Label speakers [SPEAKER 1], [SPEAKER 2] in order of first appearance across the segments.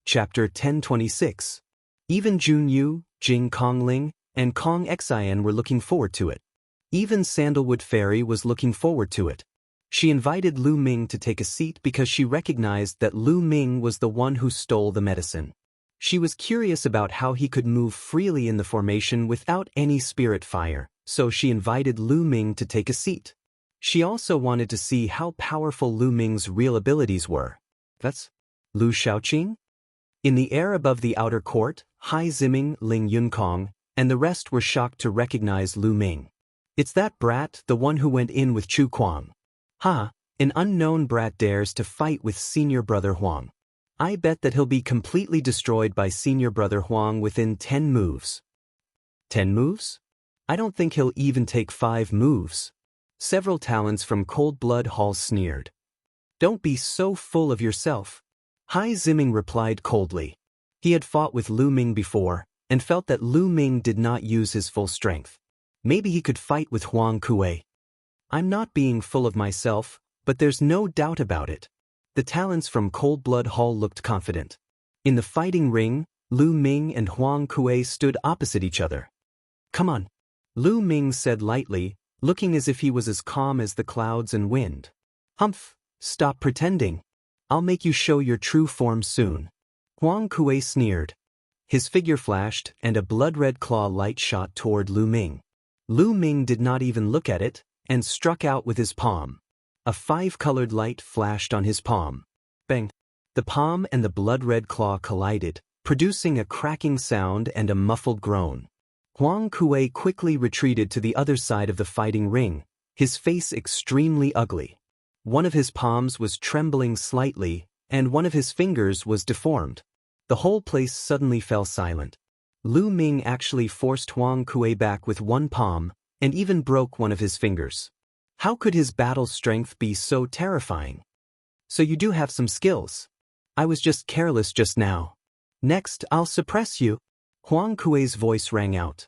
[SPEAKER 1] Chapter 1026. Even Junyu, Jing Kongling, and Kong Xian were looking forward to it. Even Sandalwood Fairy was looking forward to it. She invited Lu Ming to take a seat because she recognized that Lu Ming was the one who stole the medicine. She was curious about how he could move freely in the formation without any spirit fire, so she invited Lu Ming to take a seat. She also wanted to see how powerful Lu Ming's real abilities were. That's Lu Shaoqing? In the air above the outer court, Hai Ziming, Ling Yunkong, and the rest were shocked to recognize Lu Ming. It's that brat, the one who went in with Chu Kuang. An unknown brat dares to fight with senior brother Huang. I bet that he'll be completely destroyed by senior brother Huang within 10 moves. 10 moves? I don't think he'll even take 5 moves. Several talents from Cold Blood Hall sneered. Don't be so full of yourself. Hai Ziming replied coldly. He had fought with Lu Ming before, and felt that Lu Ming did not use his full strength. Maybe he could fight with Huang Kuei. I'm not being full of myself, but there's no doubt about it. The talents from Cold Blood Hall looked confident. In the fighting ring, Lu Ming and Huang Kuei stood opposite each other. Come on, Lu Ming said lightly, looking as if he was as calm as the clouds and wind. Humph, stop pretending. I'll make you show your true form soon. Huang Kuei sneered. His figure flashed, and a blood-red claw light shot toward Lu Ming. Lu Ming did not even look at it, and struck out with his palm. A 5-colored light flashed on his palm. Bang! The palm and the blood-red claw collided, producing a cracking sound and a muffled groan. Huang Kuei quickly retreated to the other side of the fighting ring, his face extremely ugly. One of his palms was trembling slightly, and one of his fingers was deformed. The whole place suddenly fell silent. Lu Ming actually forced Huang Kuei back with one palm, and even broke one of his fingers. How could his battle strength be so terrifying? So you do have some skills. I was just careless just now. Next, I'll suppress you. Huang Kuei's voice rang out.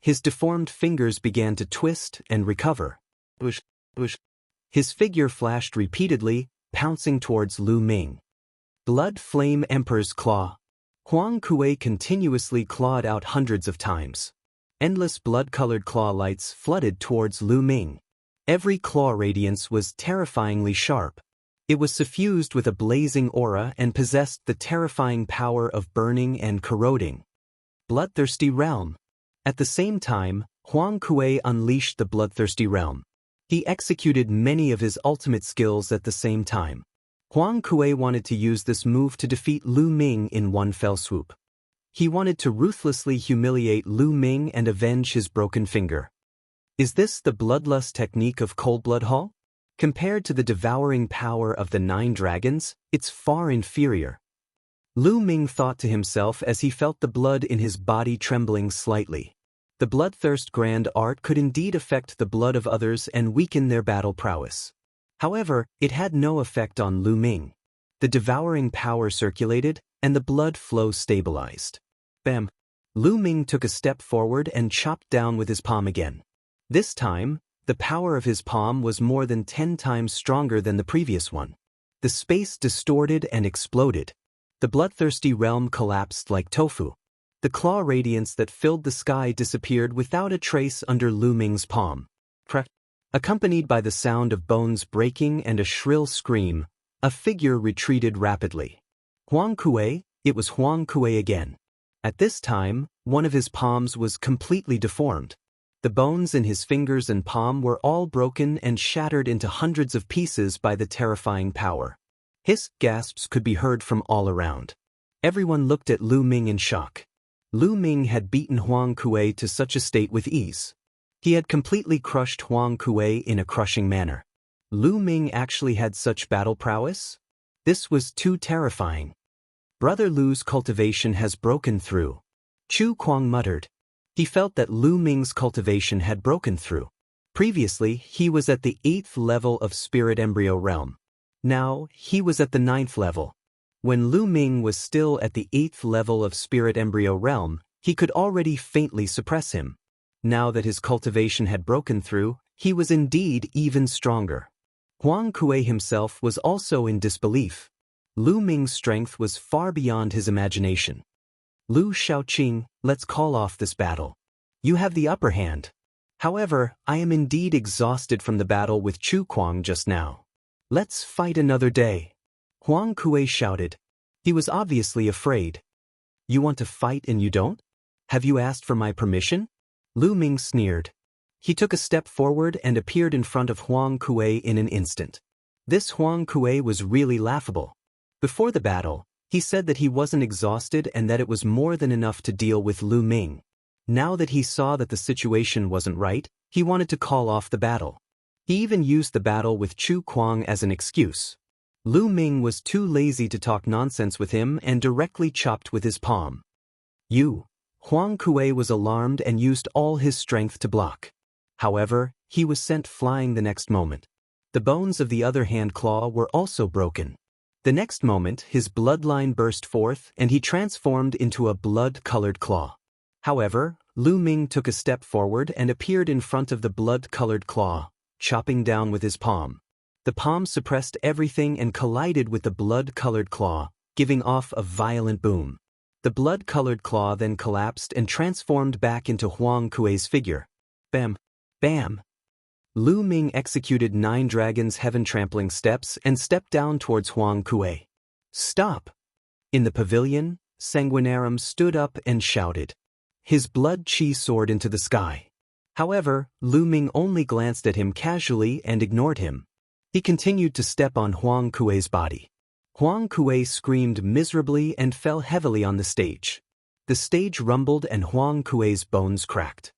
[SPEAKER 1] His deformed fingers began to twist and recover. Bush, bush. His figure flashed repeatedly, pouncing towards Lu Ming. Blood Flame Emperor's Claw. Huang Kuei continuously clawed out hundreds of times. Endless blood-colored claw lights flooded towards Lu Ming. Every claw radiance was terrifyingly sharp. It was suffused with a blazing aura and possessed the terrifying power of burning and corroding. Bloodthirsty Realm. At the same time, Huang Kuei unleashed the Bloodthirsty Realm. He executed many of his ultimate skills at the same time. Huang Kuei wanted to use this move to defeat Lu Ming in one fell swoop. He wanted to ruthlessly humiliate Lu Ming and avenge his broken finger. Is this the bloodlust technique of Cold Blood Hall? Compared to the devouring power of the 9 dragons, it's far inferior. Lu Ming thought to himself as he felt the blood in his body trembling slightly. The bloodthirst grand art could indeed affect the blood of others and weaken their battle prowess. However, it had no effect on Lu Ming. The devouring power circulated, and the blood flow stabilized. Bam! Lu Ming took a step forward and chopped down with his palm again. This time, the power of his palm was more than 10 times stronger than the previous one. The space distorted and exploded. The bloodthirsty realm collapsed like tofu. The claw radiance that filled the sky disappeared without a trace under Lu Ming's palm. Crack! Accompanied by the sound of bones breaking and a shrill scream, a figure retreated rapidly. Huang Kuei, it was Huang Kuei again. At this time, one of his palms was completely deformed. The bones in his fingers and palm were all broken and shattered into hundreds of pieces by the terrifying power. Hiss gasps could be heard from all around. Everyone looked at Lu Ming in shock. Lu Ming had beaten Huang Kuei to such a state with ease. He had completely crushed Huang Kuei in a crushing manner. Lu Ming actually had such battle prowess? This was too terrifying. Brother Lu's cultivation has broken through. Chu Kuang muttered. He felt that Lu Ming's cultivation had broken through. Previously, he was at the 8th level of Spirit Embryo Realm. Now, he was at the 9th level. When Lu Ming was still at the 8th level of Spirit Embryo Realm, he could already faintly suppress him. Now that his cultivation had broken through, he was indeed even stronger. Huang Kuei himself was also in disbelief. Lu Ming's strength was far beyond his imagination. Lu Shaoqing, let's call off this battle. You have the upper hand. However, I am indeed exhausted from the battle with Chu Kuang just now. Let's fight another day. Huang Kuei shouted. He was obviously afraid. You want to fight and you don't? Have you asked for my permission? Lu Ming sneered. He took a step forward and appeared in front of Huang Kuei in an instant. This Huang Kuei was really laughable. Before the battle, he said that he wasn't exhausted and that it was more than enough to deal with Lu Ming. Now that he saw that the situation wasn't right, he wanted to call off the battle. He even used the battle with Chu Kuang as an excuse. Lu Ming was too lazy to talk nonsense with him and directly chopped with his palm. Huang Kuei was alarmed and used all his strength to block. However, he was sent flying the next moment. The bones of the other hand claw were also broken. The next moment, his bloodline burst forth and he transformed into a blood-colored claw. However, Lu Ming took a step forward and appeared in front of the blood-colored claw, chopping down with his palm. The palm suppressed everything and collided with the blood-colored claw, giving off a violent boom. The blood-colored claw then collapsed and transformed back into Huang Kuei's figure. Bam! Bam! Lu Ming executed 9 dragons heaven-trampling steps and stepped down towards Huang Kuei. Stop! In the pavilion, Sanguinarum stood up and shouted. His blood-chi soared into the sky. However, Lu Ming only glanced at him casually and ignored him. He continued to step on Huang Kuei's body. Huang Kuei screamed miserably and fell heavily on the stage. The stage rumbled and Huang Kuei's bones cracked.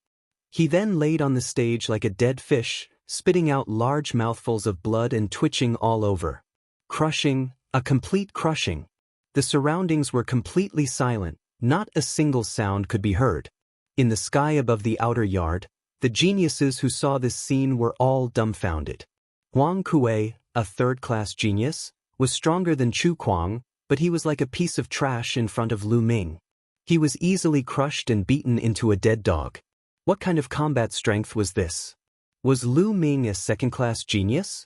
[SPEAKER 1] He then laid on the stage like a dead fish, spitting out large mouthfuls of blood and twitching all over. Crushing, a complete crushing. The surroundings were completely silent, not a single sound could be heard. In the sky above the outer yard, the geniuses who saw this scene were all dumbfounded. Huang Kuei, a third-class genius, was stronger than Chu Kuang, but he was like a piece of trash in front of Lu Ming. He was easily crushed and beaten into a dead dog. What kind of combat strength was this? Was Lu Ming a second-class genius?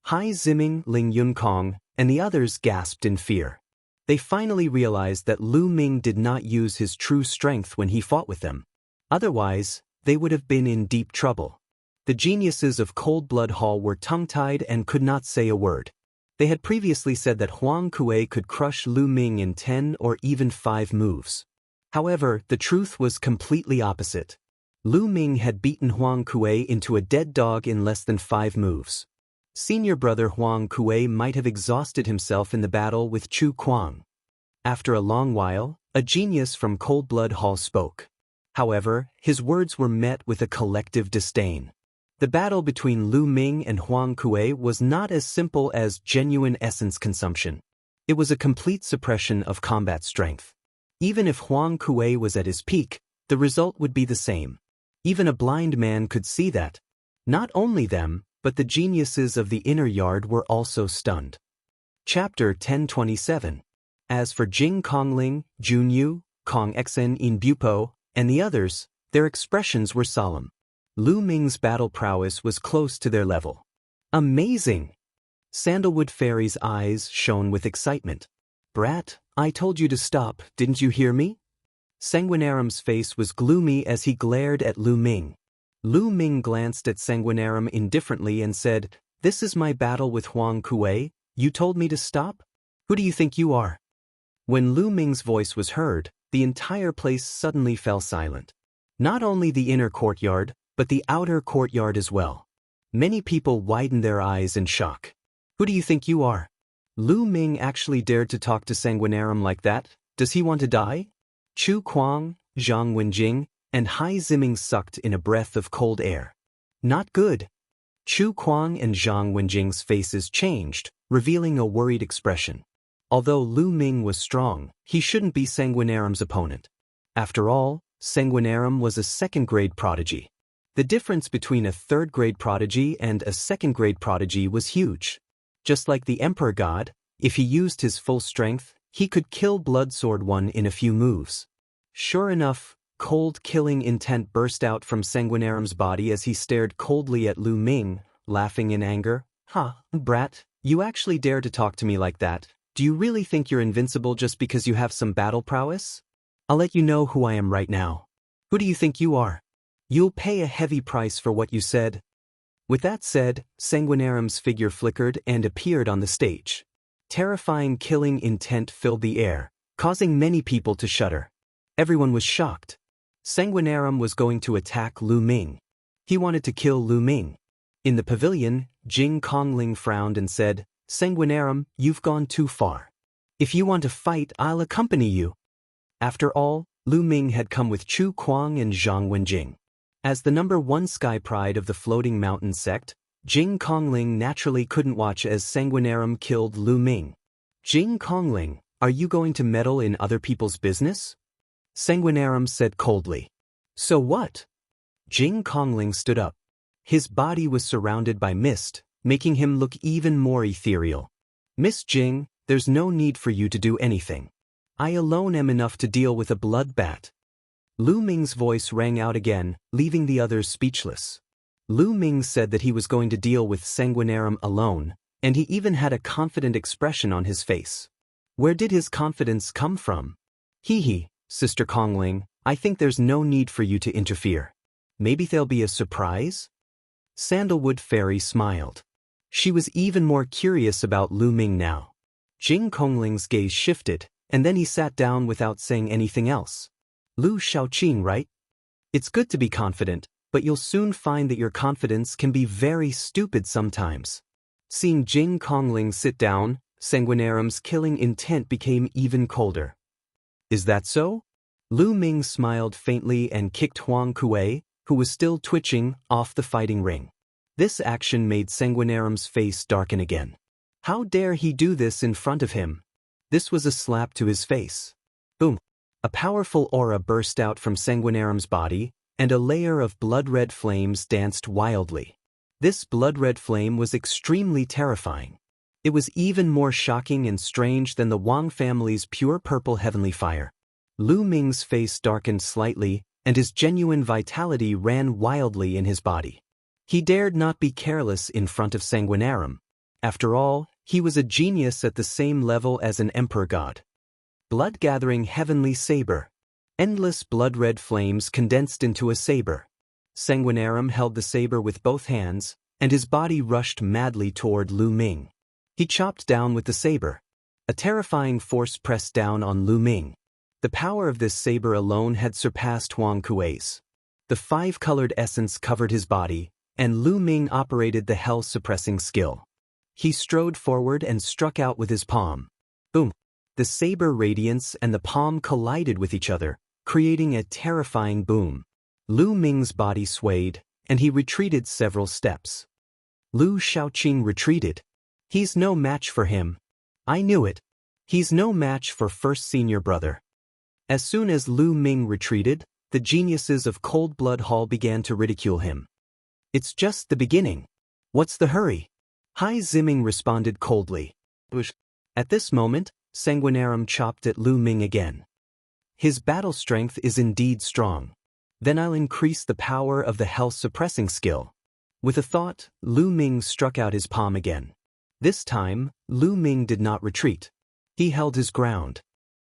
[SPEAKER 1] Hai Ziming, Ling Yunkong, and the others gasped in fear. They finally realized that Lu Ming did not use his true strength when he fought with them. Otherwise, they would have been in deep trouble. The geniuses of Cold Blood Hall were tongue-tied and could not say a word. They had previously said that Huang Kuei could crush Lu Ming in 10 or even 5 moves. However, the truth was completely opposite. Lu Ming had beaten Huang Kuei into a dead dog in less than 5 moves. Senior brother Huang Kuei might have exhausted himself in the battle with Chu Kuang. After a long while, a genius from Cold Blood Hall spoke. However, his words were met with a collective disdain. The battle between Lu Ming and Huang Kuei was not as simple as genuine essence consumption. It was a complete suppression of combat strength. Even if Huang Kuei was at his peak, the result would be the same. Even a blind man could see that. Not only them, but the geniuses of the inner yard were also stunned. Chapter 1027. As for Jing Kongling, Junyu, Kong Xen in Bupo, and the others, their expressions were solemn. Lu Ming's battle prowess was close to their level. Amazing! Sandalwood Fairy's eyes shone with excitement. Brat, I told you to stop, didn't you hear me? Sanguinarum's face was gloomy as he glared at Lu Ming. Lu Ming glanced at Sanguinarum indifferently and said, This is my battle with Huang Kuei, you told me to stop? Who do you think you are? When Lu Ming's voice was heard, the entire place suddenly fell silent. Not only the inner courtyard, but the outer courtyard as well. Many people widened their eyes in shock. Who do you think you are? Lu Ming actually dared to talk to Sanguinarum like that? Does he want to die? Chu Kuang, Zhang Wenjing, and Hai Ziming sucked in a breath of cold air. Not good. Chu Kuang and Zhang Wenjing's faces changed, revealing a worried expression. Although Lu Ming was strong, he shouldn't be Sanguinarum's opponent. After all, Sanguinarum was a second-grade prodigy. The difference between a third-grade prodigy and a second-grade prodigy was huge. Just like the Emperor God, if he used his full strength, he could kill Bloodsword 1 in a few moves. Sure enough, cold killing intent burst out from Sanguinarum's body as he stared coldly at Lu Ming, laughing in anger. Ha, brat, you actually dare to talk to me like that, Do you really think you're invincible just because you have some battle prowess? I'll let you know who I am right now. Who do you think you are? You'll pay a heavy price for what you said. With that said, Sanguinarum's figure flickered and appeared on the stage. Terrifying killing intent filled the air, causing many people to shudder. Everyone was shocked. Sanguinarum was going to attack Lu Ming. He wanted to kill Lu Ming. In the pavilion, Jing Kongling frowned and said, "Sanguinarum, you've gone too far. If you want to fight, I'll accompany you." After all, Lu Ming had come with Chu Kuang and Zhang Wenjing. As the #1 sky pride of the floating mountain sect, Jing Kongling naturally couldn't watch as Sanguinarum killed Lu Ming. "Jing Kongling, are you going to meddle in other people's business?" Sanguinarum said coldly. "So what?" Jing Kongling stood up. His body was surrounded by mist, making him look even more ethereal. "Miss Jing, there's no need for you to do anything. I alone am enough to deal with a bloodbath." Lu Ming's voice rang out again, leaving the others speechless. Lu Ming said that he was going to deal with Sanguinarum alone, and he even had a confident expression on his face. Where did his confidence come from? "Hee, Sister Kongling, I think there's no need for you to interfere. Maybe there'll be a surprise?" Sandalwood Fairy smiled. She was even more curious about Lu Ming now. Jing Kongling's gaze shifted, and then he sat down without saying anything else. "Lu Shaoqing, right? It's good to be confident, but you'll soon find that your confidence can be very stupid sometimes." Seeing Jing Kongling sit down, Sanguinarum's killing intent became even colder. "Is that so?" Lu Ming smiled faintly and kicked Huang Kuei, who was still twitching, off the fighting ring. This action made Sanguinarum's face darken again. How dare he do this in front of him? This was a slap to his face. Boom! A powerful aura burst out from Sanguinarum's body, and a layer of blood-red flames danced wildly. This blood-red flame was extremely terrifying. It was even more shocking and strange than the Wang family's pure purple heavenly fire. Lu Ming's face darkened slightly, and his genuine vitality ran wildly in his body. He dared not be careless in front of Sanguinarum. After all, he was a genius at the same level as an emperor god. Blood-gathering heavenly saber. Endless blood-red flames condensed into a saber. Sanguinarum held the saber with both hands, and his body rushed madly toward Lu Ming. He chopped down with the saber. A terrifying force pressed down on Lu Ming. The power of this saber alone had surpassed Huang Kuei's. The five-colored essence covered his body, and Lu Ming operated the hell-suppressing skill. He strode forward and struck out with his palm. Boom! The saber radiance and the palm collided with each other, creating a terrifying boom. Lu Ming's body swayed, and he retreated several steps. Lu Shaoqing retreated. He's no match for him. I knew it. He's no match for first senior brother. As soon as Lu Ming retreated, the geniuses of Cold Blood Hall began to ridicule him. It's just the beginning. What's the hurry? Hai Ziming responded coldly. At this moment, Sanguinarum chopped at Lu Ming again. His battle strength is indeed strong. Then I'll increase the power of the health-suppressing skill. With a thought, Lu Ming struck out his palm again. This time, Lu Ming did not retreat. He held his ground.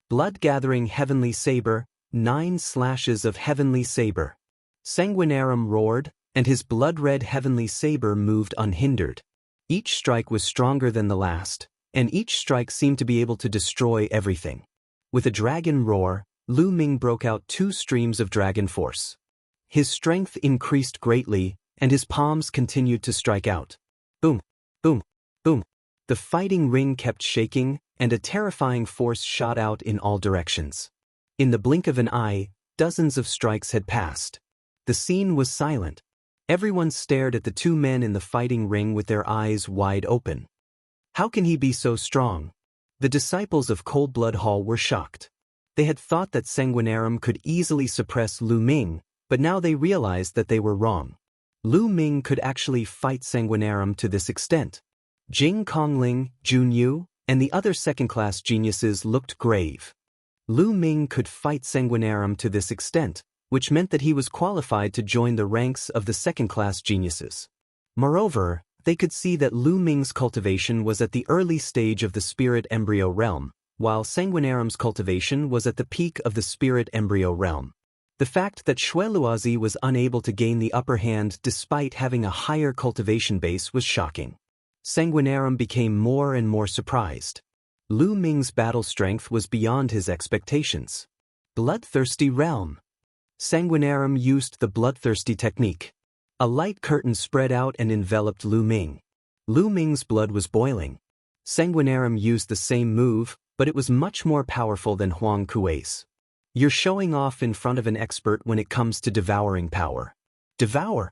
[SPEAKER 1] Blood-gathering heavenly saber, 9 slashes of heavenly saber. Sanguinarum roared, and his blood-red heavenly saber moved unhindered. Each strike was stronger than the last, and each strike seemed to be able to destroy everything. With a dragon roar, Lu Ming broke out 2 streams of dragon force. His strength increased greatly, and his palms continued to strike out. Boom, boom, boom. The fighting ring kept shaking, and a terrifying force shot out in all directions. In the blink of an eye, dozens of strikes had passed. The scene was silent. Everyone stared at the 2 men in the fighting ring with their eyes wide open. How can he be so strong? The disciples of Cold Blood Hall were shocked. They had thought that Sanguinarum could easily suppress Lu Ming, but now they realized that they were wrong. Lu Ming could actually fight Sanguinarum to this extent. Jing Kongling, Jun Yu, and the other second-class geniuses looked grave. Lu Ming could fight Sanguinarum to this extent, which meant that he was qualified to join the ranks of the second-class geniuses. Moreover, they could see that Lu Ming's cultivation was at the early stage of the spirit embryo realm, while Sanguinarum's cultivation was at the peak of the spirit embryo realm. The fact that Xueluozi was unable to gain the upper hand despite having a higher cultivation base was shocking. Sanguinarum became more and more surprised. Lu Ming's battle strength was beyond his expectations. Bloodthirsty realm. Sanguinarum used the bloodthirsty technique. A light curtain spread out and enveloped Lu Ming. Lu Ming's blood was boiling. Sanguinarum used the same move, but it was much more powerful than Huang Kuei's. You're showing off in front of an expert when it comes to devouring power. Devour!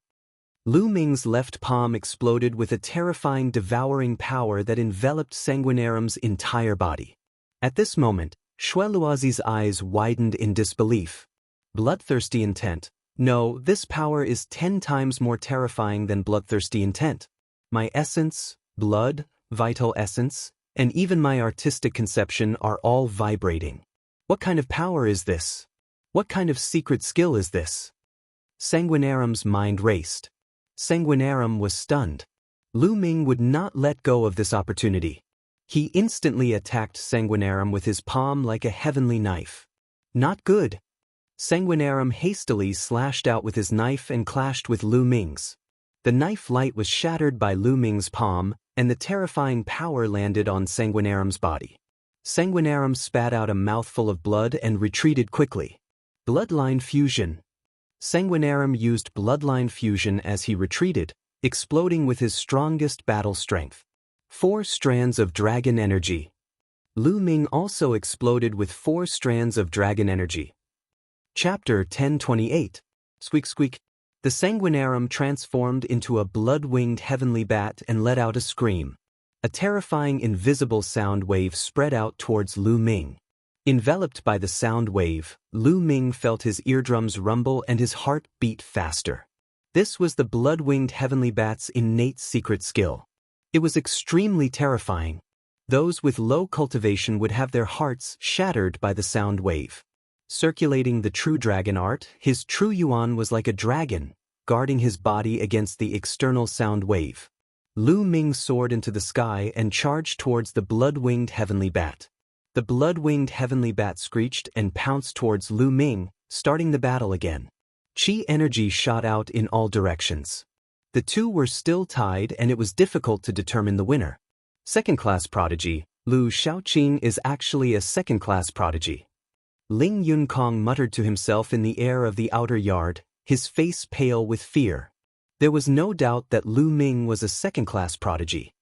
[SPEAKER 1] Lu Ming's left palm exploded with a terrifying devouring power that enveloped Sanguinarum's entire body. At this moment, Xueluozi's eyes widened in disbelief. Bloodthirsty intent. No, this power is 10 times more terrifying than bloodthirsty intent. My essence, blood, vital essence, and even my artistic conception are all vibrating. What kind of power is this? What kind of secret skill is this? Sanguinarum's mind raced. Sanguinarum was stunned. Lu Ming would not let go of this opportunity. He instantly attacked Sanguinarum with his palm like a heavenly knife. Not good. Sanguinarum hastily slashed out with his knife and clashed with Lu Ming's. The knife light was shattered by Lu Ming's palm, and the terrifying power landed on Sanguinarum's body. Sanguinarum spat out a mouthful of blood and retreated quickly. Bloodline fusion. Sanguinarum used bloodline fusion as he retreated, exploding with his strongest battle strength. 4 strands of dragon energy. Lu Ming also exploded with 4 strands of dragon energy. Chapter 1028. Squeak squeak. The Sanguinarum transformed into a blood-winged heavenly bat and let out a scream. A terrifying invisible sound wave spread out towards Lu Ming. Enveloped by the sound wave, Lu Ming felt his eardrums rumble and his heart beat faster. This was the blood-winged heavenly bat's innate secret skill. It was extremely terrifying. Those with low cultivation would have their hearts shattered by the sound wave. Circulating the true dragon art, his true yuan was like a dragon, guarding his body against the external sound wave. Lu Ming soared into the sky and charged towards the blood-winged heavenly bat. The blood-winged heavenly bat screeched and pounced towards Lu Ming, starting the battle again. Qi energy shot out in all directions. The two were still tied and it was difficult to determine the winner. Second-class prodigy, Lu Shaoqing is actually a second-class prodigy. Ling Yunkong muttered to himself in the air of the outer yard, his face pale with fear. There was no doubt that Lu Ming was a second-class prodigy.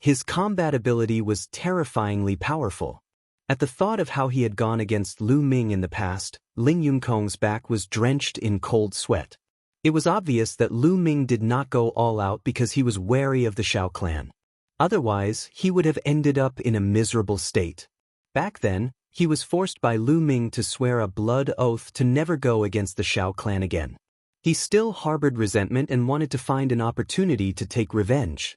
[SPEAKER 1] His combat ability was terrifyingly powerful. At the thought of how he had gone against Lu Ming in the past, Ling Yunkong's back was drenched in cold sweat. It was obvious that Lu Ming did not go all out because he was wary of the Shao clan. Otherwise, he would have ended up in a miserable state. Back then, he was forced by Lu Ming to swear a blood oath to never go against the Shao clan again. He still harbored resentment and wanted to find an opportunity to take revenge.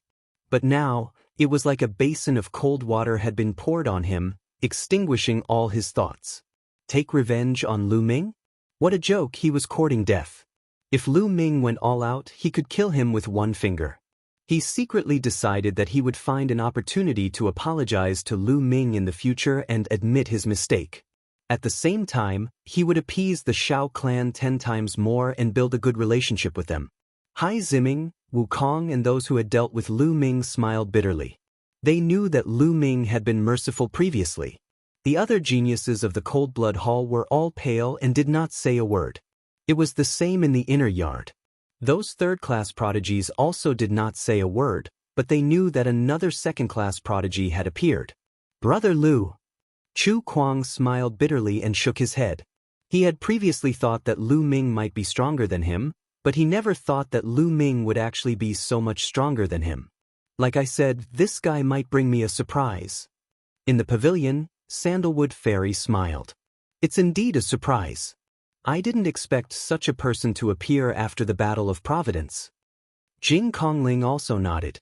[SPEAKER 1] But now, it was like a basin of cold water had been poured on him, extinguishing all his thoughts. Take revenge on Lu Ming? What a joke, he was courting death. If Lu Ming went all out, he could kill him with one finger. He secretly decided that he would find an opportunity to apologize to Lu Ming in the future and admit his mistake. At the same time, he would appease the Shao clan 10 times more and build a good relationship with them. Hai Ziming, Wukong and those who had dealt with Lu Ming smiled bitterly. They knew that Lu Ming had been merciful previously. The other geniuses of the Cold Blood Hall were all pale and did not say a word. It was the same in the inner yard. Those third-class prodigies also did not say a word, but they knew that another second-class prodigy had appeared. Brother Lu. Chu Kuang smiled bitterly and shook his head. He had previously thought that Lu Ming might be stronger than him, but he never thought that Lu Ming would actually be so much stronger than him. Like I said, this guy might bring me a surprise. In the pavilion, Sandalwood Fairy smiled. It's indeed a surprise. I didn't expect such a person to appear after the Battle of Providence. Jing Kongling also nodded.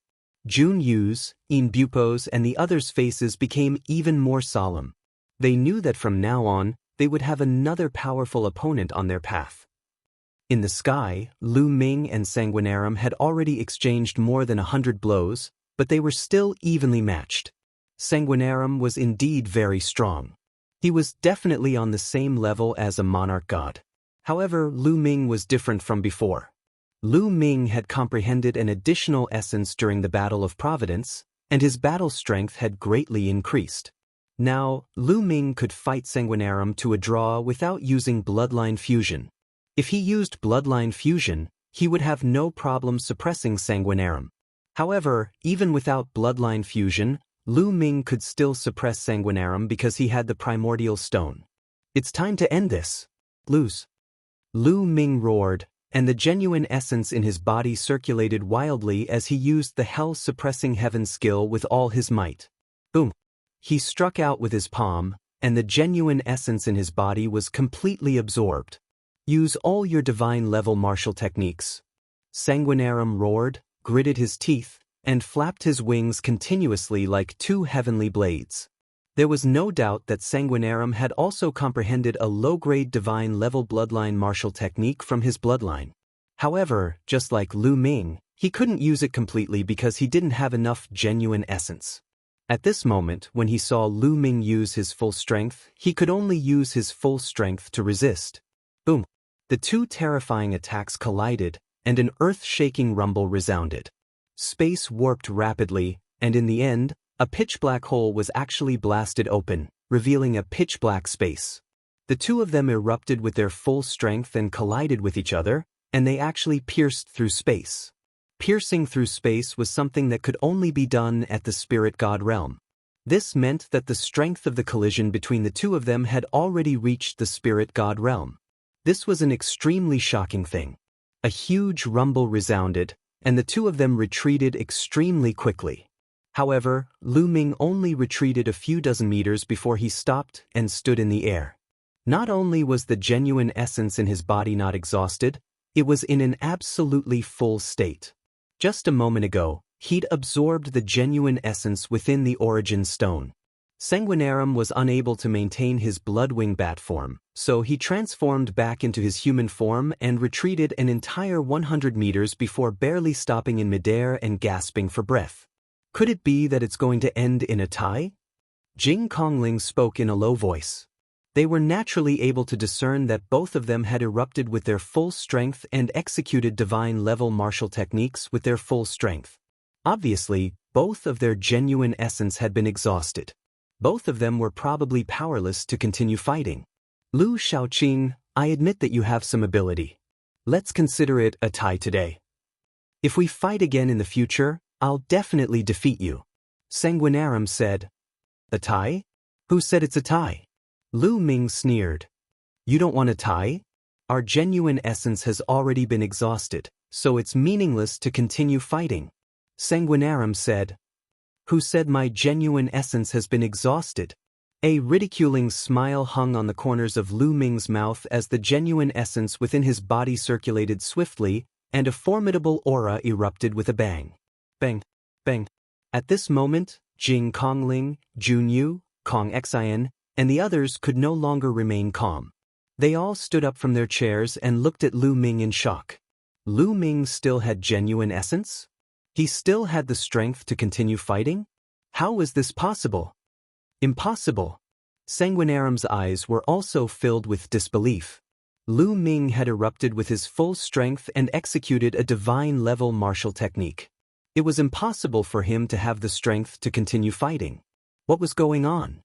[SPEAKER 1] Jun Yu's, In Bupo's and the others' faces became even more solemn. They knew that from now on, they would have another powerful opponent on their path. In the sky, Lu Ming and Sanguinarum had already exchanged more than 100 blows, but they were still evenly matched. Sanguinarum was indeed very strong. He was definitely on the same level as a monarch god. However, Lu Ming was different from before. Lu Ming had comprehended an additional essence during the Battle of Providence, and his battle strength had greatly increased. Now, Lu Ming could fight Sanguinarum to a draw without using bloodline fusion. If he used bloodline fusion, he would have no problem suppressing Sanguinarum. However, even without bloodline fusion, Lu Ming could still suppress Sanguinarum because he had the primordial stone. It's time to end this. Lose. Lu Ming roared, and the genuine essence in his body circulated wildly as he used the hell-suppressing heaven skill with all his might. Boom. He struck out with his palm, and the genuine essence in his body was completely absorbed. Use all your divine-level martial techniques. Sanguinarum roared, gritted his teeth, and flapped his wings continuously like two heavenly blades. There was no doubt that Sanguinarum had also comprehended a low-grade divine-level bloodline martial technique from his bloodline. However, just like Lu Ming, he couldn't use it completely because he didn't have enough genuine essence. At this moment, when he saw Lu Ming use his full strength, he could only use his full strength to resist. Boom! The two terrifying attacks collided, and an earth-shaking rumble resounded. Space warped rapidly, and in the end, a pitch-black hole was actually blasted open, revealing a pitch-black space. The two of them erupted with their full strength and collided with each other, and they actually pierced through space. Piercing through space was something that could only be done at the spirit god realm. This meant that the strength of the collision between the two of them had already reached the spirit god realm. This was an extremely shocking thing. A huge rumble resounded, and the two of them retreated extremely quickly. However, Lu Ming only retreated a few dozen meters before he stopped and stood in the air. Not only was the genuine essence in his body not exhausted, it was in an absolutely full state. Just a moment ago, he'd absorbed the genuine essence within the origin stone. Sanguinarum was unable to maintain his bloodwing bat form, so he transformed back into his human form and retreated an entire 100 meters before barely stopping in midair and gasping for breath. Could it be that it's going to end in a tie? Jing Kongling spoke in a low voice. They were naturally able to discern that both of them had erupted with their full strength and executed divine-level martial techniques with their full strength. Obviously, both of their genuine essence had been exhausted. Both of them were probably powerless to continue fighting. Lu Shaoqing, I admit that you have some ability. Let's consider it a tie today. If we fight again in the future, I'll definitely defeat you. Sanguinarum said. A tie? Who said it's a tie? Lu Ming sneered. You don't want a tie? Our genuine essence has already been exhausted, so it's meaningless to continue fighting. Sanguinarum said. Who said my genuine essence has been exhausted? A ridiculing smile hung on the corners of Lu Ming's mouth as the genuine essence within his body circulated swiftly, and a formidable aura erupted with a bang. Bang, bang. At this moment, Jing Kongling, Junyu, Kong Xian, and the others could no longer remain calm. They all stood up from their chairs and looked at Lu Ming in shock. Lu Ming still had genuine essence? He still had the strength to continue fighting? How was this possible? Impossible. Sanguinarum's eyes were also filled with disbelief. Lu Ming had erupted with his full strength and executed a divine-level martial technique. It was impossible for him to have the strength to continue fighting. What was going on?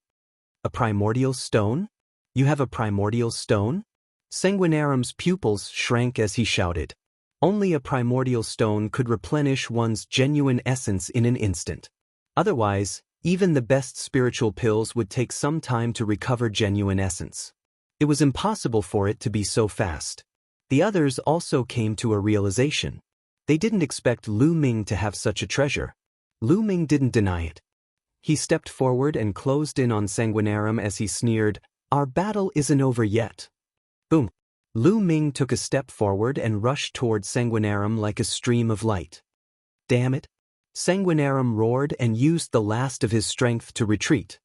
[SPEAKER 1] A primordial stone? You have a primordial stone? Sanguinarum's pupils shrank as he shouted. Only a primordial stone could replenish one's genuine essence in an instant. Otherwise, even the best spiritual pills would take some time to recover genuine essence. It was impossible for it to be so fast. The others also came to a realization. They didn't expect Lu Ming to have such a treasure. Lu Ming didn't deny it. He stepped forward and closed in on Sanguinarum as he sneered, Our battle isn't over yet. Boom. Lu Ming took a step forward and rushed toward Sanguinarum like a stream of light. Damn it. Sanguinarum roared and used the last of his strength to retreat.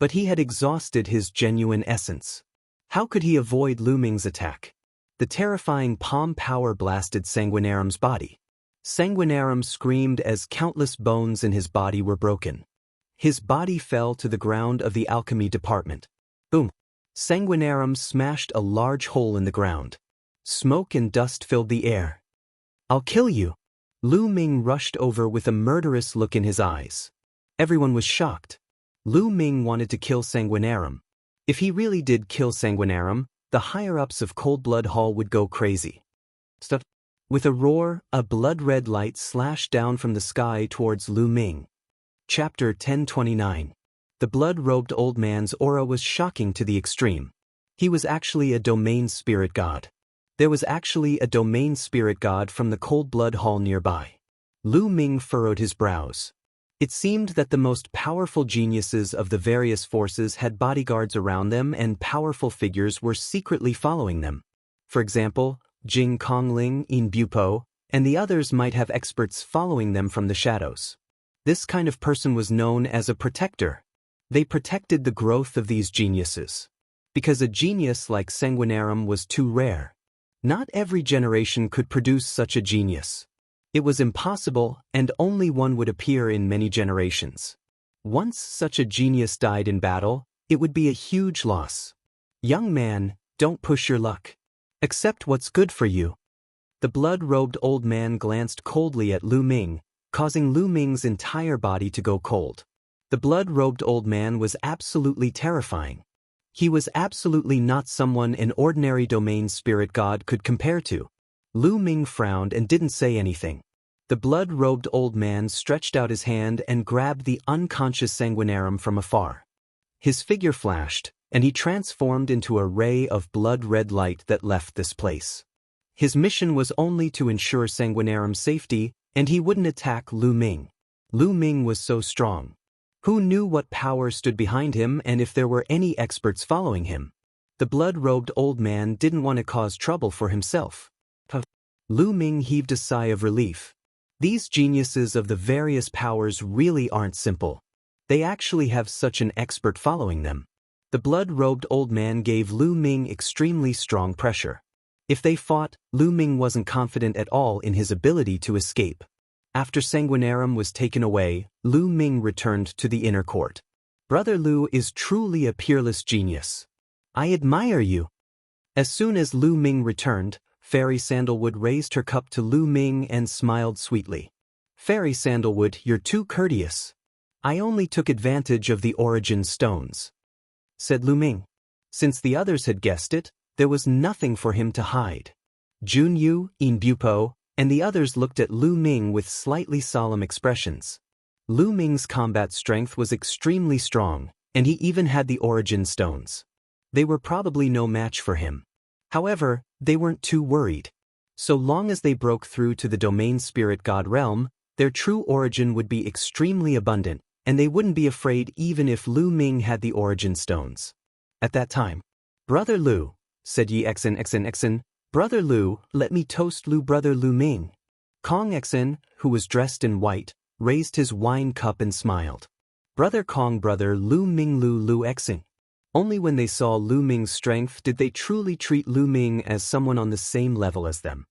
[SPEAKER 1] But he had exhausted his genuine essence. How could he avoid Lu Ming's attack? The terrifying palm power blasted Sanguinarum's body. Sanguinarum screamed as countless bones in his body were broken. His body fell to the ground of the alchemy department. Boom! Sanguinarum smashed a large hole in the ground. Smoke and dust filled the air. "I'll kill you!" Lu Ming rushed over with a murderous look in his eyes. Everyone was shocked. Lu Ming wanted to kill Sanguinarum. If he really did kill Sanguinarum, the higher-ups of Cold Blood Hall would go crazy. Stop! With a roar, a blood-red light slashed down from the sky towards Lu Ming. Chapter 1029. The blood-robed old man's aura was shocking to the extreme. He was actually a domain spirit god. There was actually a domain spirit god from the Cold Blood Hall nearby. Lu Ming furrowed his brows. It seemed that the most powerful geniuses of the various forces had bodyguards around them and powerful figures were secretly following them. For example, Jing Kongling, In Bupo, and the others might have experts following them from the shadows. This kind of person was known as a protector. They protected the growth of these geniuses. Because a genius like Sanguinarum was too rare. Not every generation could produce such a genius. It was impossible, and only one would appear in many generations. Once such a genius died in battle, it would be a huge loss. Young man, don't push your luck. Accept what's good for you. The blood-robed old man glanced coldly at Lu Ming, causing Lu Ming's entire body to go cold. The blood-robed old man was absolutely terrifying. He was absolutely not someone an ordinary domain spirit god could compare to. Lu Ming frowned and didn't say anything. The blood-robed old man stretched out his hand and grabbed the unconscious Sanguinarum from afar. His figure flashed, and he transformed into a ray of blood-red light that left this place. His mission was only to ensure Sanguinarum's safety, and he wouldn't attack Lu Ming. Lu Ming was so strong. Who knew what power stood behind him and if there were any experts following him? The blood-robed old man didn't want to cause trouble for himself. Lu Ming heaved a sigh of relief. These geniuses of the various powers really aren't simple. They actually have such an expert following them. The blood-robed old man gave Lu Ming extremely strong pressure. If they fought, Lu Ming wasn't confident at all in his ability to escape. After Sanguinarum was taken away, Lu Ming returned to the inner court. Brother Lu is truly a peerless genius. I admire you. As soon as Lu Ming returned, Fairy Sandalwood raised her cup to Lu Ming and smiled sweetly. Fairy Sandalwood, you're too courteous. I only took advantage of the origin stones, said Lu Ming. Since the others had guessed it, there was nothing for him to hide. Junyu, In Bupo, and the others looked at Lu Ming with slightly solemn expressions. Lu Ming's combat strength was extremely strong, and he even had the origin stones. They were probably no match for him. However, they weren't too worried. So long as they broke through to the domain spirit god realm, their true origin would be extremely abundant, and they wouldn't be afraid even if Lu Ming had the origin stones. At that time, Brother Lu, said Yi Xen, Brother Lu, let me toast Brother Lu Ming. Kong Xen, who was dressed in white, raised his wine cup and smiled. Brother Kong, Brother Lu Ming, Lu Xen. Only when they saw Lu Ming's strength did they truly treat Lu Ming as someone on the same level as them.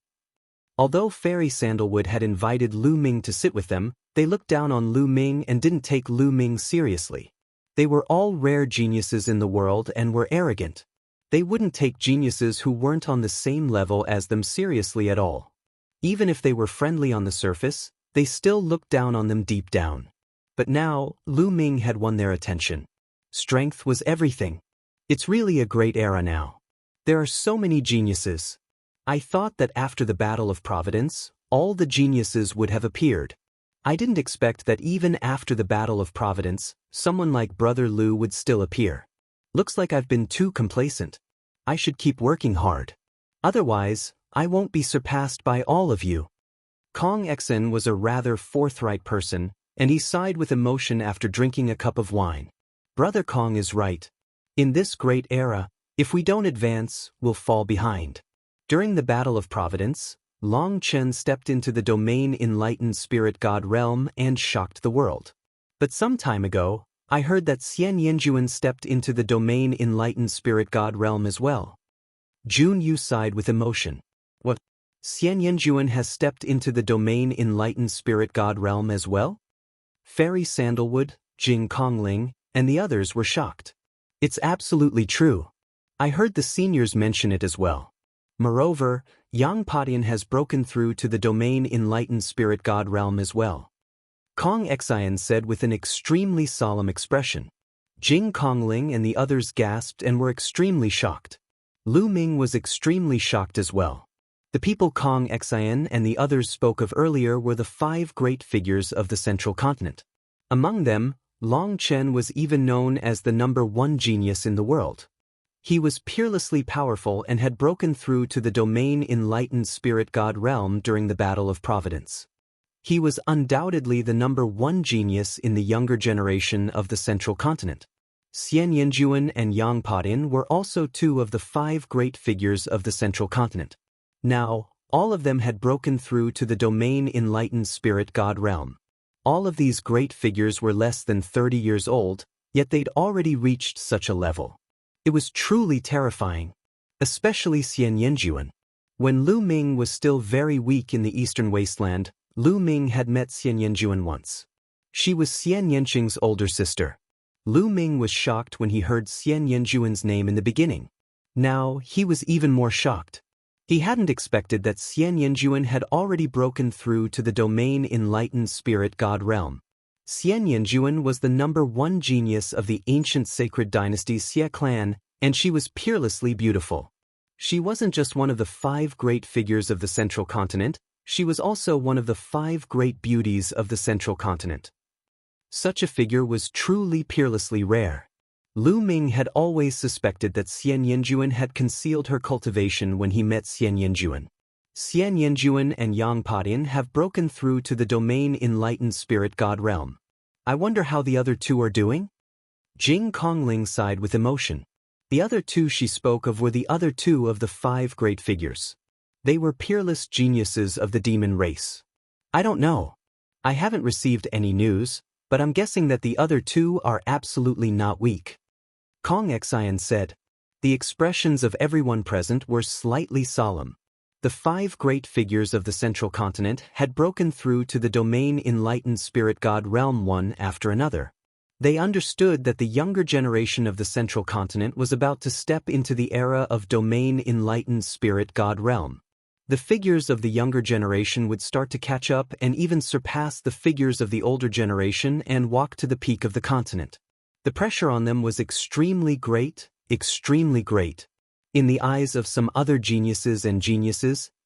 [SPEAKER 1] Although Fairy Sandalwood had invited Lu Ming to sit with them, they looked down on Lu Ming and didn't take Lu Ming seriously. They were all rare geniuses in the world and were arrogant. They wouldn't take geniuses who weren't on the same level as them seriously at all. Even if they were friendly on the surface, they still looked down on them deep down. But now, Lu Ming had won their attention. Strength was everything. It's really a great era now. There are so many geniuses. I thought that after the Battle of Providence, all the geniuses would have appeared. I didn't expect that even after the Battle of Providence, someone like Brother Lu would still appear. Looks like I've been too complacent. I should keep working hard. Otherwise, I won't be surpassed by all of you. Kong Xen was a rather forthright person, and he sighed with emotion after drinking a cup of wine. Brother Kong is right. In this great era, if we don't advance, we'll fall behind. During the Battle of Providence, Long Chen stepped into the domain enlightened spirit god realm and shocked the world. But some time ago, I heard that Xian Yanjuan stepped into the domain enlightened spirit god realm as well. Jun Yu sighed with emotion. What? Xian Yanjuan has stepped into the domain enlightened spirit god realm as well? Fairy Sandalwood, Jing Kongling, and the others were shocked. It's absolutely true. I heard the seniors mention it as well. Moreover, Yang Patian has broken through to the domain enlightened spirit god realm as well. Kong Xian said with an extremely solemn expression. Jing Kongling and the others gasped and were extremely shocked. Lu Ming was extremely shocked as well. The people Kong Xian and the others spoke of earlier were the 5 great figures of the central continent. Among them, Long Chen was even known as the #1 genius in the world. He was peerlessly powerful and had broken through to the domain enlightened spirit god realm during the Battle of Providence. He was undoubtedly the #1 genius in the younger generation of the central continent. Xian Yanjuan and Yang Patian were also 2 of the 5 great figures of the central continent. Now, all of them had broken through to the domain enlightened spirit god realm. All of these great figures were less than 30 years old, yet they'd already reached such a level. It was truly terrifying, especially Xian Yanjuan. When Lu Ming was still very weak in the eastern wasteland, Lu Ming had met Xian Yanjuan once. She was Xian Yanqing's older sister. Lu Ming was shocked when he heard Xian Yanjuan's name in the beginning. Now, he was even more shocked. He hadn't expected that Xian Yanjuan had already broken through to the domain enlightened spirit god realm. Xian Yanjuan was the #1 genius of the ancient sacred dynasty Xie clan, and she was peerlessly beautiful. She wasn't just one of the 5 great figures of the central continent, she was also one of the 5 great beauties of the central continent. Such a figure was truly peerlessly rare. Lu Ming had always suspected that Xian Yanjuan had concealed her cultivation when he met Xian Yanjuan. Xian Yanjuan and Yang Patian have broken through to the domain enlightened spirit god realm. I wonder how the other 2 are doing? Jing Kongling sighed with emotion. The other 2 she spoke of were the other 2 of the 5 great figures. They were peerless geniuses of the demon race. I don't know. I haven't received any news, but I'm guessing that the other 2 are absolutely not weak. Kong Xian said. The expressions of everyone present were slightly solemn. The 5 great figures of the central continent had broken through to the domain enlightened spirit god realm one after another. They understood that the younger generation of the central continent was about to step into the era of domain enlightened spirit god realm. The figures of the younger generation would start to catch up and even surpass the figures of the older generation and walk to the peak of the continent. The pressure on them was extremely great, extremely great. In the eyes of some other geniuses,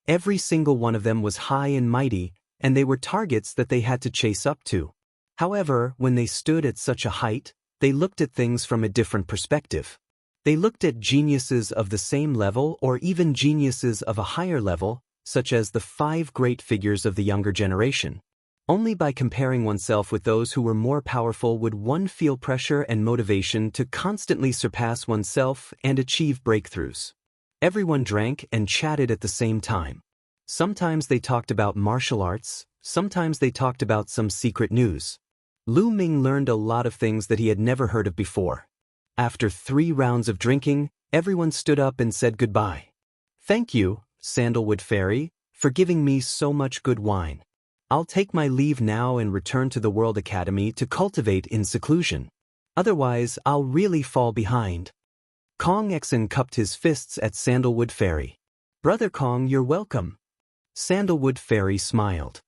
[SPEAKER 1] every single one of them was high and mighty, and they were targets that they had to chase up to. However, when they stood at such a height, they looked at things from a different perspective. They looked at geniuses of the same level or even geniuses of a higher level, such as the 5 great figures of the younger generation. Only by comparing oneself with those who were more powerful would one feel pressure and motivation to constantly surpass oneself and achieve breakthroughs. Everyone drank and chatted at the same time. Sometimes they talked about martial arts, sometimes they talked about some secret news. Lu Ming learned a lot of things that he had never heard of before. After 3 rounds of drinking, everyone stood up and said goodbye. Thank you, Sandalwood Fairy, for giving me so much good wine. I'll take my leave now and return to the World Academy to cultivate in seclusion. Otherwise, I'll really fall behind. Kong Xian cupped his fists at Sandalwood Fairy. Brother Kong, you're welcome. Sandalwood Fairy smiled.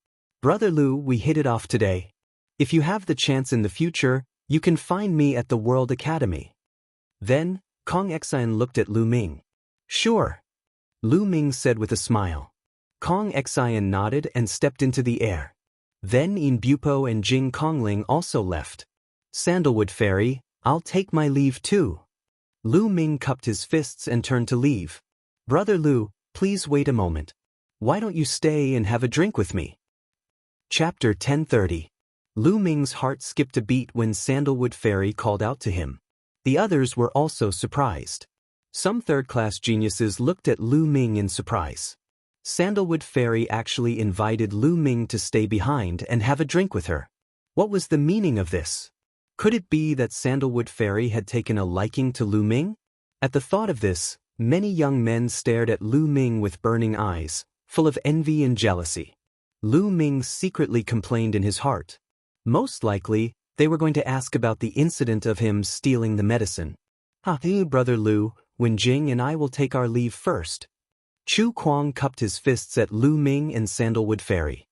[SPEAKER 1] Brother Lu, we hit it off today. If you have the chance in the future, you can find me at the World Academy. Then, Kong Xian looked at Lu Ming. Sure. Lu Ming said with a smile. Kong Xian nodded and stepped into the air. Then In Bupo and Jing Kongling also left. Sandalwood Fairy, I'll take my leave too. Lu Ming cupped his fists and turned to leave. Brother Lu, please wait a moment. Why don't you stay and have a drink with me? Chapter 1030. Lu Ming's heart skipped a beat when Sandalwood Fairy called out to him. The others were also surprised. Some third-class geniuses looked at Lu Ming in surprise. Sandalwood Fairy actually invited Lu Ming to stay behind and have a drink with her. What was the meaning of this? Could it be that Sandalwood Fairy had taken a liking to Lu Ming? At the thought of this, Many young men stared at Lu Ming with burning eyes, full of envy and jealousy. Lu Ming secretly complained in his heart. Most likely, they were going to ask about the incident of him stealing the medicine. Brother Lu, Wen Jing and I will take our leave first. Chu Kuang cupped his fists at Lu Ming and Sandalwood Fairy.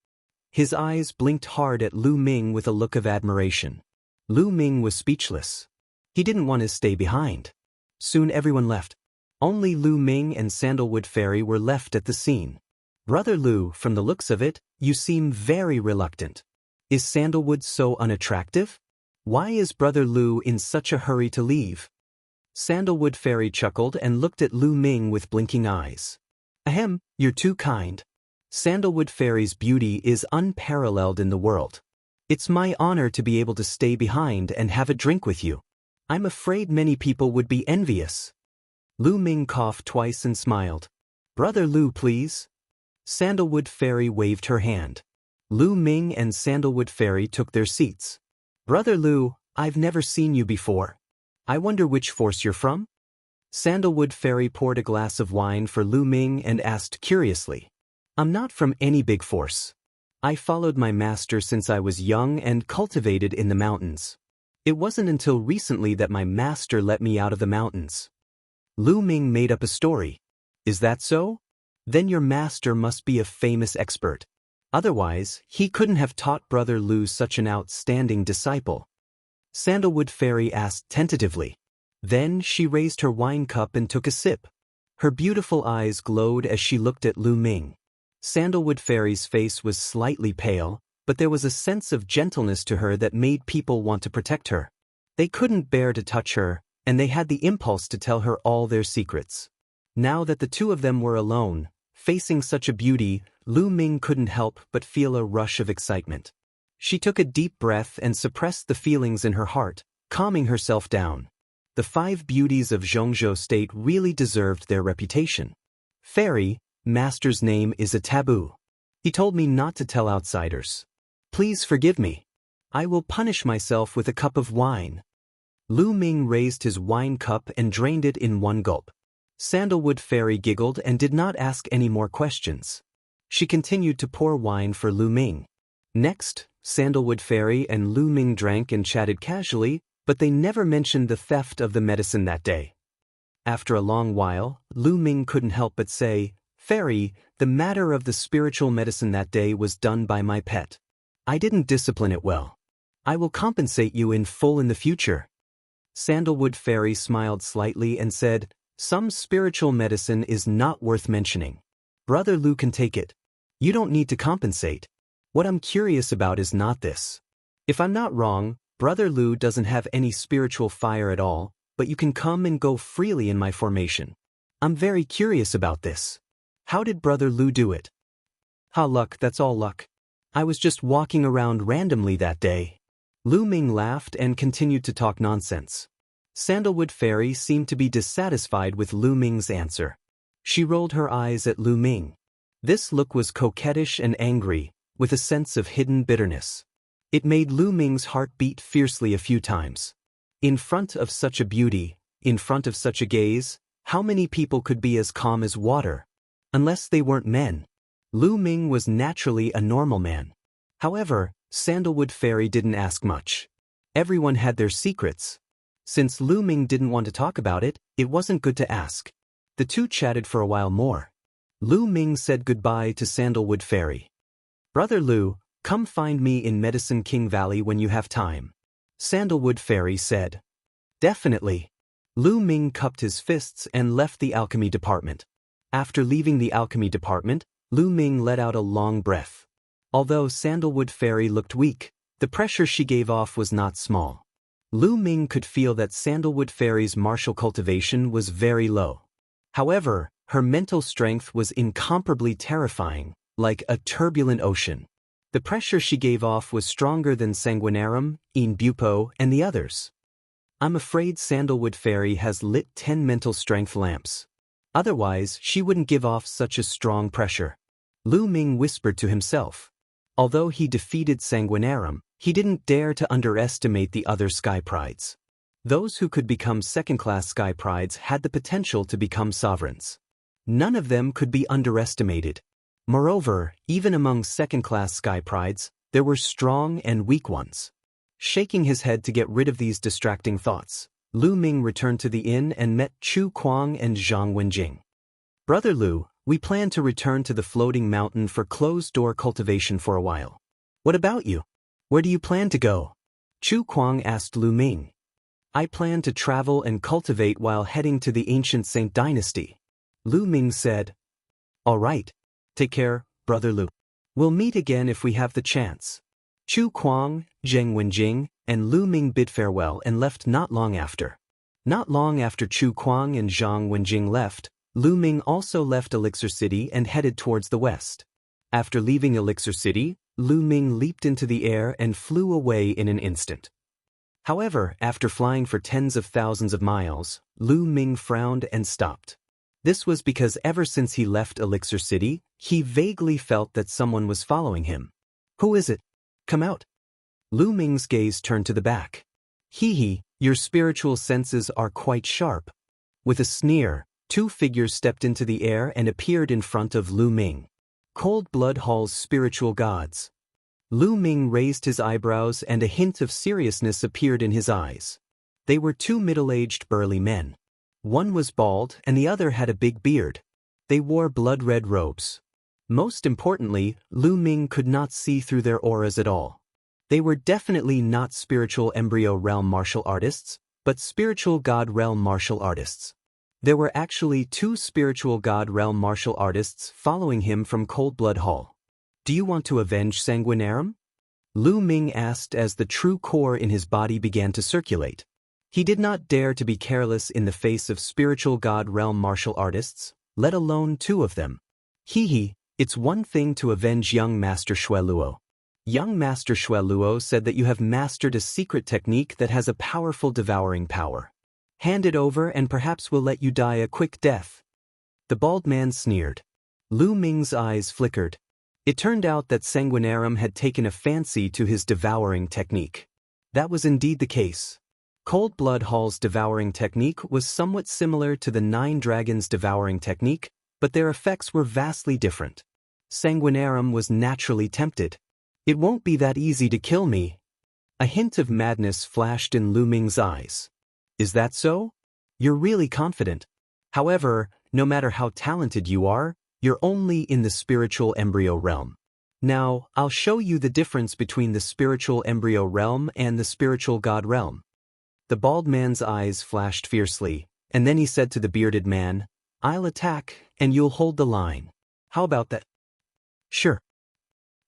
[SPEAKER 1] His eyes blinked hard at Lu Ming with a look of admiration. Lu Ming was speechless. He didn't want to stay behind. Soon everyone left. Only Lu Ming and Sandalwood Fairy were left at the scene. Brother Lu, from the looks of it, you seem very reluctant. Is Sandalwood so unattractive? Why is Brother Lu in such a hurry to leave? Sandalwood Fairy chuckled and looked at Lu Ming with blinking eyes. Ahem, you're too kind. Sandalwood Fairy's beauty is unparalleled in the world. It's my honor to be able to stay behind and have a drink with you. I'm afraid many people would be envious. Lu Ming coughed twice and smiled. Brother Lu, please. Sandalwood Fairy waved her hand. Lu Ming and Sandalwood Fairy took their seats. Brother Lu, I've never seen you before. I wonder which force you're from? Sandalwood Fairy poured a glass of wine for Lu Ming and asked curiously. I'm not from any big force. I followed my master since I was young and cultivated in the mountains. It wasn't until recently that my master let me out of the mountains. Lu Ming made up a story. Is that so? Then your master must be a famous expert. Otherwise, he couldn't have taught Brother Lu such an outstanding disciple. Sandalwood Fairy asked tentatively. Then she raised her wine cup and took a sip. Her beautiful eyes glowed as she looked at Lu Ming. Sandalwood Fairy's face was slightly pale, but there was a sense of gentleness to her that made people want to protect her. They couldn't bear to touch her, and they had the impulse to tell her all their secrets. Now that the two of them were alone, facing such a beauty, Lu Ming couldn't help but feel a rush of excitement. She took a deep breath and suppressed the feelings in her heart, calming herself down. The 5 beauties of Zhongzhou State really deserved their reputation. Fairy, Master's name is a taboo. He told me not to tell outsiders. Please forgive me. I will punish myself with a cup of wine. Lu Ming raised his wine cup and drained it in one gulp. Sandalwood Fairy giggled and did not ask any more questions. She continued to pour wine for Lu Ming. Next, Sandalwood Fairy and Lu Ming drank and chatted casually, but they never mentioned the theft of the medicine that day. After a long while, Lu Ming couldn't help but say, Fairy, the matter of the spiritual medicine that day was done by my pet. I didn't discipline it well. I will compensate you in full in the future. Sandalwood Fairy smiled slightly and said, Some spiritual medicine is not worth mentioning. Brother Lu can take it. You don't need to compensate. What I'm curious about is not this. If I'm not wrong, Brother Lu doesn't have any spiritual fire at all, but you can come and go freely in my formation. I'm very curious about this. How did Brother Lu do it? Luck, that's all luck. I was just walking around randomly that day. Lu Ming laughed and continued to talk nonsense. Sandalwood Fairy seemed to be dissatisfied with Lu Ming's answer. She rolled her eyes at Lu Ming. This look was coquettish and angry, with a sense of hidden bitterness. It made Lu Ming's heart beat fiercely a few times. In front of such a beauty, in front of such a gaze, how many people could be as calm as water? Unless they weren't men. Lu Ming was naturally a normal man. However, Sandalwood Fairy didn't ask much. Everyone had their secrets. Since Lu Ming didn't want to talk about it, it wasn't good to ask. The two chatted for a while more. Lu Ming said goodbye to Sandalwood Fairy. Brother Lu, come find me in Medicine King Valley when you have time. Sandalwood Fairy said. Definitely. Lu Ming cupped his fists and left the alchemy department. After leaving the alchemy department, Lu Ming let out a long breath. Although Sandalwood Fairy looked weak, the pressure she gave off was not small. Lu Ming could feel that Sandalwood Fairy's martial cultivation was very low. However, her mental strength was incomparably terrifying, like a turbulent ocean. The pressure she gave off was stronger than Sanguinarum, In Bupo, and the others. I'm afraid Sandalwood Fairy has lit 10 mental strength lamps. Otherwise, she wouldn't give off such a strong pressure. Lu Ming whispered to himself. Although he defeated Sanguinarum, he didn't dare to underestimate the other Sky Prides. Those who could become second-class sky prides had the potential to become sovereigns. None of them could be underestimated. Moreover, even among second-class sky prides, there were strong and weak ones. Shaking his head to get rid of these distracting thoughts, Lu Ming returned to the inn and met Chu Kuang and Zhang Wenjing. "Brother Lu, we plan to return to the floating mountain for closed-door cultivation for a while. What about you? Where do you plan to go?" Chu Kuang asked Lu Ming. "I plan to travel and cultivate while heading to the ancient Saint Dynasty." Lu Ming said. "All right. Take care, Brother Lu. We'll meet again if we have the chance." Chu Kuang, Zheng Wenjing, and Lu Ming bid farewell and left not long after. Not long after Chu Kuang and Zhang Wenjing left, Lu Ming also left Elixir City and headed towards the west. After leaving Elixir City, Lu Ming leaped into the air and flew away in an instant. However, after flying for tens of thousands of miles, Lu Ming frowned and stopped. This was because ever since he left Elixir City, he vaguely felt that someone was following him. "Who is it? Come out." Lu Ming's gaze turned to the back. "Hee, your spiritual senses are quite sharp." With a sneer, two figures stepped into the air and appeared in front of Lu Ming. Cold Blood Hall's spiritual gods. Lu Ming raised his eyebrows and a hint of seriousness appeared in his eyes. They were two middle-aged burly men. One was bald and the other had a big beard. They wore blood-red robes. Most importantly, Lu Ming could not see through their auras at all. They were definitely not spiritual embryo realm martial artists, but spiritual god realm martial artists. There were actually two spiritual god realm martial artists following him from Cold Blood Hall. "Do you want to avenge Sanguinarum?" Lu Ming asked as the true core in his body began to circulate. He did not dare to be careless in the face of spiritual god realm martial artists, let alone two of them. "Hee, it's one thing to avenge young Master Xueluo. Young Master Xueluo said that you have mastered a secret technique that has a powerful devouring power. Hand it over and perhaps we'll let you die a quick death." The bald man sneered. Lu Ming's eyes flickered. It turned out that Sanguinarum had taken a fancy to his devouring technique. That was indeed the case. Cold Blood Hall's devouring technique was somewhat similar to the Nine Dragons' devouring technique, but their effects were vastly different. Sanguinarum was naturally tempted. "It won't be that easy to kill me." A hint of madness flashed in Lu Ming's eyes. "Is that so? You're really confident. However, no matter how talented you are, you're only in the spiritual embryo realm. Now, I'll show you the difference between the spiritual embryo realm and the spiritual god realm." The bald man's eyes flashed fiercely, and then he said to the bearded man, "I'll attack, and you'll hold the line. How about that?" "Sure."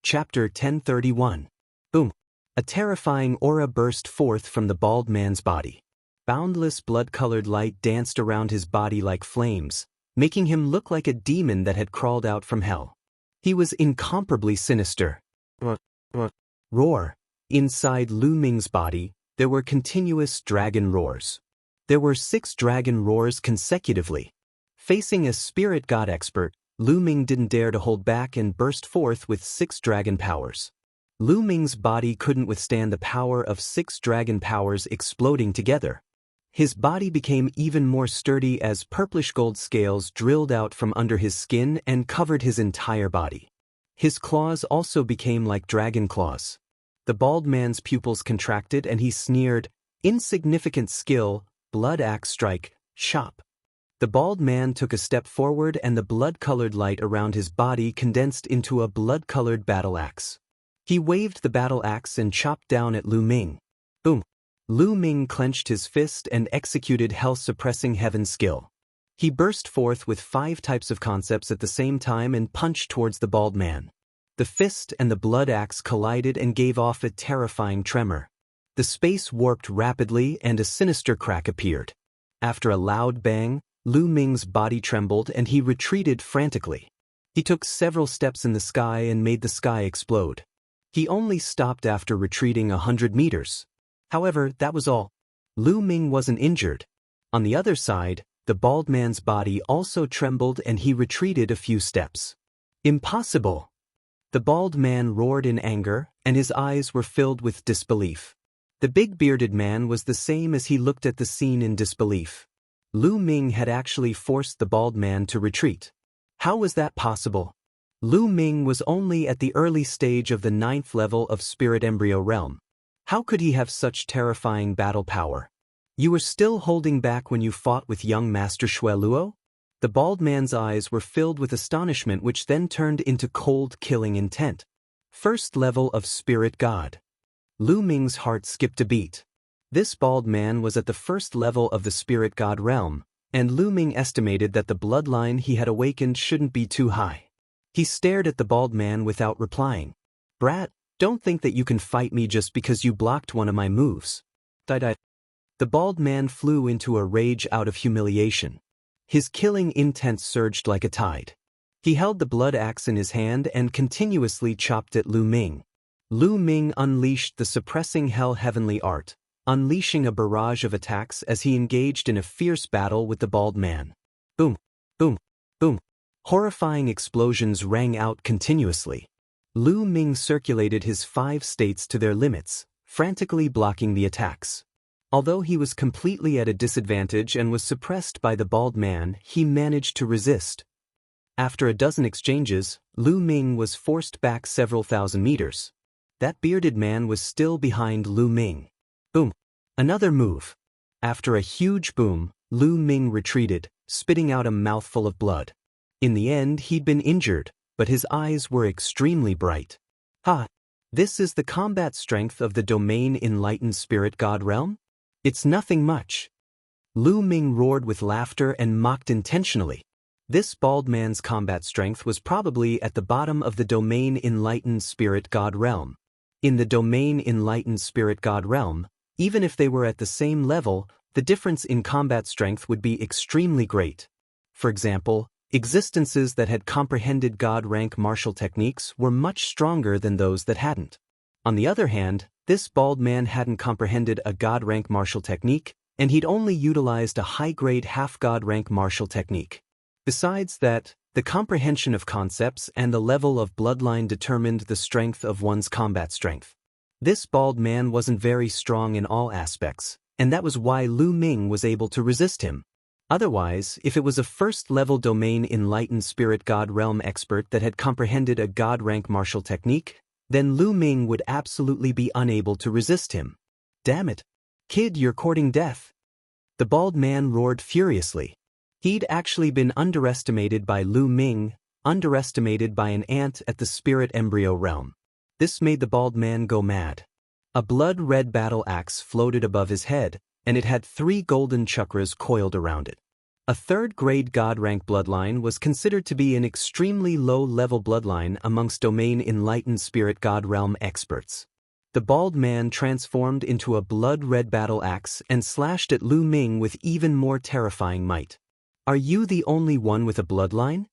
[SPEAKER 1] Chapter 1031. Boom. A terrifying aura burst forth from the bald man's body. Boundless blood-colored light danced around his body like flames, making him look like a demon that had crawled out from hell. He was incomparably sinister. Roar. Inside Lu Ming's body, there were continuous dragon roars. There were 6 dragon roars consecutively. Facing a spirit god expert, Lu Ming didn't dare to hold back and burst forth with 6 dragon powers. Lu Ming's body couldn't withstand the power of 6 dragon powers exploding together. His body became even more sturdy as purplish gold scales drilled out from under his skin and covered his entire body. His claws also became like dragon claws. The bald man's pupils contracted and he sneered, "Insignificant skill, blood axe strike, chop." The bald man took a step forward and the blood-colored light around his body condensed into a blood-colored battle axe. He waved the battle axe and chopped down at Lu Ming. Boom. Lu Ming clenched his fist and executed hell-suppressing heaven skill. He burst forth with 5 types of concepts at the same time and punched towards the bald man. The fist and the blood axe collided and gave off a terrifying tremor. The space warped rapidly and a sinister crack appeared. After a loud bang, Lu Ming's body trembled and he retreated frantically. He took several steps in the sky and made the sky explode. He only stopped after retreating 100 meters. However, that was all. Lu Ming wasn't injured. On the other side, the bald man's body also trembled and he retreated a few steps. "Impossible!" The bald man roared in anger, and his eyes were filled with disbelief. The big bearded man was the same as he looked at the scene in disbelief. Lu Ming had actually forced the bald man to retreat. How was that possible? Lu Ming was only at the early stage of the 9th level of Spirit Embryo Realm. How could he have such terrifying battle power? You were still holding back when you fought with young Master Xueluo? The bald man's eyes were filled with astonishment, which then turned into cold, killing intent. 1st level of Spirit God. Lu Ming's heart skipped a beat. This bald man was at the 1st level of the Spirit God realm, and Lu Ming estimated that the bloodline he had awakened shouldn't be too high. He stared at the bald man without replying. Brat, don't think that you can fight me just because you blocked one of my moves. The bald man flew into a rage out of humiliation. His killing intent surged like a tide. He held the blood axe in his hand and continuously chopped at Lu Ming. Lu Ming unleashed the suppressing hell heavenly art, unleashing a barrage of attacks as he engaged in a fierce battle with the bald man. Boom, boom, boom. Horrifying explosions rang out continuously. Lu Ming circulated his 5 states to their limits, frantically blocking the attacks. Although he was completely at a disadvantage and was suppressed by the bald man, he managed to resist. After a dozen exchanges, Lu Ming was forced back several thousand meters. That bearded man was still behind Lu Ming. Boom. Another move. After a huge boom, Lu Ming retreated, spitting out a mouthful of blood. In the end, he'd been injured, but his eyes were extremely bright. Ha! This is the combat strength of the domain enlightened spirit god realm? It's nothing much. Lu Ming roared with laughter and mocked intentionally. This bald man's combat strength was probably at the bottom of the domain enlightened spirit god realm. In the domain enlightened spirit god realm, even if they were at the same level, the difference in combat strength would be extremely great. For example, existences that had comprehended god rank martial techniques were much stronger than those that hadn't. On the other hand, this bald man hadn't comprehended a god rank martial technique, and he'd only utilized a high-grade half-god rank martial technique. Besides that, the comprehension of concepts and the level of bloodline determined the strength of one's combat strength. This bald man wasn't very strong in all aspects, and that was why Lu Ming was able to resist him. Otherwise, if it was a 1st-level domain enlightened spirit god realm expert that had comprehended a god rank martial technique, then Lu Ming would absolutely be unable to resist him. Damn it. Kid, you're courting death. The bald man roared furiously. He'd actually been underestimated by Lu Ming, underestimated by an ant at the spirit embryo realm. This made the bald man go mad. A blood-red battle axe floated above his head, and it had 3 golden chakras coiled around it. A 3rd-grade god-rank bloodline was considered to be an extremely low-level bloodline amongst domain enlightened spirit god realm experts. The bald man transformed into a blood-red battle axe and slashed at Lu Ming with even more terrifying might. Are you the only one with a bloodline?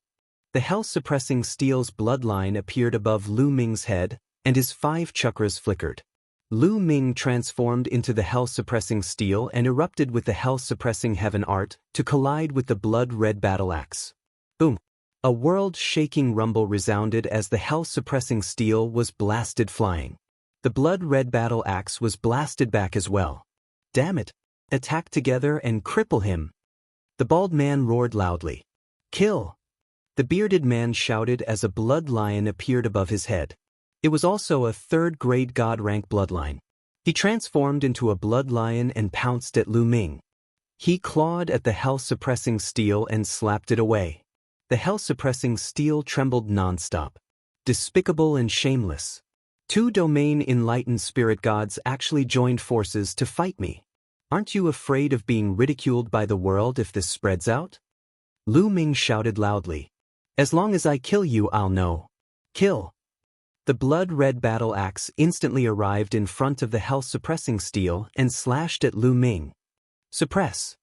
[SPEAKER 1] The hell-suppressing steel's bloodline appeared above Lu Ming's head, and his 5 chakras flickered. Lu Ming transformed into the hell-suppressing steel and erupted with the hell-suppressing heaven art to collide with the blood-red battle axe. Boom! A world-shaking rumble resounded as the hell-suppressing steel was blasted flying. The blood-red battle axe was blasted back as well. Damn it! Attack together and cripple him! The bald man roared loudly. Kill! The bearded man shouted as a blood lion appeared above his head. It was also a 3rd-grade god-rank bloodline. He transformed into a blood lion and pounced at Lu Ming. He clawed at the hell-suppressing steel and slapped it away. The hell-suppressing steel trembled non-stop. Despicable and shameless. 2 domain-enlightened spirit gods actually joined forces to fight me. Aren't you afraid of being ridiculed by the world if this spreads out? Lu Ming shouted loudly. As long as I kill you, I'll know. Kill! The blood-red battle axe instantly arrived in front of the hell-suppressing steel and slashed at Lu Ming. Suppress!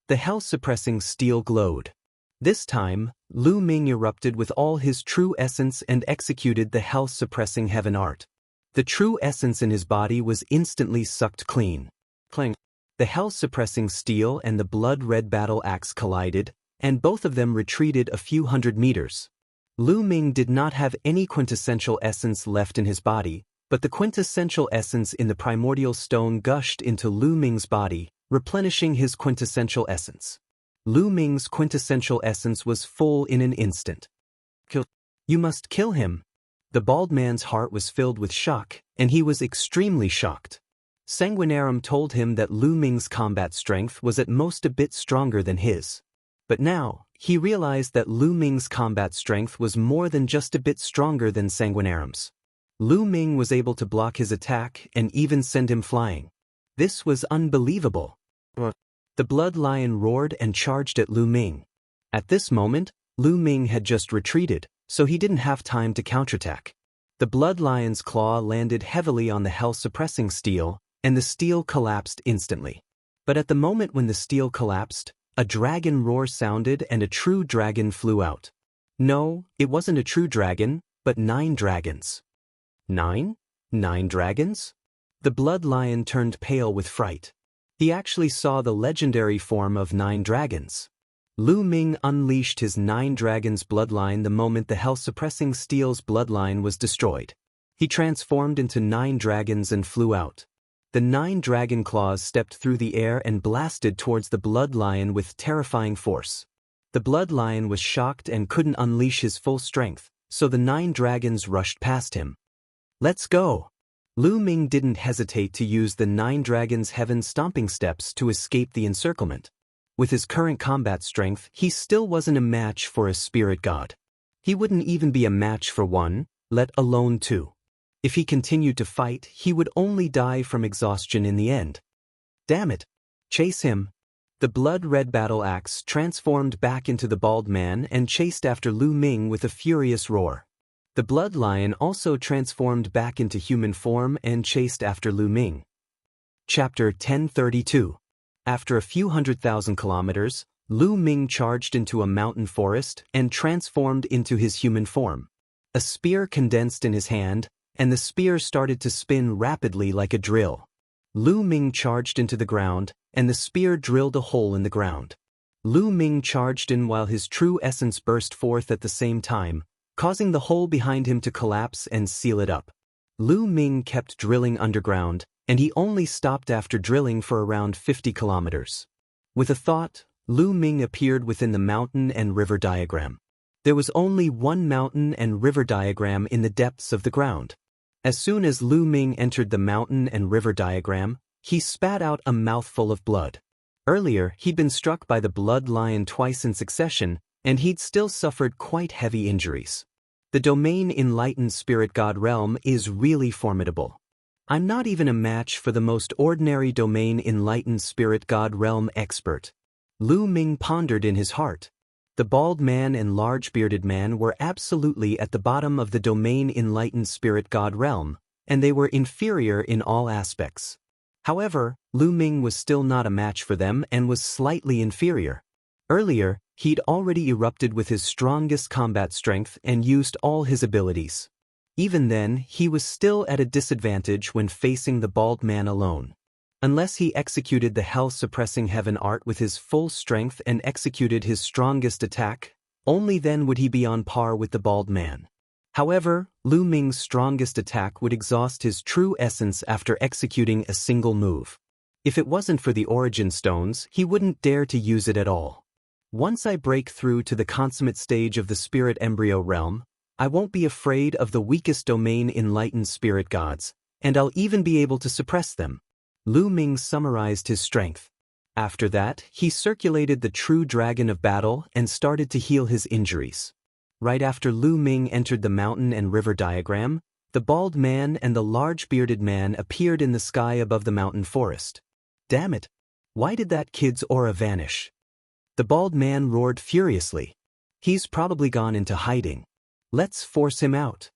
[SPEAKER 1] The hell-suppressing steel glowed. This time, Lu Ming erupted with all his true essence and executed the hell-suppressing heaven art. The true essence in his body was instantly sucked clean. Clang! The hell-suppressing steel and the blood-red battle axe collided, and both of them retreated a few hundred meters. Lu Ming did not have any quintessential essence left in his body, But the quintessential essence in the primordial stone gushed into Lu Ming's body, replenishing his quintessential essence. Lu Ming's quintessential essence was full in an instant. Kill. You must kill him. The bald man's heart was filled with shock, and he was extremely shocked. Sanguinarum told him that Lu Ming's combat strength was at most a bit stronger than his. But now, he realized that Lu Ming's combat strength was more than just a bit stronger than Sanguinarum's. Lu Ming was able to block his attack and even send him flying. This was unbelievable. The blood lion roared and charged at Lu Ming. At this moment, Lu Ming had just retreated, so he didn't have time to counterattack. The blood lion's claw landed heavily on the hell-suppressing steel, and the steel collapsed instantly. But at the moment when the steel collapsed, a dragon roar sounded and a true dragon flew out. No, it wasn't a true dragon, but 9 dragons. 9? 9 dragons? The blood lion turned pale with fright. He actually saw the legendary form of 9 dragons. Lu Ming unleashed his 9 dragons bloodline the moment the hell-suppressing steel's bloodline was destroyed. He transformed into 9 dragons and flew out. The 9 dragon claws stepped through the air and blasted towards the blood lion with terrifying force. The blood lion was shocked and couldn't unleash his full strength, so the 9 dragons rushed past him. Let's go! Lu Ming didn't hesitate to use the 9 dragons' heaven stomping steps to escape the encirclement. With his current combat strength, he still wasn't a match for a spirit god. He wouldn't even be a match for 1, let alone 2. If he continued to fight, he would only die from exhaustion in the end. Damn it! Chase him! The blood-red battle axe transformed back into the bald man and chased after Lu Ming with a furious roar. The blood lion also transformed back into human form and chased after Lu Ming. Chapter 1032. After a few 100,000 kilometers, Lu Ming charged into a mountain forest and transformed into his human form. A spear condensed in his hand, and the spear started to spin rapidly like a drill. Lu Ming charged into the ground, and the spear drilled a hole in the ground. Lu Ming charged in while his true essence burst forth at the same time, causing the hole behind him to collapse and seal it up. Lu Ming kept drilling underground, and he only stopped after drilling for around 50 kilometers. With a thought, Lu Ming appeared within the mountain and river diagram. There was only one mountain and river diagram in the depths of the ground. As soon as Lu Ming entered the mountain and river diagram, he spat out a mouthful of blood. Earlier, he'd been struck by the blood lion twice in succession, and he'd still suffered quite heavy injuries. The domain enlightened spirit god realm is really formidable. I'm not even a match for the most ordinary domain enlightened spirit god realm expert. Lu Ming pondered in his heart. The bald man and large bearded man were absolutely at the bottom of the domain enlightened spirit god realm, and they were inferior in all aspects. However, Lu Ming was still not a match for them and was slightly inferior. Earlier, he'd already erupted with his strongest combat strength and used all his abilities. Even then, he was still at a disadvantage when facing the bald man alone. Unless he executed the hell-suppressing heaven art with his full strength and executed his strongest attack, only then would he be on par with the bald man. However, Lu Ming's strongest attack would exhaust his true essence after executing a single move. If it wasn't for the origin stones, he wouldn't dare to use it at all. Once I break through to the consummate stage of the spirit embryo realm, I won't be afraid of the weakest domain enlightened spirit gods, and I'll even be able to suppress them. Lu Ming summarized his strength. After that, he circulated the true dragon of battle and started to heal his injuries. Right after Lu Ming entered the mountain and river diagram, the bald man and the large bearded man appeared in the sky above the mountain forest. Damn it! Why did that kid's aura vanish? The bald man roared furiously. He's probably gone into hiding. Let's force him out.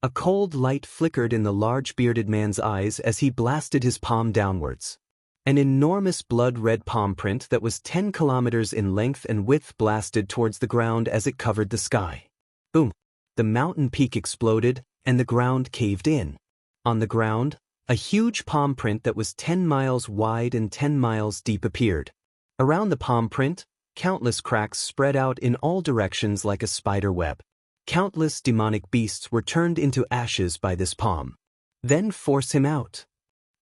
[SPEAKER 1] A cold light flickered in the large bearded man's eyes as he blasted his palm downwards. An enormous blood-red palm print that was 10 kilometers in length and width blasted towards the ground as it covered the sky. Boom! The mountain peak exploded, and the ground caved in. On the ground, a huge palm print that was 10 miles wide and 10 miles deep appeared. Around the palm print, countless cracks spread out in all directions like a spider web. Countless demonic beasts were turned into ashes by this palm. Then force him out.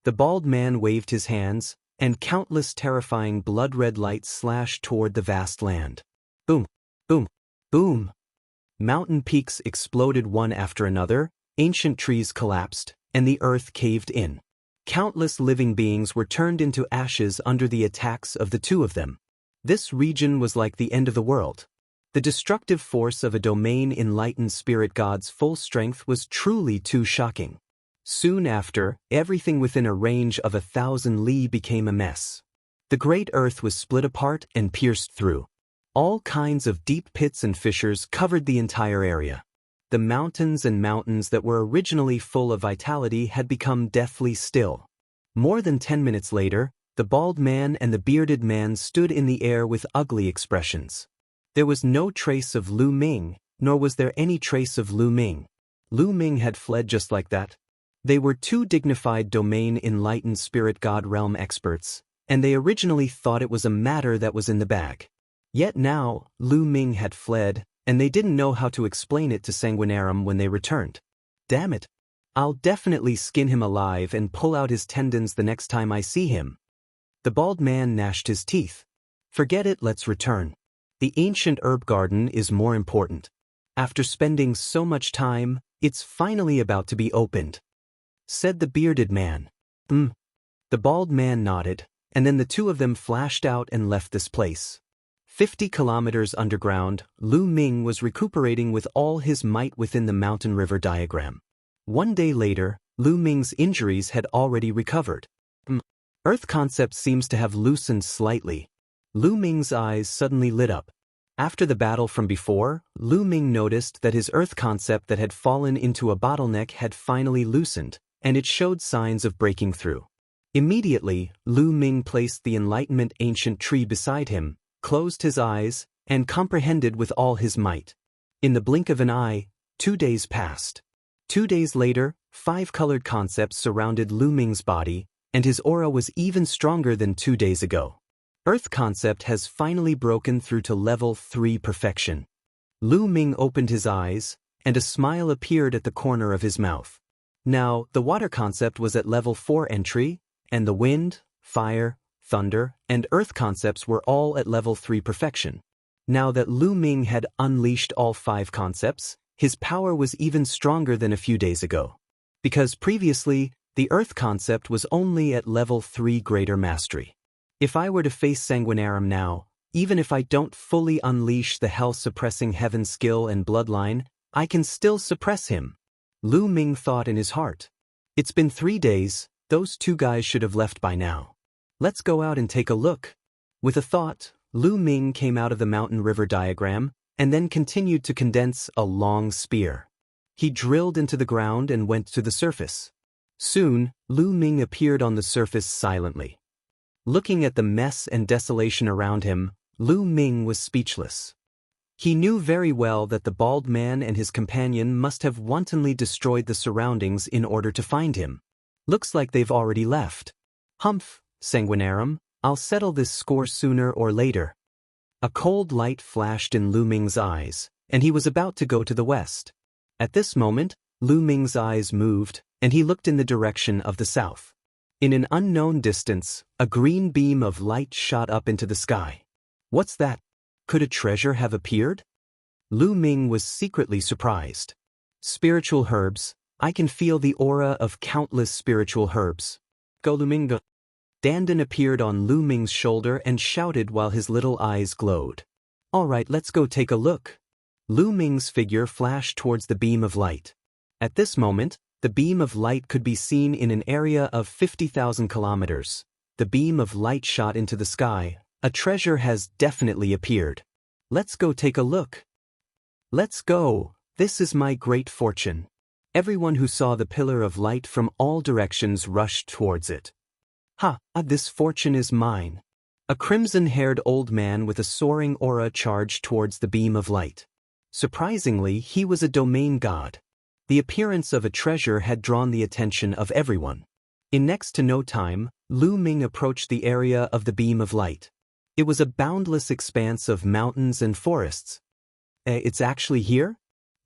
[SPEAKER 1] The bald man waved his hands, and countless terrifying blood-red lights slashed toward the vast land. Boom, boom, boom. Mountain peaks exploded one after another, ancient trees collapsed, and the earth caved in. Countless living beings were turned into ashes under the attacks of the two of them. This region was like the end of the world. The destructive force of a domain enlightened spirit god's full strength was truly too shocking. Soon after, everything within a range of 1,000 li became a mess. The great earth was split apart and pierced through. All kinds of deep pits and fissures covered the entire area. The mountains that were originally full of vitality had become deathly still. More than 10 minutes later, the bald man and the bearded man stood in the air with ugly expressions. There was no trace of Lu Ming, nor was there any trace of Lu Ming. Lu Ming had fled just like that. They were two dignified domain-enlightened spirit god realm experts, and they originally thought it was a matter that was in the bag. Yet now, Lu Ming had fled, and they didn't know how to explain it to Sanguinarum when they returned. Damn it. I'll definitely skin him alive and pull out his tendons the next time I see him. The bald man gnashed his teeth. Forget it, let's return. The ancient herb garden is more important. After spending so much time, it's finally about to be opened, said the bearded man. The bald man nodded, and then the two of them flashed out and left this place. 50 kilometers underground, Lu Ming was recuperating with all his might within the mountain river diagram. One day later, Lu Ming's injuries had already recovered. Earth concept seems to have loosened slightly. Lu Ming's eyes suddenly lit up. After the battle from before, Lu Ming noticed that his earth concept that had fallen into a bottleneck had finally loosened, and it showed signs of breaking through. Immediately, Lu Ming placed the Enlightenment ancient tree beside him, closed his eyes, and comprehended with all his might. In the blink of an eye, 2 days passed. 2 days later, 5 colored concepts surrounded Lu Ming's body, and his aura was even stronger than 2 days ago. Earth concept has finally broken through to level 3 perfection. Lu Ming opened his eyes, and a smile appeared at the corner of his mouth. Now, the water concept was at level 4 entry, and the wind, fire, thunder, and earth concepts were all at level 3 perfection. Now that Lu Ming had unleashed all 5 concepts, his power was even stronger than a few days ago. Because previously, the earth concept was only at level 3 greater mastery. If I were to face Sanguinarum now, even if I don't fully unleash the hell-suppressing heaven skill and bloodline, I can still suppress him. Lu Ming thought in his heart. It's been 3 days, those two guys should have left by now. Let's go out and take a look. With a thought, Lu Ming came out of the mountain river diagram, and then continued to condense a long spear. He drilled into the ground and went to the surface. Soon, Lu Ming appeared on the surface silently. Looking at the mess and desolation around him, Lu Ming was speechless. He knew very well that the bald man and his companion must have wantonly destroyed the surroundings in order to find him. Looks like they've already left. Humph, Sanguinarum, I'll settle this score sooner or later. A cold light flashed in Lu Ming's eyes, and he was about to go to the west. At this moment, Lu Ming's eyes moved, and he looked in the direction of the south. In an unknown distance, a green beam of light shot up into the sky. What's that? Could a treasure have appeared? Lu Ming was secretly surprised. Spiritual herbs. I can feel the aura of countless spiritual herbs. Go Lu Ming go. Dandan appeared on Lu Ming's shoulder and shouted while his little eyes glowed. All right, let's go take a look. Lu Ming's figure flashed towards the beam of light. At this moment, the beam of light could be seen in an area of 50,000 kilometers. The beam of light shot into the sky. A treasure has definitely appeared. Let's go take a look. Let's go. This is my great fortune. Everyone who saw the pillar of light from all directions rushed towards it. This fortune is mine. A crimson-haired old man with a soaring aura charged towards the beam of light. Surprisingly, he was a domain god. The appearance of a treasure had drawn the attention of everyone. In next to no time, Lu Ming approached the area of the beam of light. It was a boundless expanse of mountains and forests. It's actually here?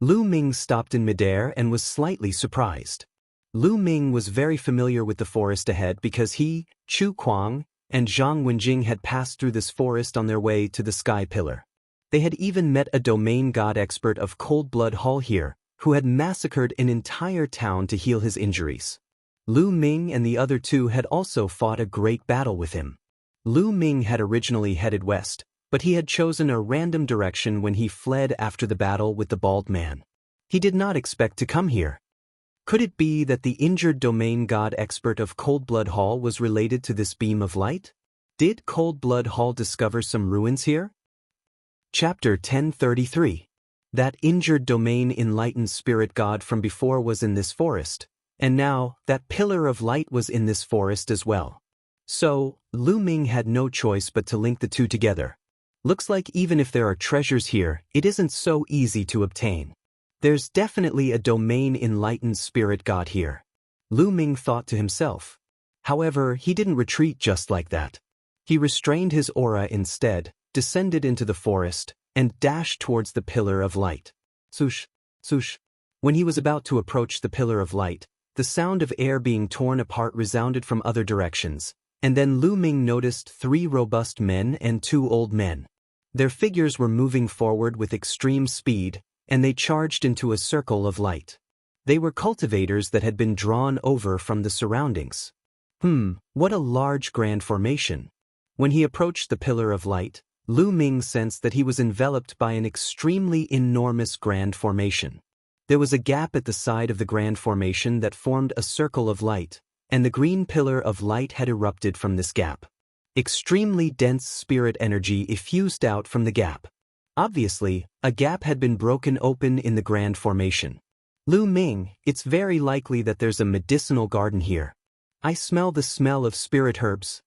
[SPEAKER 1] Lu Ming stopped in midair and was slightly surprised. Lu Ming was very familiar with the forest ahead because he, Chu Kuang, and Zhang Wenjing had passed through this forest on their way to the Sky Pillar. They had even met a domain god expert of Cold Blood Hall here, who had massacred an entire town to heal his injuries. Lu Ming and the other two had also fought a great battle with him. Lu Ming had originally headed west, but he had chosen a random direction when he fled after the battle with the bald man. He did not expect to come here. Could it be that the injured domain god expert of Cold Blood Hall was related to this beam of light? Did Cold Blood Hall discover some ruins here? Chapter 1033. That injured domain enlightened spirit god from before was in this forest, and now that pillar of light was in this forest as well. So, Lu Ming had no choice but to link the two together. Looks like even if there are treasures here, it isn't so easy to obtain. There's definitely a domain enlightened spirit god here. Lu Ming thought to himself. However, he didn't retreat just like that. He restrained his aura instead, descended into the forest, and dashed towards the pillar of light. Swoosh, swoosh. When he was about to approach the pillar of light, the sound of air being torn apart resounded from other directions, and then Lu Ming noticed 3 robust men and 2 old men. Their figures were moving forward with extreme speed, and they charged into a circle of light. They were cultivators that had been drawn over from the surroundings. What a large grand formation. When he approached the pillar of light, Lu Ming sensed that he was enveloped by an extremely enormous grand formation. There was a gap at the side of the grand formation that formed a circle of light, and the green pillar of light had erupted from this gap. Extremely dense spirit energy effused out from the gap. Obviously, a gap had been broken open in the grand formation. Lu Ming, it's very likely that there's a medicinal garden here. I smell the smell of spirit herbs.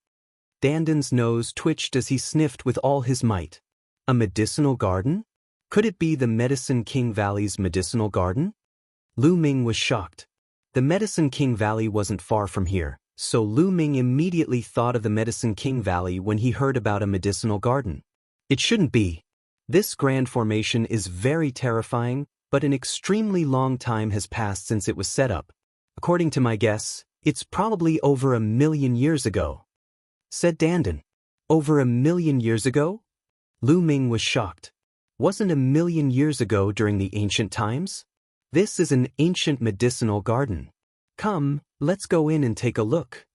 [SPEAKER 1] Danden's nose twitched as he sniffed with all his might. A medicinal garden? Could it be the Medicine King Valley's medicinal garden? Lu Ming was shocked. The Medicine King Valley wasn't far from here, so Lu Ming immediately thought of the Medicine King Valley when he heard about a medicinal garden. It shouldn't be. This grand formation is very terrifying, but an extremely long time has passed since it was set up. According to my guess, it's probably over 1,000,000 years ago, said Danden. Over 1,000,000 years ago? Lu Ming was shocked. Wasn't 1,000,000 years ago during the ancient times? This is an ancient medicinal garden. Come, let's go in and take a look.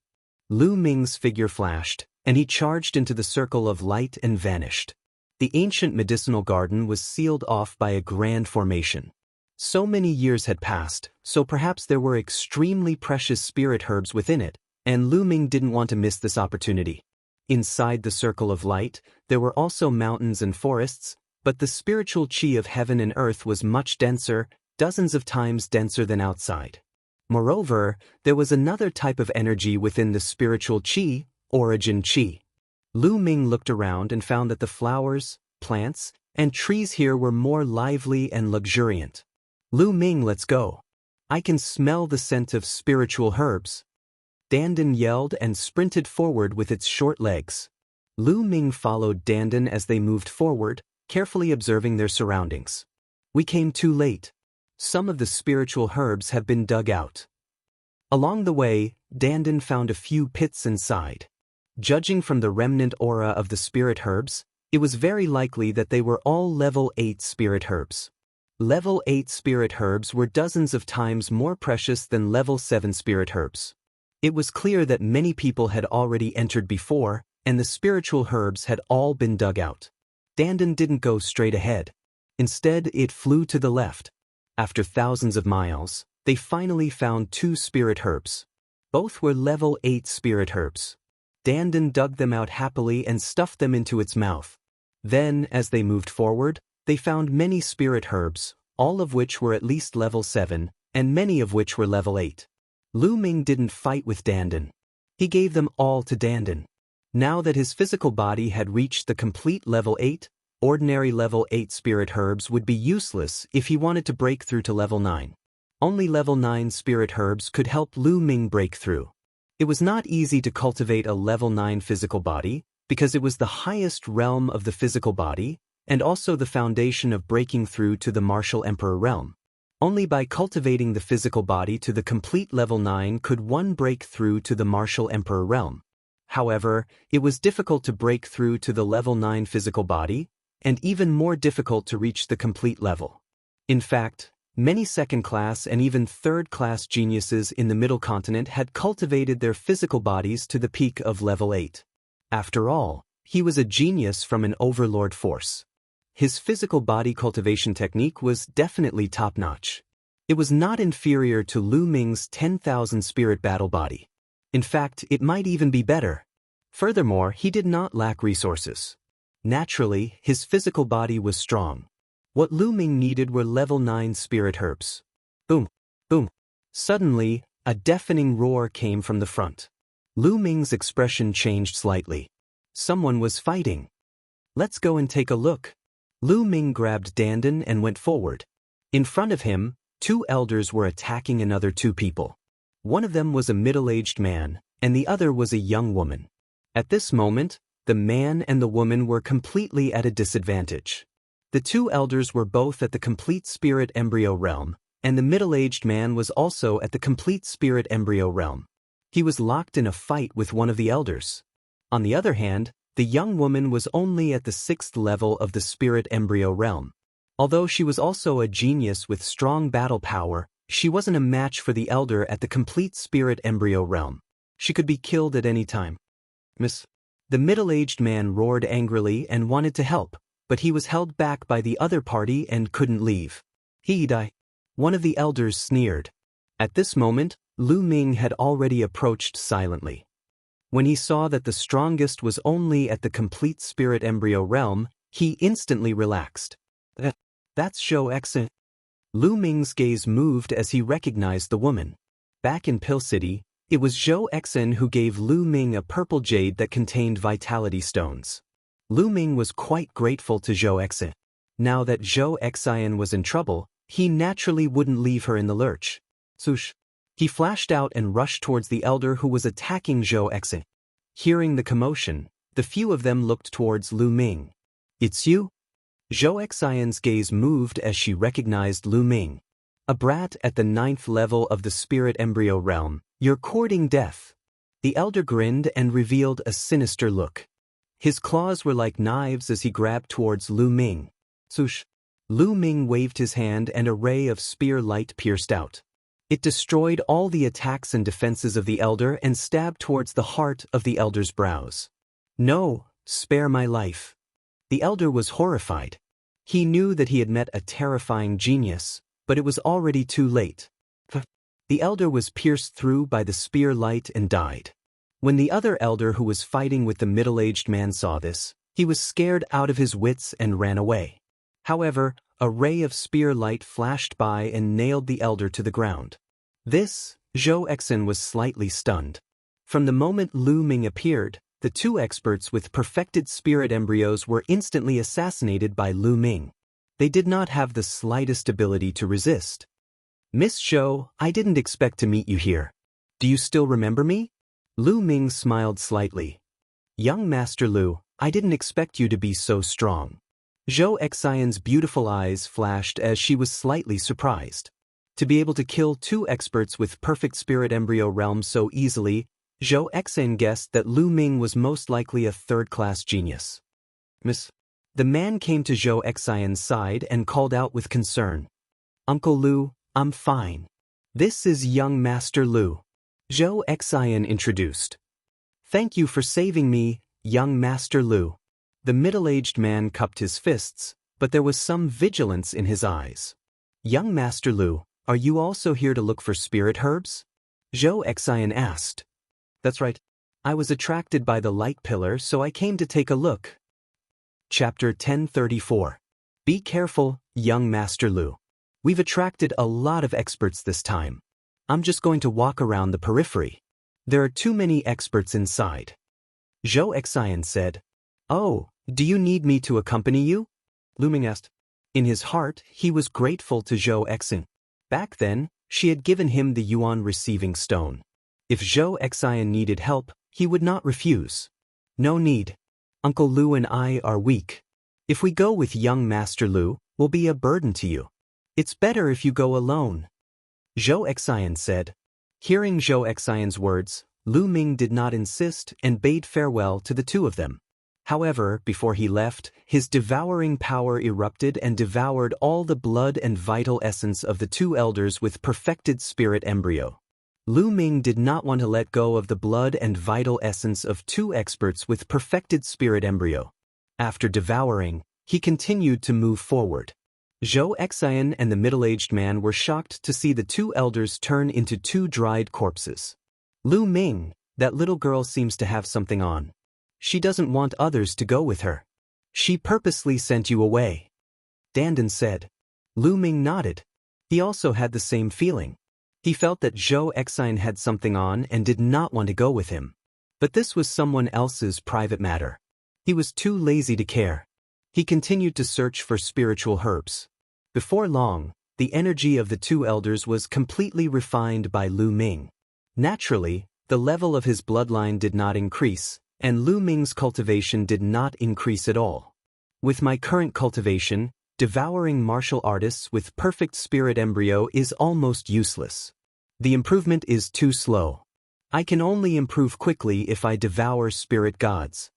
[SPEAKER 1] Lu Ming's figure flashed, and he charged into the circle of light and vanished. The ancient medicinal garden was sealed off by a grand formation. So many years had passed, so perhaps there were extremely precious spirit herbs within it, and Lu Ming didn't want to miss this opportunity. Inside the circle of light, there were also mountains and forests, but the spiritual chi of heaven and earth was much denser, dozens of times denser than outside. Moreover, there was another type of energy within the spiritual chi, origin chi. Lu Ming looked around and found that the flowers, plants, and trees here were more lively and luxuriant. Lu Ming, let's go. I can smell the scent of spiritual herbs. Danden yelled and sprinted forward with its short legs. Lu Ming followed Danden as they moved forward, carefully observing their surroundings. We came too late. Some of the spiritual herbs have been dug out. Along the way, Danden found a few pits inside. Judging from the remnant aura of the spirit herbs, it was very likely that they were all level 8 spirit herbs. Level 8 spirit herbs were dozens of times more precious than level 7 spirit herbs. It was clear that many people had already entered before, and the spiritual herbs had all been dug out. Danden didn't go straight ahead. Instead, it flew to the left. After thousands of miles, they finally found 2 spirit herbs. Both were level 8 spirit herbs. Danden dug them out happily and stuffed them into its mouth. Then, as they moved forward, they found many spirit herbs, all of which were at least level 7, and many of which were level 8. Lu Ming didn't fight with Danden. He gave them all to Danden. Now that his physical body had reached the complete level 8, ordinary level 8 spirit herbs would be useless if he wanted to break through to level 9. Only level 9 spirit herbs could help Lu Ming break through. It was not easy to cultivate a level 9 physical body, because it was the highest realm of the physical body, and also the foundation of breaking through to the martial emperor realm. Only by cultivating the physical body to the complete level 9 could one break through to the martial emperor realm. However, it was difficult to break through to the level 9 physical body, and even more difficult to reach the complete level. In fact, many second-class and even third-class geniuses in the Middle Continent had cultivated their physical bodies to the peak of level 8. After all, he was a genius from an overlord force. His physical body cultivation technique was definitely top-notch. It was not inferior to Lu Ming's 10,000 spirit battle body. In fact, it might even be better. Furthermore, he did not lack resources. Naturally, his physical body was strong. What Lu Ming needed were level 9 spirit herbs. Boom! Boom! Suddenly, a deafening roar came from the front. Lu Ming's expression changed slightly. Someone was fighting. Let's go and take a look. Lu Ming grabbed Dandan and went forward. In front of him, 2 elders were attacking another 2 people. One of them was a middle-aged man, and the other was a young woman. At this moment, the man and the woman were completely at a disadvantage. The 2 elders were both at the complete spirit embryo realm, and the middle-aged man was also at the complete spirit embryo realm. He was locked in a fight with one of the elders. On the other hand, the young woman was only at the 6th level of the spirit embryo realm. Although she was also a genius with strong battle power, she wasn't a match for the elder at the complete spirit embryo realm. She could be killed at any time. Miss. The middle-aged man roared angrily and wanted to help, but he was held back by the other party and couldn't leave. He'd die. One of the elders sneered. At this moment, Lu Ming had already approached silently. When he saw that the strongest was only at the complete spirit embryo realm, he instantly relaxed. That's Zhou Exin. Lu Ming's gaze moved as he recognized the woman. Back in Pill City, it was Zhou Exin who gave Lu Ming a purple jade that contained vitality stones. Lu Ming was quite grateful to Zhou Exin. Now that Zhou Exin was in trouble, he naturally wouldn't leave her in the lurch. Swoosh! He flashed out and rushed towards the elder who was attacking Zhou Exin. Hearing the commotion, the few of them looked towards Lu Ming. It's you? Zhou Exin's gaze moved as she recognized Lu Ming. A brat at the 9th level of the spirit embryo realm, you're courting death. The elder grinned and revealed a sinister look. His claws were like knives as he grabbed towards Lu Ming. Swoosh! Lu Ming waved his hand and a ray of spear light pierced out. It destroyed all the attacks and defenses of the elder and stabbed towards the heart of the elder's brows. No, spare my life. The elder was horrified. He knew that he had met a terrifying genius, but it was already too late. The elder was pierced through by the spear light and died. When the other elder who was fighting with the middle-aged man saw this, he was scared out of his wits and ran away. However, a ray of spear light flashed by and nailed the elder to the ground. This, Zhou Exin was slightly stunned. From the moment Lu Ming appeared, the 2 experts with perfected spirit embryos were instantly assassinated by Lu Ming. They did not have the slightest ability to resist. Miss Zhou, I didn't expect to meet you here. Do you still remember me? Lu Ming smiled slightly. Young Master Lu, I didn't expect you to be so strong. Zhou Exin's beautiful eyes flashed as she was slightly surprised. To be able to kill 2 experts with perfect spirit embryo realm so easily, Zhou Exin guessed that Lu Ming was most likely a 3rd-class genius. Miss. The man came to Zhou Exin's side and called out with concern. Uncle Lu, I'm fine. This is young Master Lu. Zhou Exin introduced. Thank you for saving me, young Master Lu. The middle-aged man cupped his fists, but there was some vigilance in his eyes. Young Master Lu, are you also here to look for spirit herbs? Zhou Exin asked. That's right. I was attracted by the light pillar, so I came to take a look. Chapter 1034. Be careful, young Master Lu. We've attracted a lot of experts this time. I'm just going to walk around the periphery. There are too many experts inside. Zhou Exin said. Oh, do you need me to accompany you? Lu Ming asked. In his heart, he was grateful to Zhou Exin. Back then, she had given him the Yuan receiving stone. If Zhou Exin needed help, he would not refuse. No need. Uncle Lu and I are weak. If we go with young Master Lu, we'll be a burden to you. It's better if you go alone, Zhou Xian said. Hearing Zhou Xian's words, Lu Ming did not insist and bade farewell to the two of them. However, before he left, his devouring power erupted and devoured all the blood and vital essence of the two elders with perfected spirit embryo. Lu Ming did not want to let go of the blood and vital essence of two experts with perfected spirit embryo. After devouring, he continued to move forward. Zhou Xian and the middle-aged man were shocked to see the two elders turn into two dried corpses. Lu Ming, that little girl seems to have something on. She doesn't want others to go with her. She purposely sent you away, Dandan said. Lu Ming nodded. He also had the same feeling. He felt that Zhou Xian had something on and did not want to go with him. But this was someone else's private matter. He was too lazy to care. He continued to search for spiritual herbs. Before long, the energy of the two elders was completely refined by Lu Ming. Naturally, the level of his bloodline did not increase, and Lu Ming's cultivation did not increase at all. With my current cultivation, devouring martial artists with perfect spirit embryo is almost useless. The improvement is too slow. I can only improve quickly if I devour spirit gods.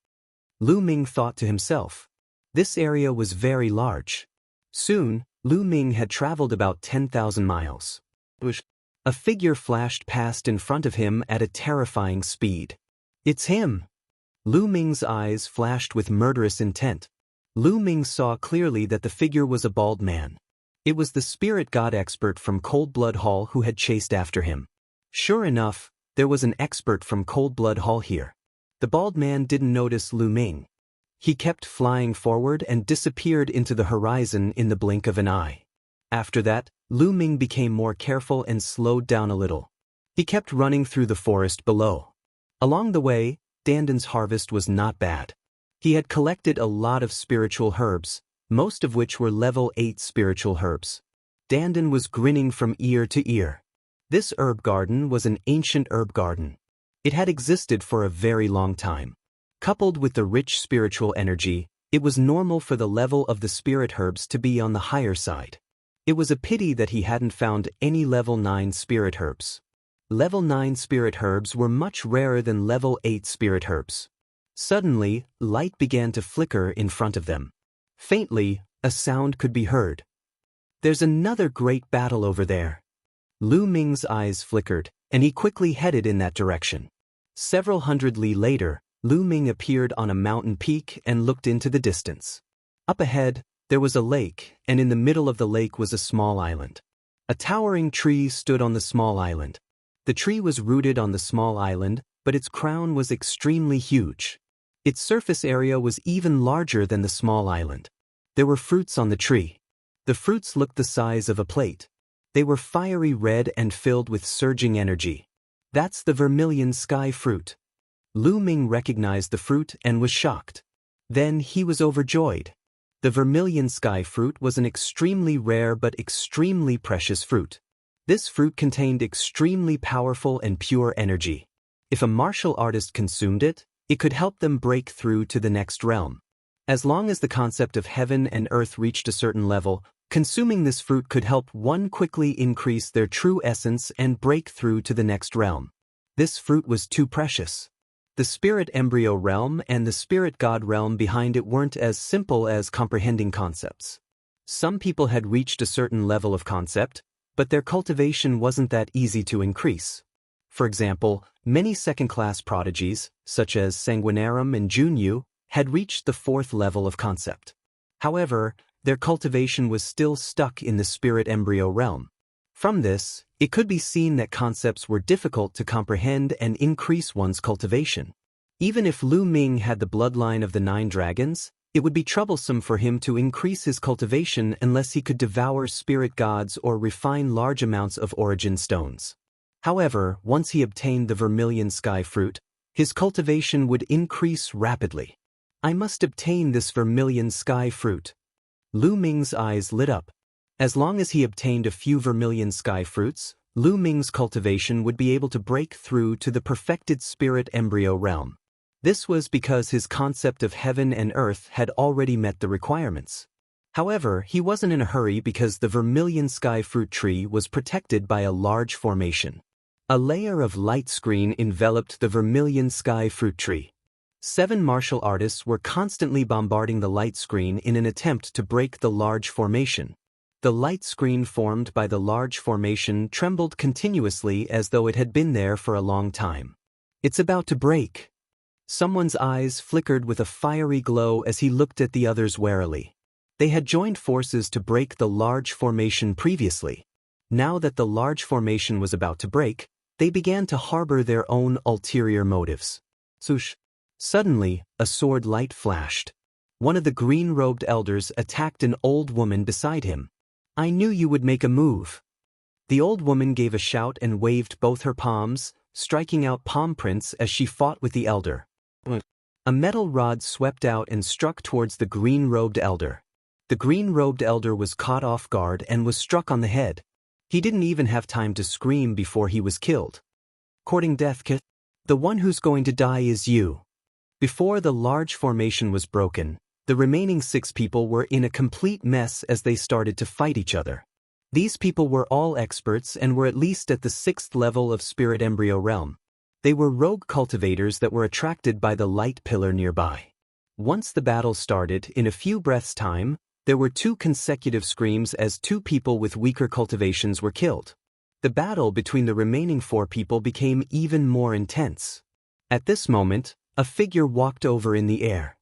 [SPEAKER 1] Lu Ming thought to himself. This area was very large. Soon, Lu Ming had traveled about 10,000 miles. A figure flashed past in front of him at a terrifying speed. It's him! Lu Ming's eyes flashed with murderous intent. Lu Ming saw clearly that the figure was a bald man. It was the spirit god expert from Cold Blood Hall who had chased after him. Sure enough, there was an expert from Cold Blood Hall here. The bald man didn't notice Lu Ming. He kept flying forward and disappeared into the horizon in the blink of an eye. After that, Lu Ming became more careful and slowed down a little. He kept running through the forest below. Along the way, Dandan's harvest was not bad. He had collected a lot of spiritual herbs, most of which were level 8 spiritual herbs. Dandan was grinning from ear to ear. This herb garden was an ancient herb garden. It had existed for a very long time. Coupled with the rich spiritual energy, it was normal for the level of the spirit herbs to be on the higher side. It was a pity that he hadn't found any level 9 spirit herbs. Level 9 spirit herbs were much rarer than level 8 spirit herbs. Suddenly, light began to flicker in front of them. Faintly, a sound could be heard. There's another great battle over there. Lu Ming's eyes flickered, and he quickly headed in that direction. Several hundred li later, Lu Ming appeared on a mountain peak and looked into the distance. Up ahead, there was a lake, and in the middle of the lake was a small island. A towering tree stood on the small island. The tree was rooted on the small island, but its crown was extremely huge. Its surface area was even larger than the small island. There were fruits on the tree. The fruits looked the size of a plate. They were fiery red and filled with surging energy. That's the vermilion sky fruit. Lu Ming recognized the fruit and was shocked. Then he was overjoyed. The vermilion sky fruit was an extremely rare but extremely precious fruit. This fruit contained extremely powerful and pure energy. If a martial artist consumed it, it could help them break through to the next realm. As long as the concept of heaven and earth reached a certain level, consuming this fruit could help one quickly increase their true essence and break through to the next realm. This fruit was too precious. The spirit embryo realm and the spirit god realm behind it weren't as simple as comprehending concepts. Some people had reached a certain level of concept, but their cultivation wasn't that easy to increase. For example, many second-class prodigies, such as Sanguinarum and Junyu, had reached the 4th level of concept. However, their cultivation was still stuck in the spirit embryo realm. From this, it could be seen that concepts were difficult to comprehend and increase one's cultivation. Even if Lu Ming had the bloodline of the 9 dragons, it would be troublesome for him to increase his cultivation unless he could devour spirit gods or refine large amounts of origin stones. However, once he obtained the vermilion sky fruit, his cultivation would increase rapidly. I must obtain this vermilion sky fruit. Lu Ming's eyes lit up. As long as he obtained a few vermilion sky fruits, Lu Ming's cultivation would be able to break through to the perfected spirit embryo realm. This was because his concept of heaven and earth had already met the requirements. However, he wasn't in a hurry because the vermilion sky fruit tree was protected by a large formation. A layer of light screen enveloped the vermilion sky fruit tree. 7 martial artists were constantly bombarding the light screen in an attempt to break the large formation. The light screen formed by the large formation trembled continuously as though it had been there for a long time. It's about to break. Someone's eyes flickered with a fiery glow as he looked at the others warily. They had joined forces to break the large formation previously. Now that the large formation was about to break, they began to harbor their own ulterior motives. Swoosh! Suddenly, a sword light flashed. One of the green-robed elders attacked an old woman beside him. "I knew you would make a move." The old woman gave a shout and waved both her palms, striking out palm prints as she fought with the elder. A metal rod swept out and struck towards the green-robed elder. The green-robed elder was caught off guard and was struck on the head. He didn't even have time to scream before he was killed. Courting death, the one who's going to die is you. Before the large formation was broken, the remaining 6 people were in a complete mess as they started to fight each other. These people were all experts and were at least at the 6th level of Spirit Embryo Realm. They were rogue cultivators that were attracted by the light pillar nearby. Once the battle started, in a few breaths' time, there were 2 consecutive screams as 2 people with weaker cultivations were killed. The battle between the remaining 4 people became even more intense. At this moment, a figure walked over in the air.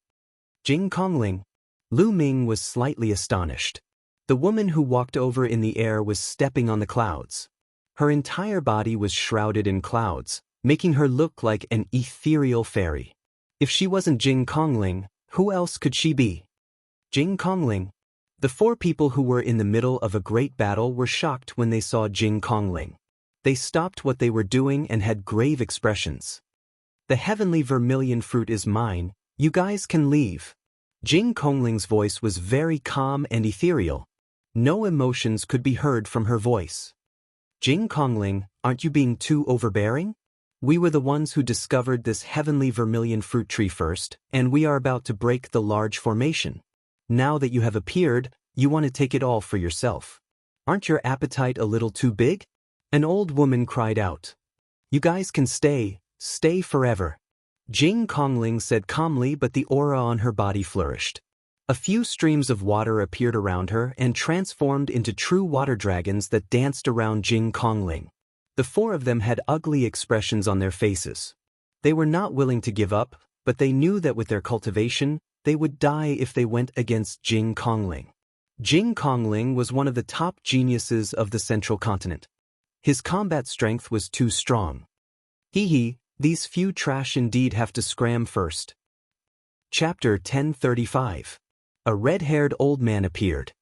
[SPEAKER 1] Jing Kongling. Lu Ming was slightly astonished. The woman who walked over in the air was stepping on the clouds. Her entire body was shrouded in clouds, making her look like an ethereal fairy. If she wasn't Jing Kongling, who else could she be? Jing Kongling. The 4 people who were in the middle of a great battle were shocked when they saw Jing Kongling. They stopped what they were doing and had grave expressions. "The heavenly vermilion fruit is mine, you guys can leave." Jing Kongling's voice was very calm and ethereal. No emotions could be heard from her voice. "Jing Kongling, aren't you being too overbearing? We were the ones who discovered this heavenly vermilion fruit tree first, and we are about to break the large formation. Now that you have appeared, you want to take it all for yourself. Aren't your appetite a little too big?" An old woman cried out. "You guys can stay forever." Jing Kongling said calmly, but the aura on her body flourished. A few streams of water appeared around her and transformed into true water dragons that danced around Jing Kongling. The 4 of them had ugly expressions on their faces. They were not willing to give up, but they knew that with their cultivation, they would die if they went against Jing Kongling. Jing Kongling was one of the top geniuses of the Central Continent. His combat strength was too strong. These few trash indeed have to scram first. Chapter 1035. A red-haired old man appeared.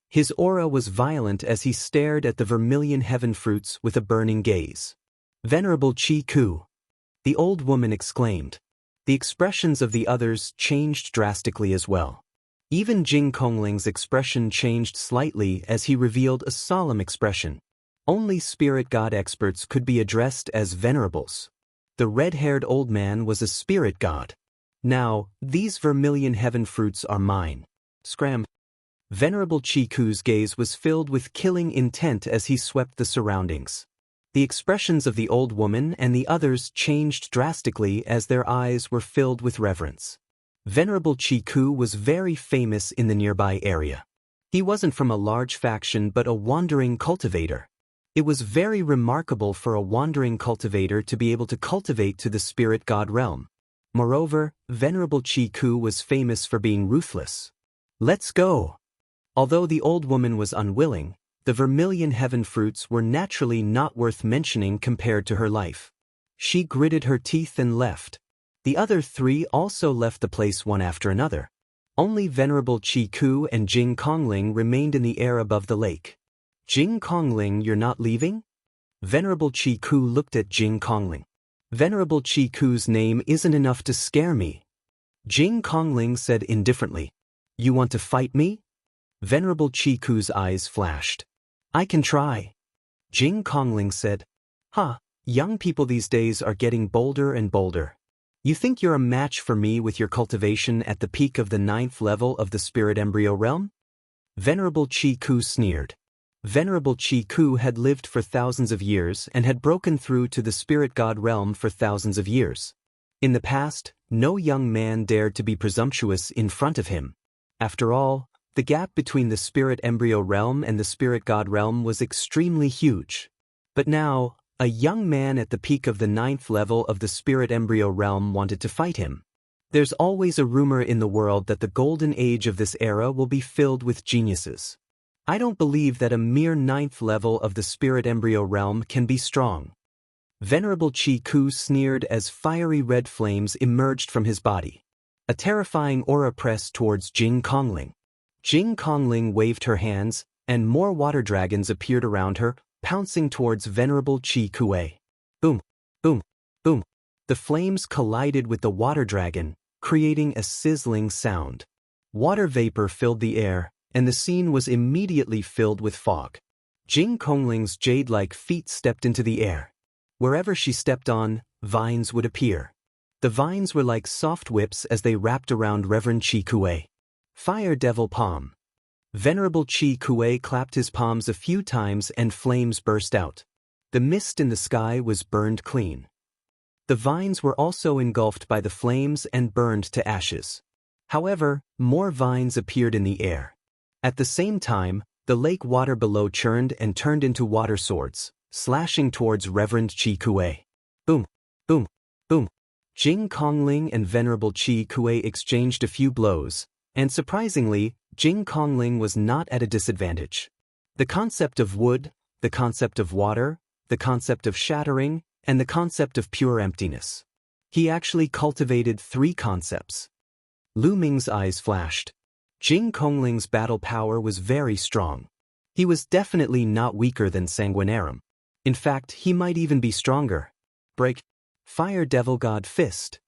[SPEAKER 1] His aura was violent as he stared at the vermilion heaven fruits with a burning gaze. "Venerable Chi Ku," the old woman exclaimed. The expressions of the others changed drastically as well. Even Jing Kongling's expression changed slightly as he revealed a solemn expression. Only spirit god experts could be addressed as venerables. The red-haired old man was a spirit god. "Now, these vermilion heaven fruits are mine." Scram. Venerable Chi Ku's gaze was filled with killing intent as he swept the surroundings. The expressions of the old woman and the others changed drastically as their eyes were filled with reverence. Venerable Chi Ku was very famous in the nearby area. He wasn't from a large faction but a wandering cultivator. It was very remarkable for a wandering cultivator to be able to cultivate to the spirit god realm. Moreover, Venerable Chi Ku was famous for being ruthless. "Let's go." Although the old woman was unwilling, the vermilion heaven fruits were naturally not worth mentioning compared to her life. She gritted her teeth and left. The other 3 also left the place one after another. Only Venerable Chi Ku and Jing Kongling remained in the air above the lake. "Jing Kongling, you're not leaving?" Venerable Chi Ku looked at Jing Kongling. "Venerable Chi Ku's name isn't enough to scare me." Jing Kongling said indifferently. "You want to fight me?" Venerable Chi Ku's eyes flashed. "I can try." Jing Kongling said, young people these days are getting bolder and bolder. You think you're a match for me with your cultivation at the peak of the 9th level of the spirit embryo realm?" Venerable Chi Ku sneered. Venerable Chi Ku had lived for thousands of years and had broken through to the spirit god realm for thousands of years. In the past, no young man dared to be presumptuous in front of him. After all, the gap between the spirit embryo realm and the spirit god realm was extremely huge. But now, a young man at the peak of the 9th level of the spirit embryo realm wanted to fight him. There's always a rumor in the world that the golden age of this era will be filled with geniuses. I don't believe that a mere 9th level of the spirit embryo realm can be strong. Venerable Chi Ku sneered as fiery red flames emerged from his body. A terrifying aura pressed towards Jing Kongling. Jing Kongling waved her hands, and more water dragons appeared around her, pouncing towards Venerable Chi Kue. Boom, boom, boom. The flames collided with the water dragon, creating a sizzling sound. Water vapor filled the air, and the scene was immediately filled with fog. Jing Kongling's jade-like feet stepped into the air. Wherever she stepped on, vines would appear. The vines were like soft whips as they wrapped around Reverend Chi Kue. Fire Devil Palm. Venerable Chi Kue clapped his palms a few times and flames burst out. The mist in the sky was burned clean. The vines were also engulfed by the flames and burned to ashes. However, more vines appeared in the air. At the same time, the lake water below churned and turned into water swords, slashing towards Reverend Chi Kue. Boom, boom, boom. Jing Kongling and Venerable Chi Kue exchanged a few blows, and surprisingly, Jing Kongling was not at a disadvantage. The concept of wood, the concept of water, the concept of shattering, and the concept of pure emptiness. He actually cultivated 3 concepts. Lu Ming's eyes flashed. Jing Kongling's battle power was very strong. He was definitely not weaker than Sanguinarum. In fact, he might even be stronger. Break. Fire Devil God Fist.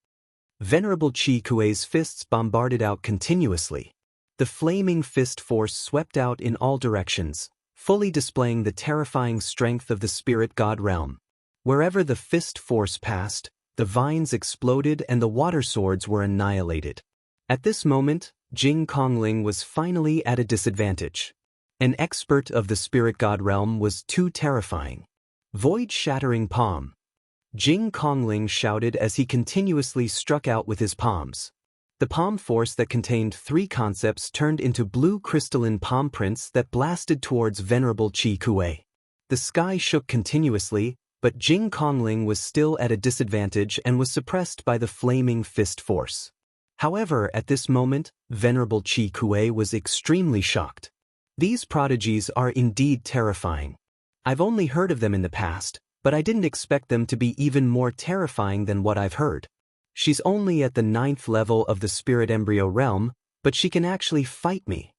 [SPEAKER 1] Venerable Chi Kue's fists bombarded out continuously. The flaming fist force swept out in all directions, fully displaying the terrifying strength of the spirit god realm. Wherever the fist force passed, the vines exploded and the water swords were annihilated. At this moment, Jing Kongling was finally at a disadvantage. An expert of the spirit god realm was too terrifying. Void-shattering palm. Jing Kongling shouted as he continuously struck out with his palms. The palm force that contained 3 concepts turned into blue crystalline palm prints that blasted towards Venerable Chi Kue. The sky shook continuously, but Jing Kongling was still at a disadvantage and was suppressed by the flaming fist force. However, at this moment, Venerable Chi Kue was extremely shocked. These prodigies are indeed terrifying. I've only heard of them in the past, but I didn't expect them to be even more terrifying than what I've heard. She's only at the 9th level of the spirit embryo realm, but she can actually fight me.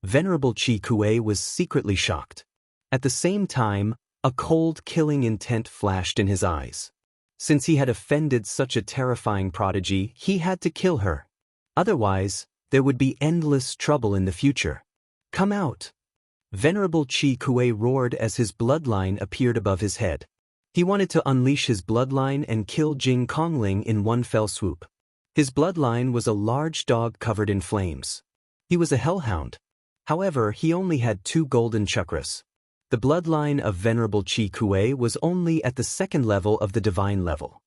[SPEAKER 1] Venerable Chi Kue was secretly shocked. At the same time, a cold, killing intent flashed in his eyes. Since he had offended such a terrifying prodigy, he had to kill her. Otherwise, there would be endless trouble in the future. Come out! Venerable Chi Kue roared as his bloodline appeared above his head. He wanted to unleash his bloodline and kill Jing Kongling in one fell swoop. His bloodline was a large dog covered in flames. He was a hellhound. However, he only had 2 golden chakras. The bloodline of Venerable Chi Kue was only at the 2nd level of the divine level.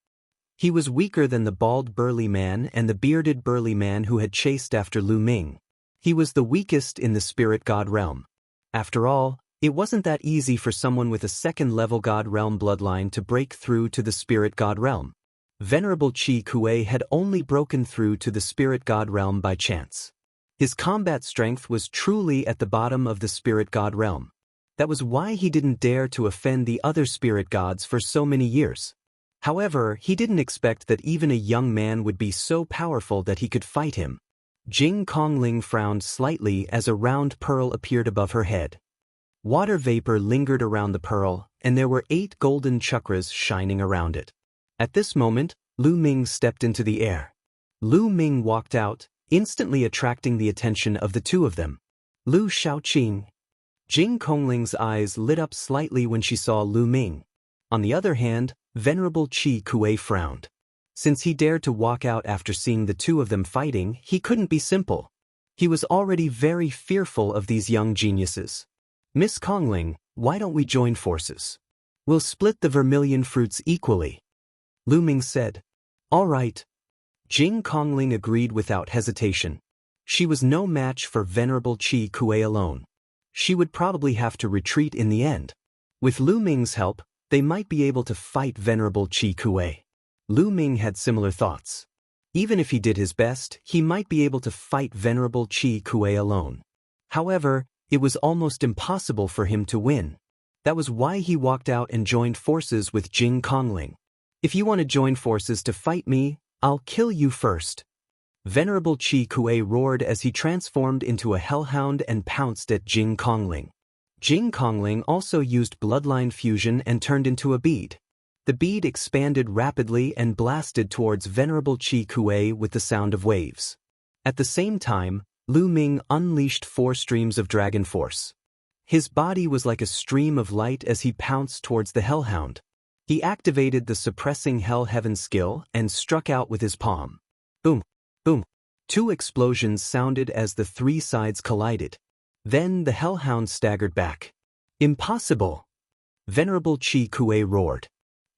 [SPEAKER 1] He was weaker than the bald burly man and the bearded burly man who had chased after Lu Ming. He was the weakest in the spirit god realm. After all, it wasn't that easy for someone with a 2nd level god realm bloodline to break through to the spirit god realm. Venerable Chi Kue had only broken through to the spirit god realm by chance. His combat strength was truly at the bottom of the spirit god realm. That was why he didn't dare to offend the other spirit gods for so many years. However, he didn't expect that even a young man would be so powerful that he could fight him. Jing Kongling frowned slightly as a round pearl appeared above her head. Water vapor lingered around the pearl, and there were 8 golden chakras shining around it. At this moment, Lu Ming stepped into the air. Lu Ming walked out, instantly attracting the attention of the 2 of them. Lu Shaoqing. Jing Kongling's eyes lit up slightly when she saw Lu Ming. On the other hand, Venerable Chi Kue frowned. Since he dared to walk out after seeing the 2 of them fighting, he couldn't be simple. He was already very fearful of these young geniuses. Miss Kongling, why don't we join forces? We'll split the vermilion fruits equally. Lu Ming said. All right. Jing Kongling agreed without hesitation. She was no match for Venerable Qi Kuei alone. She would probably have to retreat in the end. With Lu Ming's help, they might be able to fight Venerable Qi Kuei. Lu Ming had similar thoughts. Even if he did his best, he might be able to fight Venerable Qi Kuei alone. However, it was almost impossible for him to win. That was why he walked out and joined forces with Jing Kongling. If you want to join forces to fight me, I'll kill you first. Venerable Qi Kuei roared as he transformed into a hellhound and pounced at Jing Kongling. Jing Kongling also used bloodline fusion and turned into a bead. The bead expanded rapidly and blasted towards Venerable Qi Kuei with the sound of waves. At the same time, Lu Ming unleashed 4 streams of dragon force. His body was like a stream of light as he pounced towards the hellhound. He activated the suppressing hell heaven skill and struck out with his palm. Boom, boom. 2 explosions sounded as the 3 sides collided. Then the hellhound staggered back. Impossible! Venerable Qi Kuei roared.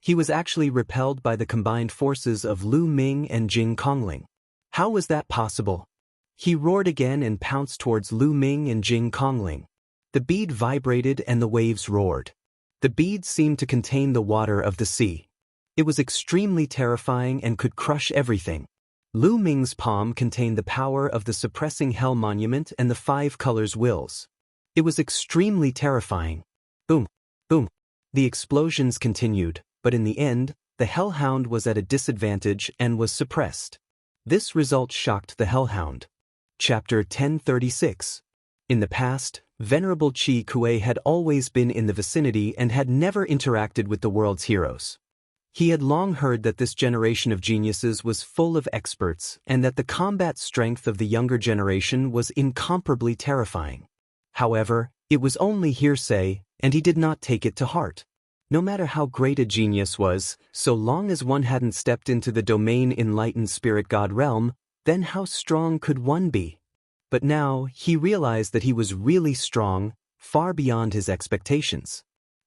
[SPEAKER 1] He was actually repelled by the combined forces of Lu Ming and Jing Kongling. How was that possible? He roared again and pounced towards Lu Ming and Jing Kongling. The bead vibrated and the waves roared. The bead seemed to contain the water of the sea. It was extremely terrifying and could crush everything. Lu Ming's palm contained the power of the suppressing hell monument and the 5 colors wills. It was extremely terrifying. Boom, boom. The explosions continued, but in the end, the hellhound was at a disadvantage and was suppressed. This result shocked the hellhound. Chapter 1036. In the past, Venerable Qi Kuei had always been in the vicinity and had never interacted with the world's heroes. He had long heard that this generation of geniuses was full of experts and that the combat strength of the younger generation was incomparably terrifying. However, it was only hearsay, and he did not take it to heart. No matter how great a genius was, so long as one hadn't stepped into the domain enlightened spirit god realm, then how strong could one be? But now, he realized that he was really strong, far beyond his expectations.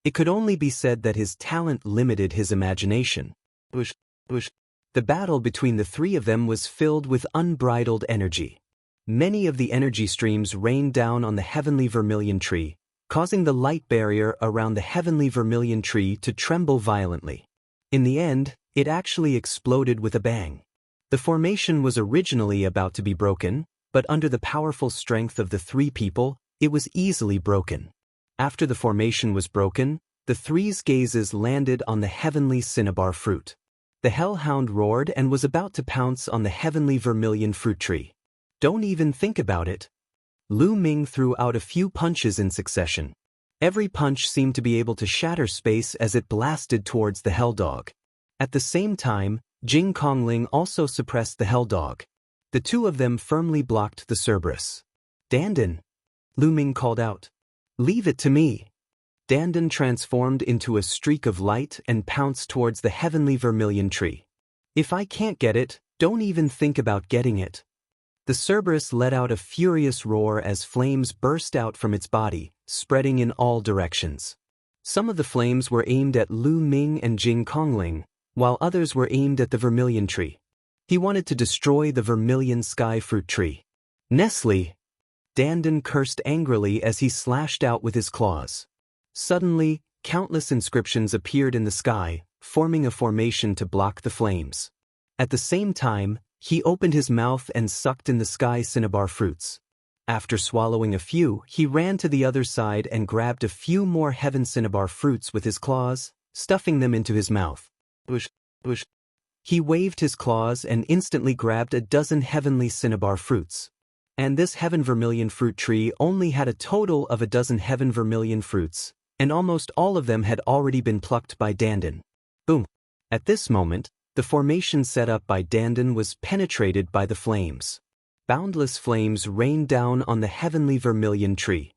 [SPEAKER 1] It could only be said that his talent limited his imagination. The battle between the 3 of them was filled with unbridled energy. Many of the energy streams rained down on the heavenly vermilion tree, causing the light barrier around the heavenly vermilion tree to tremble violently. In the end, it actually exploded with a bang. The formation was originally about to be broken, but under the powerful strength of the 3 people, it was easily broken. After the formation was broken, the 3's gazes landed on the heavenly cinnabar fruit. The hellhound roared and was about to pounce on the heavenly vermilion fruit tree. Don't even think about it. Lu Ming threw out a few punches in succession. Every punch seemed to be able to shatter space as it blasted towards the hell dog. At the same time, Jing Kongling also suppressed the hell dog. The 2 of them firmly blocked the Cerberus. Dandan! Lu Ming called out. Leave it to me. Dandan transformed into a streak of light and pounced towards the heavenly vermilion tree. If I can't get it, don't even think about getting it. The Cerberus let out a furious roar as flames burst out from its body, spreading in all directions. Some of the flames were aimed at Lu Ming and Jing Kongling, while others were aimed at the vermilion tree. He wanted to destroy the vermilion sky fruit tree. Nestle! Dandan cursed angrily as he slashed out with his claws. Suddenly, countless inscriptions appeared in the sky, forming a formation to block the flames. At the same time, he opened his mouth and sucked in the sky cinnabar fruits. After swallowing a few, he ran to the other side and grabbed a few more heaven cinnabar fruits with his claws, stuffing them into his mouth. He waved his claws and instantly grabbed a dozen heavenly cinnabar fruits. And this heaven vermilion fruit tree only had a total of a dozen heaven vermilion fruits, and almost all of them had already been plucked by Dandan. Boom! At this moment, the formation set up by Dandan was penetrated by the flames. Boundless flames rained down on the heavenly vermilion tree.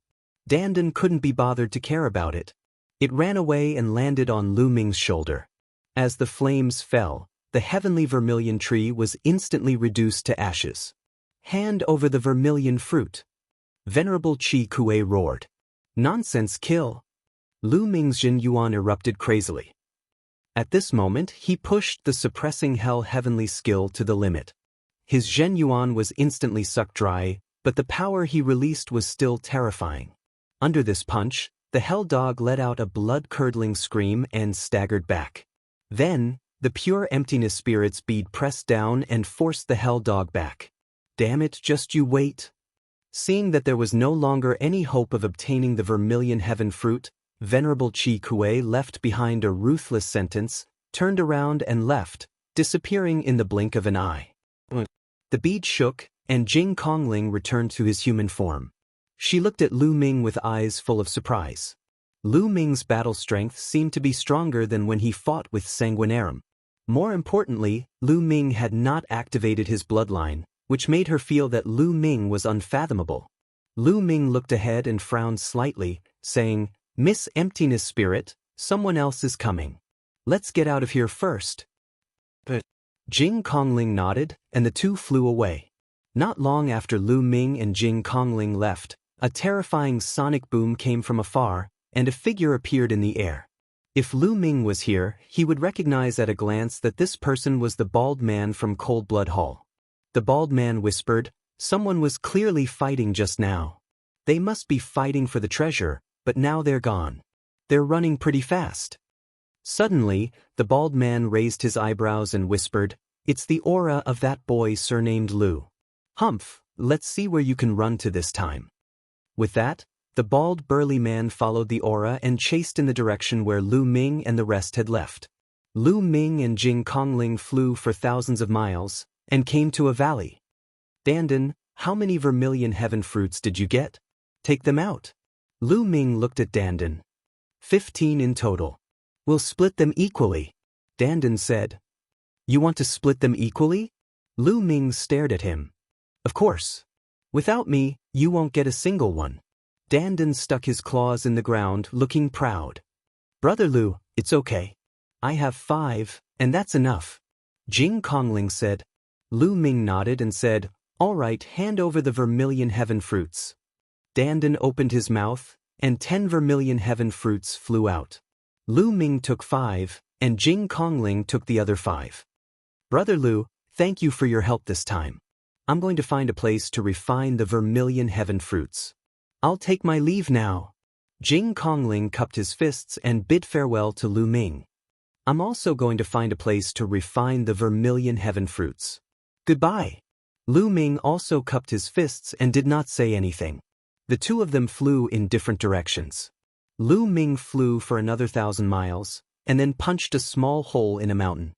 [SPEAKER 1] Dandan couldn't be bothered to care about it. It ran away and landed on Lu Ming's shoulder. As the flames fell, the heavenly vermilion tree was instantly reduced to ashes. Hand over the vermilion fruit. Venerable Qi Kuei roared. Nonsense, kill. Lu Ming's Jin Yuan erupted crazily. At this moment, he pushed the suppressing hell heavenly skill to the limit. His Zhen Yuan was instantly sucked dry, but the power he released was still terrifying. Under this punch, the hell dog let out a blood-curdling scream and staggered back. Then, the pure emptiness spirit's bead pressed down and forced the hell dog back. Damn it, just you wait. Seeing that there was no longer any hope of obtaining the vermilion heaven fruit, Venerable Qi Kuei left behind a ruthless sentence, turned around and left, disappearing in the blink of an eye. The bead shook, and Jing Kongling returned to his human form. She looked at Lu Ming with eyes full of surprise. Lu Ming's battle strength seemed to be stronger than when he fought with Sanguinarum. More importantly, Lu Ming had not activated his bloodline, which made her feel that Lu Ming was unfathomable. Lu Ming looked ahead and frowned slightly, saying, "Miss Emptiness Spirit, someone else is coming. Let's get out of here first." But Jing Kongling nodded, and the two flew away. Not long after Lu Ming and Jing Kongling left, a terrifying sonic boom came from afar, and a figure appeared in the air. If Lu Ming was here, he would recognize at a glance that this person was the bald man from Cold Blood Hall. The bald man whispered, "Someone was clearly fighting just now. They must be fighting for the treasure, but now they're gone. They're running pretty fast." Suddenly, the bald man raised his eyebrows and whispered, "It's the aura of that boy surnamed Lu. Humph, let's see where you can run to this time." With that, the bald burly man followed the aura and chased in the direction where Lu Ming and the rest had left. Lu Ming and Jing Kongling flew for thousands of miles, and came to a valley. "Dandan, how many vermilion heaven fruits did you get? Take them out." Lu Ming looked at Dandan. 15 in total. "We'll split them equally," Dandan said. "You want to split them equally?" Lu Ming stared at him. "Of course. Without me, you won't get a single one." Dandan stuck his claws in the ground, looking proud. "Brother Lu, it's okay. I have 5, and that's enough," Jing Kongling said. Lu Ming nodded and said, "All right, hand over the vermilion heaven fruits." Dandan opened his mouth, and 10 vermilion heaven fruits flew out. Lu Ming took 5, and Jing Kongling took the other 5. "Brother Lu, thank you for your help this time. I'm going to find a place to refine the vermilion heaven fruits. I'll take my leave now." Jing Kongling cupped his fists and bid farewell to Lu Ming. "I'm also going to find a place to refine the vermilion heaven fruits. Goodbye." Lu Ming also cupped his fists and did not say anything. The two of them flew in different directions. Lu Ming flew for another 1,000 miles, and then punched a small hole in a mountain.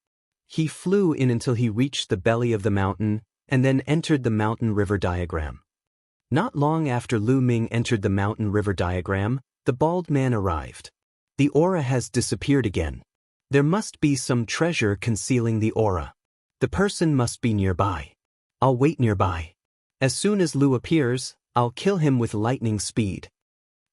[SPEAKER 1] He flew in until he reached the belly of the mountain, and then entered the mountain river diagram. Not long after Lu Ming entered the mountain river diagram, the bald man arrived. "The aura has disappeared again. There must be some treasure concealing the aura. The person must be nearby. I'll wait nearby. As soon as Lu appears, I'll kill him with lightning speed."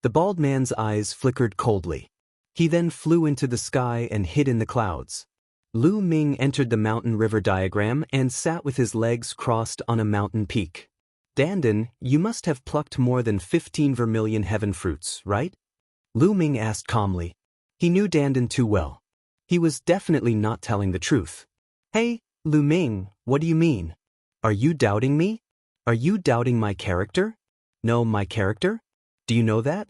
[SPEAKER 1] The bald man's eyes flickered coldly. He then flew into the sky and hid in the clouds. Lu Ming entered the mountain river diagram and sat with his legs crossed on a mountain peak. "Dandan, you must have plucked more than 15 vermilion heaven fruits, right?" Lu Ming asked calmly. He knew Dandan too well. He was definitely not telling the truth. "Hey, Lu Ming, what do you mean? Are you doubting me? Are you doubting my character? No, my character? Do you know that?"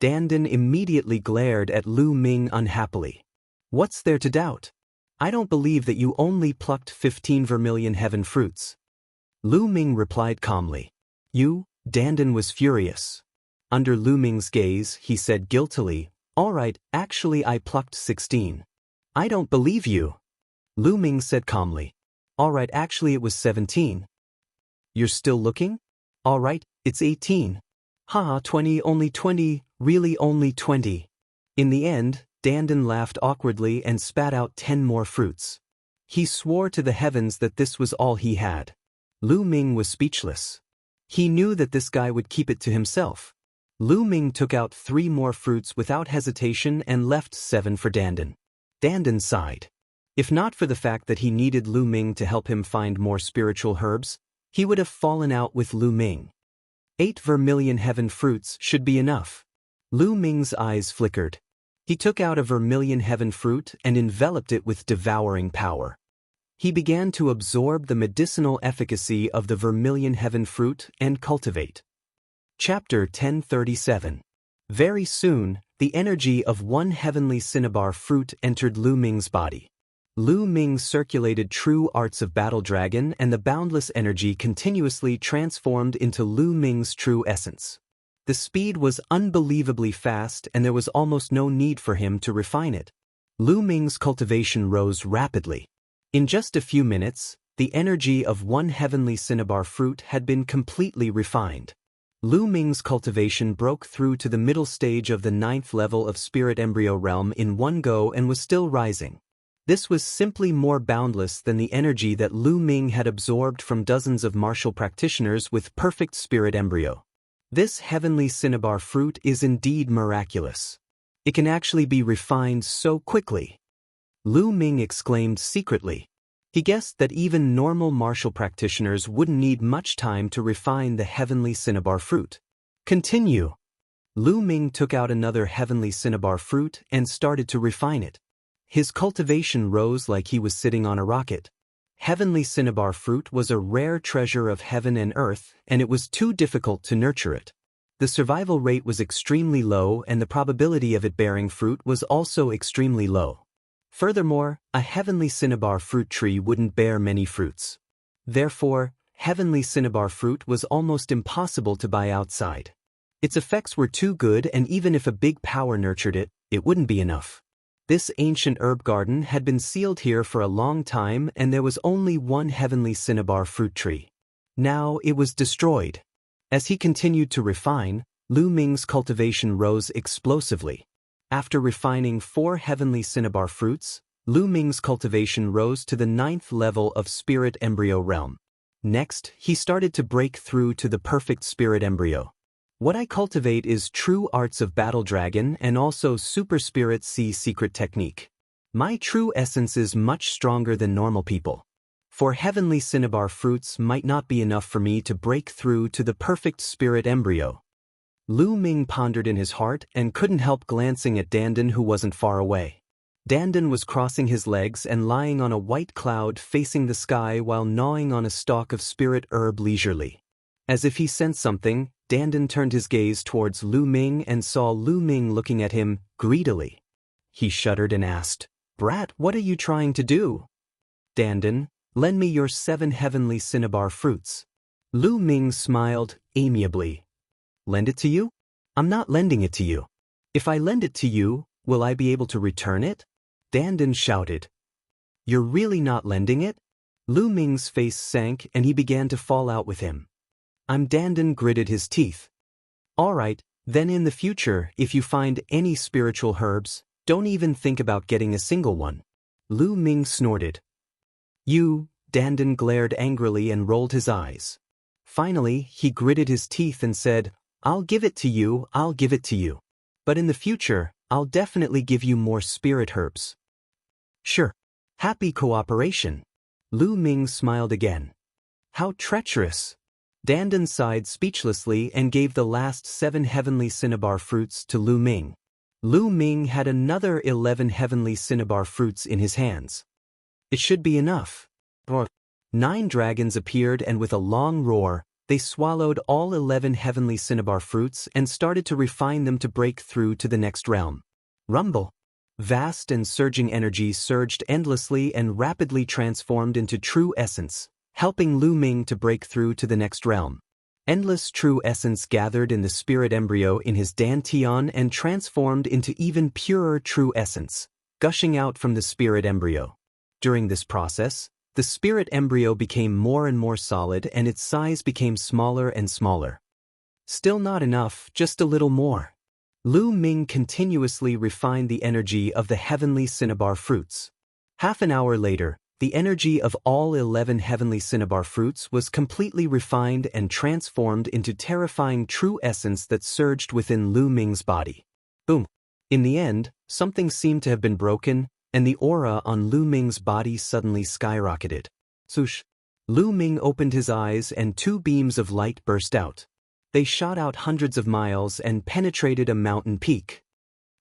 [SPEAKER 1] Dandan immediately glared at Lu Ming unhappily. "What's there to doubt? I don't believe that you only plucked 15 vermilion heaven fruits." Lu Ming replied calmly. Dandan was furious. Under Lu Ming's gaze, he said guiltily, "All right, actually I plucked 16. "I don't believe you." Lu Ming said calmly. "All right, actually it was 17. "You're still looking? All right, it's 18. "Haha, 20, only 20, really only 20. In the end, Dandan laughed awkwardly and spat out 10 more fruits. He swore to the heavens that this was all he had. Lu Ming was speechless. He knew that this guy would keep it to himself. Lu Ming took out 3 more fruits without hesitation and left 7 for Dandan. Dandan sighed. If not for the fact that he needed Lu Ming to help him find more spiritual herbs, he would have fallen out with Lu Ming. 8 vermilion heaven fruits should be enough. Lu Ming's eyes flickered. He took out a vermilion heaven fruit and enveloped it with devouring power. He began to absorb the medicinal efficacy of the vermilion heaven fruit and cultivate. Chapter 1037. Very soon, the energy of one heavenly cinnabar fruit entered Lu Ming's body. Lu Ming circulated true arts of Battle Dragon, and the boundless energy continuously transformed into Lu Ming's true essence. The speed was unbelievably fast, and there was almost no need for him to refine it. Lu Ming's cultivation rose rapidly. In just a few minutes, the energy of one heavenly cinnabar fruit had been completely refined. Lu Ming's cultivation broke through to the middle stage of the 9th level of Spirit Embryo Realm in one go and was still rising. This was simply more boundless than the energy that Lu Ming had absorbed from dozens of martial practitioners with perfect spirit embryo. This heavenly cinnabar fruit is indeed miraculous. It can actually be refined so quickly. Lu Ming exclaimed secretly. He guessed that even normal martial practitioners wouldn't need much time to refine the heavenly cinnabar fruit. Continue. Lu Ming took out another heavenly cinnabar fruit and started to refine it. His cultivation rose like he was sitting on a rocket. Heavenly cinnabar fruit was a rare treasure of heaven and earth, and it was too difficult to nurture it. The survival rate was extremely low, and the probability of it bearing fruit was also extremely low. Furthermore, a heavenly cinnabar fruit tree wouldn't bear many fruits. Therefore, heavenly cinnabar fruit was almost impossible to buy outside. Its effects were too good, and even if a big power nurtured it, it wouldn't be enough. This ancient herb garden had been sealed here for a long time, and there was only one heavenly cinnabar fruit tree. Now it was destroyed. As he continued to refine, Lu Ming's cultivation rose explosively. After refining 4 heavenly cinnabar fruits, Lu Ming's cultivation rose to the 9th level of Spirit Embryo Realm. Next, he started to break through to the perfect spirit embryo. What I cultivate is true arts of Battle Dragon and also Super Spirit Sea secret technique. My true essence is much stronger than normal people. For heavenly cinnabar fruits might not be enough for me to break through to the perfect spirit embryo. Lu Ming pondered in his heart and couldn't help glancing at Dandan, who wasn't far away. Dandan was crossing his legs and lying on a white cloud facing the sky while gnawing on a stalk of spirit herb leisurely. As if he sensed something, Dandan turned his gaze towards Lu Ming and saw Lu Ming looking at him greedily. He shuddered and asked, "Brat, what are you trying to do?" "Dandan, lend me your 7 heavenly cinnabar fruits." Lu Ming smiled amiably. "Lend it to you? I'm not lending it to you. If I lend it to you, will I be able to return it?" Dandan shouted. "You're really not lending it?" Lu Ming's face sank and he began to fall out with him. Dandan gritted his teeth. "All right, then in the future, if you find any spiritual herbs, don't even think about getting a single one." Lu Ming snorted. "You," Dandan glared angrily and rolled his eyes. Finally, he gritted his teeth and said, "I'll give it to you, I'll give it to you. But in the future, I'll definitely give you more spirit herbs." "Sure. Happy cooperation." Lu Ming smiled again. "How treacherous." Dandan sighed speechlessly and gave the last 7 heavenly cinnabar fruits to Lu Ming. Lu Ming had another 11 heavenly cinnabar fruits in his hands. It should be enough. 9 dragons appeared, and with a long roar, they swallowed all 11 heavenly cinnabar fruits and started to refine them to break through to the next realm. Rumble. Vast and surging energy surged endlessly and rapidly transformed into true essence, helping Lu Ming to break through to the next realm. Endless true essence gathered in the spirit embryo in his dantian and transformed into even purer true essence, gushing out from the spirit embryo. During this process, the spirit embryo became more and more solid and its size became smaller and smaller. Still not enough, just a little more. Lu Ming continuously refined the energy of the heavenly cinnabar fruits. Half an hour later, the energy of all 11 heavenly cinnabar fruits was completely refined and transformed into terrifying true essence that surged within Lu Ming's body. Boom! In the end, something seemed to have been broken, and the aura on Lu Ming's body suddenly skyrocketed. Swoosh! Lu Ming opened his eyes and two beams of light burst out. They shot out hundreds of miles and penetrated a mountain peak.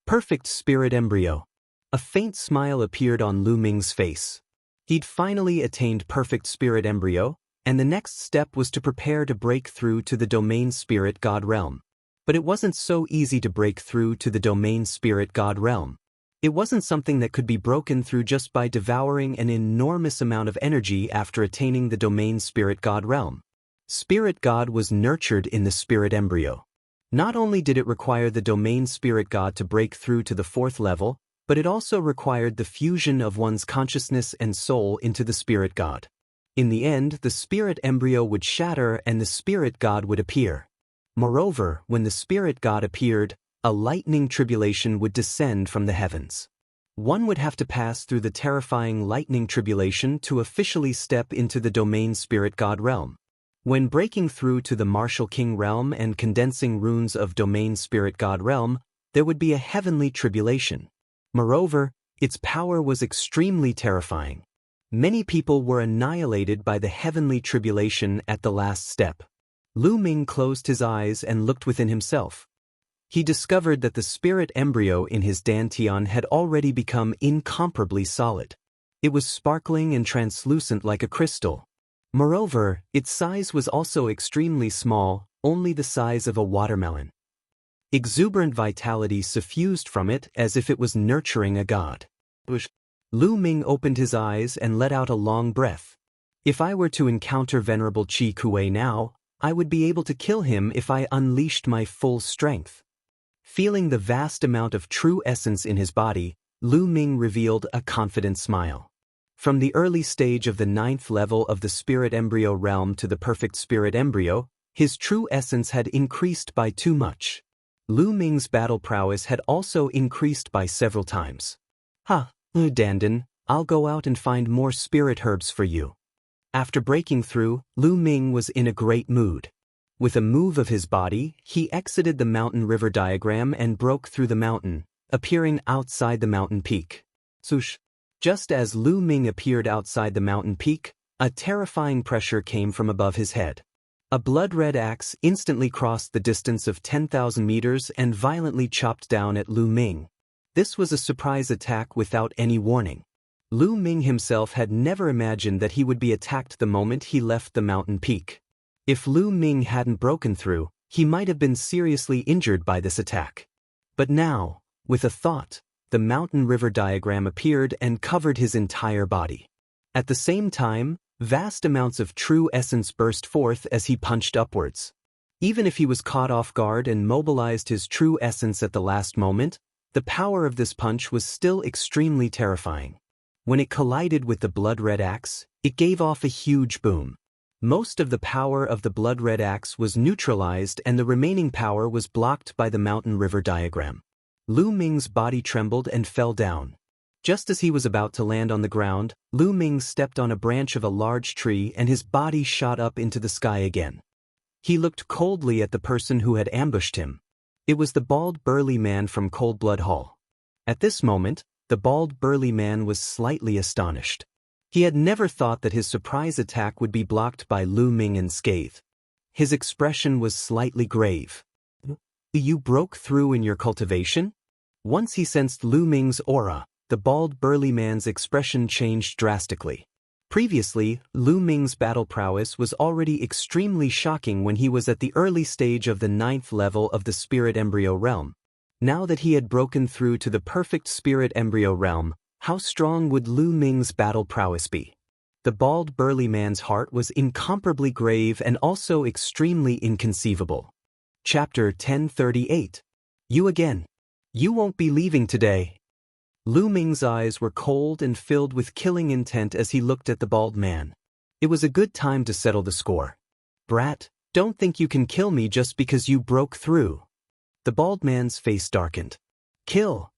[SPEAKER 1] Perfect spirit embryo. A faint smile appeared on Lu Ming's face. He'd finally attained perfect spirit embryo, and the next step was to prepare to break through to the domain spirit god realm. But it wasn't so easy to break through to the domain spirit god realm. It wasn't something that could be broken through just by devouring an enormous amount of energy after attaining the domain spirit god realm. Spirit god was nurtured in the spirit embryo. Not only did it require the domain spirit god to break through to the fourth level, but it also required the fusion of one's consciousness and soul into the spirit god. In the end, the spirit embryo would shatter and the spirit god would appear. Moreover, when the spirit god appeared, a lightning tribulation would descend from the heavens. One would have to pass through the terrifying lightning tribulation to officially step into the domain spirit god realm. When breaking through to the martial king realm and condensing runes of domain spirit god realm, there would be a heavenly tribulation. Moreover, its power was extremely terrifying. Many people were annihilated by the heavenly tribulation at the last step. Lu Ming closed his eyes and looked within himself. He discovered that the spirit embryo in his dantian had already become incomparably solid. It was sparkling and translucent like a crystal. Moreover, its size was also extremely small, only the size of a watermelon. Exuberant vitality suffused from it as if it was nurturing a god. Lu Ming opened his eyes and let out a long breath. If I were to encounter Venerable Qi Kuei now, I would be able to kill him if I unleashed my full strength. Feeling the vast amount of true essence in his body, Lu Ming revealed a confident smile. From the early stage of the 9th level of the spirit embryo realm to the perfect spirit embryo, his true essence had increased by too much. Lu Ming's battle prowess had also increased by several times. Dandan, I'll go out and find more spirit herbs for you. After breaking through, Lu Ming was in a great mood. With a move of his body, he exited the mountain river diagram and broke through the mountain, appearing outside the mountain peak. Swoosh! Just as Lu Ming appeared outside the mountain peak, a terrifying pressure came from above his head. A blood-red axe instantly crossed the distance of 10,000 meters and violently chopped down at Lu Ming. This was a surprise attack without any warning. Lu Ming himself had never imagined that he would be attacked the moment he left the mountain peak. If Lu Ming hadn't broken through, he might have been seriously injured by this attack. But now, with a thought, the mountain river diagram appeared and covered his entire body. At the same time, vast amounts of true essence burst forth as he punched upwards. Even if he was caught off guard and mobilized his true essence at the last moment, the power of this punch was still extremely terrifying. When it collided with the blood-red axe, it gave off a huge boom. Most of the power of the blood-red axe was neutralized and the remaining power was blocked by the mountain river diagram. Lu Ming's body trembled and fell down. Just as he was about to land on the ground, Lu Ming stepped on a branch of a large tree and his body shot up into the sky again. He looked coldly at the person who had ambushed him. It was the bald burly man from Cold Blood Hall. At this moment, the bald burly man was slightly astonished. He had never thought that his surprise attack would be blocked by Lu Ming unscathed. His expression was slightly grave. You broke through in your cultivation? Once he sensed Lu Ming's aura, the bald burly man's expression changed drastically. Previously, Lu Ming's battle prowess was already extremely shocking when he was at the early stage of the 9th level of the spirit embryo realm. Now that he had broken through to the perfect spirit embryo realm, how strong would Lu Ming's battle prowess be? The bald burly man's heart was incomparably grave and also extremely inconceivable. Chapter 1038. You again. You won't be leaving today. Lu Ming's eyes were cold and filled with killing intent as he looked at the bald man. It was a good time to settle the score. Brat, don't think you can kill me just because you broke through. The bald man's face darkened. Kill.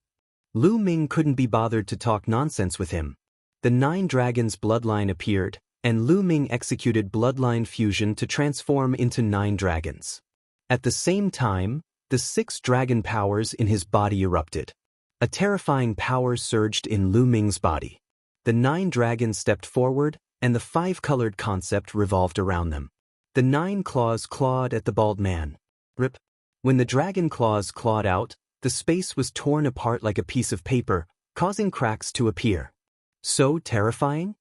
[SPEAKER 1] Lu Ming couldn't be bothered to talk nonsense with him. The 9 dragons bloodline appeared, and Lu Ming executed bloodline fusion to transform into 9 dragons. At the same time, the 6 dragon powers in his body erupted. A terrifying power surged in Lu Ming's body. The 9 dragons stepped forward, and the five-colored concept revolved around them. The 9 claws clawed at the bald man. Rip. When the dragon claws clawed out, the space was torn apart like a piece of paper, causing cracks to appear. So terrifying?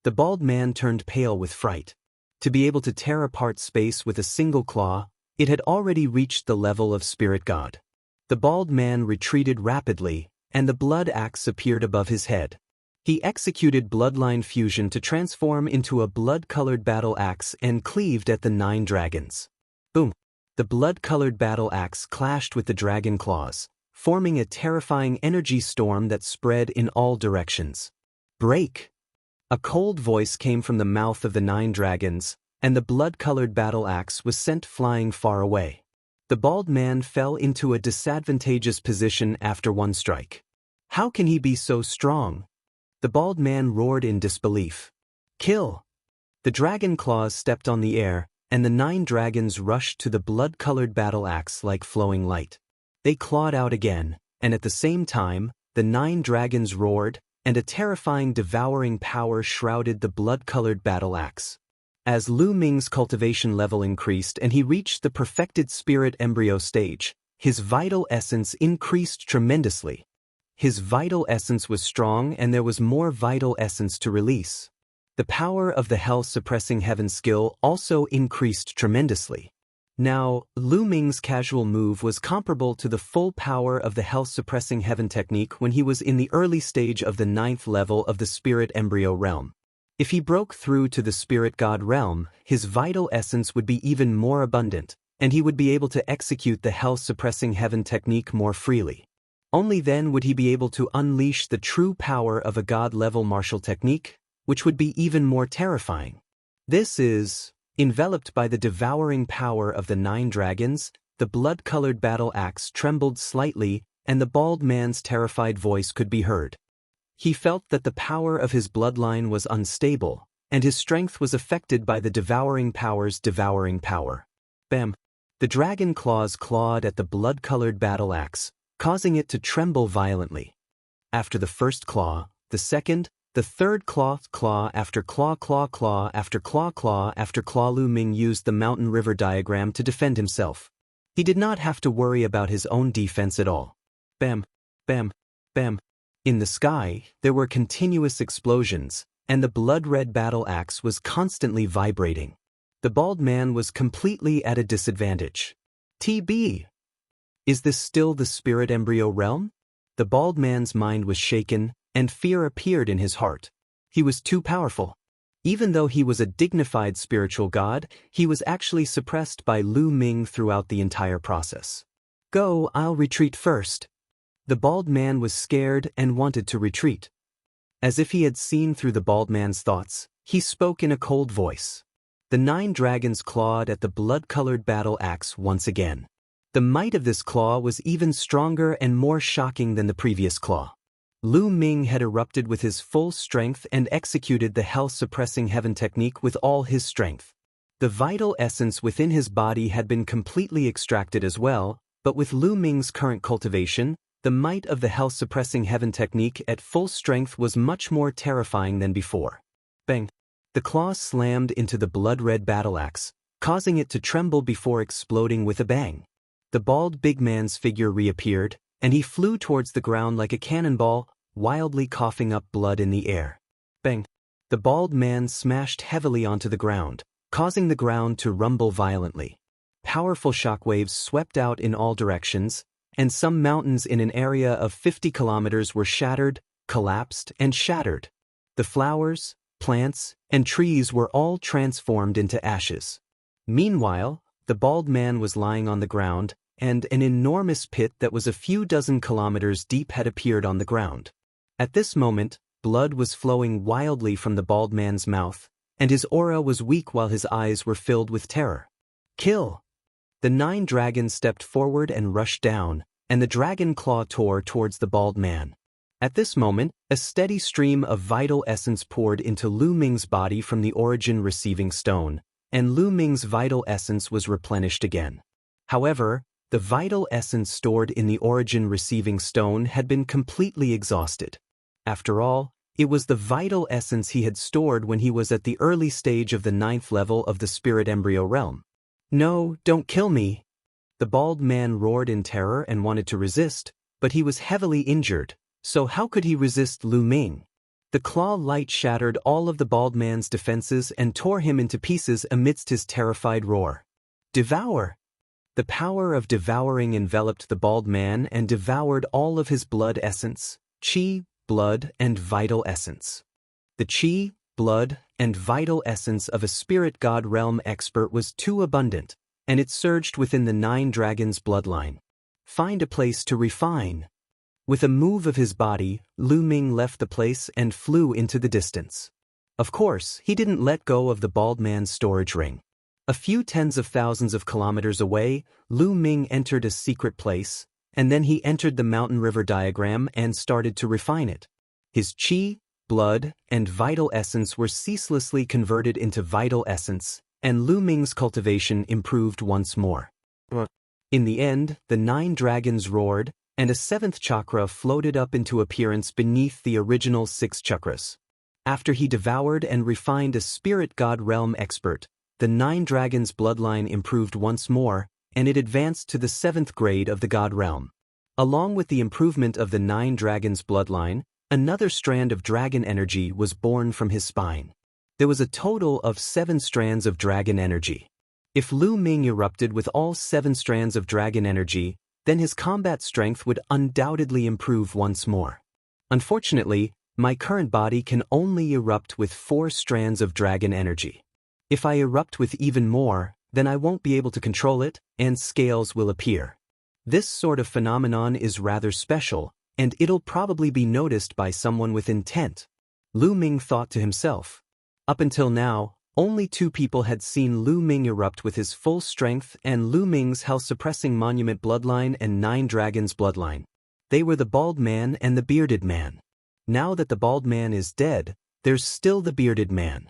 [SPEAKER 1] The bald man turned pale with fright. To be able to tear apart space with a single claw, it had already reached the level of spirit god. The bald man retreated rapidly, and the blood axe appeared above his head. He executed bloodline fusion to transform into a blood-colored battle axe and cleaved at the 9 dragons. Boom! The blood-colored battle axe clashed with the dragon claws, forming a terrifying energy storm that spread in all directions. Break! A cold voice came from the mouth of the 9 dragons, and the blood-colored battle axe was sent flying far away. The bald man fell into a disadvantageous position after one strike. How can he be so strong? The bald man roared in disbelief. Kill! The dragon claws stepped on the air, and the 9 dragons rushed to the blood-colored battle axe like flowing light. They clawed out again, and at the same time, the 9 dragons roared, and a terrifying devouring power shrouded the blood-colored battle axe. As Lu Ming's cultivation level increased and he reached the perfected spirit embryo stage, his vital essence increased tremendously. His vital essence was strong and there was more vital essence to release. The power of the hell-suppressing heaven skill also increased tremendously. Now, Lu Ming's casual move was comparable to the full power of the hell-suppressing heaven technique when he was in the early stage of the 9th level of the spirit embryo realm. If he broke through to the spirit god realm, his vital essence would be even more abundant, and he would be able to execute the hell-suppressing heaven technique more freely. Only then would he be able to unleash the true power of a god-level martial technique, which would be even more terrifying. This is, enveloped by the devouring power of the 9 dragons, the blood-colored battle axe trembled slightly, and the bald man's terrified voice could be heard. He felt that the power of his bloodline was unstable, and his strength was affected by the devouring power's devouring power. Bam! The dragon claws clawed at the blood-colored battle axe, causing it to tremble violently. After the first claw, the second, the third claw after claw after claw after claw, Lu Ming used the mountain river diagram to defend himself. He did not have to worry about his own defense at all. Bam, bam, bam. In the sky, there were continuous explosions, and the blood-red battle axe was constantly vibrating. The bald man was completely at a disadvantage. TB! Is this still the spirit embryo realm? The bald man's mind was shaken, and fear appeared in his heart. He was too powerful. Even though he was a dignified spiritual god, he was actually suppressed by Lu Ming throughout the entire process. Go, I'll retreat first. The bald man was scared and wanted to retreat. As if he had seen through the bald man's thoughts, he spoke in a cold voice. The 9 dragons clawed at the blood-colored battle axe once again. The might of this claw was even stronger and more shocking than the previous claw. Lu Ming had erupted with his full strength and executed the hell-suppressing heaven technique with all his strength. The vital essence within his body had been completely extracted as well, but with Lu Ming's current cultivation, the might of the hell-suppressing heaven technique at full strength was much more terrifying than before. Bang! The claw slammed into the blood-red battle axe, causing it to tremble before exploding with a bang. The bald big man's figure reappeared, and he flew towards the ground like a cannonball, wildly coughing up blood in the air. Bang! The bald man smashed heavily onto the ground, causing the ground to rumble violently. Powerful shockwaves swept out in all directions, and some mountains in an area of 50 kilometers were shattered, collapsed, and shattered. The flowers, plants, and trees were all transformed into ashes. Meanwhile, the bald man was lying on the ground, and an enormous pit that was a few dozen kilometers deep had appeared on the ground. At this moment, blood was flowing wildly from the bald man's mouth, and his aura was weak while his eyes were filled with terror. Kill! The 9 dragons stepped forward and rushed down, and the dragon claw tore towards the bald man. At this moment, a steady stream of vital essence poured into Lu Ming's body from the origin receiving stone, and Lu Ming's vital essence was replenished again. However, the vital essence stored in the origin receiving stone had been completely exhausted. After all, It was the vital essence he had stored when he was at the early stage of the 9th level of the spirit embryo realm. "No, don't kill me!" The bald man roared in terror and wanted to resist, but he was heavily injured, so how could he resist Lu Ming? The claw light shattered all of the bald man's defenses and tore him into pieces amidst his terrified roar. "Devour!" The power of devouring enveloped the bald man and devoured all of his blood essence, chi, blood, and vital essence. The chi, blood, and vital essence of a spirit god realm expert was too abundant, and it surged within the 9 dragons' bloodline. Find a place to refine. With a move of his body, Lu Ming left the place and flew into the distance. Of course, he didn't let go of the bald man's storage ring. A few tens of thousands of kilometers away, Lu Ming entered a secret place, and then he entered the mountain river diagram and started to refine it. His chi, blood, and vital essence were ceaselessly converted into vital essence, and Lu Ming's cultivation improved once more. In the end, the 9 dragons roared, and a 7th chakra floated up into appearance beneath the original 6 chakras. After he devoured and refined a spirit god realm expert, the 9 dragons' bloodline improved once more, and it advanced to the 7th grade of the god realm. Along with the improvement of the 9 dragons' bloodline, another strand of dragon energy was born from his spine. There was a total of 7 strands of dragon energy. If Lu Ming erupted with all 7 strands of dragon energy, then his combat strength would undoubtedly improve once more. Unfortunately, my current body can only erupt with 4 strands of dragon energy. If I erupt with even more, then I won't be able to control it, and scales will appear. This sort of phenomenon is rather special, and it'll probably be noticed by someone with intent. Lu Ming thought to himself. Up until now, only 2 people had seen Lu Ming erupt with his full strength and Lu Ming's health-suppressing monument bloodline and 9 dragons bloodline. They were the bald man and the bearded man. Now that the bald man is dead, there's still the bearded man.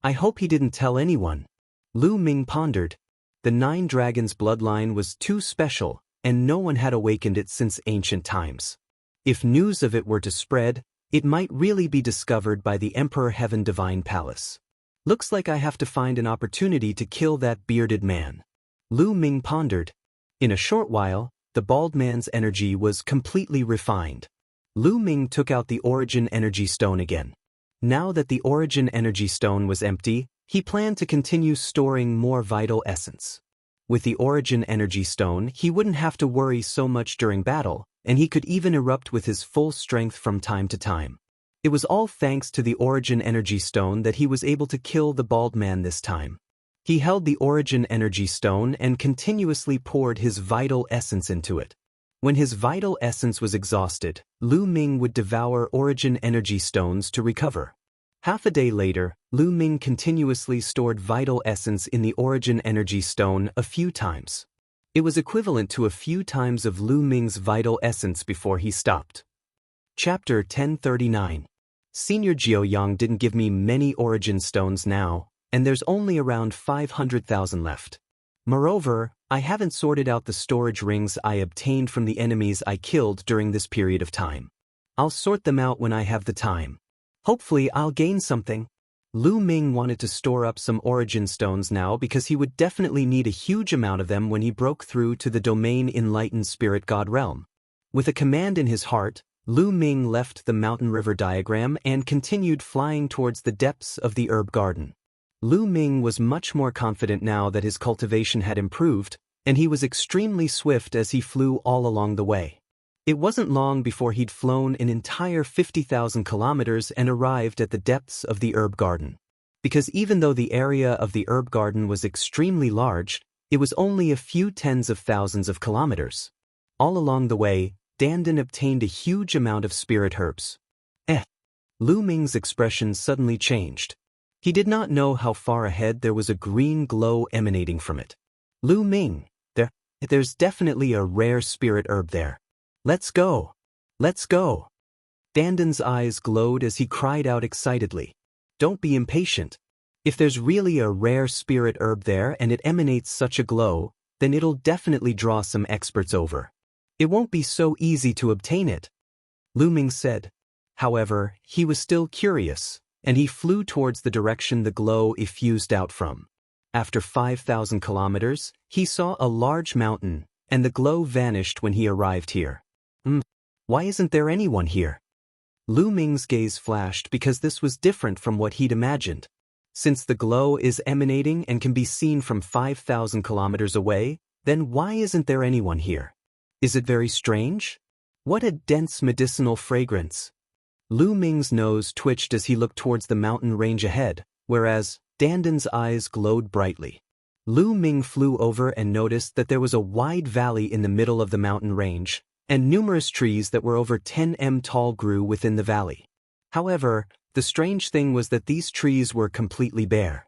[SPEAKER 1] I hope he didn't tell anyone. Lu Ming pondered. The 9 dragons bloodline was too special, and no one had awakened it since ancient times. If news of it were to spread, it might really be discovered by the Emperor Heaven Divine Palace. Looks like I have to find an opportunity to kill that bearded man. Lu Ming pondered. In a short while, the bald man's energy was completely refined. Lu Ming took out the Origin Energy Stone again. Now that the Origin Energy Stone was empty, he planned to continue storing more vital essence. With the Origin Energy Stone, he wouldn't have to worry so much during battle, and he could even erupt with his full strength from time to time. It was all thanks to the Origin Energy Stone that he was able to kill the bald man this time. He held the Origin Energy Stone and continuously poured his vital essence into it. When his vital essence was exhausted, Lu Ming would devour Origin Energy Stones to recover. Half a day later, Lu Ming continuously stored vital essence in the Origin Energy Stone a few times. It was equivalent to a few times of Lu Ming's vital essence before he stopped. Chapter 1039. Senior Jiao didn't give me many Origin Stones now, and there's only around 500,000 left. Moreover, I haven't sorted out the storage rings I obtained from the enemies I killed during this period of time. I'll sort them out when I have the time. Hopefully I'll gain something. Lu Ming wanted to store up some Origin Stones now because he would definitely need a huge amount of them when he broke through to the domain Enlightened Spirit God realm. With a command in his heart, Lu Ming left the mountain river diagram and continued flying towards the depths of the herb garden. Lu Ming was much more confident now that his cultivation had improved, and he was extremely swift as he flew all along the way. It wasn't long before he'd flown an entire 50,000 kilometers and arrived at the depths of the herb garden. Because even though the area of the herb garden was extremely large, it was only a few tens of thousands of kilometers. All along the way, Dandan obtained a huge amount of spirit herbs. Lu Ming's expression suddenly changed. He did not know how far ahead there was a green glow emanating from it. Lu Ming, there's definitely a rare spirit herb there. Let's go. Let's go. Dandan's eyes glowed as he cried out excitedly. Don't be impatient. If there's really a rare spirit herb there and it emanates such a glow, then it'll definitely draw some experts over. It won't be so easy to obtain it. Lu Ming said. However, he was still curious, and he flew towards the direction the glow effused out from. After 5,000 kilometers, he saw a large mountain, and the glow vanished when he arrived here. Why isn't there anyone here? Lu Ming's gaze flashed because this was different from what he'd imagined. Since the glow is emanating and can be seen from 5,000 kilometers away, then why isn't there anyone here? Is it very strange? What a dense medicinal fragrance. Lu Ming's nose twitched as he looked towards the mountain range ahead, whereas Danden's eyes glowed brightly. Lu Ming flew over and noticed that there was a wide valley in the middle of the mountain range, and numerous trees that were over 10 m tall grew within the valley. However, the strange thing was that these trees were completely bare.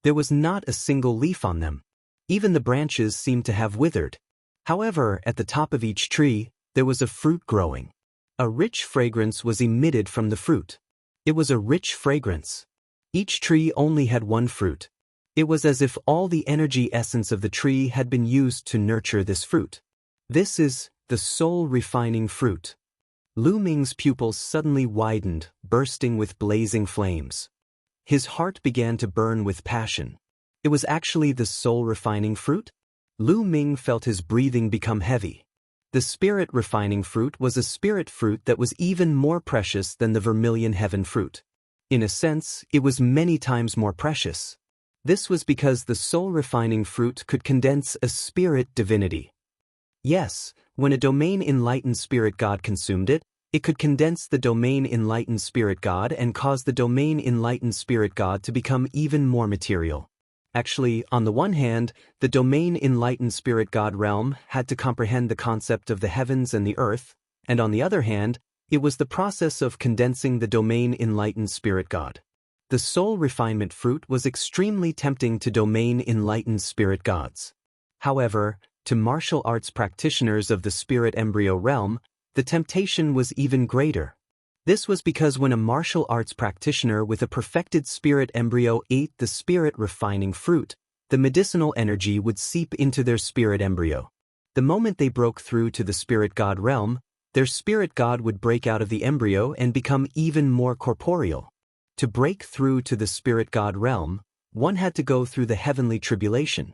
[SPEAKER 1] There was not a single leaf on them. Even the branches seemed to have withered. However, at the top of each tree, there was a fruit growing. A rich fragrance was emitted from the fruit. It was a rich fragrance. Each tree only had one fruit. It was as if all the energy essence of the tree had been used to nurture this fruit. This is the soul-refining fruit. Lu Ming's pupils suddenly widened, bursting with blazing flames. His heart began to burn with passion. It was actually the soul-refining fruit? Lu Ming felt his breathing become heavy. The spirit-refining fruit was a spirit fruit that was even more precious than the vermilion heaven fruit. In a sense, it was many times more precious. This was because the soul-refining fruit could condense a spirit divinity. Yes, when a domain-enlightened spirit god consumed it, it could condense the domain-enlightened spirit god and cause the domain-enlightened spirit god to become even more material. Actually, on the one hand, the domain-enlightened spirit god realm had to comprehend the concept of the heavens and the earth, and on the other hand, it was the process of condensing the domain-enlightened spirit god. The soul refinement fruit was extremely tempting to domain-enlightened spirit gods. However, to martial arts practitioners of the spirit embryo realm, the temptation was even greater. This was because when a martial arts practitioner with a perfected spirit embryo ate the spirit refining fruit, the medicinal energy would seep into their spirit embryo. The moment they broke through to the spirit god realm, their spirit god would break out of the embryo and become even more corporeal. To break through to the spirit god realm, one had to go through the heavenly tribulation.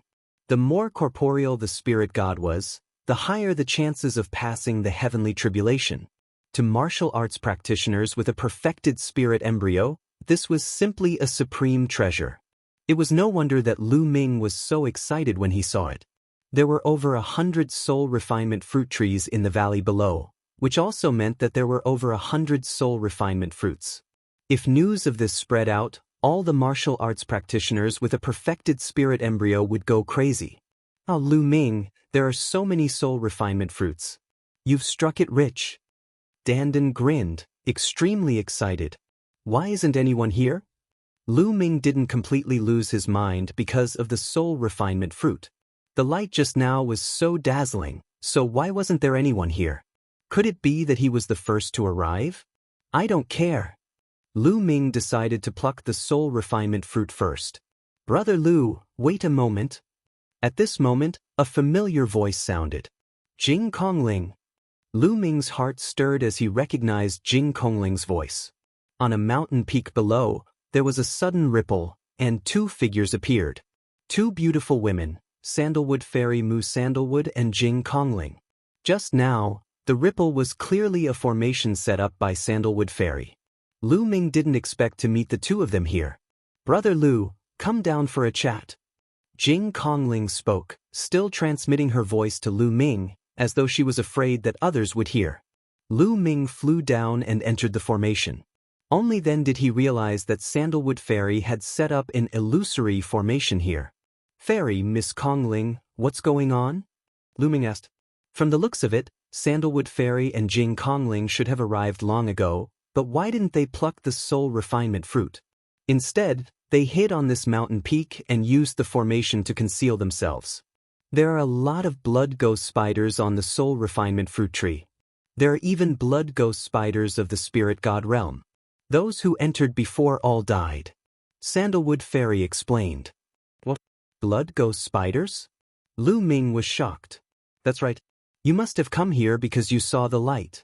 [SPEAKER 1] The more corporeal the spirit god was, the higher the chances of passing the heavenly tribulation. To martial arts practitioners with a perfected spirit embryo, this was simply a supreme treasure. It was no wonder that Lu Ming was so excited when he saw it. There were over 100 soul refinement fruit trees in the valley below, which also meant that there were over 100 soul refinement fruits. If news of this spread out, all the martial arts practitioners with a perfected spirit embryo would go crazy. Oh, Lu Ming, there are so many soul refinement fruits. You've struck it rich. Danden grinned, extremely excited. Why isn't anyone here? Lu Ming didn't completely lose his mind because of the soul refinement fruit. The light just now was so dazzling, so why wasn't there anyone here? Could it be that he was the first to arrive? I don't care. Lu Ming decided to pluck the soul refinement fruit first. Brother Lu, wait a moment. At this moment, a familiar voice sounded. Jing Kongling. Lu Ming's heart stirred as he recognized Jing Kongling's voice. On a mountain peak below, there was a sudden ripple, and two figures appeared. Two beautiful women, Sandalwood Fairy Mu Sandalwood and Jing Kongling. Just now, the ripple was clearly a formation set up by Sandalwood Fairy. Lu Ming didn't expect to meet the two of them here. Brother Lu, come down for a chat. Jing Kongling spoke, still transmitting her voice to Lu Ming, as though she was afraid that others would hear. Lu Ming flew down and entered the formation. Only then did he realize that Sandalwood Fairy had set up an illusory formation here. Fairy, Miss Kongling, what's going on? Lu Ming asked. From the looks of it, Sandalwood Fairy and Jing Kongling should have arrived long ago, but why didn't they pluck the soul refinement fruit? Instead, they hid on this mountain peak and used the formation to conceal themselves. There are a lot of blood ghost spiders on the soul refinement fruit tree. There are even blood ghost spiders of the spirit god realm. Those who entered before all died. Sandalwood Fairy explained. What? Blood ghost spiders? Lu Ming was shocked. That's right. You must have come here because you saw the light.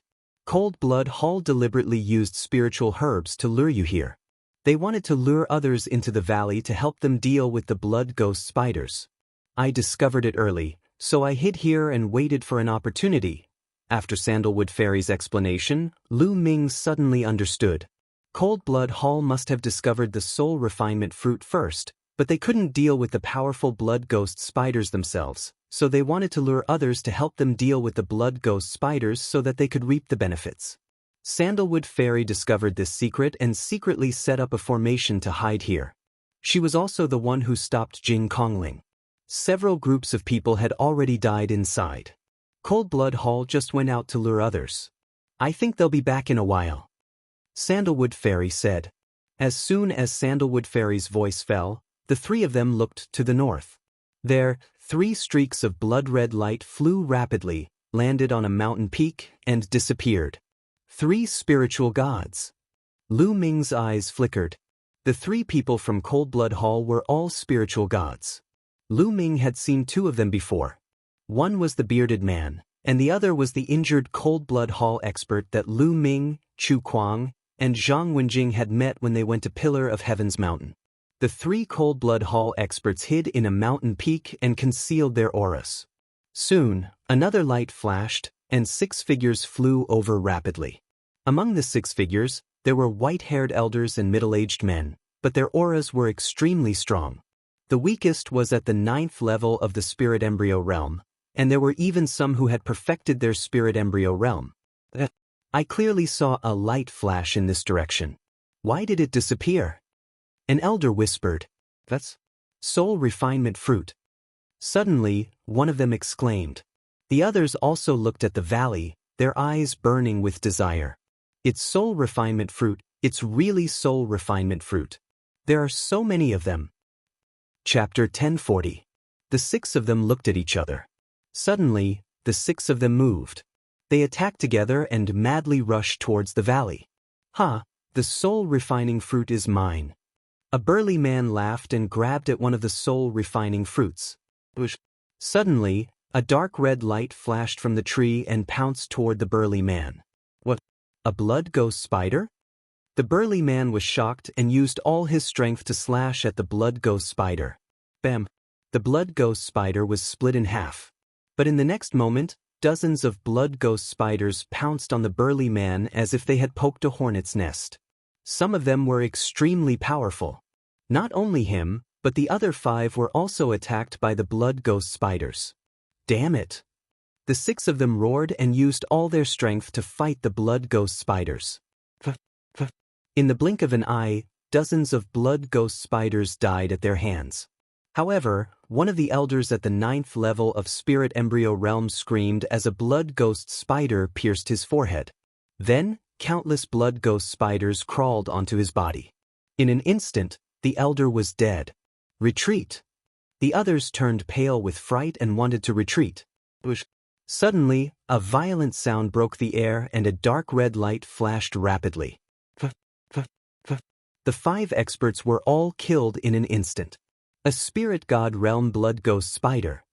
[SPEAKER 1] Cold Blood Hall deliberately used spiritual herbs to lure you here. They wanted to lure others into the valley to help them deal with the blood ghost spiders. I discovered it early, so I hid here and waited for an opportunity. After Sandalwood Fairy's explanation, Lu Ming suddenly understood. Cold Blood Hall must have discovered the soul refinement fruit first, but they couldn't deal with the powerful blood ghost spiders themselves, so they wanted to lure others to help them deal with the blood ghost spiders so that they could reap the benefits. Sandalwood Fairy discovered this secret and secretly set up a formation to hide here. She was also the one who stopped Jing Kongling. Several groups of people had already died inside. Cold Blood Hall just went out to lure others. I think they'll be back in a while, Sandalwood Fairy said. As soon as Sandalwood Fairy's voice fell, the three of them looked to the north. There, 3 streaks of blood-red light flew rapidly, landed on a mountain peak, and disappeared. 3 spiritual gods. Lu Ming's eyes flickered. The 3 people from Cold Blood Hall were all spiritual gods. Lu Ming had seen 2 of them before. One was the bearded man, and the other was the injured Cold Blood Hall expert that Lu Ming, Chu Kuang, and Zhang Wenjing had met when they went to Pillar of Heaven's Mountain. The 3 Cold Blood Hall experts hid in a mountain peak and concealed their auras. Soon, another light flashed, and 6 figures flew over rapidly. Among the 6 figures, there were white-haired elders and middle-aged men, but their auras were extremely strong. The weakest was at the 9th level of the Spirit Embryo Realm, and there were even some who had perfected their Spirit Embryo Realm. I clearly saw a light flash in this direction. Why did it disappear? An elder whispered, "That's soul refinement fruit." Suddenly, one of them exclaimed. The others also looked at the valley, their eyes burning with desire. It's soul refinement fruit, it's really soul refinement fruit. There are so many of them. Chapter 1040. The 6 of them looked at each other. Suddenly, the 6 of them moved. They attacked together and madly rushed towards the valley. "Ha, the soul refining fruit is mine." A burly man laughed and grabbed at one of the soul-refining fruits. Suddenly, a dark red light flashed from the tree and pounced toward the burly man. What? A blood ghost spider? The burly man was shocked and used all his strength to slash at the blood ghost spider. Bam! The blood ghost spider was split in half. But in the next moment, dozens of blood ghost spiders pounced on the burly man as if they had poked a hornet's nest. Some of them were extremely powerful. Not only him, but the other 5 were also attacked by the blood ghost spiders. Damn it! The 6 of them roared and used all their strength to fight the blood ghost spiders. In the blink of an eye, dozens of blood ghost spiders died at their hands. However, one of the elders at the 9th level of Spirit Embryo Realm screamed as a blood ghost spider pierced his forehead. Then, countless blood ghost spiders crawled onto his body. In an instant, the elder was dead. Retreat! The others turned pale with fright and wanted to retreat. Suddenly, a violent sound broke the air and a dark red light flashed rapidly. The 5 experts were all killed in an instant. A spirit god realm blood ghost spider.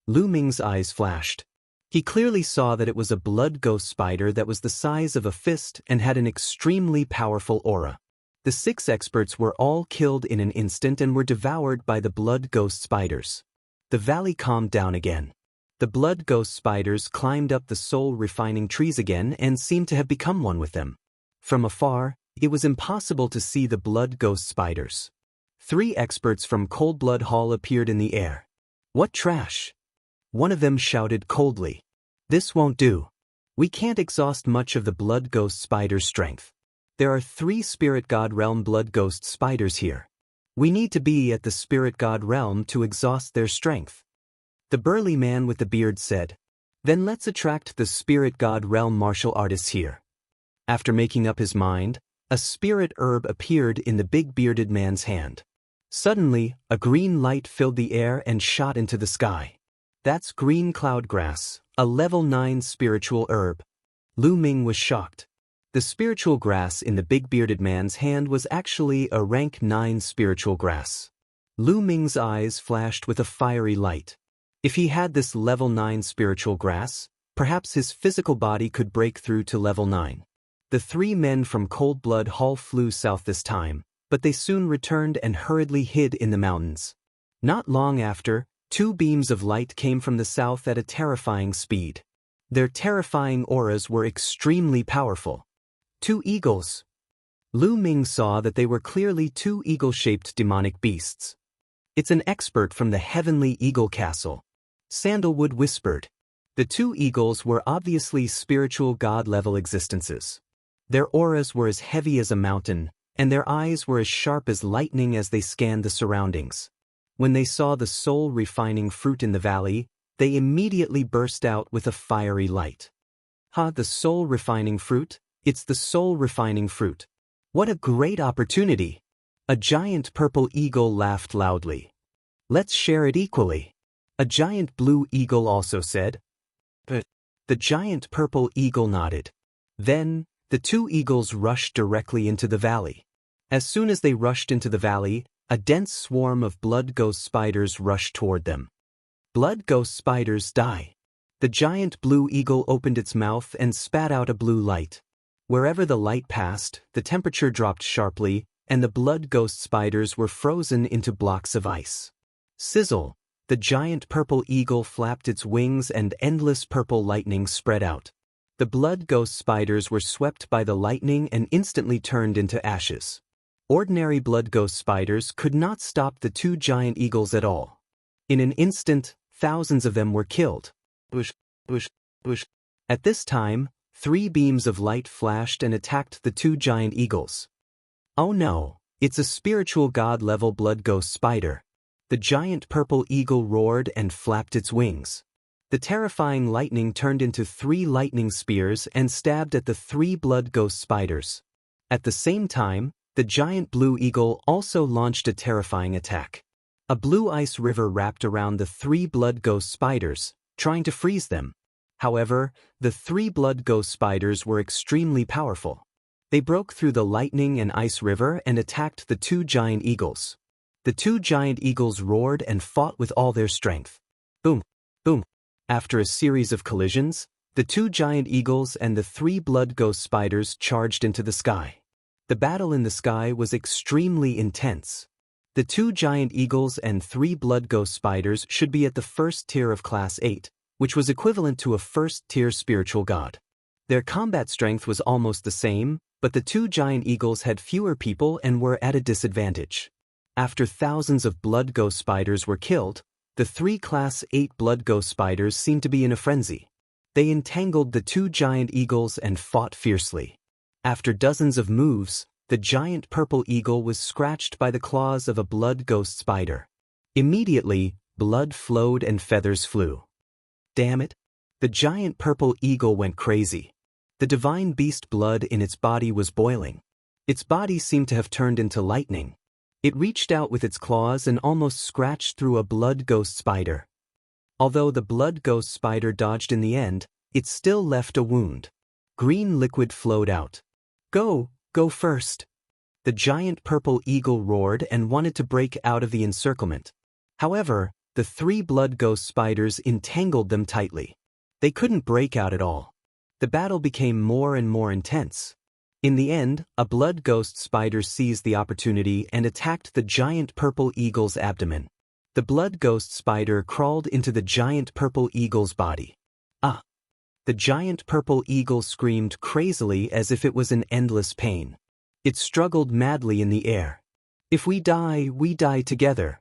[SPEAKER 1] Lu Ming's eyes flashed. He clearly saw that it was a blood ghost spider that was the size of a fist and had an extremely powerful aura. The 6 experts were all killed in an instant and were devoured by the blood ghost spiders. The valley calmed down again. The blood ghost spiders climbed up the soul-refining trees again and seemed to have become one with them. From afar, it was impossible to see the blood ghost spiders. 3 experts from Cold Blood Hall appeared in the air. "What trash?" One of them shouted coldly. "This won't do. We can't exhaust much of the blood ghost spider's strength. There are 3 spirit god realm blood ghost spiders here. We need to be at the spirit god realm to exhaust their strength." The burly man with the beard said, "Then let's attract the spirit god realm martial artists here." After making up his mind, a spirit herb appeared in the big bearded man's hand. Suddenly, a green light filled the air and shot into the sky. "That's green cloud grass, a level 9 spiritual herb." Lu Ming was shocked. The spiritual grass in the big bearded man's hand was actually a rank 9 spiritual grass. Lu Ming's eyes flashed with a fiery light. If he had this level 9 spiritual grass, Perhaps his physical body could break through to level 9. The 3 men from Cold Blood Hall flew south this time, but they soon returned and hurriedly hid in the mountains. Not long after, 2 beams of light came from the south at a terrifying speed. Their terrifying auras were extremely powerful. 2 eagles. Lu Ming saw that they were clearly 2 eagle-shaped demonic beasts. It's an expert from the Heavenly Eagle Castle. Sandalwood whispered. The 2 eagles were obviously spiritual god-level existences. Their auras were as heavy as a mountain, and their eyes were as sharp as lightning as they scanned the surroundings. When they saw the soul-refining fruit in the valley, they immediately burst out with a fiery light. The soul-refining fruit? It's the soul-refining fruit. What a great opportunity! A giant purple eagle laughed loudly. Let's share it equally. A giant blue eagle also said. But the giant purple eagle nodded. Then, the 2 eagles rushed directly into the valley. As soon as they rushed into the valley, a dense swarm of blood ghost spiders rushed toward them. Blood ghost spiders die. The giant blue eagle opened its mouth and spat out a blue light. Wherever the light passed, the temperature dropped sharply, and the blood ghost spiders were frozen into blocks of ice. Sizzle! The giant purple eagle flapped its wings and endless purple lightning spread out. The blood ghost spiders were swept by the lightning and instantly turned into ashes. Ordinary blood ghost spiders could not stop the 2 giant eagles at all. In an instant, thousands of them were killed. Bush, bush, bush. At this time, 3 beams of light flashed and attacked the 2 giant eagles. Oh no, it's a spiritual god-level blood ghost spider. The giant purple eagle roared and flapped its wings. The terrifying lightning turned into 3 lightning spears and stabbed at the 3 blood ghost spiders. At the same time, the giant blue eagle also launched a terrifying attack. A blue ice river wrapped around the 3 blood ghost spiders, trying to freeze them. However, the 3 blood ghost spiders were extremely powerful. They broke through the lightning and ice river and attacked the 2 giant eagles. The 2 giant eagles roared and fought with all their strength. Boom, boom. After a series of collisions, the 2 giant eagles and the 3 blood ghost spiders charged into the sky. The battle in the sky was extremely intense. The 2 giant eagles and 3 blood ghost spiders should be at the 1st tier of Class 8, which was equivalent to a 1st tier spiritual god. Their combat strength was almost the same, but the 2 giant eagles had fewer people and were at a disadvantage. After thousands of blood ghost spiders were killed, the 3 Class 8 blood ghost spiders seemed to be in a frenzy. They entangled the 2 giant eagles and fought fiercely. After dozens of moves, the giant purple eagle was scratched by the claws of a blood ghost spider. Immediately, blood flowed and feathers flew. Damn it! The giant purple eagle went crazy. The divine beast blood in its body was boiling. Its body seemed to have turned into lightning. It reached out with its claws and almost scratched through a blood ghost spider. Although the blood ghost spider dodged in the end, it still left a wound. Green liquid flowed out. Go first! The giant purple eagle roared and wanted to break out of the encirclement. However, the 3 blood ghost spiders entangled them tightly. They couldn't break out at all. The battle became more and more intense. In the end, a blood ghost spider seized the opportunity and attacked the giant purple eagle's abdomen. The blood ghost spider crawled into the giant purple eagle's body. Ah! The giant purple eagle screamed crazily as if it was in endless pain. It struggled madly in the air. If we die together.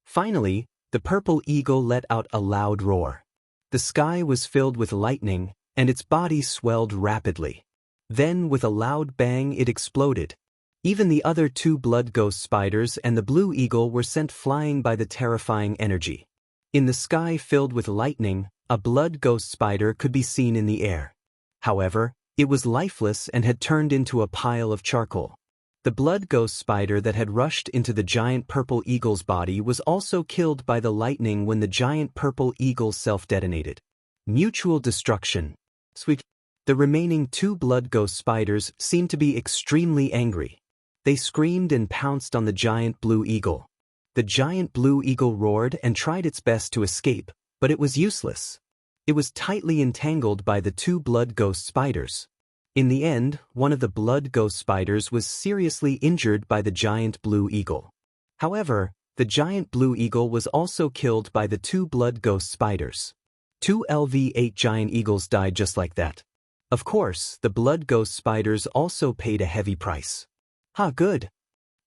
[SPEAKER 1] Finally, the purple eagle let out a loud roar. The sky was filled with lightning, and its body swelled rapidly. Then, with a loud bang, it exploded. Even the other 2 blood ghost spiders and the blue eagle were sent flying by the terrifying energy. In the sky filled with lightning, a blood ghost spider could be seen in the air. However, it was lifeless and had turned into a pile of charcoal. The blood ghost spider that had rushed into the giant purple eagle's body was also killed by the lightning when the giant purple eagle self-detonated. Mutual destruction. Sweet. The remaining 2 blood ghost spiders seemed to be extremely angry. They screamed and pounced on the giant blue eagle. The giant blue eagle roared and tried its best to escape, but it was useless. It was tightly entangled by the two blood ghost spiders. In the end, one of the blood ghost spiders was seriously injured by the giant blue eagle. However, the giant blue eagle was also killed by the two blood ghost spiders. 2 LV8 giant eagles died just like that. Of course, the blood ghost spiders also paid a heavy price. Ha, good.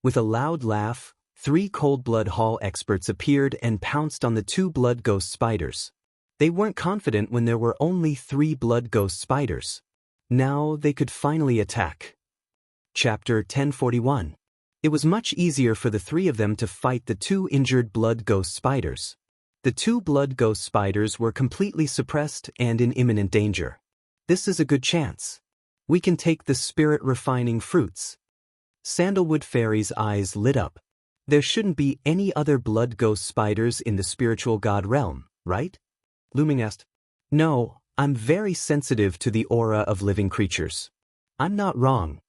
[SPEAKER 1] With a loud laugh, 3 Cold Blood Hall experts appeared and pounced on the 2 blood ghost spiders. They weren't confident when there were only 3 blood ghost spiders. Now they could finally attack. Chapter 1041. It was much easier for the 3 of them to fight the 2 injured blood ghost spiders. The 2 blood ghost spiders were completely suppressed and in imminent danger. This is a good chance. We can take the spirit-refining fruits. Sandalwood Fairy's eyes lit up. There shouldn't be any other blood ghost spiders in the spiritual god realm, right? Lu Ming asked. No, I'm very sensitive to the aura of living creatures. I'm not wrong.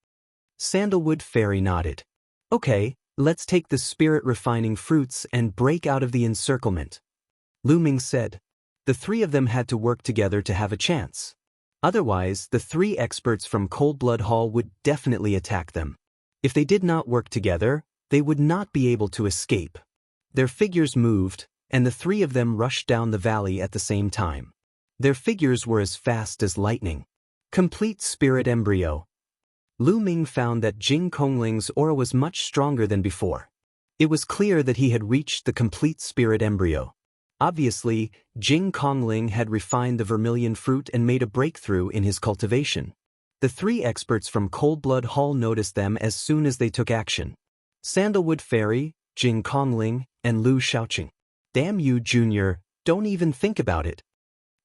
[SPEAKER 1] Sandalwood Fairy nodded. Okay, let's take the spirit-refining fruits and break out of the encirclement. Lu Ming said. The 3 of them had to work together to have a chance. Otherwise, the 3 experts from Cold Blood Hall would definitely attack them. If they did not work together, they would not be able to escape. Their figures moved, and the 3 of them rushed down the valley at the same time. Their figures were as fast as lightning. Complete spirit embryo. Lu Ming found that Jing Kongling's aura was much stronger than before. It was clear that he had reached the complete spirit embryo. Obviously, Jing Kongling had refined the vermilion fruit and made a breakthrough in his cultivation. The 3 experts from Cold Blood Hall noticed them as soon as they took action. Sandalwood Fairy, Jing Kongling, and Lu Shaoqing. Damn you, Junior, don't even think about it.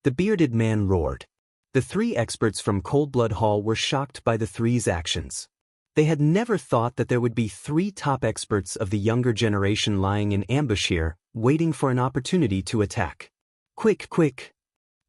[SPEAKER 1] The bearded man roared. The 3 experts from Cold Blood Hall were shocked by the 3's actions. They had never thought that there would be 3 top experts of the younger generation lying in ambush here, waiting for an opportunity to attack. Quick, quick!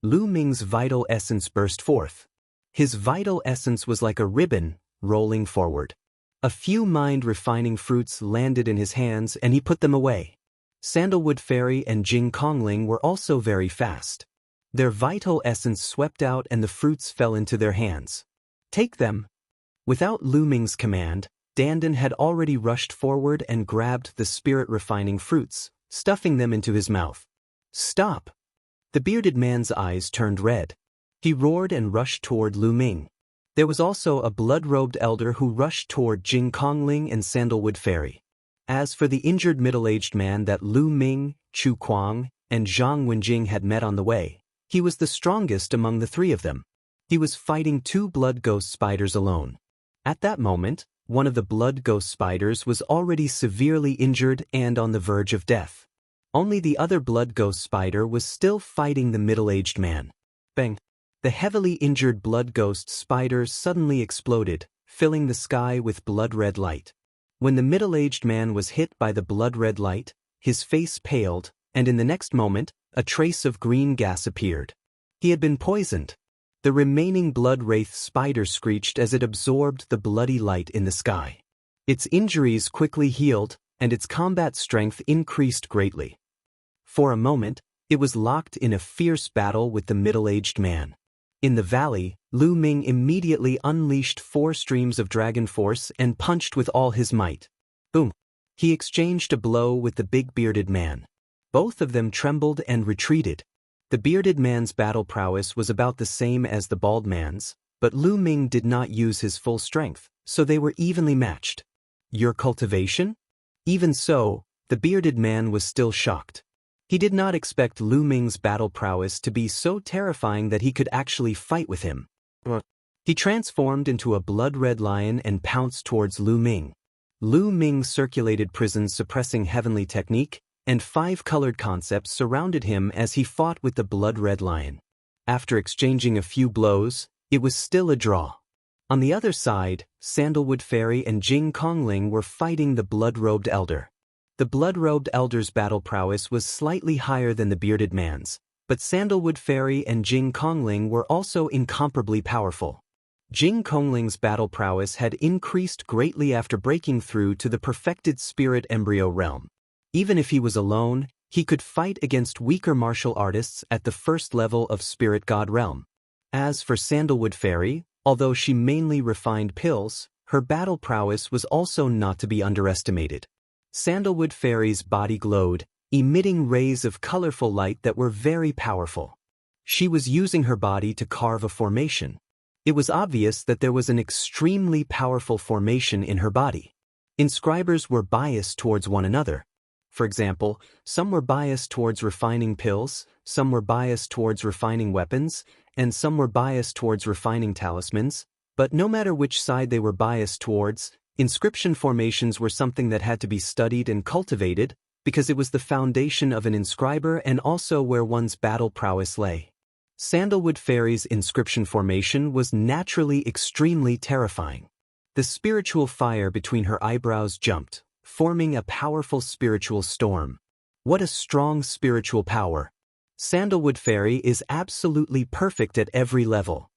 [SPEAKER 1] Lu Ming's vital essence burst forth. His vital essence was like a ribbon, rolling forward. A few mind-refining fruits landed in his hands and he put them away. Sandalwood Fairy and Jing Kongling were also very fast. Their vital essence swept out and the fruits fell into their hands. Take them! Without Lu Ming's command, Dandan had already rushed forward and grabbed the spirit-refining fruits, stuffing them into his mouth. Stop! The bearded man's eyes turned red. He roared and rushed toward Lu Ming. There was also a blood-robed elder who rushed toward Jing Kongling and Sandalwood Fairy. As for the injured middle-aged man that Lu Ming, Chu Kuang, and Zhang Wenjing had met on the way, he was the strongest among the 3 of them. He was fighting 2 blood ghost spiders alone. At that moment, one of the blood ghost spiders was already severely injured and on the verge of death. Only the other blood ghost spider was still fighting the middle-aged man. Bang! The heavily injured blood ghost spider suddenly exploded, filling the sky with blood-red light. When the middle-aged man was hit by the blood-red light, his face paled, and in the next moment, a trace of green gas appeared. He had been poisoned. The remaining blood-wraith spider screeched as it absorbed the bloody light in the sky. Its injuries quickly healed, and its combat strength increased greatly. For a moment, it was locked in a fierce battle with the middle-aged man. In the valley, Lu Ming immediately unleashed 4 streams of dragon force and punched with all his might. Boom! He exchanged a blow with the big bearded man. Both of them trembled and retreated. The bearded man's battle prowess was about the same as the bald man's, but Lu Ming did not use his full strength, so they were evenly matched. Your cultivation? Even so, the bearded man was still shocked. He did not expect Lu Ming's battle prowess to be so terrifying that he could actually fight with him. He transformed into a blood-red lion and pounced towards Lu Ming. Lu Ming's circulated prison's suppressing heavenly technique, and 5 colored concepts surrounded him as he fought with the blood-red lion. After exchanging a few blows, it was still a draw. On the other side, Sandalwood Fairy and Jing Kongling were fighting the blood-robed elder. The blood-robed elder's battle prowess was slightly higher than the bearded man's, but Sandalwood Fairy and Jing Kongling were also incomparably powerful. Jing Kongling's battle prowess had increased greatly after breaking through to the perfected spirit embryo realm. Even if he was alone, He could fight against weaker martial artists at the first level of Spirit God realm. As for Sandalwood Fairy, although she mainly refined pills, her battle prowess was also not to be underestimated. Sandalwood Fairy's body glowed, emitting rays of colorful light that were very powerful. She was using her body to carve a formation. It was obvious that there was an extremely powerful formation in her body. Inscribers were biased towards one another. For example, some were biased towards refining pills, some were biased towards refining weapons, and some were biased towards refining talismans, but no matter which side they were biased towards, inscription formations were something that had to be studied and cultivated, because it was the foundation of an inscriber and also where one's battle prowess lay. Sandalwood Fairy's inscription formation was naturally extremely terrifying. The spiritual fire between her eyebrows jumped, forming a powerful spiritual storm. What a strong spiritual power! Sandalwood Fairy is absolutely perfect at every level.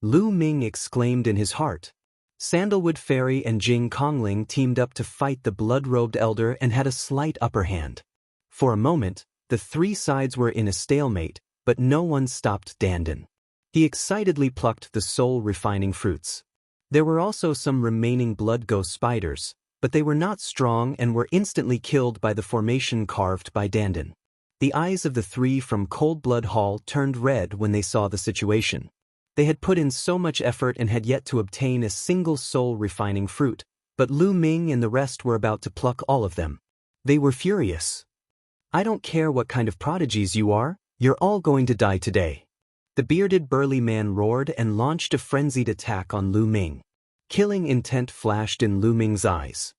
[SPEAKER 1] Lu Ming exclaimed in his heart. Sandalwood Fairy and Jing Kongling teamed up to fight the blood-robed elder and had a slight upper hand. For a moment, the three sides were in a stalemate, but no one stopped Dandan. He excitedly plucked the soul-refining fruits. There were also some remaining blood ghost spiders, but they were not strong and were instantly killed by the formation carved by Dandan. The eyes of the three from Cold Blood Hall turned red when they saw the situation. They had put in so much effort and had yet to obtain a single soul-refining fruit, but Lu Ming and the rest were about to pluck all of them. They were furious. "I don't care what kind of prodigies you are, you're all going to die today." The bearded burly man roared and launched a frenzied attack on Lu Ming. Killing intent flashed in Lu Ming's eyes.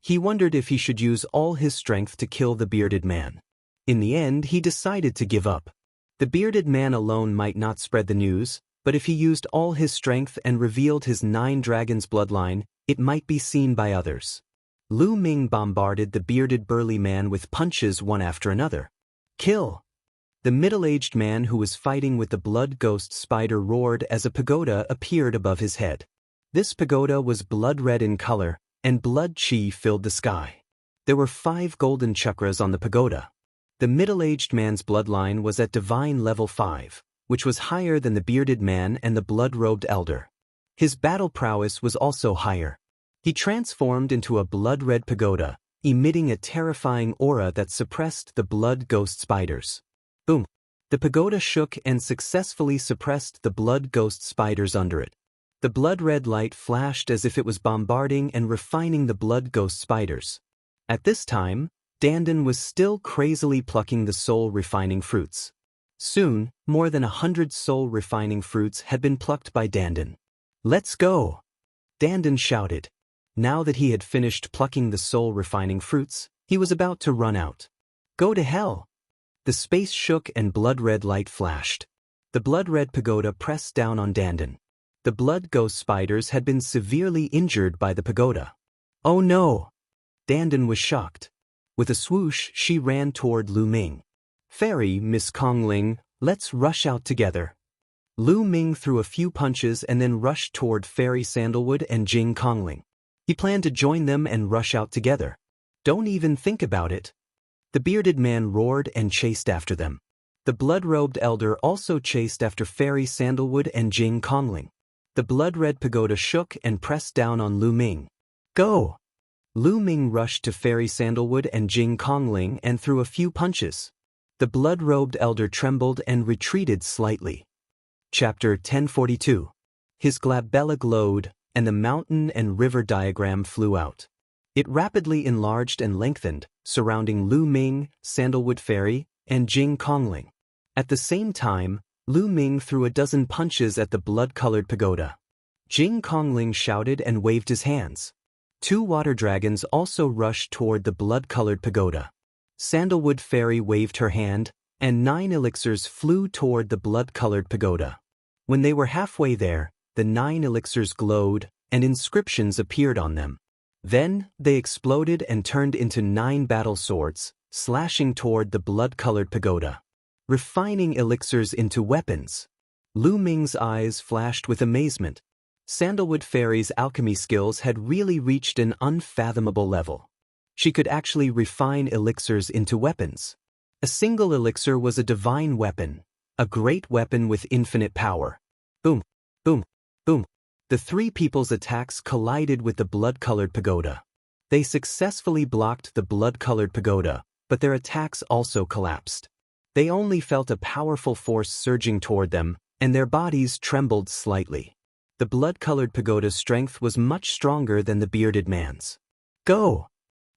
[SPEAKER 1] He wondered if he should use all his strength to kill the bearded man. In the end, he decided to give up. The bearded man alone might not spread the news, but if he used all his strength and revealed his 9 dragons bloodline, it might be seen by others. Lu Ming bombarded the bearded burly man with punches one after another. "Kill!" The middle-aged man who was fighting with the blood ghost spider roared as a pagoda appeared above his head. This pagoda was blood-red in color, and blood chi filled the sky. There were 5 golden chakras on the pagoda. The middle-aged man's bloodline was at divine level 5, which was higher than the bearded man and the blood-robed elder. His battle prowess was also higher. He transformed into a blood-red pagoda, emitting a terrifying aura that suppressed the blood ghost spiders. Boom! The pagoda shook and successfully suppressed the blood ghost spiders under it. The blood-red light flashed as if it was bombarding and refining the blood ghost spiders. At this time, Dandan was still crazily plucking the soul-refining fruits. Soon, more than 100 soul-refining fruits had been plucked by Dandan. "Let's go!" Dandan shouted. Now that he had finished plucking the soul-refining fruits, he was about to run out. "Go to hell!" The space shook and blood-red light flashed. The blood-red pagoda pressed down on Dandan. The blood ghost spiders had been severely injured by the pagoda. "Oh no!" Dandan was shocked. With a swoosh, she ran toward Lu Ming. "Fairy, Miss Kongling, let's rush out together." Lu Ming threw a few punches and then rushed toward Fairy Sandalwood and Jing Kongling. He planned to join them and rush out together. "Don't even think about it." The bearded man roared and chased after them. The blood-robed elder also chased after Fairy Sandalwood and Jing Kongling. The blood-red pagoda shook and pressed down on Lu Ming. "Go!" Lu Ming rushed to Fairy Sandalwood and Jing Kongling and threw a few punches. The blood-robed elder trembled and retreated slightly. Chapter 1042. His glabella glowed, and the mountain and river diagram flew out. It rapidly enlarged and lengthened, surrounding Lu Ming, Sandalwood Fairy, and Jing Kongling. At the same time, Lu Ming threw a dozen punches at the blood-colored pagoda. Jing Kongling shouted and waved his hands. 2 water dragons also rushed toward the blood-colored pagoda. Sandalwood Fairy waved her hand, and 9 elixirs flew toward the blood-colored pagoda. When they were halfway there, the 9 elixirs glowed, and inscriptions appeared on them. Then, they exploded and turned into 9 battle swords, slashing toward the blood-colored pagoda. Refining elixirs into weapons. Lu Ming's eyes flashed with amazement. Sandalwood Fairy's alchemy skills had really reached an unfathomable level. She could actually refine elixirs into weapons. A single elixir was a divine weapon, a great weapon with infinite power. Boom, boom, boom. The three people's attacks collided with the blood-colored pagoda. They successfully blocked the blood-colored pagoda, but their attacks also collapsed. They only felt a powerful force surging toward them, and their bodies trembled slightly. The blood-colored pagoda's strength was much stronger than the bearded man's. Go!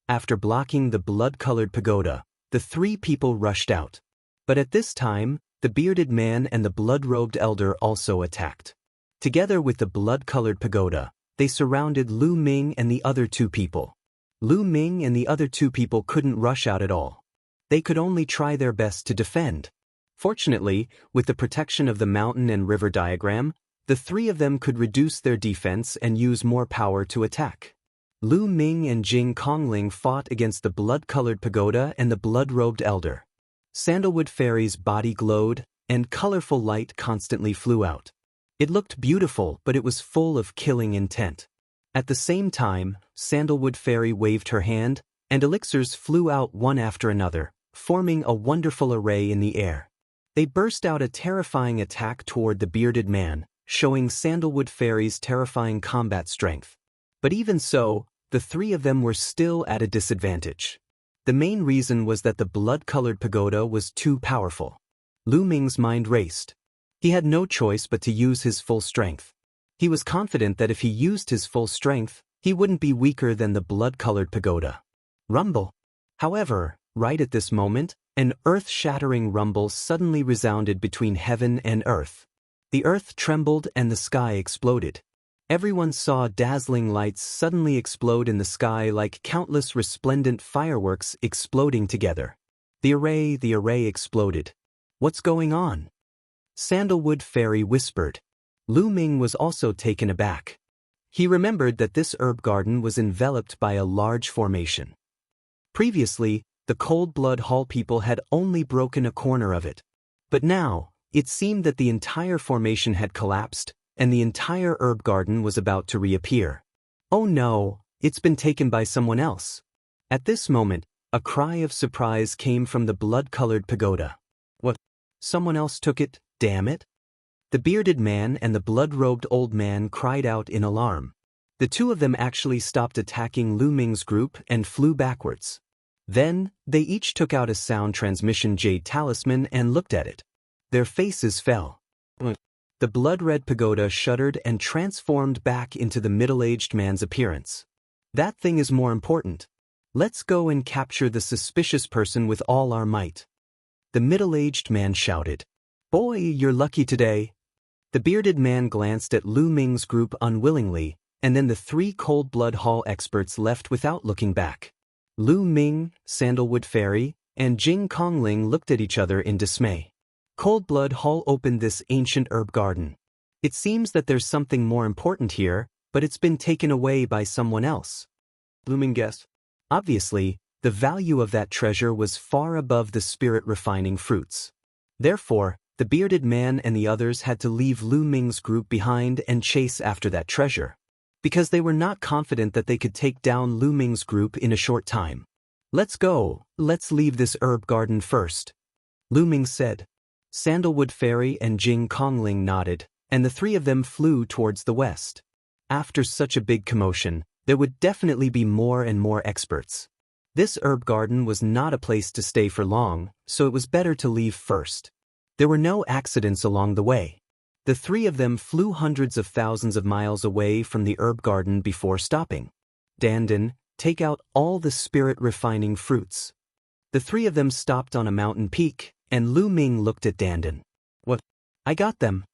[SPEAKER 1] After blocking the blood-colored pagoda, the three people rushed out. But at this time, the bearded man and the blood-robed elder also attacked. Together with the blood-colored pagoda, they surrounded Lu Ming and the other two people. Lu Ming and the other two people couldn't rush out at all. They could only try their best to defend. Fortunately, with the protection of the mountain and river diagram, the three of them could reduce their defense and use more power to attack. Lu Ming and Jing Kongling fought against the blood-colored pagoda and the blood-robed elder. Sandalwood Fairy's body glowed, and colorful light constantly flew out. It looked beautiful, but it was full of killing intent. At the same time, Sandalwood Fairy waved her hand, and elixirs flew out one after another, forming a wonderful array in the air. They burst out a terrifying attack toward the bearded man, showing Sandalwood Fairy's terrifying combat strength. But even so, the three of them were still at a disadvantage. The main reason was that the blood-colored pagoda was too powerful. Lu Ming's mind raced. He had no choice but to use his full strength. He was confident that if he used his full strength, he wouldn't be weaker than the blood-colored pagoda. Rumble. However, right at this moment, an earth-shattering rumble suddenly resounded between heaven and earth. The earth trembled and the sky exploded. Everyone saw dazzling lights suddenly explode in the sky like countless resplendent fireworks exploding together. The array exploded. What's going on? Sandalwood Fairy whispered. Lu Ming was also taken aback. He remembered that this herb garden was enveloped by a large formation. Previously, the Cold Blood Hall people had only broken a corner of it. But now, it seemed that the entire formation had collapsed, and the entire herb garden was about to reappear. Oh no, it's been taken by someone else. At this moment, a cry of surprise came from the blood-colored pagoda. What? Someone else took it, damn it? The bearded man and the blood-robed old man cried out in alarm. The two of them actually stopped attacking Lu Ming's group and flew backwards. Then, they each took out a sound transmission jade talisman and looked at it. Their faces fell. The blood-red pagoda shuddered and transformed back into the middle-aged man's appearance. That thing is more important. Let's go and capture the suspicious person with all our might. The middle-aged man shouted. Boy, you're lucky today. The bearded man glanced at Lu Ming's group unwillingly, and then the three Cold Blood Hall experts left without looking back. Lu Ming, Sandalwood Fairy, and Jing Kongling looked at each other in dismay. Cold Blood Hall opened this ancient herb garden. It seems that there's something more important here, but it's been taken away by someone else. Lu Ming guessed. Obviously, the value of that treasure was far above the spirit-refining fruits. Therefore, the bearded man and the others had to leave Lu Ming's group behind and chase after that treasure. Because they were not confident that they could take down Lu Ming's group in a short time. Let's go, let's leave this herb garden first. Lu Ming said. Sandalwood Fairy and Jing Kongling nodded, and the three of them flew towards the west. After such a big commotion, there would definitely be more and more experts. This herb garden was not a place to stay for long, so it was better to leave first. There were no accidents along the way. The three of them flew hundreds of thousands of miles away from the herb garden before stopping. Dandan, take out all the spirit-refining fruits. The three of them stopped on a mountain peak, and Lu Ming looked at Dandan. What? I got them.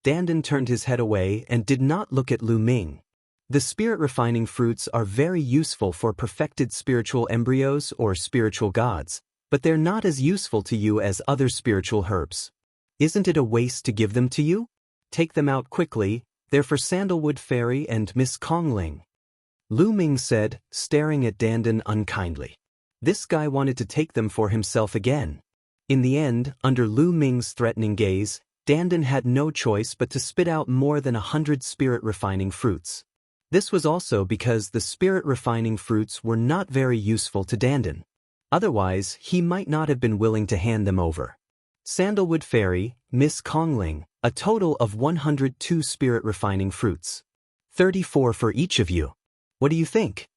[SPEAKER 1] Dandan turned his head away and did not look at Lu Ming. The spirit-refining fruits are very useful for perfected spiritual embryos or spiritual gods, but they're not as useful to you as other spiritual herbs. Isn't it a waste to give them to you? Take them out quickly, they're for Sandalwood Fairy and Miss Kongling. Lu Ming said, staring at Dandan unkindly. This guy wanted to take them for himself again. In the end, under Lu Ming's threatening gaze, Dandan had no choice but to spit out more than 100 spirit-refining fruits. This was also because the spirit-refining fruits were not very useful to Dandan. Otherwise, he might not have been willing to hand them over. Sandalwood Fairy, Miss Kongling, a total of 102 spirit refining fruits. 34 for each of you. What do you think?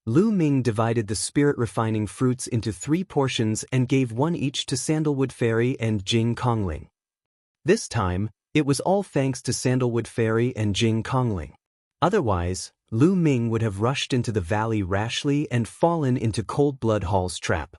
[SPEAKER 1] Lu Ming divided the spirit refining fruits into 3 portions and gave 1 each to Sandalwood Fairy and Jing Kongling. This time, it was all thanks to Sandalwood Fairy and Jing Kongling. Otherwise, Lu Ming would have rushed into the valley rashly and fallen into Cold Blood Hall's trap.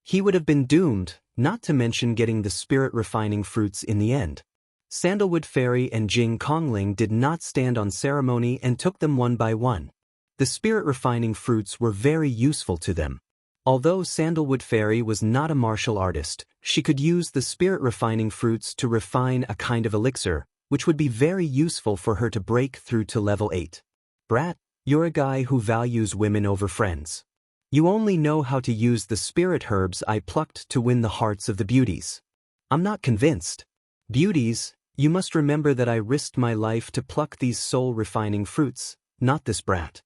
[SPEAKER 1] He would have been doomed, not to mention getting the spirit refining fruits in the end. Sandalwood Fairy and Jing Kongling did not stand on ceremony and took them one by one. The spirit refining fruits were very useful to them. Although Sandalwood Fairy was not a martial artist, she could use the spirit refining fruits to refine a kind of elixir, which would be very useful for her to break through to level 8. Brat, you're a guy who values women over friends. You only know how to use the spirit herbs I plucked to win the hearts of the beauties. I'm not convinced. Beauties, you must remember that I risked my life to pluck these soul-refining fruits, not this brat.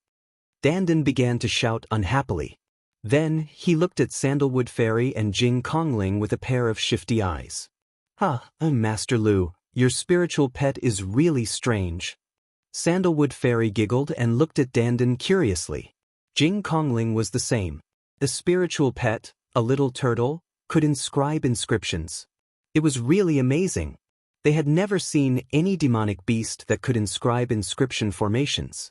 [SPEAKER 1] Dandan began to shout unhappily. Then, he looked at Sandalwood Fairy and Jing Kongling with a pair of shifty eyes. Master Lu, your spiritual pet is really strange. Sandalwood Fairy giggled and looked at Dandan curiously. Jing Kongling was the same. The spiritual pet, a little turtle, could inscribe inscriptions. It was really amazing. They had never seen any demonic beast that could inscribe inscription formations.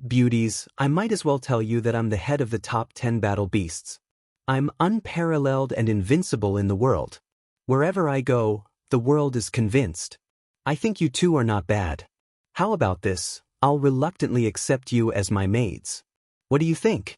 [SPEAKER 1] Beauties, I might as well tell you that I'm the head of the top 10 battle beasts. I'm unparalleled and invincible in the world. Wherever I go, the world is convinced. I think you two are not bad. How about this? I'll reluctantly accept you as my maids. What do you think?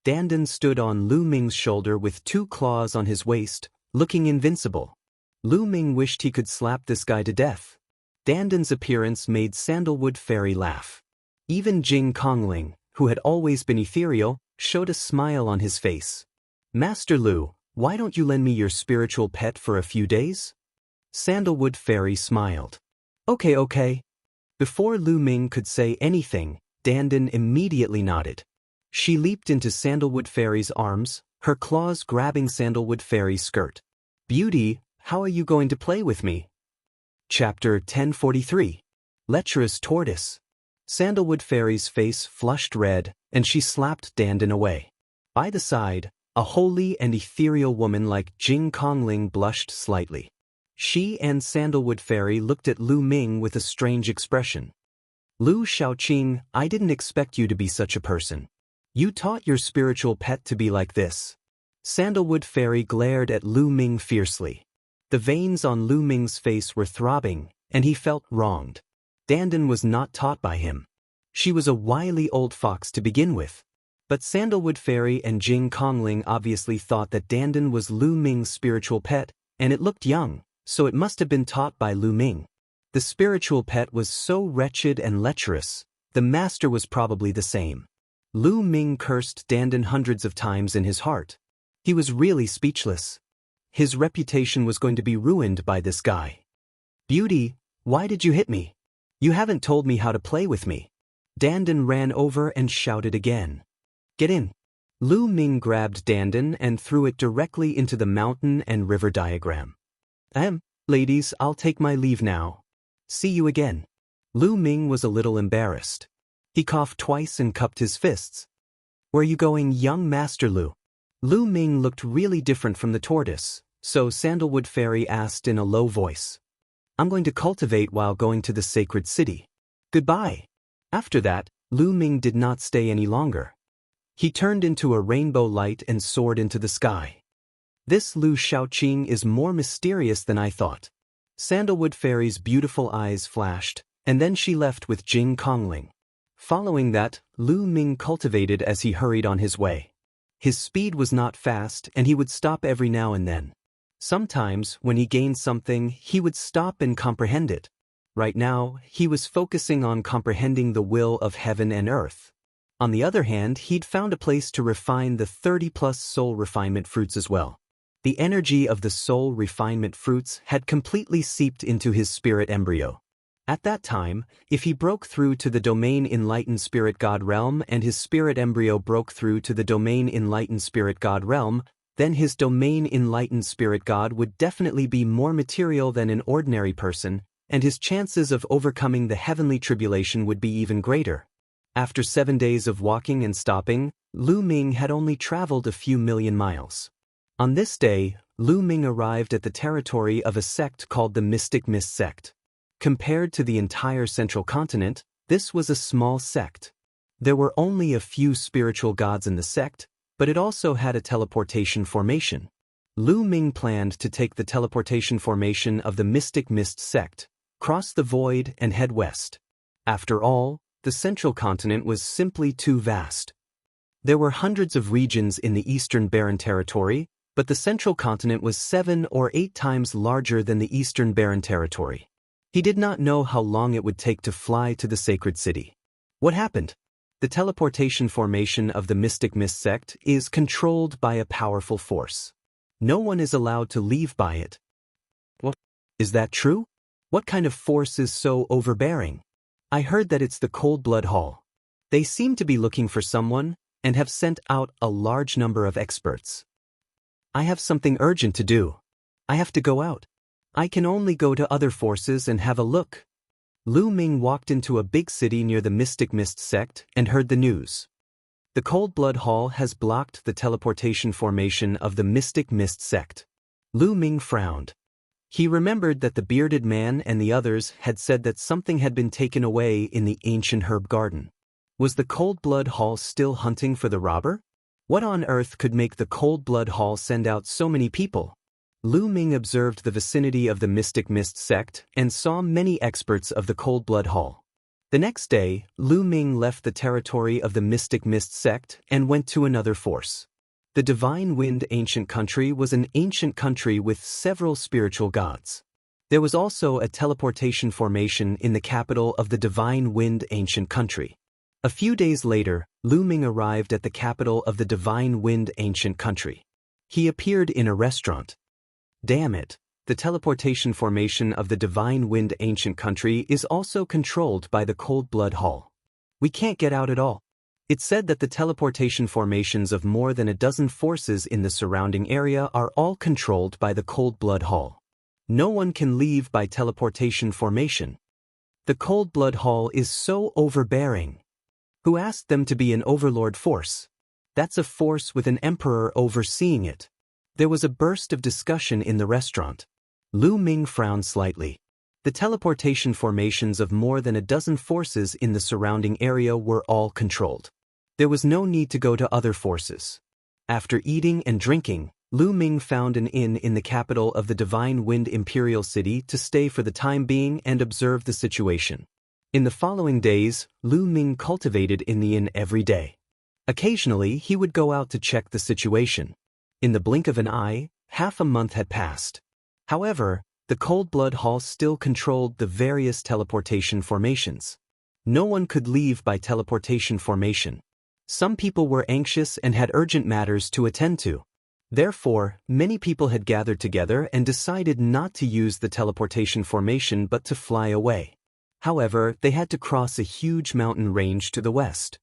[SPEAKER 1] Dandan stood on Lu Ming's shoulder with 2 claws on his waist, looking invincible. Lu Ming wished he could slap this guy to death. Dandan's appearance made Sandalwood Fairy laugh. Even Jing Kongling, who had always been ethereal, showed a smile on his face. Master Lu, why don't you lend me your spiritual pet for a few days? Sandalwood Fairy smiled. Okay. Before Lu Ming could say anything, Dandan immediately nodded. She leaped into Sandalwood Fairy's arms, her claws grabbing Sandalwood Fairy's skirt. Beauty, how are you going to play with me? Chapter 1043. Lecherous Tortoise. Sandalwood Fairy's face flushed red, and she slapped Dandan away. By the side, a holy and ethereal woman like Jing Kongling blushed slightly. She and Sandalwood Fairy looked at Lu Ming with a strange expression. Lu Shaoqing, I didn't expect you to be such a person. You taught your spiritual pet to be like this. Sandalwood Fairy glared at Lu Ming fiercely. The veins on Lu Ming's face were throbbing, and he felt wronged. Dandan was not taught by him. She was a wily old fox to begin with. But Sandalwood Fairy and Jing Kongling obviously thought that Dandan was Lu Ming's spiritual pet, and it looked young, so it must have been taught by Lu Ming. The spiritual pet was so wretched and lecherous, the master was probably the same. Lu Ming cursed Dandan hundreds of times in his heart. He was really speechless. His reputation was going to be ruined by this guy. Beauty, why did you hit me? You haven't told me how to play with me. Dandan ran over and shouted again. Get in. Lu Ming grabbed Dandan and threw it directly into the mountain and river diagram. Ladies, I'll take my leave now. See you again. Lu Ming was a little embarrassed. He coughed twice and cupped his fists. Where are you going, young Master Lu? Lu Ming looked really different from the tortoise, so Sandalwood Fairy asked in a low voice. I'm going to cultivate while going to the sacred city. Goodbye. After that, Lu Ming did not stay any longer. He turned into a rainbow light and soared into the sky. This Lu Shaoqing is more mysterious than I thought. Sandalwood Fairy's beautiful eyes flashed, and then she left with Jing Kongling. Following that, Lu Ming cultivated as he hurried on his way. His speed was not fast, and he would stop every now and then. Sometimes, when he gained something, he would stop and comprehend it. Right now, he was focusing on comprehending the will of heaven and earth. On the other hand, he'd found a place to refine the 30+ soul refinement fruits as well. The energy of the soul refinement fruits had completely seeped into his spirit embryo. At that time, if he broke through to the domain enlightened spirit god realm and his spirit embryo broke through to the domain enlightened spirit god realm, then his domain enlightened spirit god would definitely be more material than an ordinary person, and his chances of overcoming the heavenly tribulation would be even greater. After 7 days of walking and stopping, Lu Ming had only traveled a few million miles. On this day, Lu Ming arrived at the territory of a sect called the Mystic Mist sect. Compared to the entire central continent, this was a small sect. There were only a few spiritual gods in the sect, but it also had a teleportation formation. Lu Ming planned to take the teleportation formation of the Mystic Mist sect, cross the void and head west. After all, the central continent was simply too vast. There were hundreds of regions in the Eastern Barren Territory, but the central continent was 7 or 8 times larger than the Eastern Barren Territory. He did not know how long it would take to fly to the sacred city. What happened? The teleportation formation of the Mystic Mist sect is controlled by a powerful force. No one is allowed to leave by it. Well, is that true? What kind of force is so overbearing? I heard that it's the Cold Blood Hall. They seem to be looking for someone and have sent out a large number of experts. I have something urgent to do. I have to go out. I can only go to other forces and have a look. Lu Ming walked into a big city near the Mystic Mist sect and heard the news. The Cold Blood Hall has blocked the teleportation formation of the Mystic Mist sect. Lu Ming frowned. He remembered that the bearded man and the others had said that something had been taken away in the ancient herb garden. Was the Cold Blood Hall still hunting for the robber? What on earth could make the Cold Blood Hall send out so many people? Lu Ming observed the vicinity of the Mystic Mist sect and saw many experts of the Cold Blood Hall. The next day, Lu Ming left the territory of the Mystic Mist sect and went to another force. The Divine Wind Ancient Country was an ancient country with several spiritual gods. There was also a teleportation formation in the capital of the Divine Wind Ancient Country. A few days later, Lu Ming arrived at the capital of the Divine Wind Ancient Country. He appeared in a restaurant. Damn it, the teleportation formation of the Divine Wind Ancient Country is also controlled by the Cold Blood Hall. We can't get out at all. It's said that the teleportation formations of more than a dozen forces in the surrounding area are all controlled by the Cold Blood Hall. No one can leave by teleportation formation. The Cold Blood Hall is so overbearing. Who asked them to be an overlord force? That's a force with an emperor overseeing it. There was a burst of discussion in the restaurant. Lu Ming frowned slightly. The teleportation formations of more than a dozen forces in the surrounding area were all controlled. There was no need to go to other forces. After eating and drinking, Lu Ming found an inn in the capital of the Divine Wind Imperial City to stay for the time being and observe the situation. In the following days, Lu Ming cultivated in the inn every day. Occasionally, he would go out to check the situation. In the blink of an eye, half a month had passed. However, the Cold Blood Hall still controlled the various teleportation formations. No one could leave by teleportation formation. Some people were anxious and had urgent matters to attend to. Therefore, many people had gathered together and decided not to use the teleportation formation but to fly away. However, they had to cross a huge mountain range to the west.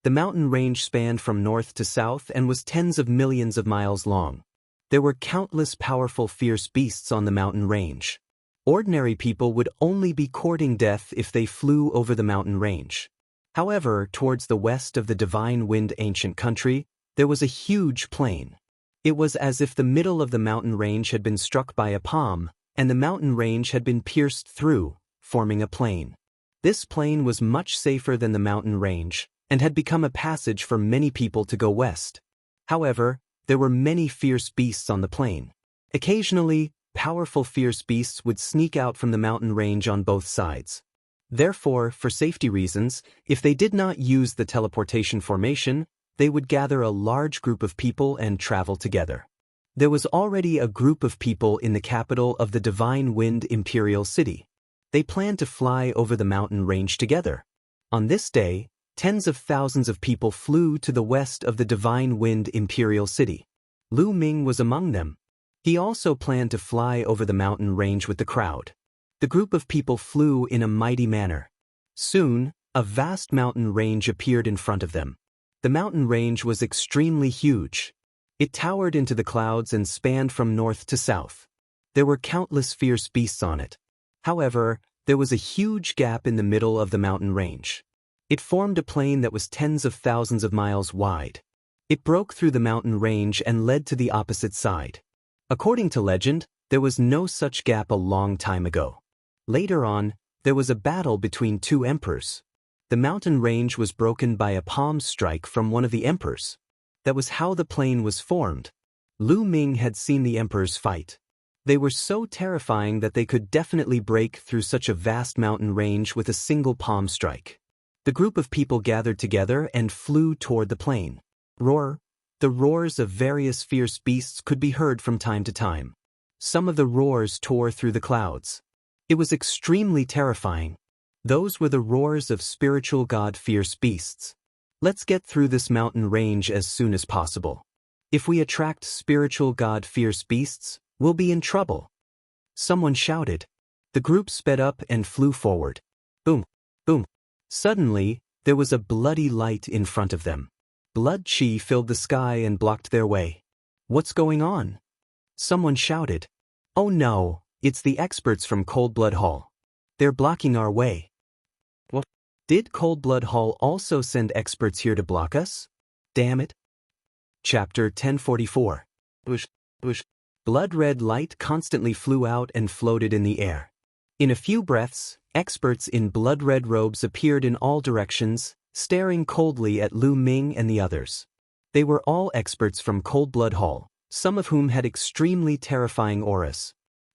[SPEAKER 1] The mountain range spanned from north to south and was tens of millions of miles long. There were countless powerful fierce beasts on the mountain range. Ordinary people would only be courting death if they flew over the mountain range. However, towards the west of the Divine Wind Ancient Country, there was a huge plain. It was as if the middle of the mountain range had been struck by a palm, and the mountain range had been pierced through, forming a plain. This plain was much safer than the mountain range, and had become a passage for many people to go west. However, there were many fierce beasts on the plain. Occasionally, powerful fierce beasts would sneak out from the mountain range on both sides. Therefore, for safety reasons, if they did not use the teleportation formation, they would gather a large group of people and travel together. There was already a group of people in the capital of the Divine Wind Imperial City. They planned to fly over the mountain range together. On this day, tens of thousands of people flew to the west of the Divine Wind Imperial City. Lu Ming was among them. He also planned to fly over the mountain range with the crowd. The group of people flew in a mighty manner. Soon, a vast mountain range appeared in front of them. The mountain range was extremely huge. It towered into the clouds and spanned from north to south. There were countless fierce beasts on it. However, there was a huge gap in the middle of the mountain range. It formed a plain that was tens of thousands of miles wide. It broke through the mountain range and led to the opposite side. According to legend, there was no such gap a long time ago. Later on, there was a battle between two emperors. The mountain range was broken by a palm strike from one of the emperors. That was how the plain was formed. Lu Ming had seen the emperors fight. They were so terrifying that they could definitely break through such a vast mountain range with a single palm strike. The group of people gathered together and flew toward the plain. Roar. The roars of various fierce beasts could be heard from time to time. Some of the roars tore through the clouds. It was extremely terrifying. Those were the roars of spiritual god fierce beasts. Let's get through this mountain range as soon as possible. If we attract spiritual god fierce beasts, we'll be in trouble. Someone shouted. The group sped up and flew forward. Boom, boom. Suddenly, there was a bloody light in front of them. Blood chi filled the sky and blocked their way. What's going on? Someone shouted. Oh no, it's the experts from Cold Blood Hall. They're blocking our way. What? Did Cold Blood Hall also send experts here to block us? Damn it. Chapter 1044. Bush. Blood-red light constantly flew out and floated in the air. In a few breaths, experts in blood-red robes appeared in all directions, staring coldly at Lu Ming and the others. They were all experts from Cold Blood Hall, some of whom had extremely terrifying auras.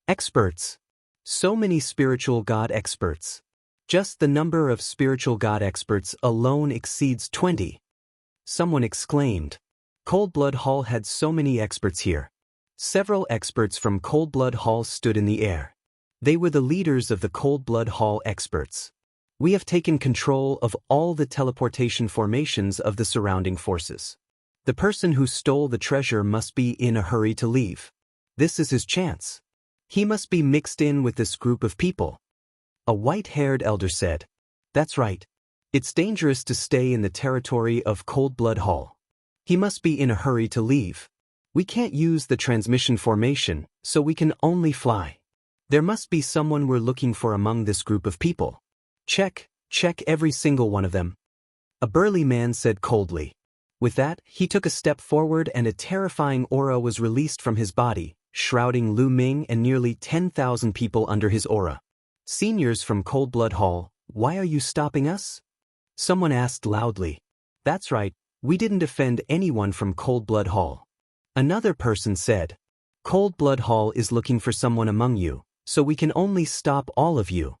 [SPEAKER 1] Experts. So many spiritual god experts. Just the number of spiritual god experts alone exceeds 20. Someone exclaimed. Cold Blood Hall had so many experts here. Several experts from Cold Blood Hall stood in the air. They were the leaders of the Cold Blood Hall experts. We have taken control of all the teleportation formations of the surrounding forces. The person who stole the treasure must be in a hurry to leave. This is his chance. He must be mixed in with this group of people. A white-haired elder said. That's right. It's dangerous to stay in the territory of Cold Blood Hall. He must be in a hurry to leave. We can't use the transmission formation, so we can only fly. There must be someone we're looking for among this group of people. Check every single one of them. A burly man said coldly. With that, he took a step forward and a terrifying aura was released from his body, shrouding Lu Ming and nearly 10,000 people under his aura. Seniors from Cold Blood Hall, why are you stopping us? Someone asked loudly. That's right, we didn't offend anyone from Cold Blood Hall. Another person said, Cold Blood Hall is looking for someone among you, so we can only stop all of you.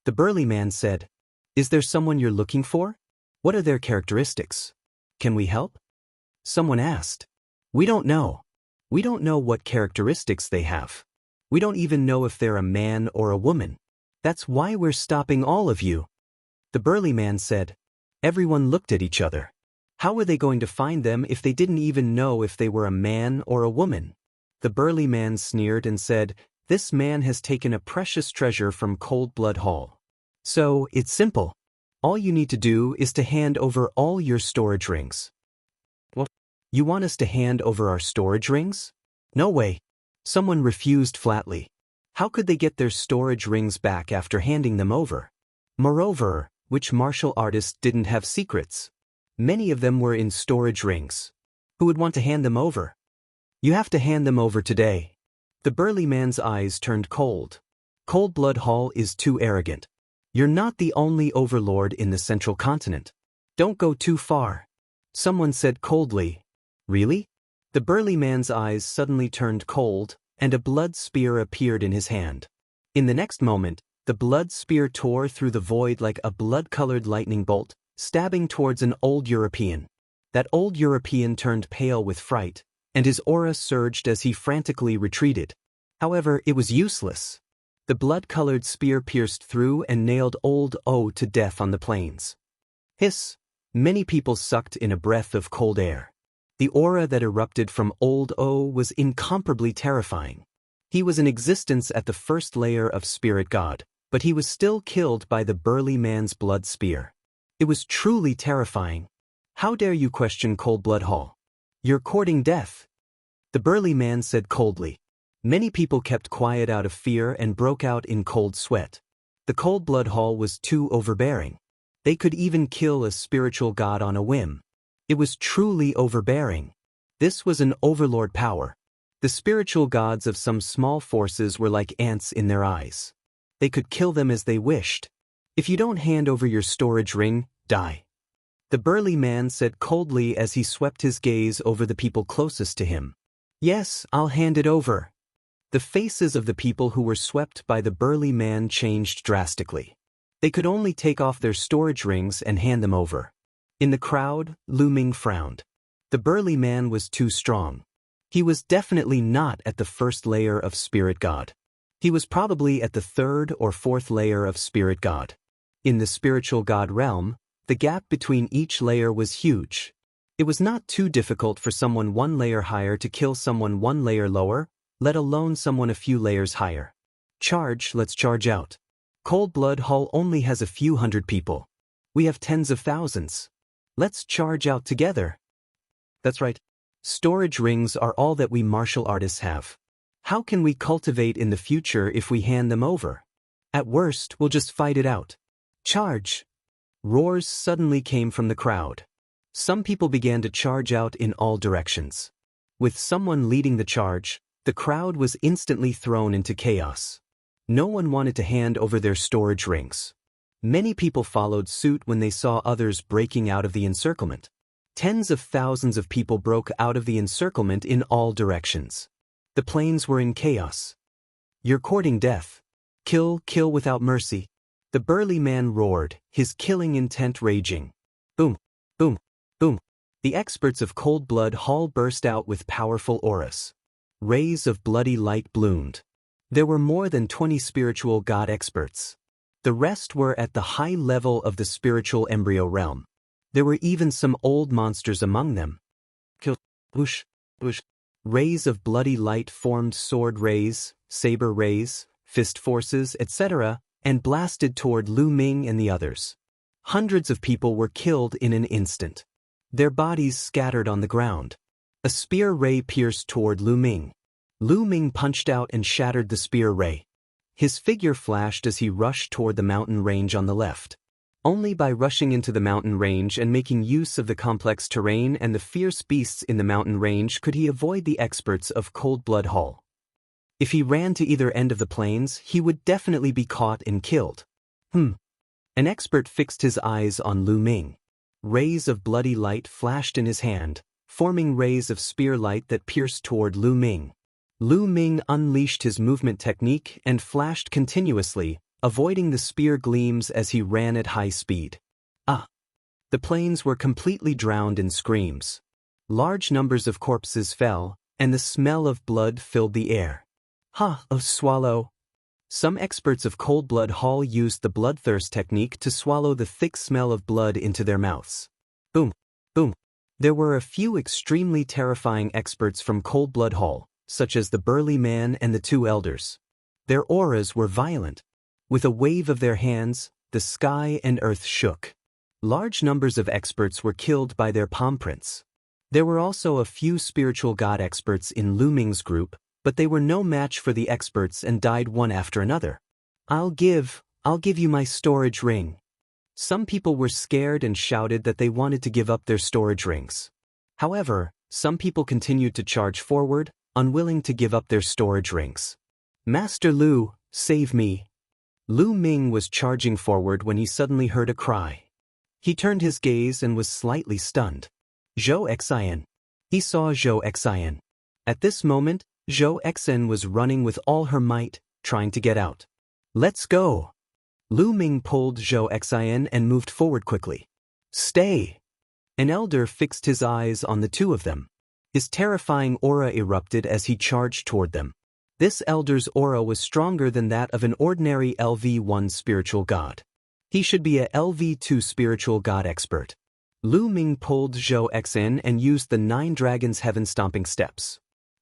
[SPEAKER 1] The burly man said, Is there someone you're looking for? What are their characteristics? Can we help? Someone asked. We don't know. We don't know what characteristics they have. We don't even know if they're a man or a woman. That's why we're stopping all of you. The burly man said. Everyone looked at each other. How were they going to find them if they didn't even know if they were a man or a woman? The burly man sneered and said, This man has taken a precious treasure from Cold Blood Hall. So, it's simple. All you need to do is to hand over all your storage rings. What? You want us to hand over our storage rings? No way. Someone refused flatly. How could they get their storage rings back after handing them over? Moreover, which martial artist didn't have secrets? Many of them were in storage rings. Who would want to hand them over? You have to hand them over today. The burly man's eyes turned cold. Cold Blood Hall is too arrogant. You're not the only overlord in the central continent. Don't go too far. Someone said coldly. Really? The burly man's eyes suddenly turned cold, and a blood spear appeared in his hand. In the next moment, the blood spear tore through the void like a blood-colored lightning bolt, stabbing towards an old European. That old European turned pale with fright, and his aura surged as he frantically retreated. However, it was useless. The blood-colored spear pierced through and nailed old O to death on the plains. Hiss! Many people sucked in a breath of cold air. The aura that erupted from old O was incomparably terrifying. He was in existence at the first layer of spirit god, but he was still killed by the burly man's blood spear. It was truly terrifying. How dare you question Coldblood Hall? You're courting death. The burly man said coldly. Many people kept quiet out of fear and broke out in cold sweat. The Coldblood Hall was too overbearing. They could even kill a spiritual god on a whim. It was truly overbearing. This was an overlord power. The spiritual gods of some small forces were like ants in their eyes. They could kill them as they wished. If you don't hand over your storage ring, die. The burly man said coldly as he swept his gaze over the people closest to him. Yes, I'll hand it over. The faces of the people who were swept by the burly man changed drastically. They could only take off their storage rings and hand them over. In the crowd, Lu Ming frowned. The burly man was too strong. He was definitely not at the first layer of Spirit God. He was probably at the third or fourth layer of Spirit God. In the spiritual God realm, the gap between each layer was huge. It was not too difficult for someone one layer higher to kill someone one layer lower, let alone someone a few layers higher. Charge, let's charge out. Coldblood Hall only has a few hundred people. We have tens of thousands. Let's charge out together. That's right. Storage rings are all that we martial artists have. How can we cultivate in the future if we hand them over? At worst, we'll just fight it out. Charge! Roars suddenly came from the crowd. Some people began to charge out in all directions. With someone leading the charge, the crowd was instantly thrown into chaos. No one wanted to hand over their storage rings. Many people followed suit when they saw others breaking out of the encirclement. Tens of thousands of people broke out of the encirclement in all directions. The planes were in chaos. You're courting death. Kill, kill without mercy. The burly man roared, his killing intent raging. Boom, boom, boom. The experts of Coldblood Hall burst out with powerful auras. Rays of bloody light bloomed. There were more than 20 spiritual god experts. The rest were at the high level of the spiritual embryo realm. There were even some old monsters among them. Kill, whoosh, whoosh. Rays of bloody light formed sword rays, saber rays, fist forces, etc., and blasted toward Lu Ming and the others. Hundreds of people were killed in an instant. Their bodies scattered on the ground. A spear ray pierced toward Lu Ming. Lu Ming punched out and shattered the spear ray. His figure flashed as he rushed toward the mountain range on the left. Only by rushing into the mountain range and making use of the complex terrain and the fierce beasts in the mountain range could he avoid the experts of Coldblood Hall. If he ran to either end of the plains, he would definitely be caught and killed. An expert fixed his eyes on Lu Ming. Rays of bloody light flashed in his hand, forming rays of spear light that pierced toward Lu Ming. Lu Ming unleashed his movement technique and flashed continuously, avoiding the spear gleams as he ran at high speed. The plains were completely drowned in screams. Large numbers of corpses fell, and the smell of blood filled the air. Swallow. Some experts of Coldblood Hall used the bloodthirst technique to swallow the thick smell of blood into their mouths. Boom, boom. There were a few extremely terrifying experts from Coldblood Hall, such as the burly man and the two elders. Their auras were violent. With a wave of their hands, the sky and earth shook. Large numbers of experts were killed by their palm prints. There were also a few spiritual god experts in Lu Ming's group, but they were no match for the experts and died one after another. I'll give you my storage ring. Some people were scared and shouted that they wanted to give up their storage rings. However, some people continued to charge forward, unwilling to give up their storage rings. Master Lu, save me. Lu Ming was charging forward when he suddenly heard a cry. He turned his gaze and was slightly stunned. Zhou Xian. He saw Zhou Xian. At this moment, Zhou Xian was running with all her might, trying to get out. Let's go. Lu Ming pulled Zhou Xian and moved forward quickly. Stay. An elder fixed his eyes on the two of them. His terrifying aura erupted as he charged toward them. This elder's aura was stronger than that of an ordinary LV1 spiritual god. He should be a LV2 spiritual god expert. Lu Ming pulled Zhou Xian and used the 9 dragons heaven stomping steps.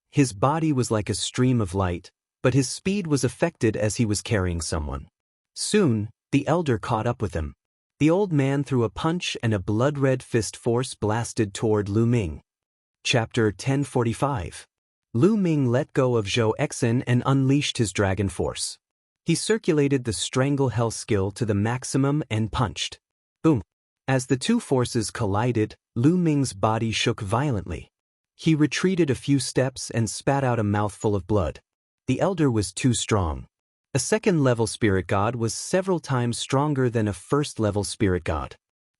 [SPEAKER 1] His body was like a stream of light, but his speed was affected as he was carrying someone. Soon, the elder caught up with him. The old man threw a punch and a blood-red fist force blasted toward Lu Ming. Chapter 1045. Lu Ming let go of Zhou Exin and unleashed his dragon force. He circulated the strangle hell skill to the maximum and punched. Boom! As the two forces collided, Lu Ming's body shook violently. He retreated a few steps and spat out a mouthful of blood. The elder was too strong. A second-level spirit god was several times stronger than a first-level spirit god.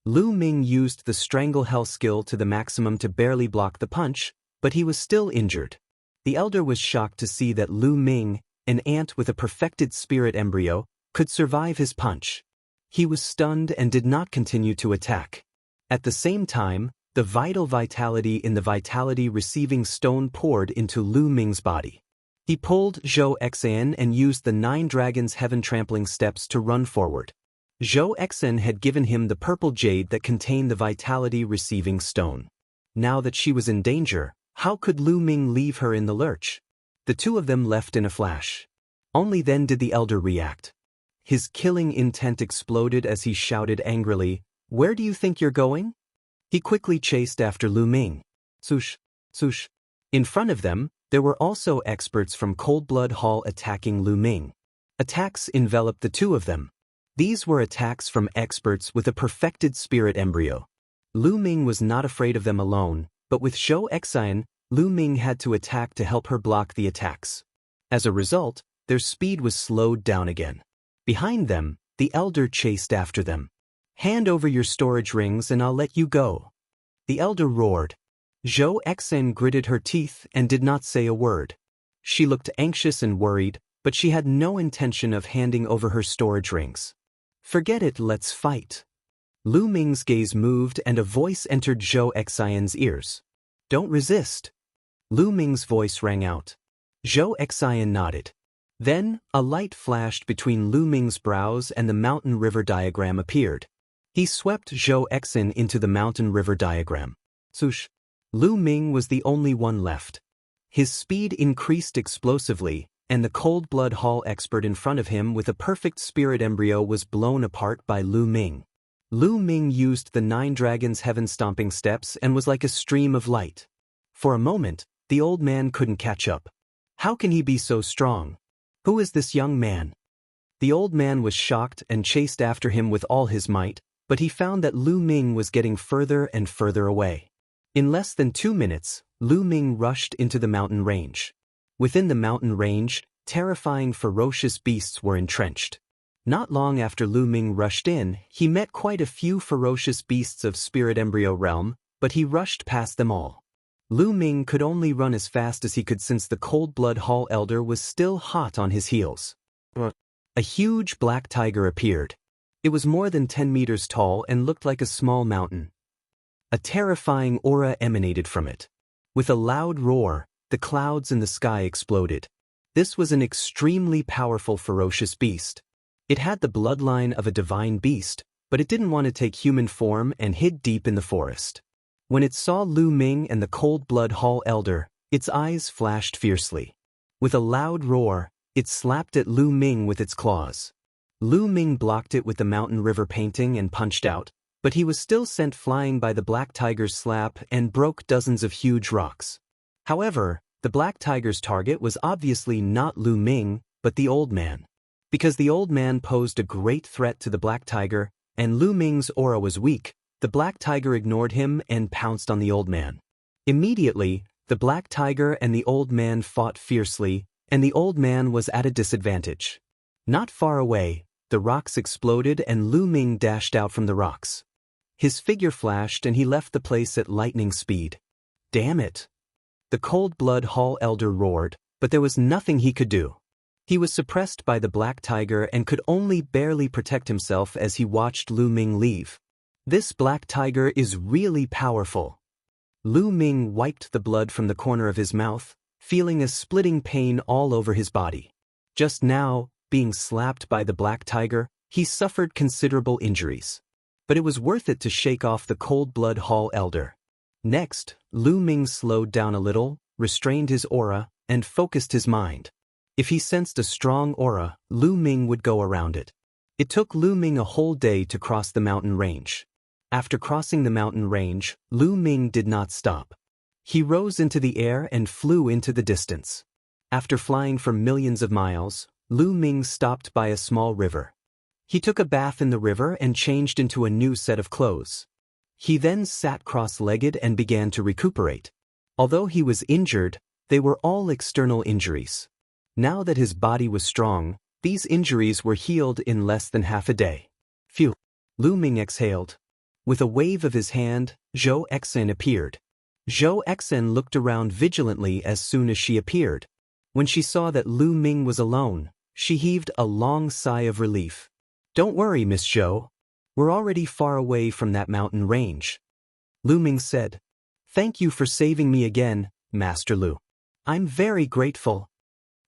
[SPEAKER 1] Lu Ming used the strangle hell skill to the maximum to barely block the punch, but he was still injured. The elder was shocked to see that Lu Ming, an ant with a perfected spirit embryo, could survive his punch. He was stunned and did not continue to attack. At the same time, the vital vitality in the vitality-receiving stone poured into Lu Ming's body. He pulled Zhou Exin and used the 9 Dragons Heaven Trampling Steps to run forward. Zhou Exin had given him the purple jade that contained the vitality-receiving stone. Now that she was in danger, how could Lu Ming leave her in the lurch? The two of them left in a flash. Only then did the elder react. His killing intent exploded as he shouted angrily, "Where do you think you're going?" He quickly chased after Lu Ming. Swoosh, swoosh. In front of them, there were also experts from Cold Blood Hall attacking Lu Ming. Attacks enveloped the two of them. These were attacks from experts with a perfected spirit embryo. Lu Ming was not afraid of them alone, but with Zhou Exin, Lu Ming had to attack to help her block the attacks. As a result, their speed was slowed down again. Behind them, the elder chased after them. "Hand over your storage rings and I'll let you go." The elder roared. Zhou Exin gritted her teeth and did not say a word. She looked anxious and worried, but she had no intention of handing over her storage rings. "Forget it, let's fight." Lu Ming's gaze moved and a voice entered Zhou Exin's ears. "Don't resist." Lu Ming's voice rang out. Zhou Exin nodded. Then, a light flashed between Lu Ming's brows and the mountain river diagram appeared. He swept Zhou Exin into the mountain river diagram. Swoosh! Lu Ming was the only one left. His speed increased explosively, and the Cold Blood Hall expert in front of him with a perfect spirit embryo was blown apart by Lu Ming. Lu Ming used the 9 Dragons Heaven Stomping Steps and was like a stream of light. For a moment, the old man couldn't catch up. How can he be so strong? Who is this young man? The old man was shocked and chased after him with all his might, but he found that Lu Ming was getting further and further away. In less than 2 minutes, Lu Ming rushed into the mountain range. Within the mountain range, terrifying ferocious beasts were entrenched. Not long after Lu Ming rushed in, he met quite a few ferocious beasts of spirit embryo realm, but he rushed past them all. Lu Ming could only run as fast as he could since the Cold Blood Hall elder was still hot on his heels. A huge black tiger appeared. It was more than 10 meters tall and looked like a small mountain. A terrifying aura emanated from it. With a loud roar, the clouds in the sky exploded. This was an extremely powerful ferocious beast. It had the bloodline of a divine beast, but it didn't want to take human form and hid deep in the forest. When it saw Lu Ming and the Cold Blood Hall elder, its eyes flashed fiercely. With a loud roar, it slapped at Lu Ming with its claws. Lu Ming blocked it with the mountain river painting and punched out, but he was still sent flying by the black tiger's slap and broke dozens of huge rocks. However, the black tiger's target was obviously not Lu Ming, but the old man. Because the old man posed a great threat to the black tiger, and Lu Ming's aura was weak, the black tiger ignored him and pounced on the old man. Immediately, the black tiger and the old man fought fiercely, and the old man was at a disadvantage. Not far away, the rocks exploded and Lu Ming dashed out from the rocks. His figure flashed and he left the place at lightning speed. Damn it! The Cold Blood Hall elder roared, but there was nothing he could do. He was suppressed by the black tiger and could only barely protect himself as he watched Lu Ming leave. This black tiger is really powerful. Lu Ming wiped the blood from the corner of his mouth, feeling a splitting pain all over his body. Just now, being slapped by the black tiger, he suffered considerable injuries. But it was worth it to shake off the Cold Blood Hall elder. Next, Lu Ming slowed down a little, restrained his aura, and focused his mind. If he sensed a strong aura, Lu Ming would go around it. It took Lu Ming a whole day to cross the mountain range. After crossing the mountain range, Lu Ming did not stop. He rose into the air and flew into the distance. After flying for millions of miles, Lu Ming stopped by a small river. He took a bath in the river and changed into a new set of clothes. He then sat cross-legged and began to recuperate. Although he was injured, they were all external injuries. Now that his body was strong, these injuries were healed in less than half a day. Phew! Lu Ming exhaled. With a wave of his hand, Zhou Exen appeared. Zhou Exen looked around vigilantly as soon as she appeared. When she saw that Lu Ming was alone, she heaved a long sigh of relief. "Don't worry, Miss Zhou. We're already far away from that mountain range." Lu Ming said, "Thank you for saving me again, Master Lu. I'm very grateful."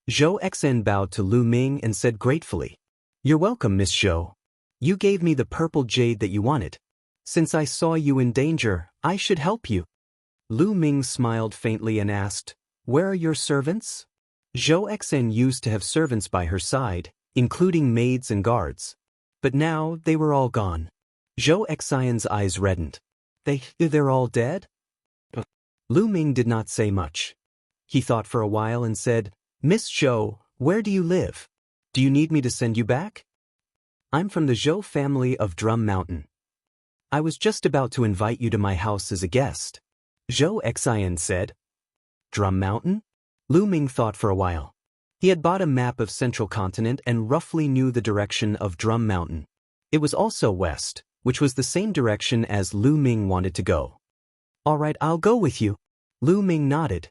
[SPEAKER 1] Zhou Exen bowed to Lu Ming and said gratefully, "You're welcome, Miss Zhou. You gave me the purple jade that you wanted. Since I saw you in danger, I should help you." Lu Ming smiled faintly and asked, "Where are your servants?" Zhou Exen used to have servants by her side, including maids and guards. But now they were all gone. Zhou Exen's eyes reddened. They're all dead? Lu Ming did not say much. He thought for a while and said, "Miss Zhou, where do you live? Do you need me to send you back?" "I'm from the Zhou family of Drum Mountain. I was just about to invite you to my house as a guest," Zhou Exen said. Drum Mountain? Lu Ming thought for a while. He had bought a map of Central Continent and roughly knew the direction of Drum Mountain. It was also west, which was the same direction as Lu Ming wanted to go. "All right, I'll go with you." Lu Ming nodded.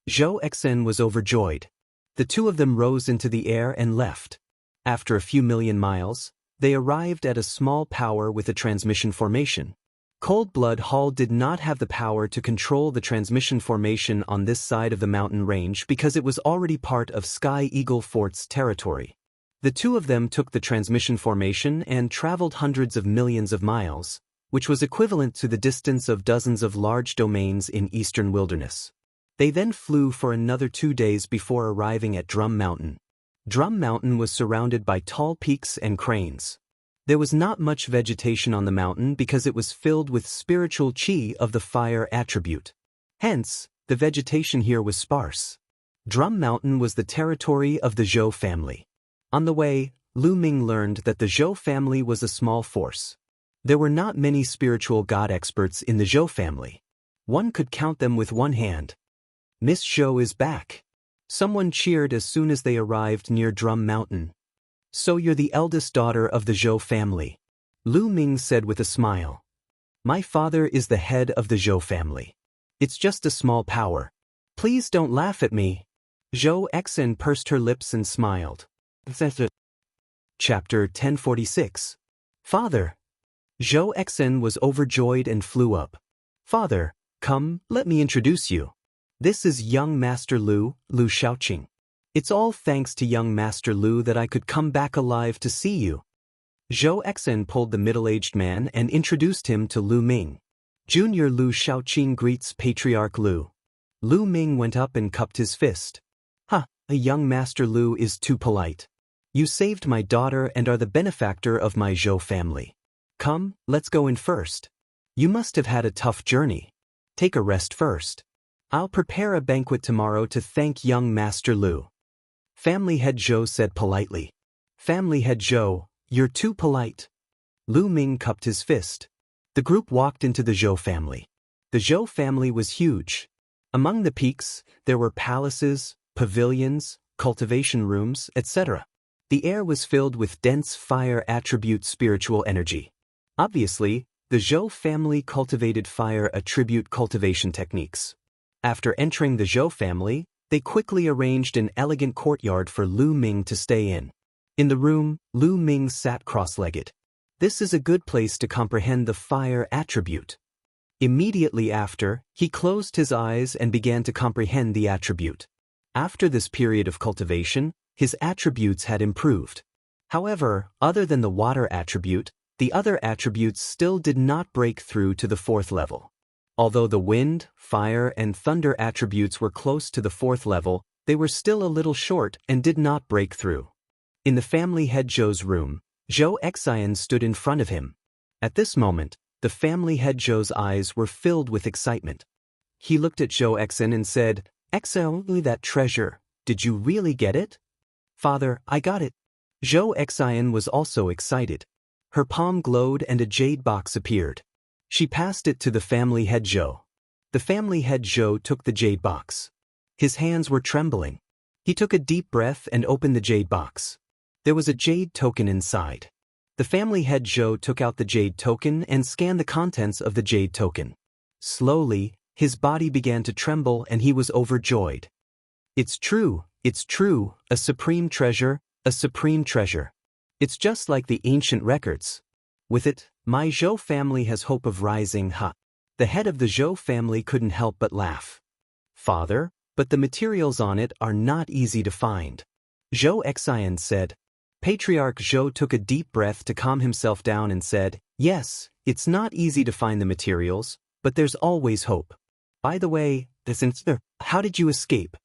[SPEAKER 1] Zhou Exen was overjoyed. The two of them rose into the air and left. After a few million miles, they arrived at a small power with a transmission formation. Cold Blood Hall did not have the power to control the transmission formation on this side of the mountain range because it was already part of Sky Eagle Fort's territory. The two of them took the transmission formation and traveled hundreds of millions of miles, which was equivalent to the distance of dozens of large domains in eastern wilderness. They then flew for another 2 days before arriving at Drum Mountain. Drum Mountain was surrounded by tall peaks and cranes. There was not much vegetation on the mountain because it was filled with spiritual chi of the fire attribute. Hence, the vegetation here was sparse. Drum Mountain was the territory of the Zhou family. On the way, Lu Ming learned that the Zhou family was a small force. There were not many spiritual god experts in the Zhou family. One could count them with one hand. "Miss Zhou is back." Someone cheered as soon as they arrived near Drum Mountain. "So you're the eldest daughter of the Zhou family," Lu Ming said with a smile. "My father is the head of the Zhou family. It's just a small power. Please don't laugh at me." Zhou Exen pursed her lips and smiled. Chapter 1046. Father. Zhou Exen was overjoyed and flew up. "Father, come, let me introduce you. This is young Master Lu Shaoqing. It's all thanks to young Master Lu that I could come back alive to see you." Zhou Exen pulled the middle-aged man and introduced him to Lu Ming. Junior Lu Shaoqing greets Patriarch Lu. Lu Ming went up and cupped his fist. "Ha, a young Master Lu is too polite. You saved my daughter and are the benefactor of my Zhou family. Come, let's go in first. You must have had a tough journey. Take a rest first. I'll prepare a banquet tomorrow to thank young Master Lu." Family Head Zhou said politely. "Family Head Zhou, you're too polite." Lu Ming cupped his fist. The group walked into the Zhou family. The Zhou family was huge. Among the peaks, there were palaces, pavilions, cultivation rooms, etc. The air was filled with dense fire attribute spiritual energy. Obviously, the Zhou family cultivated fire attribute cultivation techniques. After entering the Zhou family, they quickly arranged an elegant courtyard for Lu Ming to stay in. In the room, Lu Ming sat cross-legged. This is a good place to comprehend the fire attribute. Immediately after, he closed his eyes and began to comprehend the attribute. After this period of cultivation, his attributes had improved. However, other than the water attribute, the other attributes still did not break through to the 4th level. Although the wind, fire, and thunder attributes were close to the 4th level, They were still a little short and did not break through. In the family head Zhou's room, Zhou Xian stood in front of him. At this moment, the family head Zhou's eyes were filled with excitement. He looked at Zhou Xian and said, "Xian, that treasure, did you really get it?" "Father, I got it." Zhou Xian was also excited. Her palm glowed and a jade box appeared. She passed it to the family head Zhou. The family head Zhou took the jade box. His hands were trembling. He took a deep breath and opened the jade box. There was a jade token inside. The family head Zhou took out the jade token and scanned the contents of the jade token. Slowly, his body began to tremble and he was overjoyed. It's true, a supreme treasure, a supreme treasure. It's just like the ancient records. With it, my Zhou family has hope of rising. The head of the Zhou family couldn't help but laugh. "Father, but the materials on it are not easy to find," Zhou Xian said. Patriarch Zhou took a deep breath to calm himself down and said, "Yes, it's not easy to find the materials, but there's always hope. By the way, how did you escape?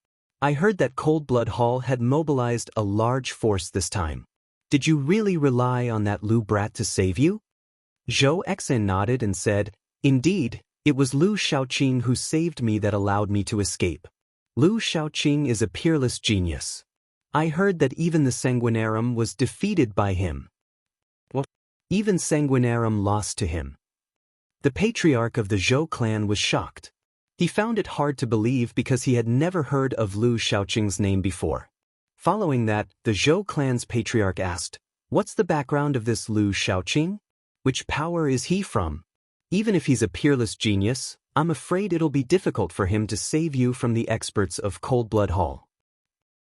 [SPEAKER 1] I heard that Cold Blood Hall had mobilized a large force this time. Did you really rely on that Lu brat to save you?" Zhou Xian nodded and said, "Indeed, it was Lu Shaoqing who saved me that allowed me to escape. Lu Shaoqing is a peerless genius. I heard that even the Sanguinarum was defeated by him. What? Even Sanguinarum lost to him." The patriarch of the Zhou clan was shocked. He found it hard to believe because he had never heard of Lu Shaoqing's name before. Following that, the Zhou clan's patriarch asked, "What's the background of this Lu Shaoqing? Which power is he from? Even if he's a peerless genius, I'm afraid it'll be difficult for him to save you from the experts of Cold Blood Hall."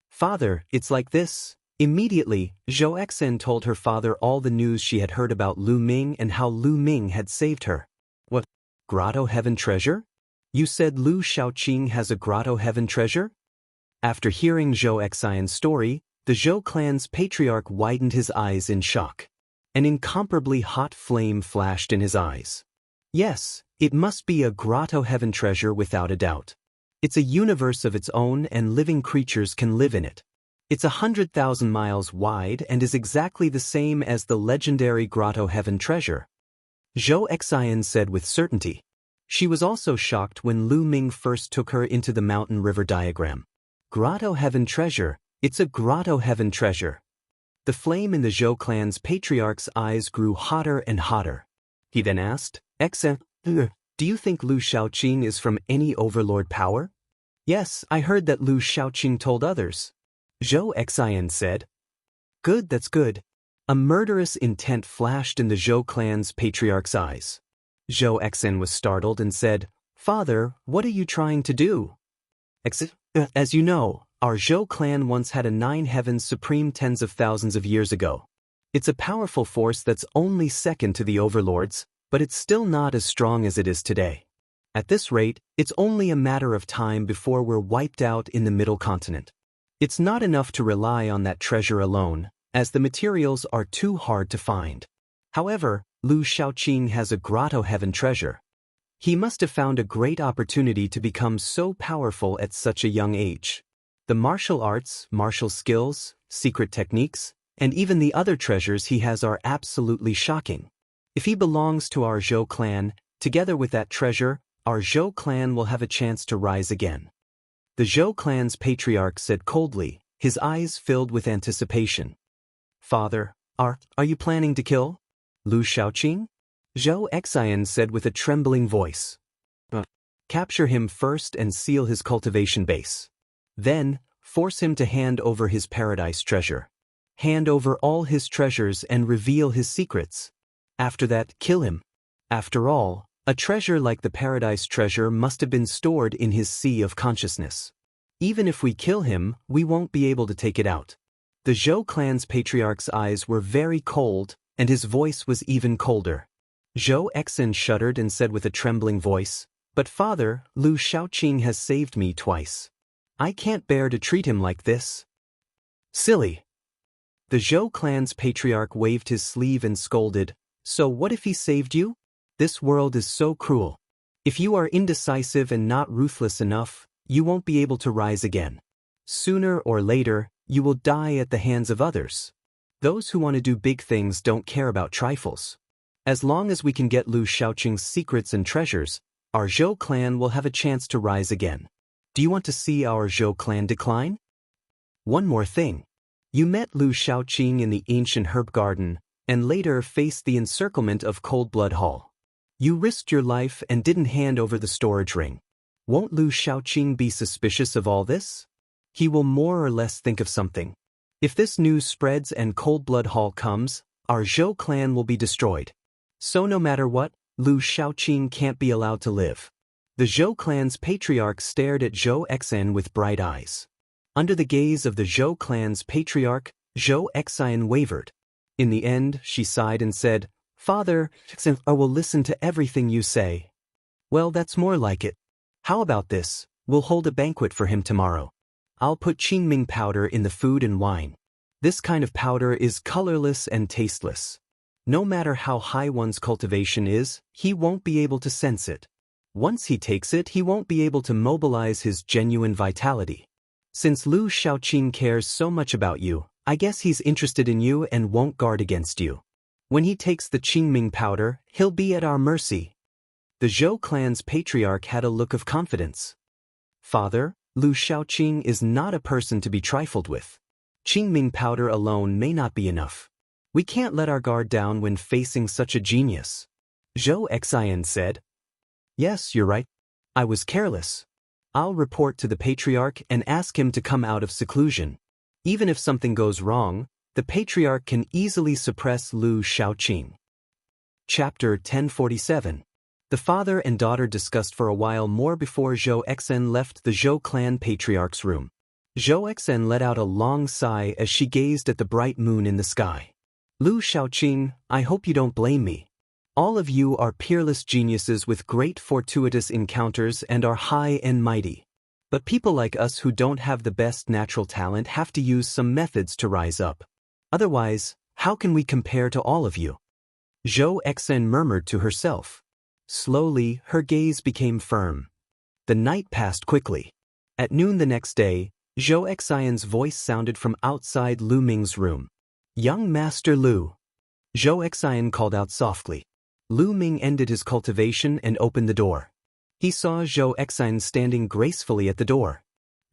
[SPEAKER 1] "Father, it's like this." Immediately, Zhou Xian told her father all the news she had heard about Lu Ming and how Lu Ming had saved her. "What? Grotto Heaven treasure? You said Lu Shaoqing has a Grotto Heaven treasure?" After hearing Zhou Xian's story, the Zhou clan's patriarch widened his eyes in shock. An incomparably hot flame flashed in his eyes. "Yes, it must be a Grotto Heaven treasure without a doubt. It's a universe of its own and living creatures can live in it. It's 100,000 miles wide and is exactly the same as the legendary Grotto Heaven treasure," Zhou Xian said with certainty. She was also shocked when Lu Ming first took her into the mountain river diagram. "Grotto Heaven treasure, it's a Grotto Heaven treasure." The flame in the Zhou clan's patriarch's eyes grew hotter and hotter. He then asked, "Do you think Lu Shaoqing is from any overlord power?" "Yes, I heard that Lu Shaoqing told others," Zhou Xian said. "Good, that's good." A murderous intent flashed in the Zhou clan's patriarch's eyes. Zhou Xian was startled and said, "Father, what are you trying to do?" As you know, our Zhou clan once had a 9 heavens supreme tens of thousands of years ago. It's a powerful force that's only second to the overlords, but it's still not as strong as it is today. At this rate, it's only a matter of time before we're wiped out in the Middle Continent. It's not enough to rely on that treasure alone, as the materials are too hard to find. However, Lu Shaoqing has a Grotto Heaven treasure. He must have found a great opportunity to become so powerful at such a young age. The martial arts, martial skills, secret techniques, and even the other treasures he has are absolutely shocking. If he belongs to our Zhou clan, together with that treasure, our Zhou clan will have a chance to rise again. The Zhou clan's patriarch said coldly, his eyes filled with anticipation. "Father, are you planning to kill Lu Shaoqing?" Zhou Xian said with a trembling voice. "Capture him first and seal his cultivation base. Then, force him to hand over his paradise treasure. Hand over all his treasures and reveal his secrets. After that, kill him. After all, a treasure like the paradise treasure must have been stored in his sea of consciousness. Even if we kill him, we won't be able to take it out." The Zhou clan's patriarch's eyes were very cold, and his voice was even colder. Zhou Xian shuddered and said with a trembling voice, "But father, Lu Shaoqing has saved me twice. I can't bear to treat him like this." "Silly." The Zhou clan's patriarch waved his sleeve and scolded, "So what if he saved you? This world is so cruel. If you are indecisive and not ruthless enough, you won't be able to rise again. Sooner or later, you will die at the hands of others. Those who want to do big things don't care about trifles. As long as we can get Lu Shaoqing's secrets and treasures, our Zhou clan will have a chance to rise again. Do you want to see our Zhou clan decline? One more thing. You met Lu Shaoqing in the ancient herb garden, and later faced the encirclement of Cold Blood Hall. You risked your life and didn't hand over the storage ring. Won't Lu Shaoqing be suspicious of all this? He will more or less think of something. If this news spreads and Cold Blood Hall comes, our Zhou clan will be destroyed. So no matter what, Lu Shaoqing can't be allowed to live. The Zhou clan's patriarch stared at Zhou Exan with bright eyes. Under the gaze of the Zhou clan's patriarch, Zhou Exan wavered. In the end, she sighed and said, "Father, I will listen to everything you say." "Well, that's more like it. How about this? We'll hold a banquet for him tomorrow. I'll put qingming powder in the food and wine. This kind of powder is colorless and tasteless. No matter how high one's cultivation is, he won't be able to sense it. Once he takes it, he won't be able to mobilize his genuine vitality. Since Lu Shaoqing cares so much about you, I guess he's interested in you and won't guard against you. When he takes the qingming powder, he'll be at our mercy." The Zhou clan's patriarch had a look of confidence. "Father, Lu Shaoqing is not a person to be trifled with. Qingming powder alone may not be enough. We can't let our guard down when facing such a genius." Zhou Exan said, "Yes, you're right. I was careless. I'll report to the patriarch and ask him to come out of seclusion. Even if something goes wrong, the patriarch can easily suppress Lu Shaoqing." Chapter 1047. The father and daughter discussed for a while more before Zhou Exan left the Zhou clan patriarch's room. Zhou Exan let out a long sigh as she gazed at the bright moon in the sky. "Lu Shaoqing, I hope you don't blame me. All of you are peerless geniuses with great fortuitous encounters and are high and mighty. But people like us who don't have the best natural talent have to use some methods to rise up. Otherwise, how can we compare to all of you?" Zhou Exan murmured to herself. Slowly, her gaze became firm. The night passed quickly. At noon the next day, Zhou Exan's voice sounded from outside Lu Ming's room. "Young Master Lu." Zhou Exan called out softly. Lu Ming ended his cultivation and opened the door. He saw Zhou Exan standing gracefully at the door.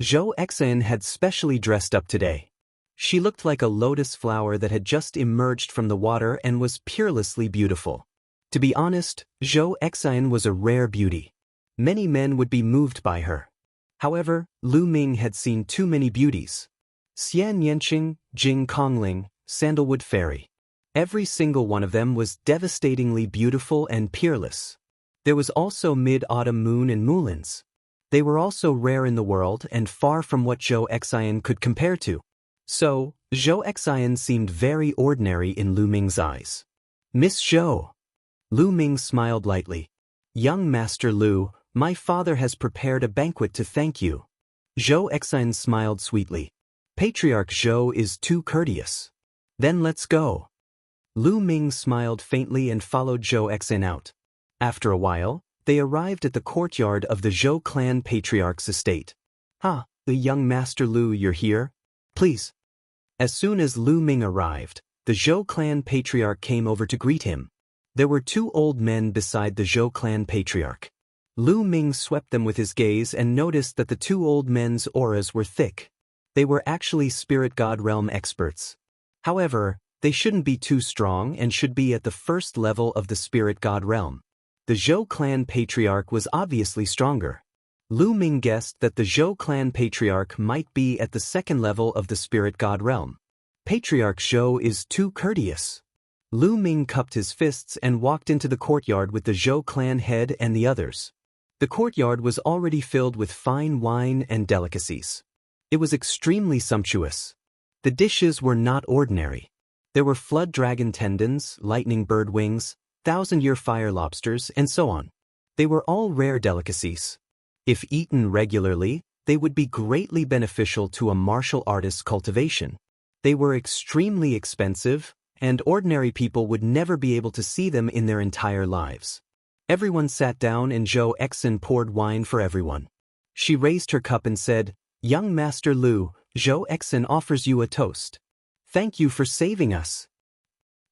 [SPEAKER 1] Zhou Exan had specially dressed up today. She looked like a lotus flower that had just emerged from the water and was peerlessly beautiful. To be honest, Zhou Exan was a rare beauty. Many men would be moved by her. However, Lu Ming had seen too many beauties. Xian Yanqing, Jing Kongling, Sandalwood Fairy. Every single one of them was devastatingly beautiful and peerless. There was also Mid-Autumn Moon and Mulins. They were also rare in the world and far from what Zhou Exan could compare to. So, Zhou Exan seemed very ordinary in Lu Ming's eyes. "Miss Zhou." Lu Ming smiled lightly. "Young Master Lu, my father has prepared a banquet to thank you." Zhou Exan smiled sweetly. "Patriarch Zhou is too courteous. Then let's go." Lu Ming smiled faintly and followed Zhou Exan out. After a while, they arrived at the courtyard of the Zhou clan patriarch's estate. "Ah, the young Master Lu, you're here? Please." As soon as Lu Ming arrived, the Zhou clan patriarch came over to greet him. There were two old men beside the Zhou clan patriarch. Lu Ming swept them with his gaze and noticed that the two old men's auras were thick. They were actually spirit god realm experts. However, they shouldn't be too strong and should be at the first level of the spirit god realm. The Zhou clan patriarch was obviously stronger. Lu Ming guessed that the Zhou clan patriarch might be at the second level of the spirit god realm. Patriarch Zhou is too courteous. Lu Ming cupped his fists and walked into the courtyard with the Zhou clan head and the others. The courtyard was already filled with fine wine and delicacies. It was extremely sumptuous. The dishes were not ordinary. There were flood dragon tendons, lightning bird wings, thousand-year fire lobsters, and so on. They were all rare delicacies. If eaten regularly, they would be greatly beneficial to a martial artist's cultivation. They were extremely expensive, and ordinary people would never be able to see them in their entire lives. Everyone sat down and Zhou Exan poured wine for everyone. She raised her cup and said, Young Master Lu, Zhou Exin offers you a toast. Thank you for saving us.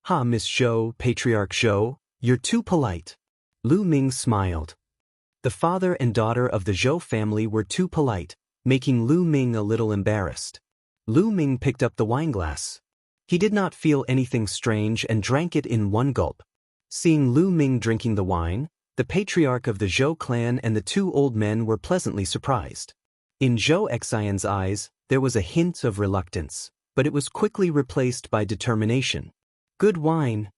[SPEAKER 1] Ha, Miss Zhou, Patriarch Zhou, you're too polite. Lu Ming smiled. The father and daughter of the Zhou family were too polite, making Lu Ming a little embarrassed. Lu Ming picked up the wineglass. He did not feel anything strange and drank it in one gulp. Seeing Lu Ming drinking the wine, the patriarch of the Zhou clan and the two old men were pleasantly surprised. In Zhou Xian's eyes, there was a hint of reluctance, but it was quickly replaced by determination. Good wine.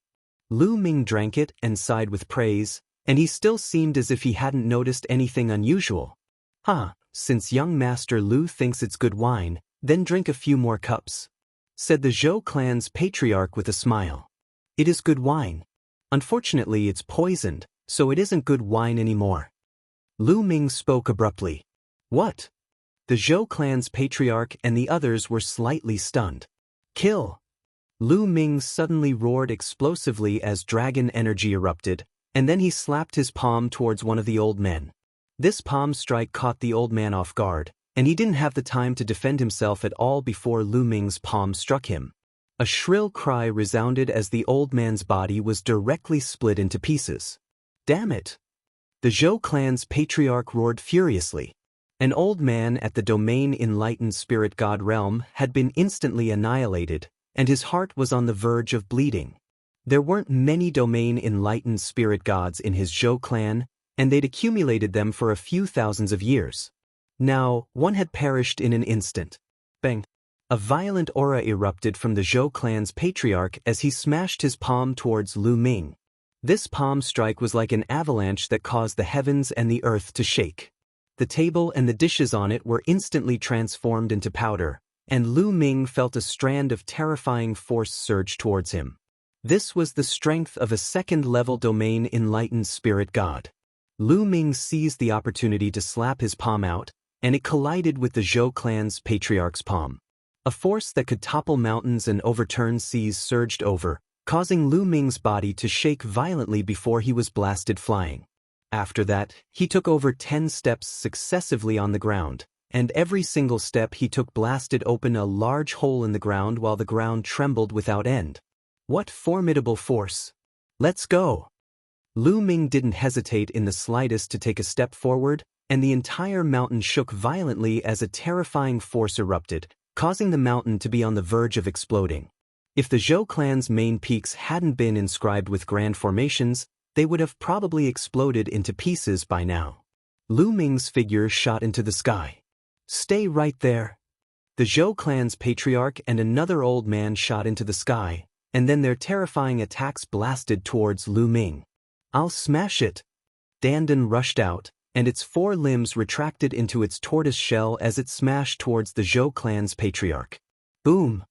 [SPEAKER 1] Lu Ming drank it and sighed with praise, and he still seemed as if he hadn't noticed anything unusual. Since young Master Lu thinks it's good wine, then drink a few more cups, said the Zhou clan's patriarch with a smile. It is good wine. Unfortunately, it's poisoned, so it isn't good wine anymore. Lu Ming spoke abruptly. What? The Zhou clan's patriarch and the others were slightly stunned. Kill! Lu Ming suddenly roared explosively as dragon energy erupted, and then he slapped his palm towards one of the old men. This palm strike caught the old man off guard, and he didn't have the time to defend himself at all before Lu Ming's palm struck him. A shrill cry resounded as the old man's body was directly split into pieces. Damn it! The Zhou clan's patriarch roared furiously. An old man at the domain enlightened spirit god realm had been instantly annihilated, and his heart was on the verge of bleeding. There weren't many domain enlightened spirit gods in his Zhou clan, and they'd accumulated them for a few thousands of years. Now, one had perished in an instant. Bang! A violent aura erupted from the Zhou clan's patriarch as he smashed his palm towards Lu Ming. This palm strike was like an avalanche that caused the heavens and the earth to shake. The table and the dishes on it were instantly transformed into powder, and Lu Ming felt a strand of terrifying force surge towards him. This was the strength of a second-level domain enlightened spirit god. Lu Ming seized the opportunity to slap his palm out, and it collided with the Zhou clan's patriarch's palm. A force that could topple mountains and overturn seas surged over, causing Lu Ming's body to shake violently before he was blasted flying. After that, he took over 10 steps successively on the ground, and every single step he took blasted open a large hole in the ground while the ground trembled without end. What formidable force! Let's go! Lu Ming didn't hesitate in the slightest to take a step forward, and the entire mountain shook violently as a terrifying force erupted, causing the mountain to be on the verge of exploding. If the Zhou clan's main peaks hadn't been inscribed with grand formations, they would have probably exploded into pieces by now. Lu Ming's figure shot into the sky. Stay right there. The Zhou clan's patriarch and another old man shot into the sky, and then their terrifying attacks blasted towards Lu Ming. I'll smash it. Dandan rushed out, and its 4 limbs retracted into its tortoise shell as it smashed towards the Zhou clan's patriarch. Boom!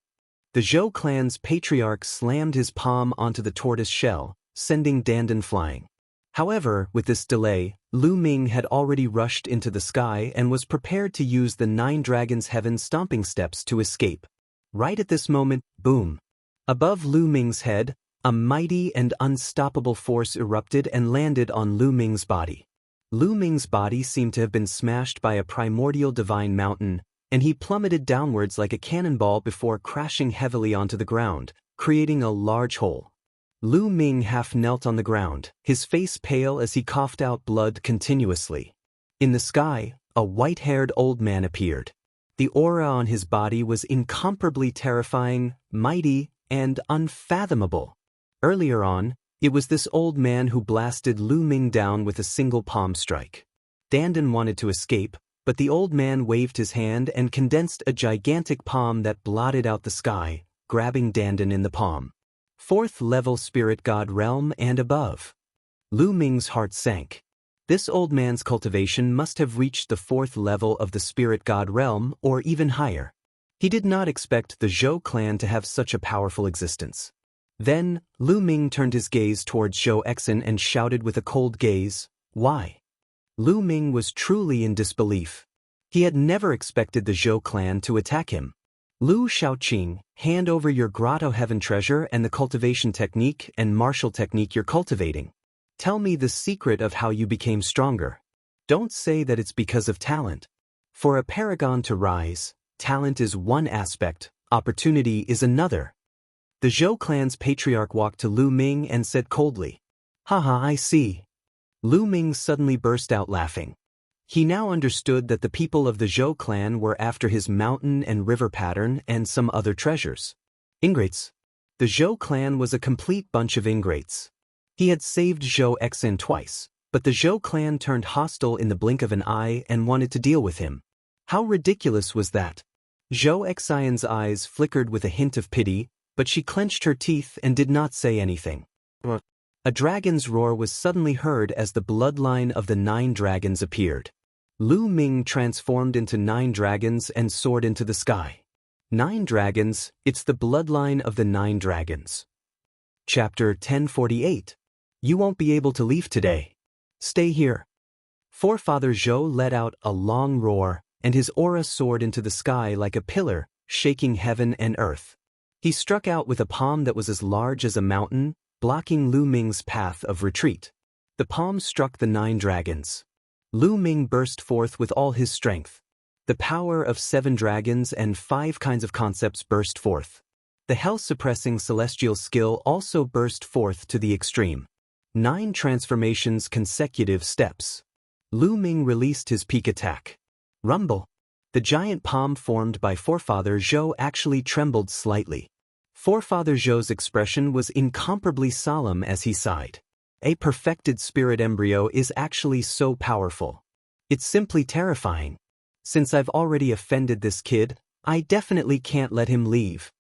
[SPEAKER 1] The Zhou clan's patriarch slammed his palm onto the tortoise shell, sending Dandan flying. However, with this delay, Lu Ming had already rushed into the sky and was prepared to use the 9 Dragons' Heaven stomping steps to escape. Right at this moment, boom! Above Lu Ming's head, a mighty and unstoppable force erupted and landed on Lu Ming's body. Lu Ming's body seemed to have been smashed by a primordial divine mountain, and he plummeted downwards like a cannonball before crashing heavily onto the ground, creating a large hole. Lu Ming half knelt on the ground, his face pale as he coughed out blood continuously. In the sky, a white-haired old man appeared. The aura on his body was incomparably terrifying, mighty, and unfathomable. Earlier on, it was this old man who blasted Lu Ming down with a single palm strike. Dandan wanted to escape, but the old man waved his hand and condensed a gigantic palm that blotted out the sky, grabbing Dandan in the palm. 4th level spirit god realm and above. Lu Ming's heart sank. This old man's cultivation must have reached the 4th level of the spirit god realm or even higher. He did not expect the Zhou clan to have such a powerful existence. Then, Lu Ming turned his gaze towards Zhou Exin and shouted with a cold gaze, "Why?" Lu Ming was truly in disbelief. He had never expected the Zhou clan to attack him. Lu Shaoqing, hand over your grotto heaven treasure and the cultivation technique and martial technique you're cultivating. Tell me the secret of how you became stronger. Don't say that it's because of talent. For a paragon to rise, talent is one aspect, opportunity is another. The Zhou clan's patriarch walked to Lu Ming and said coldly, "Haha, I see." Lu Ming suddenly burst out laughing. He now understood that the people of the Zhou clan were after his mountain and river pattern and some other treasures. Ingrates. The Zhou clan was a complete bunch of ingrates. He had saved Zhou Exin twice, but the Zhou clan turned hostile in the blink of an eye and wanted to deal with him. How ridiculous was that? Zhou Exin's eyes flickered with a hint of pity, but she clenched her teeth and did not say anything. A dragon's roar was suddenly heard as the bloodline of the 9 dragons appeared. Lu Ming transformed into 9 dragons and soared into the sky. 9 dragons, it's the bloodline of the 9 dragons. Chapter 1048. You won't be able to leave today. Stay here. Forefather Zhou let out a long roar, and his aura soared into the sky like a pillar, shaking heaven and earth. He struck out with a palm that was as large as a mountain, blocking Lu Ming's path of retreat. The palm struck the 9 dragons. Lu Ming burst forth with all his strength. The power of 7 dragons and 5 kinds of concepts burst forth. The hell-suppressing celestial skill also burst forth to the extreme. 9 transformations consecutive steps. Lu Ming released his peak attack. Rumble. The giant palm formed by Forefather Zhou actually trembled slightly. Forefather Zhou's expression was incomparably solemn as he sighed. A perfected spirit embryo is actually so powerful. It's simply terrifying. Since I've already offended this kid, I definitely can't let him leave.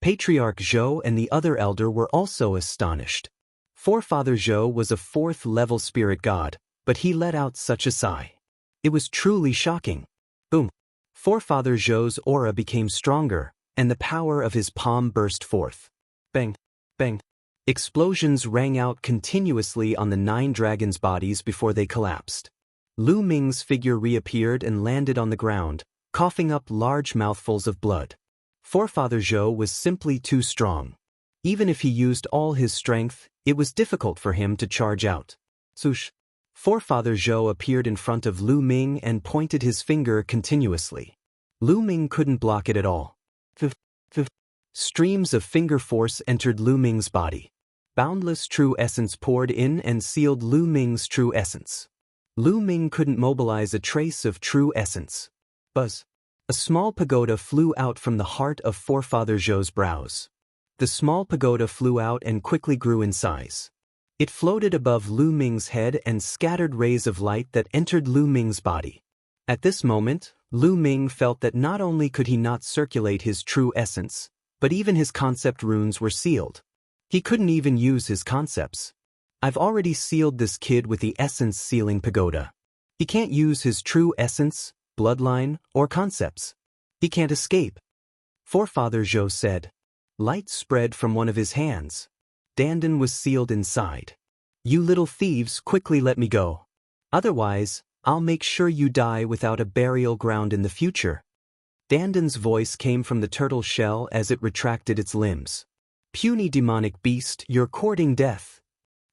[SPEAKER 1] Patriarch Zhou and the other elder were also astonished. Forefather Zhou was a 4th-level spirit god, but he let out such a sigh. It was truly shocking. Boom. Forefather Zhou's aura became stronger, and the power of his palm burst forth. Bang, bang. Explosions rang out continuously on the 9 dragons' bodies before they collapsed. Lu Ming's figure reappeared and landed on the ground, coughing up large mouthfuls of blood. Forefather Zhou was simply too strong. Even if he used all his strength, it was difficult for him to charge out. Swoosh. Forefather Zhou appeared in front of Lu Ming and pointed his finger continuously. Lu Ming couldn't block it at all. Streams of finger force entered Lu Ming's body. Boundless true essence poured in and sealed Lu Ming's true essence. Lu Ming couldn't mobilize a trace of true essence. Buzz. A small pagoda flew out from the heart of Forefather Zhou's brows. The small pagoda flew out and quickly grew in size. It floated above Lu Ming's head and scattered rays of light that entered Lu Ming's body. At this moment, Lu Ming felt that not only could he not circulate his true essence, but even his concept runes were sealed. He couldn't even use his concepts. I've already sealed this kid with the essence sealing pagoda. He can't use his true essence, bloodline, or concepts. He can't escape. Forefather Zhou said. Light spread from one of his hands. Dandan was sealed inside. You little thieves, quickly let me go. Otherwise, I'll make sure you die without a burial ground in the future. Dandan's voice came from the turtle shell as it retracted its limbs. Puny demonic beast, you're courting death.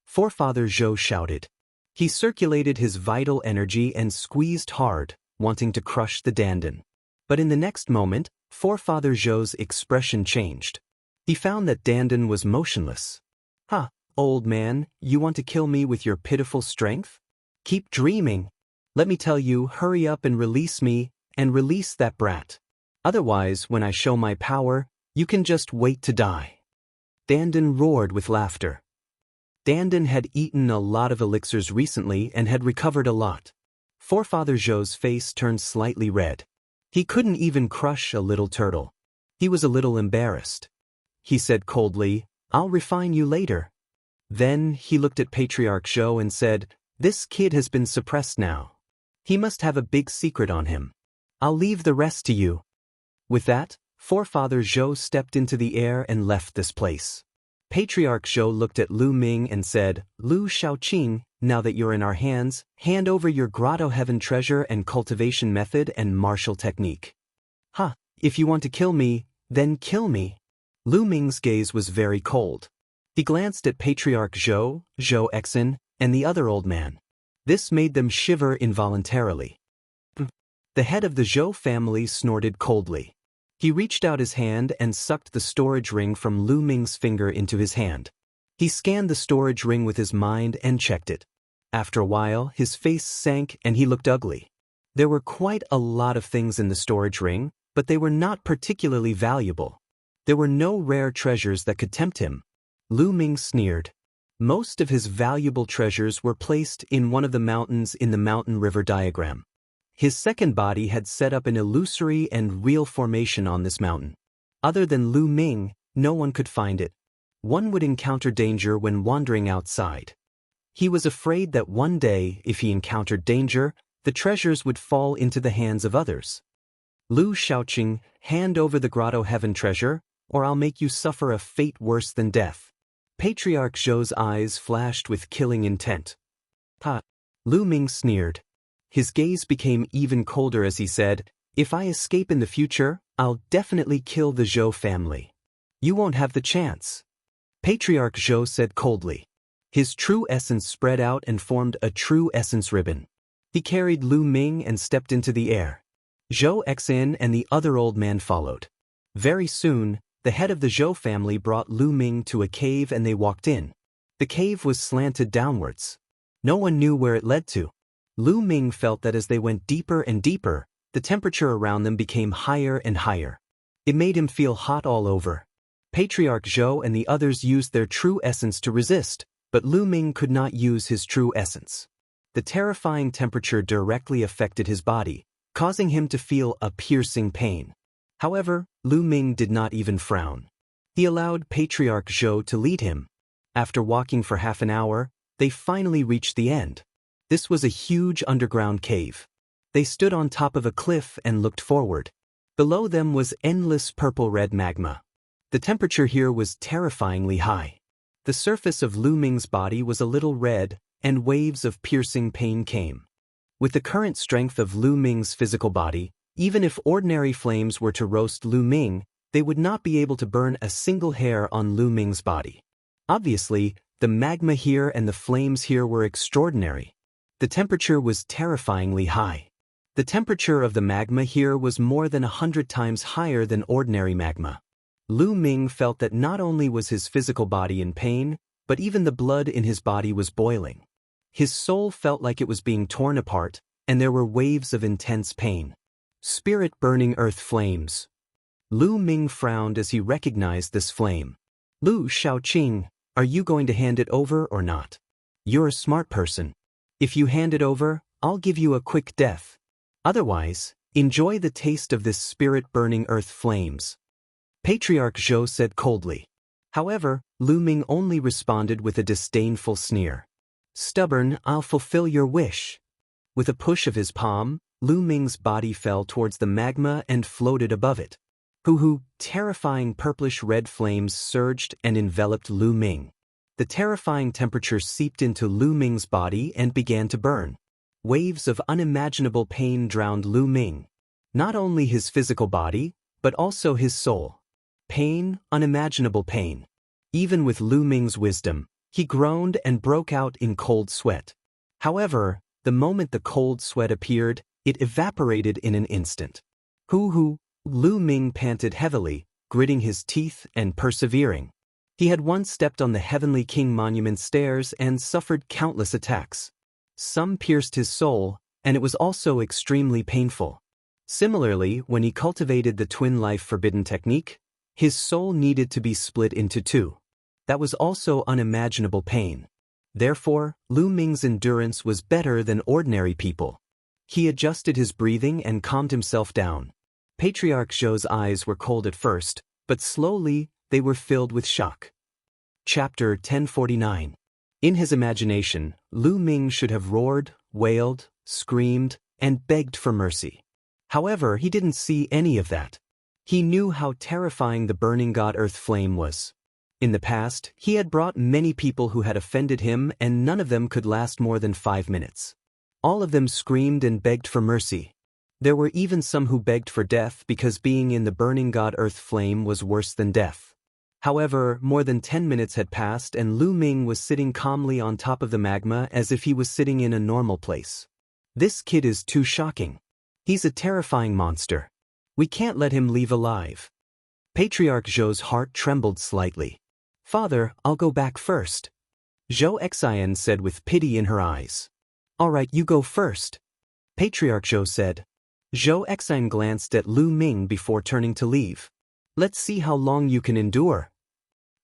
[SPEAKER 1] Forefather Zhou shouted. He circulated his vital energy and squeezed hard, wanting to crush the Dandan. But in the next moment, Forefather Zhou's expression changed. He found that Dandan was motionless. Ha, old man, you want to kill me with your pitiful strength? Keep dreaming. Let me tell you, hurry up and release me, and release that brat. Otherwise, when I show my power, you can just wait to die. Dandan roared with laughter. Dandan had eaten a lot of elixirs recently and had recovered a lot. Forefather Zhou's face turned slightly red. He couldn't even crush a little turtle. He was a little embarrassed. He said coldly, I'll refine you later. Then he looked at Patriarch Zhou and said, this kid has been suppressed now. He must have a big secret on him. I'll leave the rest to you. With that, Forefather Zhou stepped into the air and left this place. Patriarch Zhou looked at Lu Ming and said, Lu Shaoqing, now that you're in our hands, hand over your Grotto Heaven treasure and cultivation method and martial technique. Ha, if you want to kill me, then kill me. Lu Ming's gaze was very cold. He glanced at Patriarch Zhou, Zhou Exin, and the other old man. This made them shiver involuntarily. The head of the Zhou family snorted coldly. He reached out his hand and sucked the storage ring from Lu Ming's finger into his hand. He scanned the storage ring with his mind and checked it. After a while, his face sank and he looked ugly. There were quite a lot of things in the storage ring, but they were not particularly valuable. There were no rare treasures that could tempt him. Lu Ming sneered. Most of his valuable treasures were placed in one of the mountains in the mountain river diagram. His second body had set up an illusory and real formation on this mountain. Other than Lu Ming, no one could find it. One would encounter danger when wandering outside. He was afraid that one day, if he encountered danger, the treasures would fall into the hands of others. Lu Shaoqing, hand over the Grotto Heaven treasure, or I'll make you suffer a fate worse than death. Patriarch Zhou's eyes flashed with killing intent. Ha! Lu Ming sneered. His gaze became even colder as he said, if I escape in the future, I'll definitely kill the Zhou family. You won't have the chance. Patriarch Zhou said coldly. His true essence spread out and formed a true essence ribbon. He carried Lu Ming and stepped into the air. Zhou Xin and the other old man followed. Very soon, the head of the Zhou family brought Lu Ming to a cave and they walked in. The cave was slanted downwards. No one knew where it led to. Lu Ming felt that as they went deeper and deeper, the temperature around them became higher and higher. It made him feel hot all over. Patriarch Zhou and the others used their true essence to resist, but Lu Ming could not use his true essence. The terrifying temperature directly affected his body, causing him to feel a piercing pain. However, Lu Ming did not even frown. He allowed Patriarch Zhou to lead him. After walking for half an hour, they finally reached the end. This was a huge underground cave. They stood on top of a cliff and looked forward. Below them was endless purple-red magma. The temperature here was terrifyingly high. The surface of Lu Ming's body was a little red, and waves of piercing pain came. With the current strength of Lu Ming's physical body, even if ordinary flames were to roast Lu Ming, they would not be able to burn a single hair on Lu Ming's body. Obviously, the magma here and the flames here were extraordinary. The temperature was terrifyingly high. The temperature of the magma here was more than 100 times higher than ordinary magma. Lu Ming felt that not only was his physical body in pain, but even the blood in his body was boiling. His soul felt like it was being torn apart, and there were waves of intense pain. Spirit-burning earth flames. Lu Ming frowned as he recognized this flame. Lu Shaoqing, are you going to hand it over or not? You're a smart person. If you hand it over, I'll give you a quick death. Otherwise, enjoy the taste of this spirit-burning earth flames. Patriarch Zhou said coldly. However, Lu Ming only responded with a disdainful sneer. Stubborn, I'll fulfill your wish. With a push of his palm, Lu Ming's body fell towards the magma and floated above it. Hoo-hoo, terrifying purplish-red flames surged and enveloped Lu Ming. The terrifying temperature seeped into Lu Ming's body and began to burn. Waves of unimaginable pain drowned Lu Ming. Not only his physical body, but also his soul. Pain, unimaginable pain. Even with Lu Ming's wisdom, he groaned and broke out in cold sweat. However, the moment the cold sweat appeared, it evaporated in an instant. Hoo-hoo, Lu Ming panted heavily, gritting his teeth and persevering. He had once stepped on the Heavenly King Monument stairs and suffered countless attacks. Some pierced his soul, and it was also extremely painful. Similarly, when he cultivated the Twin Life Forbidden technique, his soul needed to be split into two. That was also unimaginable pain. Therefore, Lu Ming's endurance was better than ordinary people. He adjusted his breathing and calmed himself down. Patriarch Zhou's eyes were cold at first, but slowly they were filled with shock. Chapter 1049. In his imagination, Lu Ming should have roared, wailed, screamed, and begged for mercy. However, he didn't see any of that. He knew how terrifying the burning god earth flame was. In the past, he had brought many people who had offended him and none of them could last more than 5 minutes. All of them screamed and begged for mercy. There were even some who begged for death because being in the burning god earth flame was worse than death. However, more than 10 minutes had passed and Lu Ming was sitting calmly on top of the magma as if he was sitting in a normal place. This kid is too shocking. He's a terrifying monster. We can't let him leave alive. Patriarch Zhou's heart trembled slightly. Father, I'll go back first. Zhou Xian said with pity in her eyes. All right, you go first. Patriarch Zhou said. Zhou Xian glanced at Lu Ming before turning to leave. Let's see how long you can endure.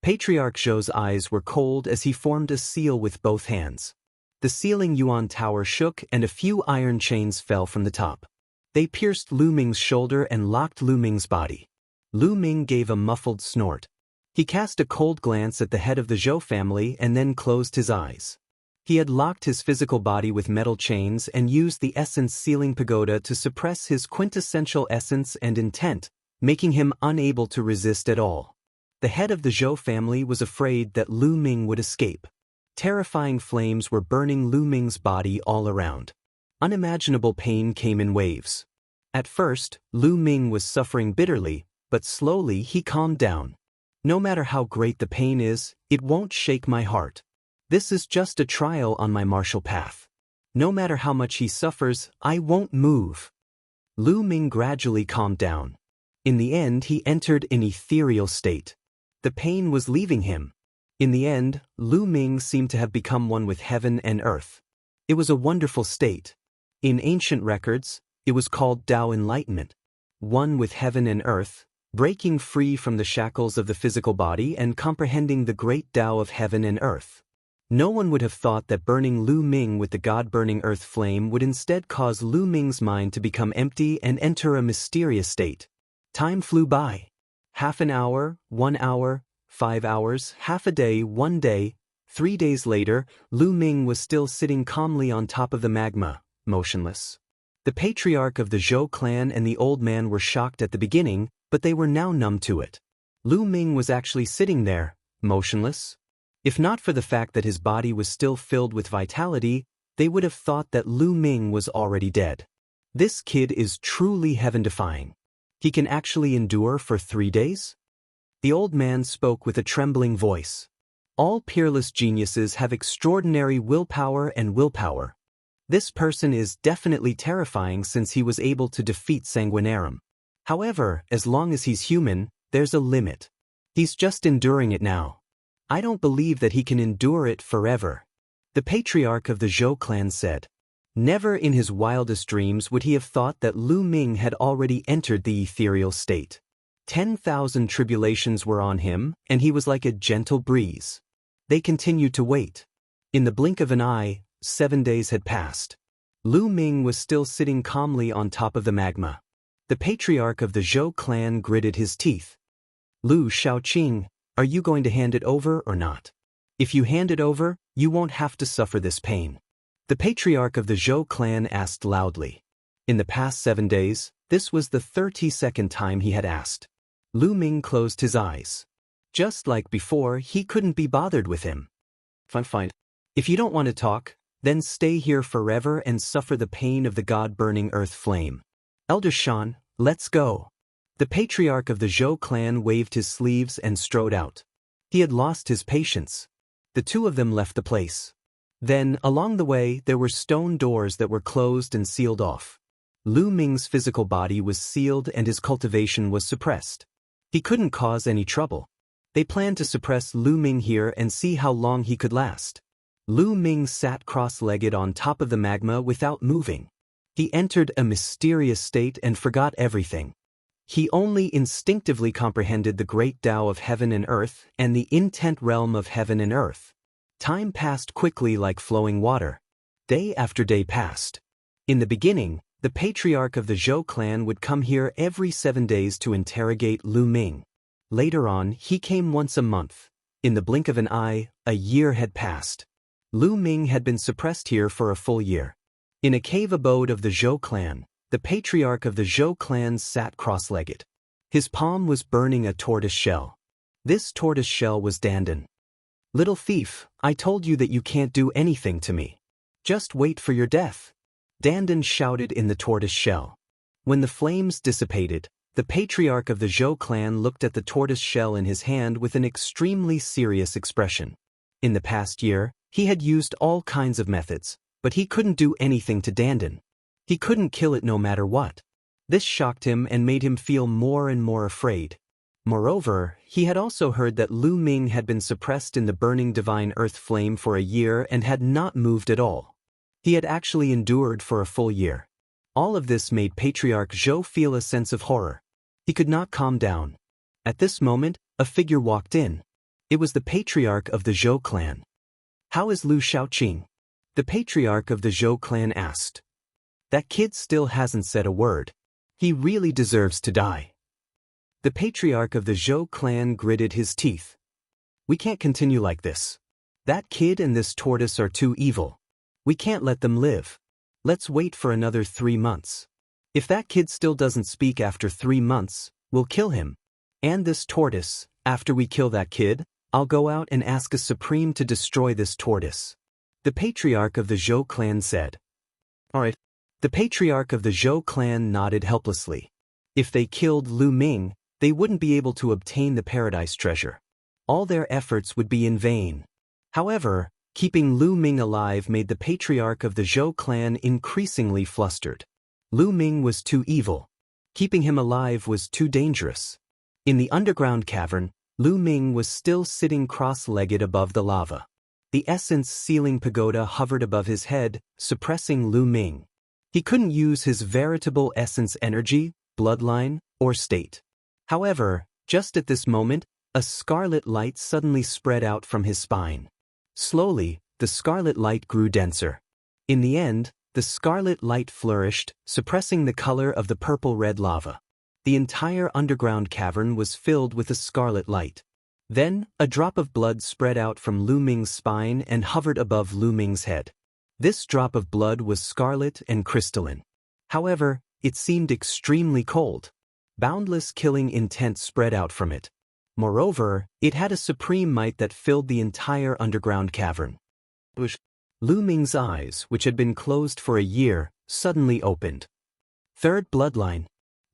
[SPEAKER 1] Patriarch Zhou's eyes were cold as he formed a seal with both hands. The ceiling Yuan Tower shook and a few iron chains fell from the top. They pierced Lu Ming's shoulder and locked Lu Ming's body. Lu Ming gave a muffled snort. He cast a cold glance at the head of the Zhou family and then closed his eyes. He had locked his physical body with metal chains and used the essence sealing pagoda to suppress his quintessential essence and intent, making him unable to resist at all. The head of the Zhou family was afraid that Lu Ming would escape. Terrifying flames were burning Lu Ming's body all around. Unimaginable pain came in waves. At first, Lu Ming was suffering bitterly, but slowly he calmed down. No matter how great the pain is, it won't shake my heart. This is just a trial on my martial path. No matter how much he suffers, I won't move. Lu Ming gradually calmed down. In the end, he entered an ethereal state. The pain was leaving him. In the end, Lu Ming seemed to have become one with heaven and earth. It was a wonderful state. In ancient records, it was called Tao Enlightenment. One with heaven and earth, breaking free from the shackles of the physical body and comprehending the great Tao of heaven and earth. No one would have thought that burning Lu Ming with the God-burning earth flame would instead cause Lu Ming's mind to become empty and enter a mysterious state. Time flew by. Half an hour, 1 hour, 5 hours, half a day, 1 day. 3 days later, Lu Ming was still sitting calmly on top of the magma, motionless. The patriarch of the Zhou clan and the old man were shocked at the beginning, but they were now numb to it. Lu Ming was actually sitting there, motionless. If not for the fact that his body was still filled with vitality, they would have thought that Lu Ming was already dead. This kid is truly heaven-defying. He can actually endure for 3 days? The old man spoke with a trembling voice. All peerless geniuses have extraordinary willpower and willpower. This person is definitely terrifying since he was able to defeat Sanguinarum. However, as long as he's human, there's a limit. He's just enduring it now. I don't believe that he can endure it forever. The patriarch of the Zhou clan said. Never in his wildest dreams would he have thought that Lu Ming had already entered the ethereal state. 10,000 tribulations were on him, and he was like a gentle breeze. They continued to wait. In the blink of an eye, 7 days had passed. Lu Ming was still sitting calmly on top of the magma. The patriarch of the Zhou clan gritted his teeth. Lu Shaoqing, are you going to hand it over or not? If you hand it over, you won't have to suffer this pain. The patriarch of the Zhou clan asked loudly. In the past 7 days, this was the 32nd time he had asked. Lu Ming closed his eyes. Just like before, he couldn't be bothered with him. Fine. If you don't want to talk, then stay here forever and suffer the pain of the God-burning earth flame. Elder Shan, let's go. The patriarch of the Zhou clan waved his sleeves and strode out. He had lost his patience. The two of them left the place. Then, along the way, there were stone doors that were closed and sealed off. Lu Ming's physical body was sealed and his cultivation was suppressed. He couldn't cause any trouble. They planned to suppress Lu Ming here and see how long he could last. Lu Ming sat cross-legged on top of the magma without moving. He entered a mysterious state and forgot everything. He only instinctively comprehended the great Tao of heaven and earth and the intent realm of heaven and earth. Time passed quickly like flowing water. Day after day passed. In the beginning, the patriarch of the Zhou clan would come here every 7 days to interrogate Lu Ming. Later on, he came once a month. In the blink of an eye, a year had passed. Lu Ming had been suppressed here for a full year. In a cave abode of the Zhou clan, the patriarch of the Zhou clan sat cross-legged. His palm was burning a tortoise shell. This tortoise shell was Dandan. Little thief, I told you that you can't do anything to me. Just wait for your death. Dandan shouted in the tortoise shell. When the flames dissipated, the patriarch of the Zhou clan looked at the tortoise shell in his hand with an extremely serious expression. In the past year, he had used all kinds of methods, but he couldn't do anything to Dandan. He couldn't kill it no matter what. This shocked him and made him feel more and more afraid. Moreover, he had also heard that Lu Ming had been suppressed in the burning divine earth flame for a year and had not moved at all. He had actually endured for a full year. All of this made Patriarch Zhou feel a sense of horror. He could not calm down. At this moment, a figure walked in. It was the Patriarch of the Zhou clan. "How is Lu Shaoqing?" The Patriarch of the Zhou clan asked. "That kid still hasn't said a word. He really deserves to die." The Patriarch of the Zhou clan gritted his teeth. "We can't continue like this. That kid and this tortoise are too evil. We can't let them live. Let's wait for another 3 months. If that kid still doesn't speak after 3 months, we'll kill him. And this tortoise, after we kill that kid, I'll go out and ask a supreme to destroy this tortoise." The Patriarch of the Zhou clan said. "All right." The Patriarch of the Zhou clan nodded helplessly. If they killed Lu Ming, they wouldn't be able to obtain the paradise treasure. All their efforts would be in vain. However, keeping Lu Ming alive made the Patriarch of the Zhou clan increasingly flustered. Lu Ming was too evil. Keeping him alive was too dangerous. In the underground cavern, Lu Ming was still sitting cross-legged above the lava. The essence sealing pagoda hovered above his head, suppressing Lu Ming. He couldn't use his veritable essence energy, bloodline, or state. However, just at this moment, a scarlet light suddenly spread out from his spine. Slowly, the scarlet light grew denser. In the end, the scarlet light flourished, suppressing the color of the purple-red lava. The entire underground cavern was filled with a scarlet light. Then, a drop of blood spread out from Lu Ming's spine and hovered above Lu Ming's head. This drop of blood was scarlet and crystalline. However, it seemed extremely cold. Boundless killing intent spread out from it. Moreover, it had a supreme might that filled the entire underground cavern. Lu Ming's eyes, which had been closed for a year, suddenly opened. "Third bloodline.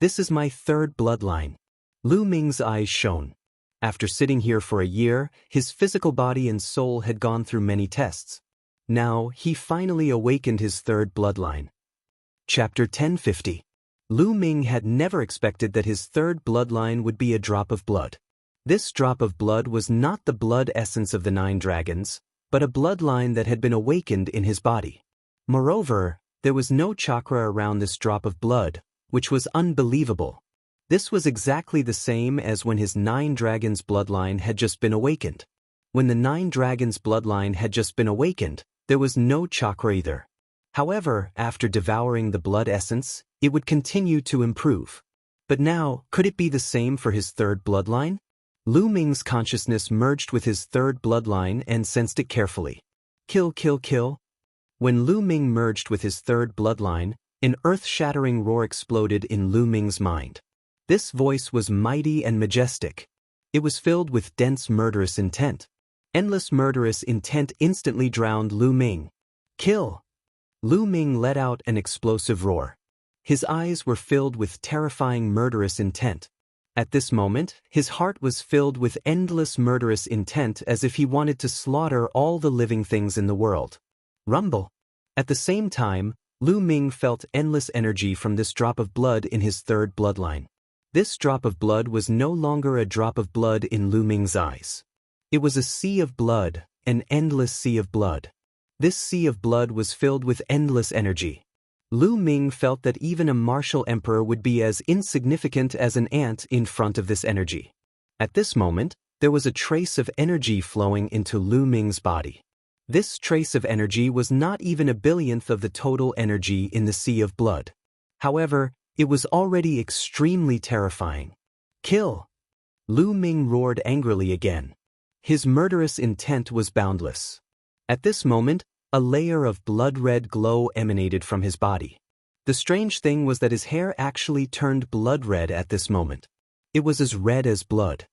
[SPEAKER 1] This is my third bloodline." Lu Ming's eyes shone. After sitting here for a year, his physical body and soul had gone through many tests. Now, he finally awakened his third bloodline. Chapter 1050. Lu Ming had never expected that his third bloodline would be a drop of blood. This drop of blood was not the blood essence of the 9 dragons, but a bloodline that had been awakened in his body. Moreover, there was no chakra around this drop of blood, which was unbelievable. This was exactly the same as when his 9 dragons bloodline had just been awakened. When the 9 dragons bloodline had just been awakened, there was no chakra either. However, after devouring the blood essence, it would continue to improve. But now, could it be the same for his third bloodline? Lu Ming's consciousness merged with his third bloodline and sensed it carefully. Kill, kill, kill. When Lu Ming merged with his third bloodline, an earth-shattering roar exploded in Lu Ming's mind. This voice was mighty and majestic. It was filled with dense murderous intent. Endless murderous intent instantly drowned Lu Ming. Kill! Lu Ming let out an explosive roar. His eyes were filled with terrifying murderous intent. At this moment, his heart was filled with endless murderous intent as if he wanted to slaughter all the living things in the world. Rumble! At the same time, Lu Ming felt endless energy from this drop of blood in his third bloodline. This drop of blood was no longer a drop of blood in Lu Ming's eyes. It was a sea of blood, an endless sea of blood. This sea of blood was filled with endless energy. Lu Ming felt that even a martial emperor would be as insignificant as an ant in front of this energy. At this moment, there was a trace of energy flowing into Lu Ming's body. This trace of energy was not even a billionth of the total energy in the sea of blood. However, it was already extremely terrifying. Kill! Lu Ming roared angrily again. His murderous intent was boundless. At this moment, a layer of blood-red glow emanated from his body. The strange thing was that his hair actually turned blood-red at this moment. It was as red as blood.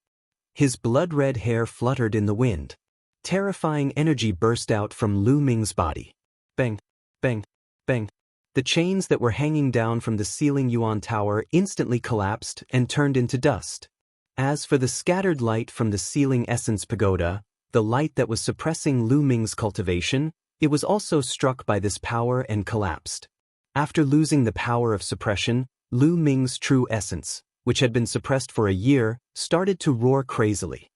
[SPEAKER 1] His blood-red hair fluttered in the wind. Terrifying energy burst out from Lu Ming's body. Bang, bang, bang. The chains that were hanging down from the ceiling Yuan Tower instantly collapsed and turned into dust. As for the scattered light from the ceiling essence pagoda, the light that was suppressing Lu Ming's cultivation, it was also struck by this power and collapsed. After losing the power of suppression, Lu Ming's true essence, which had been suppressed for a year, started to roar crazily.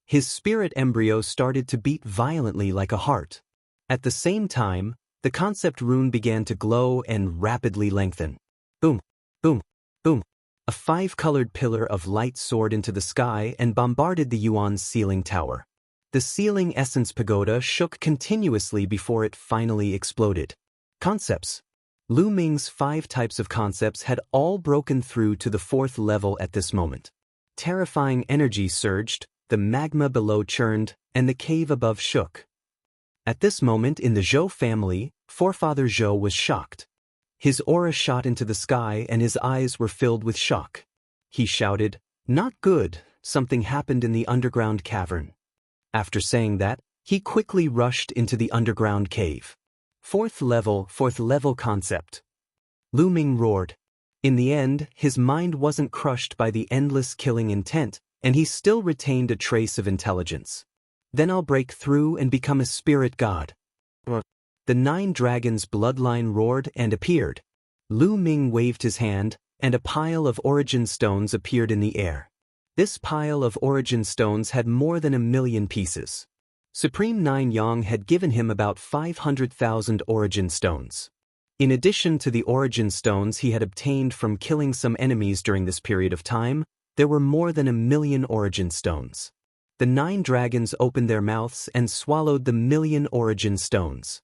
[SPEAKER 1] His spirit embryo started to beat violently like a heart. At the same time, the concept rune began to glow and rapidly lengthen. Boom, boom, boom. A 5-colored pillar of light soared into the sky and bombarded the Yuan's ceiling tower. The ceiling essence pagoda shook continuously before it finally exploded. Concepts. Lu Ming's 5 types of concepts had all broken through to the 4th level at this moment. Terrifying energy surged, the magma below churned, and the cave above shook. At this moment in the Zhou family, forefather Zhou was shocked. His aura shot into the sky and his eyes were filled with shock. He shouted, "Not good, something happened in the underground cavern." After saying that, he quickly rushed into the underground cave. 4th level concept. Lu Ming roared. In the end, his mind wasn't crushed by the endless killing intent, and he still retained a trace of intelligence. Then I'll break through and become a spirit god. The 9 dragons' bloodline roared and appeared. Lu Ming waved his hand, and a pile of origin stones appeared in the air. This pile of origin stones had more than 1,000,000 pieces. Supreme Nine Yang had given him about 500,000 origin stones. In addition to the origin stones he had obtained from killing some enemies during this period of time, there were more than 1,000,000 origin stones. The 9 dragons opened their mouths and swallowed the 1,000,000 origin stones.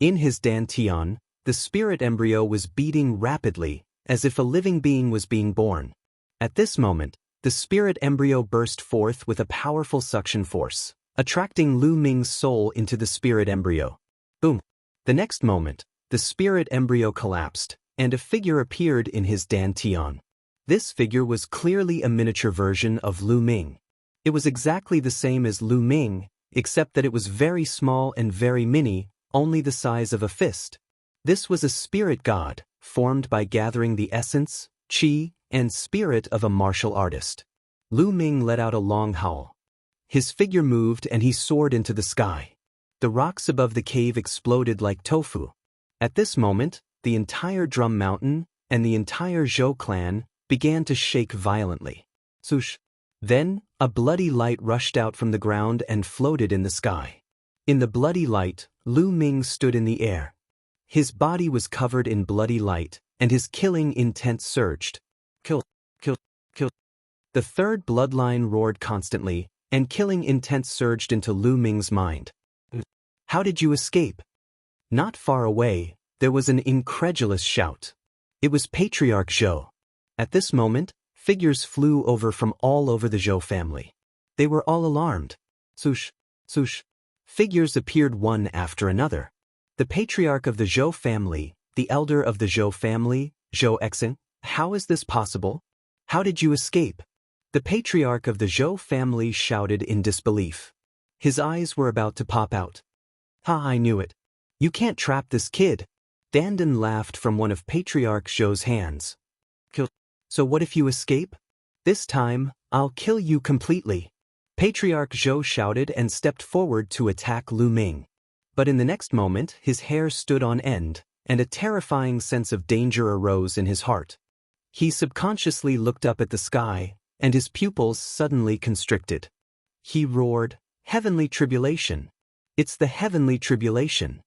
[SPEAKER 1] In his dantian, the spirit embryo was beating rapidly, as if a living being was being born. At this moment, the spirit embryo burst forth with a powerful suction force, attracting Lu Ming's soul into the spirit embryo. Boom! The next moment, the spirit embryo collapsed, and a figure appeared in his dantian. This figure was clearly a miniature version of Lu Ming. It was exactly the same as Lu Ming, except that it was very small and very mini, only the size of a fist. This was a spirit god, formed by gathering the essence, qi, and spirit of a martial artist. Lu Ming let out a long howl. His figure moved and he soared into the sky. The rocks above the cave exploded like tofu. At this moment, the entire Drum Mountain and the entire Zhou clan began to shake violently. Swoosh! Then, a bloody light rushed out from the ground and floated in the sky. In the bloody light, Lu Ming stood in the air. His body was covered in bloody light, and his killing intent surged. Kill, kill, kill. The 3rd bloodline roared constantly, and killing intent surged into Lu Ming's mind. How did you escape? Not far away, there was an incredulous shout. It was Patriarch Zhou. At this moment, figures flew over from all over the Zhou family. They were all alarmed. Swoosh, swoosh. Figures appeared one after another. The patriarch of the Zhou family, the elder of the Zhou family, Zhou Exing. How is this possible? How did you escape? The patriarch of the Zhou family shouted in disbelief. His eyes were about to pop out. Ha, I knew it. You can't trap this kid. Dandan laughed from one of Patriarch Zhou's hands. Kill. So what if you escape? This time, I'll kill you completely. Patriarch Zhou shouted and stepped forward to attack Lu Ming. But in the next moment, his hair stood on end, and a terrifying sense of danger arose in his heart. He subconsciously looked up at the sky, and his pupils suddenly constricted. He roared, "Heavenly tribulation! It's the heavenly tribulation!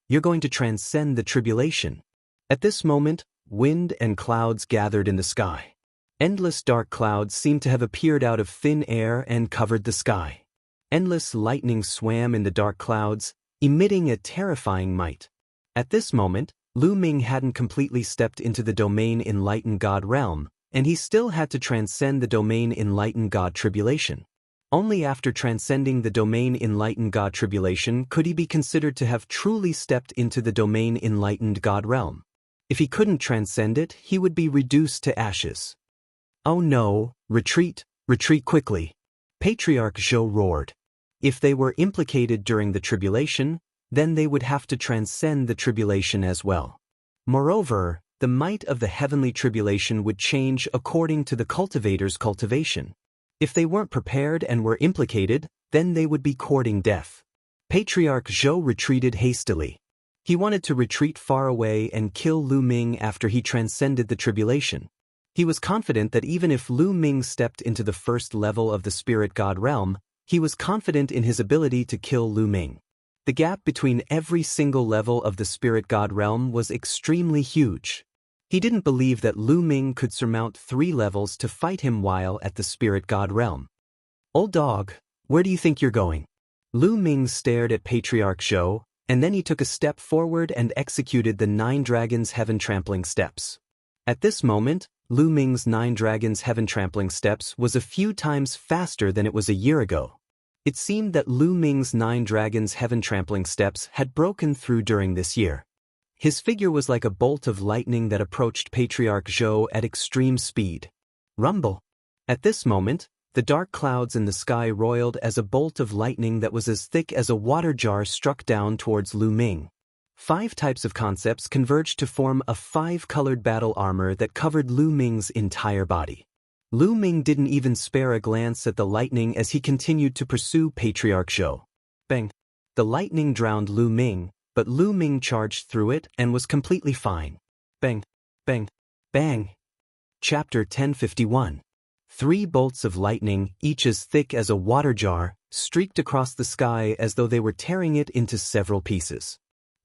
[SPEAKER 1] You're going to transcend the tribulation." At this moment, wind and clouds gathered in the sky. Endless dark clouds seemed to have appeared out of thin air and covered the sky. Endless lightning swam in the dark clouds, emitting a terrifying might. At this moment, Lu Ming hadn't completely stepped into the domain enlightened God realm, and he still had to transcend the domain enlightened God tribulation. Only after transcending the domain enlightened God tribulation could he be considered to have truly stepped into the domain enlightened God realm. If he couldn't transcend it, he would be reduced to ashes. Oh no, retreat, retreat quickly. Patriarch Zhou roared. If they were implicated during the tribulation, then they would have to transcend the tribulation as well. Moreover, the might of the heavenly tribulation would change according to the cultivator's cultivation. If they weren't prepared and were implicated, then they would be courting death. Patriarch Zhou retreated hastily. He wanted to retreat far away and kill Lu Ming after he transcended the tribulation. He was confident that even if Lu Ming stepped into the first level of the spirit god realm, he was confident in his ability to kill Lu Ming. The gap between every single level of the spirit god realm was extremely huge. He didn't believe that Lu Ming could surmount 3 levels to fight him while at the spirit god realm. "Old dog, where do you think you're going?" Lu Ming stared at Patriarch Zhou, and then he took a step forward and executed the 9 dragons heaven trampling steps. At this moment, Lu Ming's 9 dragons heaven trampling steps was a few times faster than it was a year ago. It seemed that Lu Ming's 9 dragons heaven trampling steps had broken through during this year. His figure was like a bolt of lightning that approached Patriarch Zhou at extreme speed. Rumble. At this moment, the dark clouds in the sky roiled as a bolt of lightning that was as thick as a water jar struck down towards Lu Ming. 5 types of concepts converged to form a 5-colored battle armor that covered Lu Ming's entire body. Lu Ming didn't even spare a glance at the lightning as he continued to pursue Patriarch Zhou. Bang! The lightning drowned Lu Ming, but Lu Ming charged through it and was completely fine. Bang! Bang! Bang! Chapter 1051. 3 bolts of lightning, each as thick as a water jar, streaked across the sky as though they were tearing it into several pieces.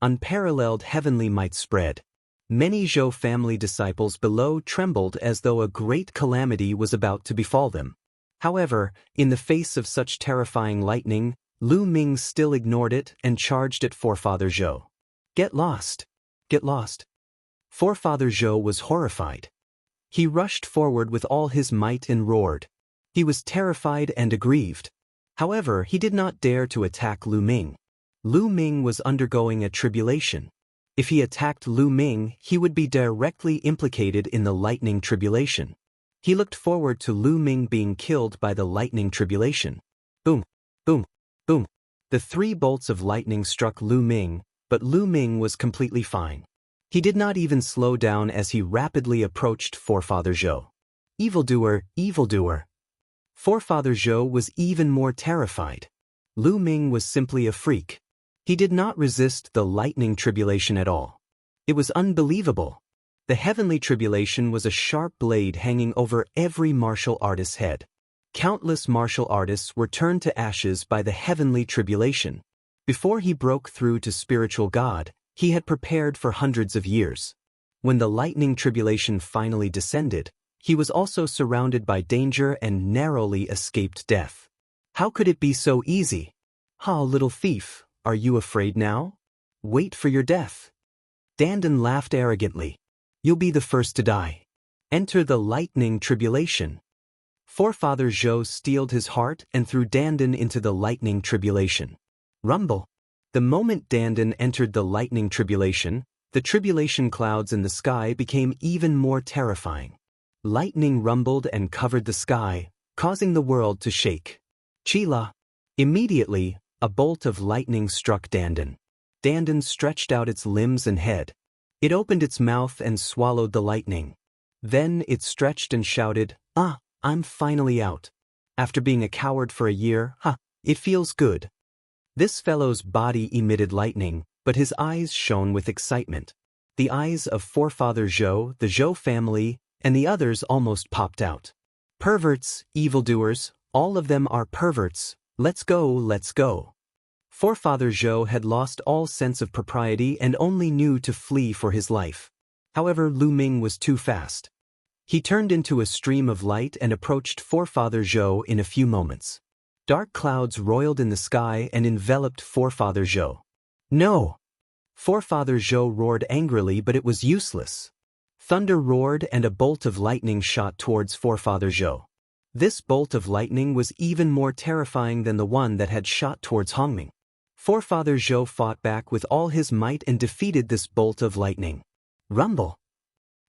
[SPEAKER 1] Unparalleled heavenly might spread. Many Zhou family disciples below trembled as though a great calamity was about to befall them. However, in the face of such terrifying lightning, Lu Ming still ignored it and charged at Forefather Zhou. "Get lost! Get lost!" Forefather Zhou was horrified. He rushed forward with all his might and roared. He was terrified and aggrieved. However, he did not dare to attack Lu Ming. Lu Ming was undergoing a tribulation. If he attacked Lu Ming, he would be directly implicated in the lightning tribulation. He looked forward to Lu Ming being killed by the lightning tribulation. Boom! Boom! Boom! The 3 bolts of lightning struck Lu Ming, but Lu Ming was completely fine. He did not even slow down as he rapidly approached Forefather Zhou. Evildoer, evildoer! Forefather Zhou was even more terrified. Lu Ming was simply a freak. He did not resist the lightning tribulation at all. It was unbelievable. The heavenly tribulation was a sharp blade hanging over every martial artist's head. Countless martial artists were turned to ashes by the heavenly tribulation. Before he broke through to spiritual God, he had prepared for hundreds of years. When the lightning tribulation finally descended, he was also surrounded by danger and narrowly escaped death. How could it be so easy? "Ha, little thief, are you afraid now? Wait for your death." Dandan laughed arrogantly. "You'll be the first to die. Enter the lightning tribulation." Forefather Zhou steeled his heart and threw Dandan into the lightning tribulation. Rumble. The moment Dandan entered the lightning tribulation, the tribulation clouds in the sky became even more terrifying. Lightning rumbled and covered the sky, causing the world to shake. Chila. Immediately, a bolt of lightning struck Dandan. Dandan stretched out its limbs and head. It opened its mouth and swallowed the lightning. Then it stretched and shouted, "Ah, I'm finally out. After being a coward for a year, it feels good." This fellow's body emitted lightning, but his eyes shone with excitement. The eyes of Forefather Zhou, the Zhou family, and the others almost popped out. "Perverts, evildoers, all of them are perverts. Let's go, let's go." Forefather Zhou had lost all sense of propriety and only knew to flee for his life. However, Lu Ming was too fast. He turned into a stream of light and approached Forefather Zhou in a few moments. Dark clouds roiled in the sky and enveloped Forefather Zhou. "No!" Forefather Zhou roared angrily, but it was useless. Thunder roared and a bolt of lightning shot towards Forefather Zhou. This bolt of lightning was even more terrifying than the one that had shot towards Hongming. Forefather Zhou fought back with all his might and defeated this bolt of lightning. Rumble.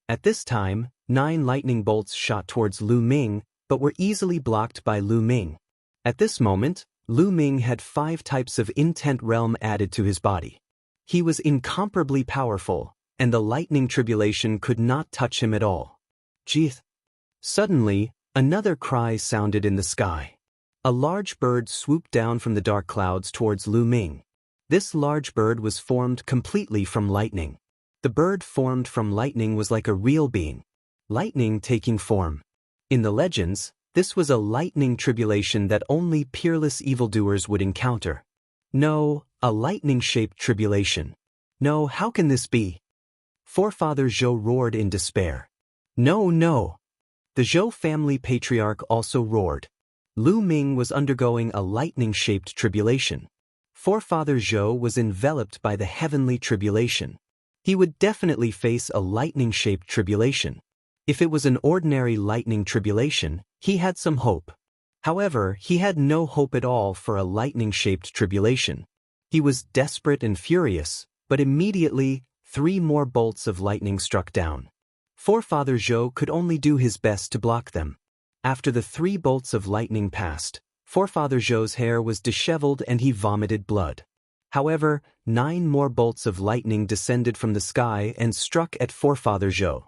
[SPEAKER 1] At this time, 9 lightning bolts shot towards Lu Ming, but were easily blocked by Lu Ming. At this moment, Lu Ming had 5 types of intent realm added to his body. He was incomparably powerful, and the lightning tribulation could not touch him at all. Jeeth. Suddenly, another cry sounded in the sky. A large bird swooped down from the dark clouds towards Lu Ming. This large bird was formed completely from lightning. The bird formed from lightning was like a real being. Lightning taking form. In the legends, this was a lightning tribulation that only peerless evildoers would encounter. No, a lightning-shaped tribulation. No, how can this be? Forefather Zhou roared in despair. No, no. The Zhou family patriarch also roared. Lu Ming was undergoing a lightning-shaped tribulation. Forefather Zhou was enveloped by the heavenly tribulation. He would definitely face a lightning-shaped tribulation. If it was an ordinary lightning tribulation, he had some hope. However, he had no hope at all for a lightning-shaped tribulation. He was desperate and furious, but immediately, 3 more bolts of lightning struck down. Forefather Zhou could only do his best to block them. After the 3 bolts of lightning passed, Forefather Zhou's hair was disheveled and he vomited blood. However, 9 more bolts of lightning descended from the sky and struck at Forefather Zhou.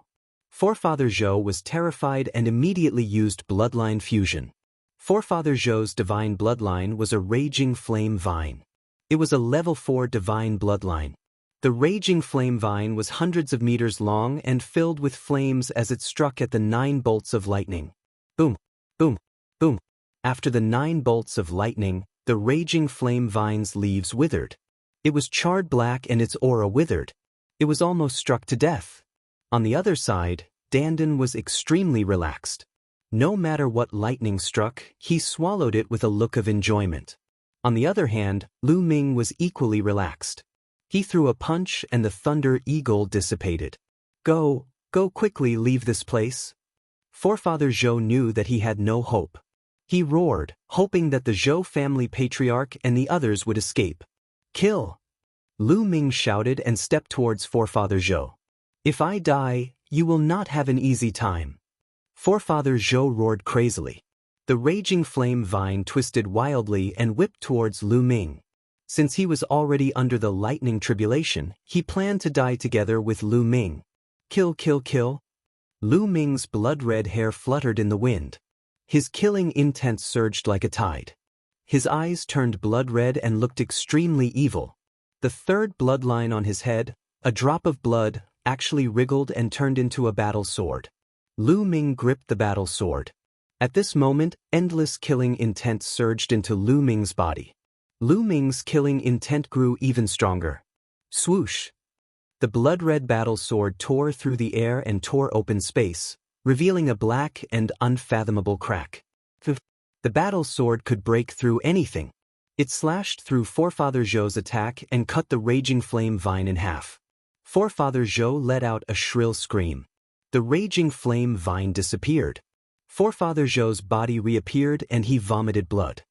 [SPEAKER 1] Forefather Zhou was terrified and immediately used bloodline fusion. Forefather Zhou's divine bloodline was a raging flame vine. It was a level 4 divine bloodline. The raging flame vine was hundreds of meters long and filled with flames as it struck at the 9 bolts of lightning. Boom, boom, boom. After the 9 bolts of lightning, the raging flame vine's leaves withered. It was charred black and its aura withered. It was almost struck to death. On the other side, Dandan was extremely relaxed. No matter what lightning struck, he swallowed it with a look of enjoyment. On the other hand, Lu Ming was equally relaxed. He threw a punch and the thunder eagle dissipated. Go quickly leave this place. Forefather Zhou knew that he had no hope. He roared, hoping that the Zhou family patriarch and the others would escape. Kill! Lu Ming shouted and stepped towards Forefather Zhou. If I die, you will not have an easy time. Forefather Zhou roared crazily. The raging flame vine twisted wildly and whipped towards Lu Ming. Since he was already under the lightning tribulation, he planned to die together with Lu Ming. Kill, kill, kill. Lu Ming's blood-red hair fluttered in the wind. His killing intent surged like a tide. His eyes turned blood-red and looked extremely evil. The 3rd bloodline on his head, a drop of blood, actually wriggled and turned into a battle sword. Lu Ming gripped the battle sword. At this moment, endless killing intent surged into Lu Ming's body. Lu Ming's killing intent grew even stronger. Swoosh! The blood-red battle sword tore through the air and tore open space, revealing a black and unfathomable crack. The battle sword could break through anything. It slashed through Forefather Zhou's attack and cut the raging flame vine in half. Forefather Zhou let out a shrill scream. The raging flame vine disappeared. Forefather Zhou's body reappeared and he vomited blood.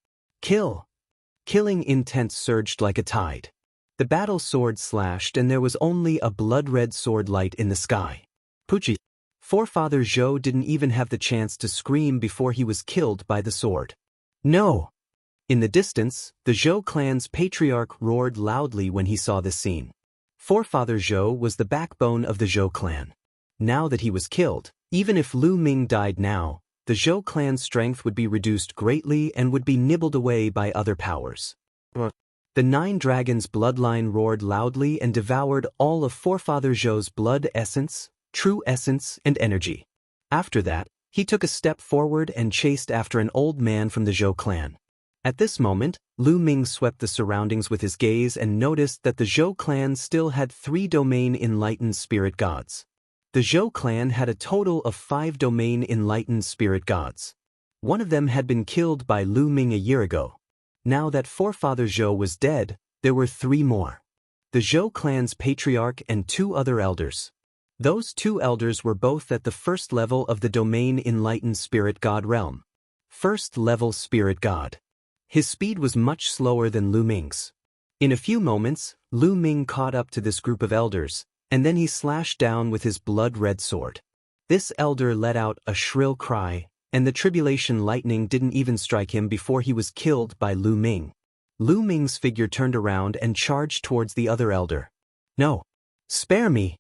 [SPEAKER 1] Kill! Killing intent surged like a tide. The battle sword slashed and there was only a blood-red sword light in the sky. Pucci! Forefather Zhou didn't even have the chance to scream before he was killed by the sword. No! In the distance, the Zhou clan's patriarch roared loudly when he saw this scene. Forefather Zhou was the backbone of the Zhou clan. Now that he was killed, even if Lu Ming died now, the Zhou clan's strength would be reduced greatly and would be nibbled away by other powers. The 9 dragons' bloodline roared loudly and devoured all of Forefather Zhou's blood essence, true essence, and energy. After that, he took a step forward and chased after an old man from the Zhou clan. At this moment, Lu Ming swept the surroundings with his gaze and noticed that the Zhou clan still had 3 domain enlightened spirit gods. The Zhou clan had a total of 5 domain enlightened spirit gods. One of them had been killed by Lu Ming a year ago. Now that Forefather Zhou was dead, there were 3 more. The Zhou clan's patriarch and 2 other elders. Those 2 elders were both at the 1st level of the domain enlightened spirit god realm. 1st level spirit god. His speed was much slower than Lu Ming's. In a few moments, Lu Ming caught up to this group of elders, and then he slashed down with his blood-red sword. This elder let out a shrill cry, and the tribulation lightning didn't even strike him before he was killed by Lu Ming. Lu Ming's figure turned around and charged towards the other elder. No! Spare me!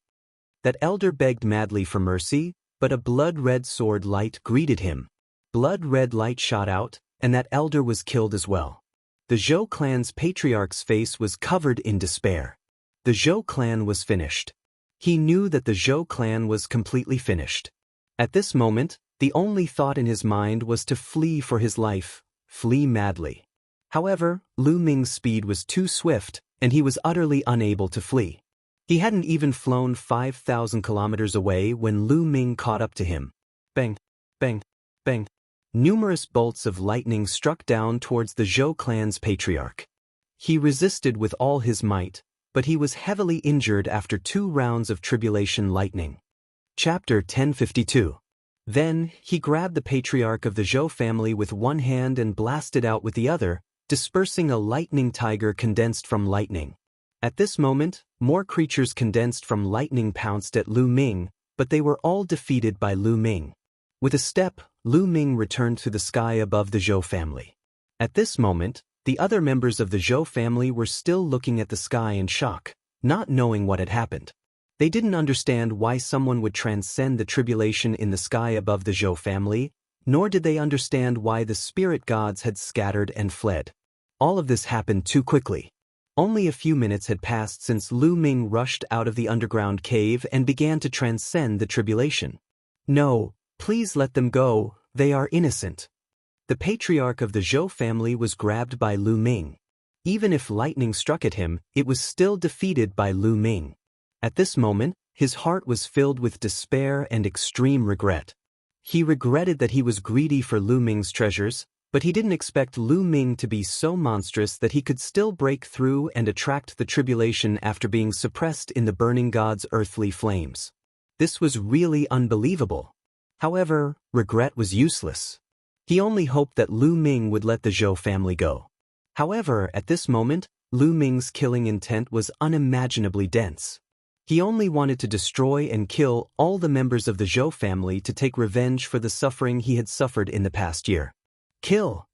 [SPEAKER 1] That elder begged madly for mercy, but a blood-red sword light greeted him. Blood-red light shot out, and that elder was killed as well. The Zhou clan's patriarch's face was covered in despair. The Zhou clan was finished. He knew that the Zhou clan was completely finished. At this moment, the only thought in his mind was to flee for his life, flee madly. However, Lu Ming's speed was too swift, and he was utterly unable to flee. He hadn't even flown 5,000 kilometers away when Lu Ming caught up to him. Bang, bang, bang. Numerous bolts of lightning struck down towards the Zhou clan's patriarch. He resisted with all his might, but he was heavily injured after 2 rounds of tribulation lightning. Chapter 1052. Then, he grabbed the patriarch of the Zhou family with one hand and blasted out with the other, dispersing a lightning tiger condensed from lightning. At this moment, more creatures condensed from lightning pounced at Lu Ming, but they were all defeated by Lu Ming. With a step, Lu Ming returned to the sky above the Zhou family. At this moment, the other members of the Zhou family were still looking at the sky in shock, not knowing what had happened. They didn't understand why someone would transcend the tribulation in the sky above the Zhou family, nor did they understand why the spirit gods had scattered and fled. All of this happened too quickly. Only a few minutes had passed since Lu Ming rushed out of the underground cave and began to transcend the tribulation. No, please let them go, they are innocent. The patriarch of the Zhou family was grabbed by Lu Ming. Even if lightning struck at him, it was still defeated by Lu Ming. At this moment, his heart was filled with despair and extreme regret. He regretted that he was greedy for Lu Ming's treasures, but he didn't expect Lu Ming to be so monstrous that he could still break through and attract the tribulation after being suppressed in the burning god's earthly flames. This was really unbelievable. However, regret was useless. He only hoped that Lu Ming would let the Zhou family go. However, at this moment, Lu Ming's killing intent was unimaginably dense. He only wanted to destroy and kill all the members of the Zhou family to take revenge for the suffering he had suffered in the past year. Kill!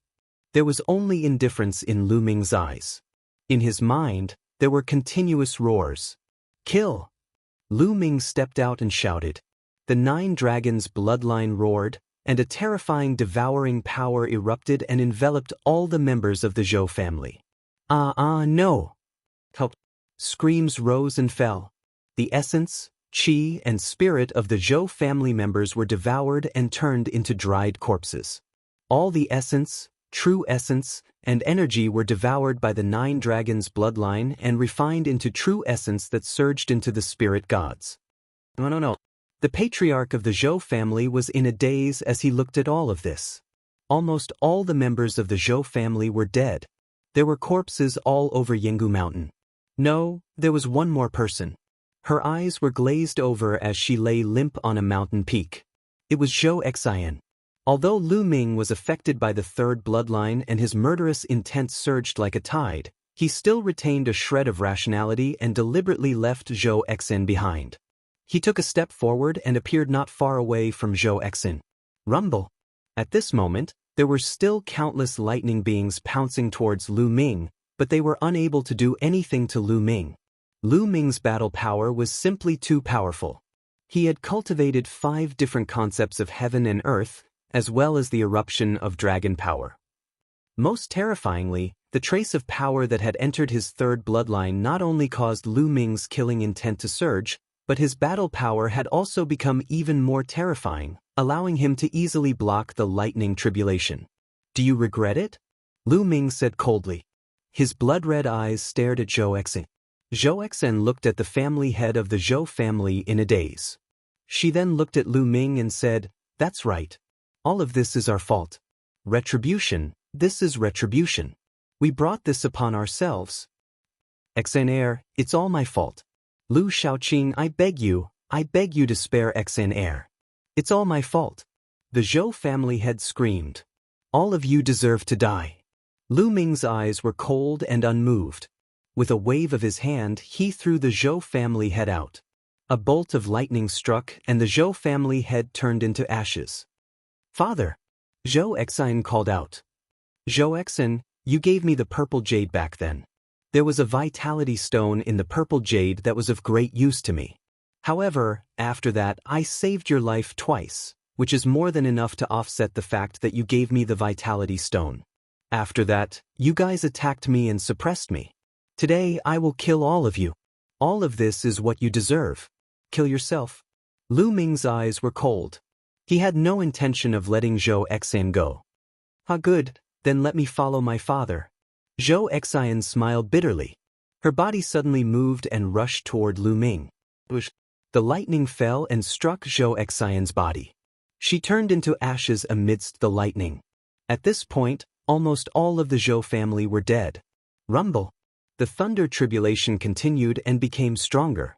[SPEAKER 1] There was only indifference in Lu Ming's eyes. In his mind, there were continuous roars. Kill! Lu Ming stepped out and shouted. The 9 dragons' bloodline roared, and a terrifying devouring power erupted and enveloped all the members of the Zhou family. No! Help! Screams rose and fell. The essence, qi, and spirit of the Zhou family members were devoured and turned into dried corpses. All the essence, true essence, and energy were devoured by the 9 dragons' bloodline and refined into true essence that surged into the spirit gods. No. The patriarch of the Zhou family was in a daze as he looked at all of this. Almost all the members of the Zhou family were dead. There were corpses all over Yinggu Mountain. No, there was one more person. Her eyes were glazed over as she lay limp on a mountain peak. It was Zhou Xian. Although Lu Ming was affected by the 3rd bloodline and his murderous intent surged like a tide, he still retained a shred of rationality and deliberately left Zhou Xian behind. He took a step forward and appeared not far away from Zhou Xian. Rumble! At this moment, there were still countless lightning beings pouncing towards Lu Ming, but they were unable to do anything to Lu Ming. Lu Ming's battle power was simply too powerful. He had cultivated 5 different concepts of heaven and earth, as well as the eruption of dragon power. Most terrifyingly, the trace of power that had entered his 3rd bloodline not only caused Lu Ming's killing intent to surge, but his battle power had also become even more terrifying, allowing him to easily block the lightning tribulation. Do you regret it? Lu Ming said coldly. His blood-red eyes stared at Zhou Xian. Zhou Xian looked at the family head of the Zhou family in a daze. She then looked at Lu Ming and said, "That's right. All of this is our fault. Retribution, this is retribution. We brought this upon ourselves. Xian, it's all my fault. Lu Shaoqing, I beg you to spare Xian. It's all my fault." The Zhou family head screamed. "All of you deserve to die." Lu Ming's eyes were cold and unmoved. With a wave of his hand, he threw the Zhou family head out. A bolt of lightning struck and the Zhou family head turned into ashes. "Father!" Zhou Xian called out. "Zhou Xian, you gave me the purple jade back then. There was a vitality stone in the purple jade that was of great use to me. However, after that, I saved your life twice, which is more than enough to offset the fact that you gave me the vitality stone. After that, you guys attacked me and suppressed me. Today I will kill all of you. All of this is what you deserve. Kill yourself. Lu Ming's eyes were cold. He had no intention of letting Zhou Exan go. Ah, good, then let me follow my father. Zhou Exan smiled bitterly. Her body suddenly moved and rushed toward Lu Ming. The lightning fell and struck Zhou Exan's body. She turned into ashes amidst the lightning. At this point, almost all of the Zhou family were dead. Rumble. The thunder tribulation continued and became stronger.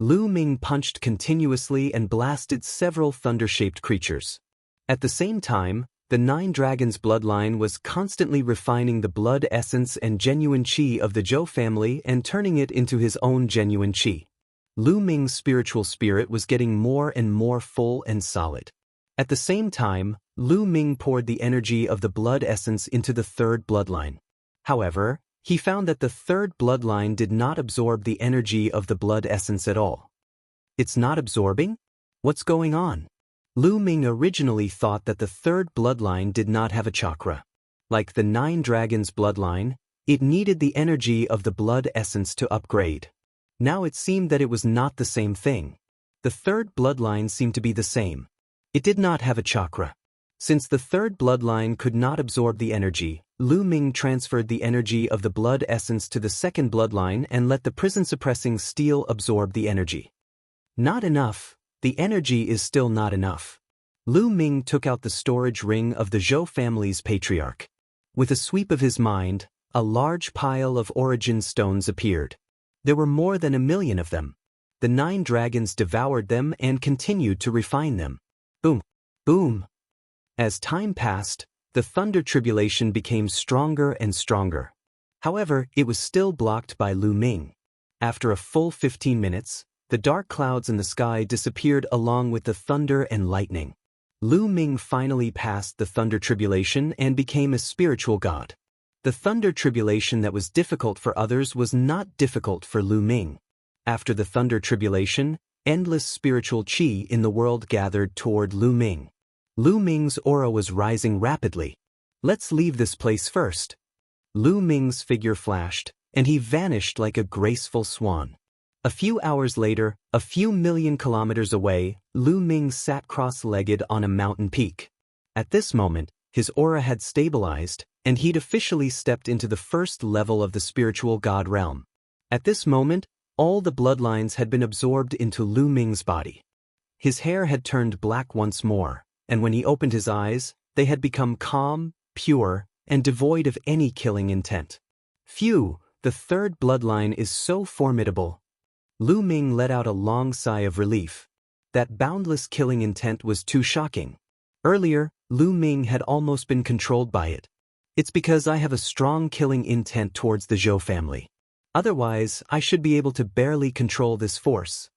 [SPEAKER 1] Lu Ming punched continuously and blasted several thunder-shaped creatures. At the same time, the Nine Dragons bloodline was constantly refining the blood essence and genuine qi of the Zhou family and turning it into his own genuine qi. Lu Ming's spiritual spirit was getting more and more full and solid. At the same time, Lu Ming poured the energy of the blood essence into the third bloodline. However, he found that the third bloodline did not absorb the energy of the blood essence at all. It's not absorbing? What's going on? Lu Ming originally thought that the third bloodline did not have a chakra. Like the Nine Dragons bloodline, it needed the energy of the blood essence to upgrade. Now it seemed that it was not the same thing. The third bloodline seemed to be the same. It did not have a chakra. Since the third bloodline could not absorb the energy, Lu Ming transferred the energy of the blood essence to the second bloodline and let the prison-suppressing steel absorb the energy. Not enough. The energy is still not enough. Lu Ming took out the storage ring of the Zhou family's patriarch. With a sweep of his mind, a large pile of origin stones appeared. There were more than 1,000,000 of them. The Nine Dragons devoured them and continued to refine them. Boom! Boom! As time passed, the thunder tribulation became stronger and stronger. However, it was still blocked by Lu Ming. After a full 15 minutes, the dark clouds in the sky disappeared along with the thunder and lightning. Lu Ming finally passed the thunder tribulation and became a spiritual god. The thunder tribulation that was difficult for others was not difficult for Lu Ming. After the thunder tribulation, endless spiritual qi in the world gathered toward Lu Ming. Lu Ming's aura was rising rapidly. Let's leave this place first. Lu Ming's figure flashed, and he vanished like a graceful swan. A few hours later, a few million kilometers away, Lu Ming sat cross-legged on a mountain peak. At this moment, his aura had stabilized, and he'd officially stepped into the first level of the spiritual god realm. At this moment, all the bloodlines had been absorbed into Lu Ming's body. His hair had turned black once more, and when he opened his eyes, they had become calm, pure, and devoid of any killing intent. Phew, the third bloodline is so formidable. Lu Ming let out a long sigh of relief. That boundless killing intent was too shocking. Earlier, Lu Ming had almost been controlled by it. It's because I have a strong killing intent towards the Zhou family. Otherwise, I should be able to barely control this force.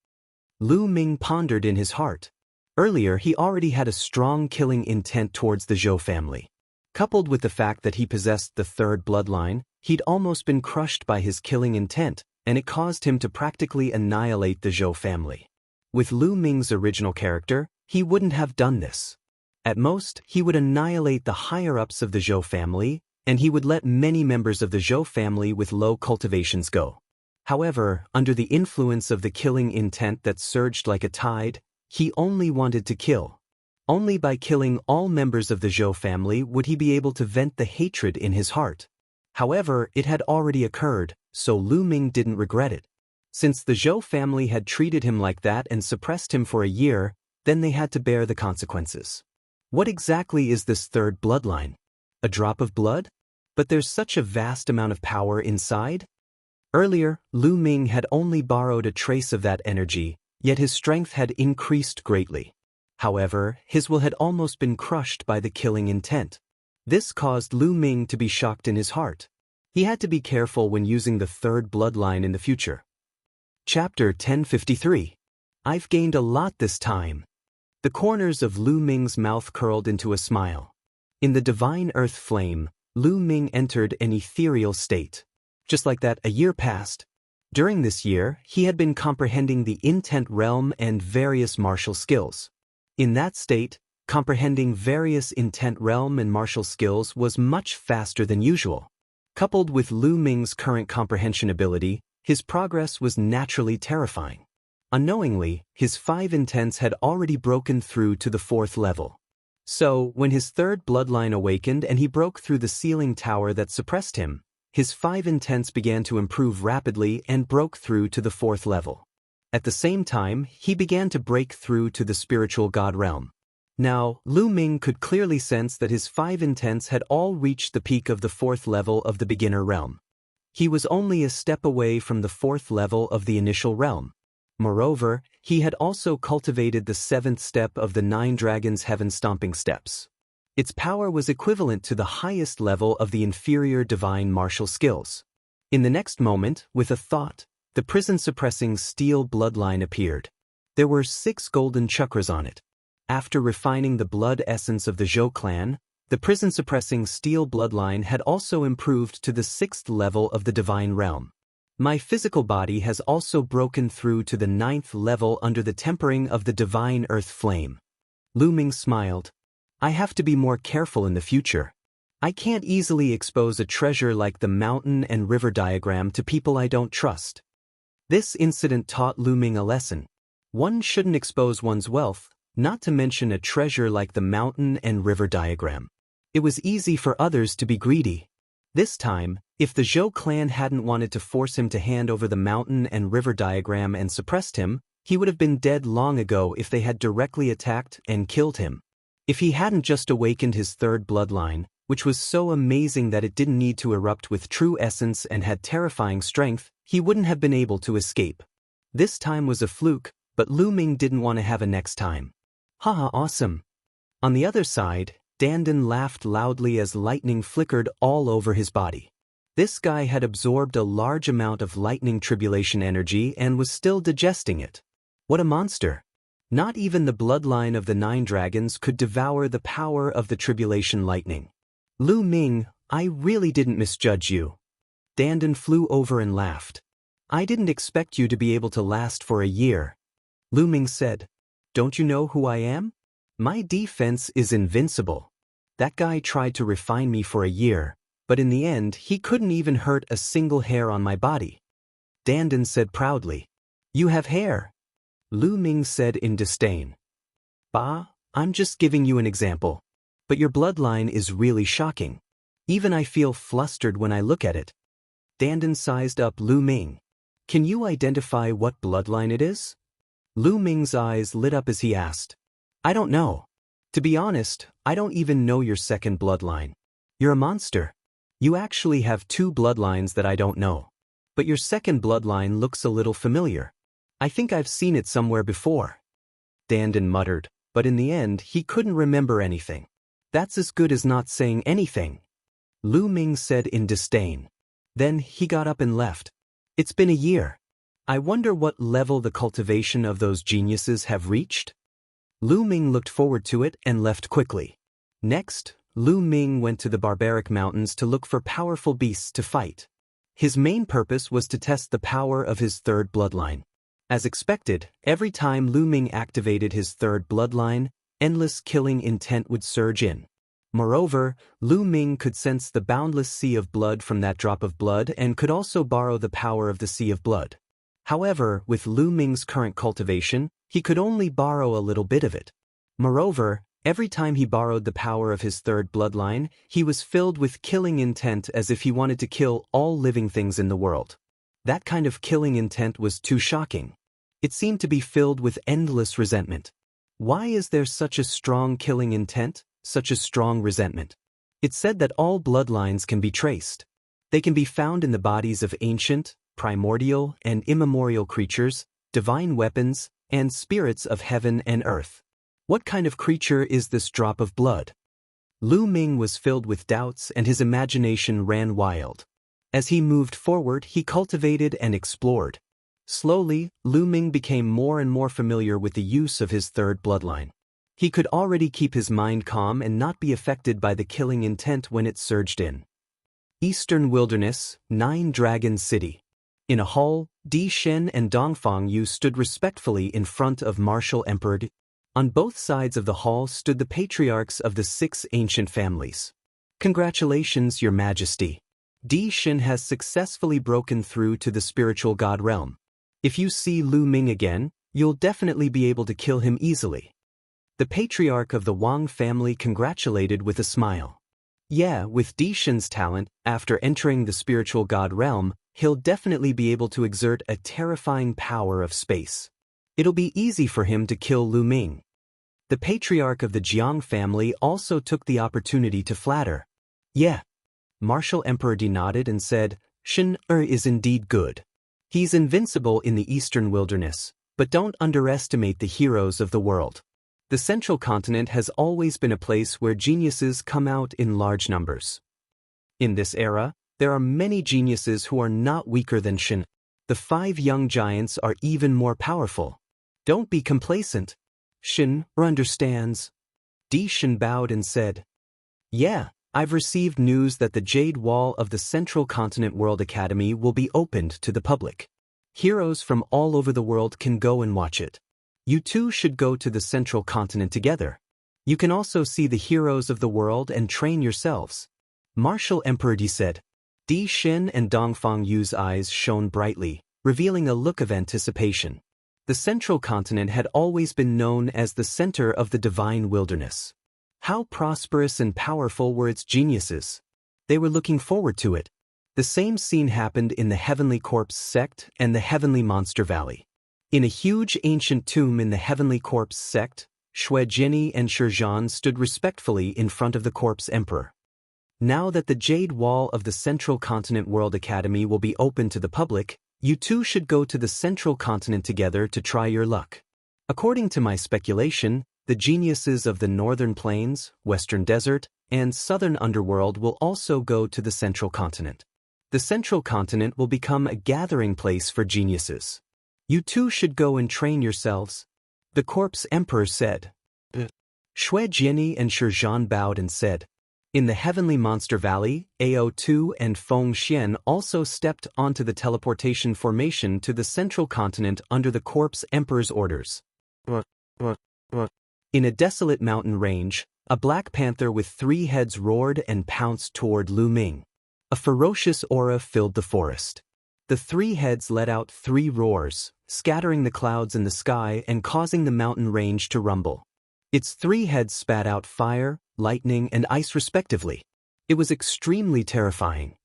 [SPEAKER 1] Lu Ming pondered in his heart. Earlier, he already had a strong killing intent towards the Zhou family. Coupled with the fact that he possessed the third bloodline, he'd almost been crushed by his killing intent, and it caused him to practically annihilate the Zhou family. With Lu Ming's original character, he wouldn't have done this. At most, he would annihilate the higher-ups of the Zhou family, and he would let many members of the Zhou family with low cultivations go. However, under the influence of the killing intent that surged like a tide, he only wanted to kill. Only by killing all members of the Zhou family would he be able to vent the hatred in his heart. However, it had already occurred, so Lu Ming didn't regret it. Since the Zhou family had treated him like that and suppressed him for a year, then they had to bear the consequences. What exactly is this third bloodline? A drop of blood? But there's such a vast amount of power inside? Earlier, Lu Ming had only borrowed a trace of that energy, yet his strength had increased greatly. However, his will had almost been crushed by the killing intent. This caused Lu Ming to be shocked in his heart. He had to be careful when using the third bloodline in the future. Chapter 1053. I've gained a lot this time. The corners of Lu Ming's mouth curled into a smile. In the divine earth flame, Lu Ming entered an ethereal state. Just like that, a year passed. During this year, he had been comprehending the intent realm and various martial skills. In that state, comprehending various intent realm and martial skills was much faster than usual. Coupled with Lu Ming's current comprehension ability, his progress was naturally terrifying. Unknowingly, his 5 intents had already broken through to the 4th level. So, when his 3rd bloodline awakened and he broke through the ceiling tower that suppressed him, his 5 intents began to improve rapidly and broke through to the 4th level. At the same time, he began to break through to the spiritual god realm. Now, Lu Ming could clearly sense that his 5 intents had all reached the peak of the 4th level of the beginner realm. He was only a step away from the 4th level of the initial realm. Moreover, he had also cultivated the 7th step of the 9 dragons' heaven-stomping steps. Its power was equivalent to the highest level of the inferior divine martial skills. In the next moment, with a thought, the prison-suppressing steel bloodline appeared. There were 6 golden chakras on it. After refining the blood essence of the Zhou clan, the prison-suppressing steel bloodline had also improved to the 6th level of the divine realm. My physical body has also broken through to the 9th level under the tempering of the divine earth flame. Lu Ming smiled. I have to be more careful in the future. I can't easily expose a treasure like the mountain and river diagram to people I don't trust. This incident taught Lu Ming a lesson. One shouldn't expose one's wealth, not to mention a treasure like the mountain and river diagram. It was easy for others to be greedy. This time, if the Zhou clan hadn't wanted to force him to hand over the mountain and river diagram and suppressed him, he would have been dead long ago if they had directly attacked and killed him. If he hadn't just awakened his 3rd bloodline, which was so amazing that it didn't need to erupt with true essence and had terrifying strength, he wouldn't have been able to escape. This time was a fluke, but Lu Ming didn't want to have a next time. Haha, awesome. On the other side, Dandan laughed loudly as lightning flickered all over his body. This guy had absorbed a large amount of lightning tribulation energy and was still digesting it. What a monster! Not even the bloodline of the 9 dragons could devour the power of the tribulation lightning. Lu Ming, I really didn't misjudge you. Dandan flew over and laughed. I didn't expect you to be able to last for a year. Lu Ming said, Don't you know who I am? My defense is invincible. That guy tried to refine me for a year, but in the end he couldn't even hurt a single hair on my body. Dandan said proudly, You have hair. Lu Ming said in disdain. Bah, I'm just giving you an example. But your bloodline is really shocking. Even I feel flustered when I look at it. Dandan sized up Lu Ming. Can you identify what bloodline it is? Lu Ming's eyes lit up as he asked. I don't know. To be honest, I don't even know your 2nd bloodline. You're a monster. You actually have 2 bloodlines that I don't know. But your 2nd bloodline looks a little familiar. I think I've seen it somewhere before. Dandan muttered, but in the end he couldn't remember anything. That's as good as not saying anything. Lu Ming said in disdain. Then he got up and left. It's been a year. I wonder what level the cultivation of those geniuses have reached? Lu Ming looked forward to it and left quickly. Next, Lu Ming went to the barbaric mountains to look for powerful beasts to fight. His main purpose was to test the power of his 3rd bloodline. As expected, every time Lu Ming activated his 3rd bloodline, endless killing intent would surge in. Moreover, Lu Ming could sense the boundless sea of blood from that drop of blood and could also borrow the power of the sea of blood. However, with Lu Ming's current cultivation, he could only borrow a little bit of it. Moreover, every time he borrowed the power of his 3rd bloodline, he was filled with killing intent as if he wanted to kill all living things in the world. That kind of killing intent was too shocking. It seemed to be filled with endless resentment. Why is there such a strong killing intent, such a strong resentment? It's said that all bloodlines can be traced. They can be found in the bodies of ancient, primordial, and immemorial creatures, divine weapons, and spirits of heaven and earth. What kind of creature is this drop of blood? Lu Ming was filled with doubts and his imagination ran wild. As he moved forward, he cultivated and explored. Slowly, Lu Ming became more and more familiar with the use of his 3rd bloodline. He could already keep his mind calm and not be affected by the killing intent when it surged in. Eastern Wilderness, 9 Dragon City. In a hall, Di Shen and Dongfang Yu stood respectfully in front of Martial Emperor. On both sides of the hall stood the patriarchs of the 6 ancient families. Congratulations, Your Majesty. Di Shin has successfully broken through to the spiritual god realm. If you see Lu Ming again, you'll definitely be able to kill him easily. The patriarch of the Wang family congratulated with a smile. Yeah, with Di Shin's talent, after entering the spiritual god realm, he'll definitely be able to exert a terrifying power of space. It'll be easy for him to kill Lu Ming. The patriarch of the Jiang family also took the opportunity to flatter. Yeah. Martial Emperor Di nodded and said, Shin is indeed good. He's invincible in the eastern wilderness, but don't underestimate the heroes of the world. The central continent has always been a place where geniuses come out in large numbers. In this era, there are many geniuses who are not weaker than Shin. The 5 young giants are even more powerful. Don't be complacent. Shin understands. Di Shin bowed and said, Yeah, I've received news that the Jade Wall of the Central Continent World Academy will be opened to the public. Heroes from all over the world can go and watch it. You two should go to the Central Continent together. You can also see the heroes of the world and train yourselves. Martial Emperor Di said. Di Shin and Dongfang Yu's eyes shone brightly, revealing a look of anticipation. The Central Continent had always been known as the center of the divine wilderness. How prosperous and powerful were its geniuses? They were looking forward to it. The same scene happened in the Heavenly Corpse sect and the Heavenly Monster Valley. In a huge ancient tomb in the Heavenly Corpse sect, Shui Jiani and Shizhan stood respectfully in front of the Corpse Emperor. Now that the Jade Wall of the Central Continent World Academy will be open to the public, you two should go to the Central Continent together to try your luck. According to my speculation, the geniuses of the Northern Plains, Western Desert, and Southern Underworld will also go to the Central Continent. The Central Continent will become a gathering place for geniuses. You two should go and train yourselves. The Corpse Emperor said. Shui Jiani and Shizhan bowed and said. In the Heavenly Monster Valley, AO2 and Feng Xian also stepped onto the teleportation formation to the Central Continent under the Corpse Emperor's orders. In a desolate mountain range, a black panther with 3 heads roared and pounced toward Lu Ming. A ferocious aura filled the forest. The 3 heads let out 3 roars, scattering the clouds in the sky and causing the mountain range to rumble. Its 3 heads spat out fire, lightning, and ice respectively. It was extremely terrifying.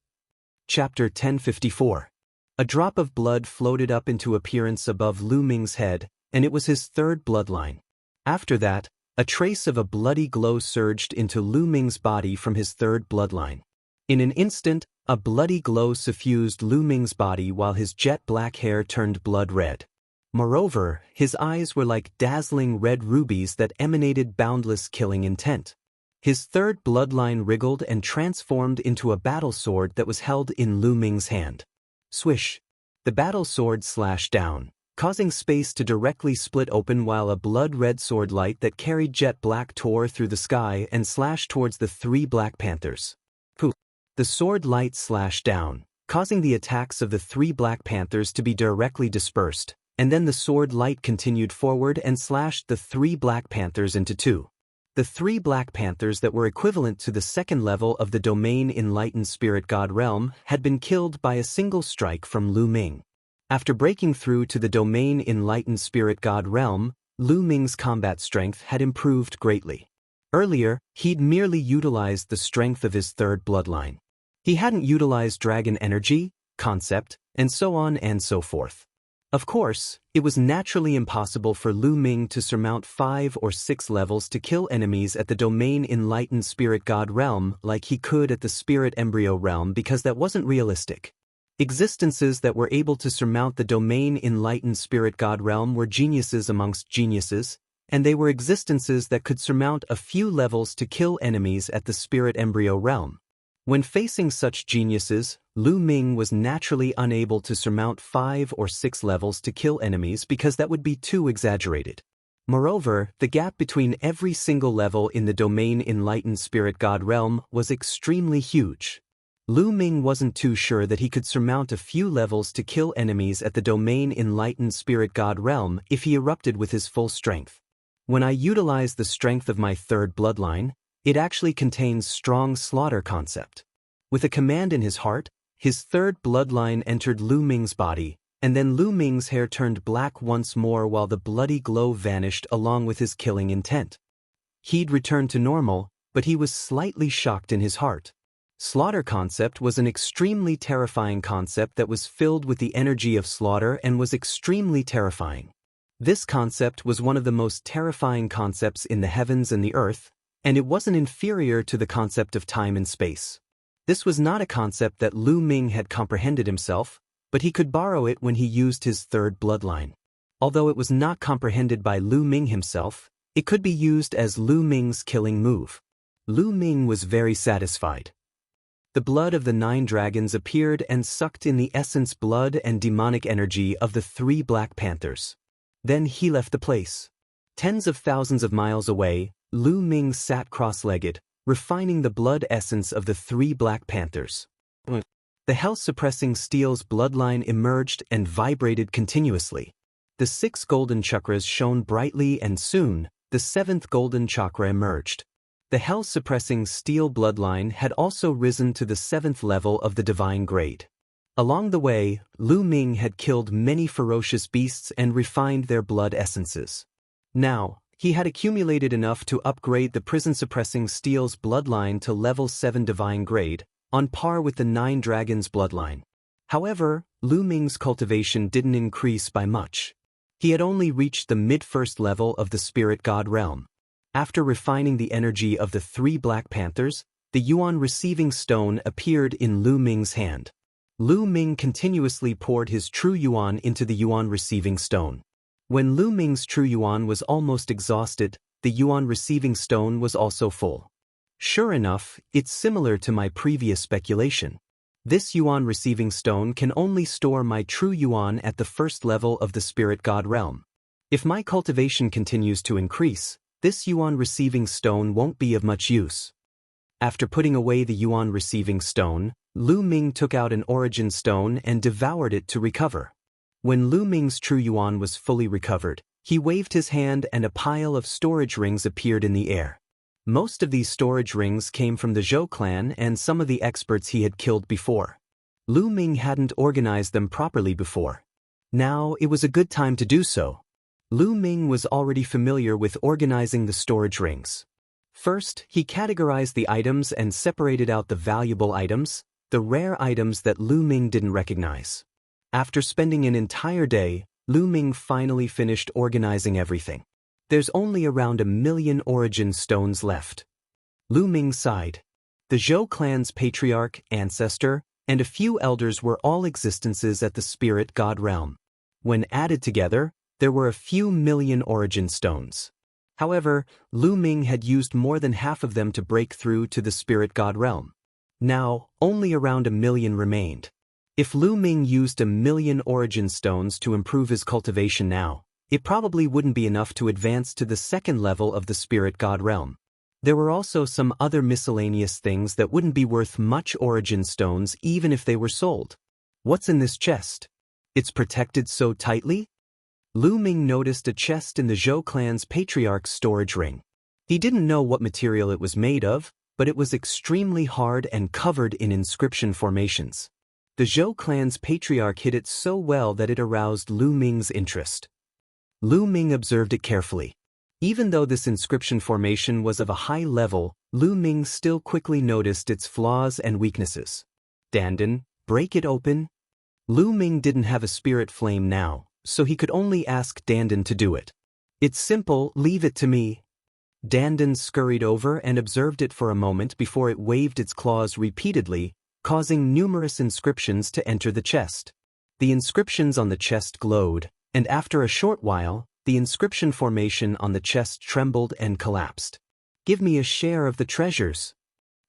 [SPEAKER 1] Chapter 1054. A drop of blood floated up into appearance above Lu Ming's head, and it was his 3rd bloodline. After that, a trace of a bloody glow surged into Lu Ming's body from his 3rd bloodline. In an instant, a bloody glow suffused Lu Ming's body while his jet black hair turned blood red. Moreover, his eyes were like dazzling red rubies that emanated boundless killing intent. His 3rd bloodline wriggled and transformed into a battle sword that was held in Lu Ming's hand. Swish! The battle sword slashed down, causing space to directly split open while a blood-red sword light that carried jet black tore through the sky and slashed towards the 3 Black Panthers. Poof! The sword light slashed down, causing the attacks of the 3 Black Panthers to be directly dispersed, and then the sword light continued forward and slashed the 3 Black Panthers into 2. The 3 Black Panthers that were equivalent to the 2nd level of the Domain Enlightened Spirit God realm had been killed by a single strike from Lu Ming. After breaking through to the Domain Enlightened Spirit God realm, Lu Ming's combat strength had improved greatly. Earlier, he'd merely utilized the strength of his 3rd bloodline. He hadn't utilized dragon energy, concept, and so on and so forth. Of course, it was naturally impossible for Lu Ming to surmount 5 or 6 levels to kill enemies at the Domain Enlightened Spirit God realm like he could at the Spirit Embryo realm because that wasn't realistic. Existences that were able to surmount the Domain Enlightened Spirit God realm were geniuses amongst geniuses, and they were existences that could surmount a few levels to kill enemies at the Spirit Embryo realm. When facing such geniuses, Lu Ming was naturally unable to surmount 5 or 6 levels to kill enemies because that would be too exaggerated. Moreover, the gap between every single level in the Domain Enlightened Spirit God realm was extremely huge. Lu Ming wasn't too sure that he could surmount a few levels to kill enemies at the Domain Enlightened Spirit God realm if he erupted with his full strength. When I utilize the strength of my third bloodline, it actually contains strong slaughter concept. With a command in his heart, his third bloodline entered Lu Ming's body, and then Lu Ming's hair turned black once more while the bloody glow vanished along with his killing intent. He'd returned to normal, but he was slightly shocked in his heart. Slaughter concept was an extremely terrifying concept that was filled with the energy of slaughter and was extremely terrifying. This concept was one of the most terrifying concepts in the heavens and the earth, and it wasn't inferior to the concept of time and space. This was not a concept that Lu Ming had comprehended himself, but he could borrow it when he used his third bloodline. Although it was not comprehended by Lu Ming himself, it could be used as Lu Ming's killing move. Lu Ming was very satisfied. The blood of the 9 dragons appeared and sucked in the essence blood and demonic energy of the 3 Black Panthers. Then he left the place. Tens of thousands of miles away, Lu Ming sat cross-legged, refining the blood essence of the 3 Black Panthers. The health-suppressing steel's bloodline emerged and vibrated continuously. The 6 golden chakras shone brightly and soon, the 7th golden chakra emerged. The hell-suppressing steel bloodline had also risen to the 7th level of the divine grade. Along the way, Lu Ming had killed many ferocious beasts and refined their blood essences. Now, he had accumulated enough to upgrade the prison-suppressing steel's bloodline to level 7 divine grade, on par with the 9 dragons' bloodline. However, Lu Ming's cultivation didn't increase by much. He had only reached the mid-first level of the spirit god realm. After refining the energy of the 3 Black Panthers, the Yuan receiving stone appeared in Lu Ming's hand. Lu Ming continuously poured his true Yuan into the Yuan receiving stone. When Lu Ming's true Yuan was almost exhausted, the Yuan receiving stone was also full. Sure enough, it's similar to my previous speculation. This Yuan receiving stone can only store my true Yuan at the first level of the spirit god realm. If my cultivation continues to increase, this Yuan receiving stone won't be of much use. After putting away the Yuan receiving stone, Lu Ming took out an origin stone and devoured it to recover. When Lu Ming's true Yuan was fully recovered, he waved his hand and a pile of storage rings appeared in the air. Most of these storage rings came from the Zhou clan and some of the experts he had killed before. Lu Ming hadn't organized them properly before. Now it was a good time to do so. Lu Ming was already familiar with organizing the storage rings. First, he categorized the items and separated out the valuable items, the rare items that Lu Ming didn't recognize. After spending an entire day, Lu Ming finally finished organizing everything. There's only around 1 million origin stones left. Lu Ming sighed. The Zhou clan's patriarch, ancestor, and a few elders were all existences at the spirit god realm. When added together, there were a few million origin stones. However, Lu Ming had used more than half of them to break through to the spirit god realm. Now, only around 1 million remained. If Lu Ming used 1 million origin stones to improve his cultivation now, it probably wouldn't be enough to advance to the 2nd level of the spirit god realm. There were also some other miscellaneous things that wouldn't be worth much origin stones even if they were sold. What's in this chest? It's protected so tightly? Lu Ming noticed a chest in the Zhou clan's patriarch's storage ring. He didn't know what material it was made of, but it was extremely hard and covered in inscription formations. The Zhou clan's patriarch hid it so well that it aroused Lu Ming's interest. Lu Ming observed it carefully. Even though this inscription formation was of a high level, Lu Ming still quickly noticed its flaws and weaknesses. Dandan, break it open. Lu Ming didn't have a spirit flame now, so he could only ask Dandan to do it. It's simple, leave it to me. Dandan scurried over and observed it for a moment before it waved its claws repeatedly, causing numerous inscriptions to enter the chest. The inscriptions on the chest glowed, and after a short while, the inscription formation on the chest trembled and collapsed. Give me a share of the treasures.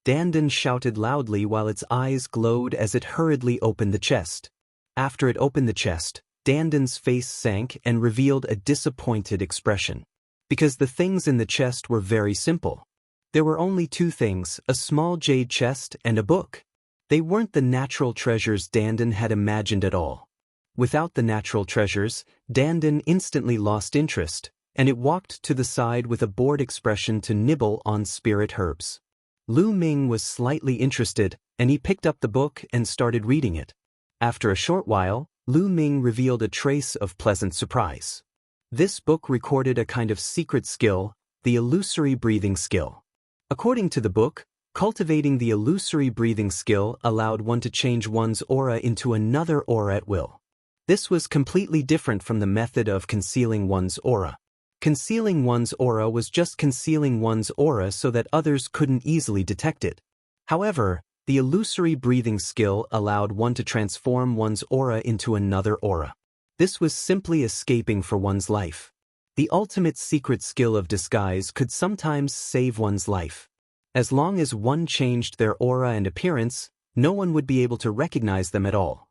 [SPEAKER 1] Dandan shouted loudly while its eyes glowed as it hurriedly opened the chest. After it opened the chest, Dandan's face sank and revealed a disappointed expression. Because the things in the chest were very simple. There were only 2 things, a small jade chest and a book. They weren't the natural treasures Dandan had imagined at all. Without the natural treasures, Dandan instantly lost interest, and it walked to the side with a bored expression to nibble on spirit herbs. Lu Ming was slightly interested, and he picked up the book and started reading it. After a short while, Lu Ming revealed a trace of pleasant surprise. This book recorded a kind of secret skill, the illusory breathing skill. According to the book, cultivating the illusory breathing skill allowed one to change one's aura into another aura at will. This was completely different from the method of concealing one's aura. Concealing one's aura was just concealing one's aura so that others couldn't easily detect it. However, the illusory breathing skill allowed one to transform one's aura into another aura. This was simply escaping for one's life. The ultimate secret skill of disguise could sometimes save one's life. As long as one changed their aura and appearance, no one would be able to recognize them at all.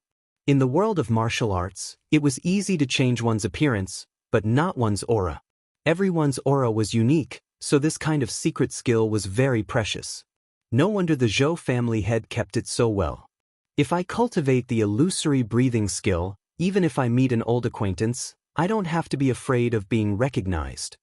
[SPEAKER 1] In the world of martial arts, it was easy to change one's appearance, but not one's aura. Everyone's aura was unique, so this kind of secret skill was very precious. No wonder the Zhou family head kept it so well. If I cultivate the illusory breathing skill, even if I meet an old acquaintance, I don't have to be afraid of being recognized.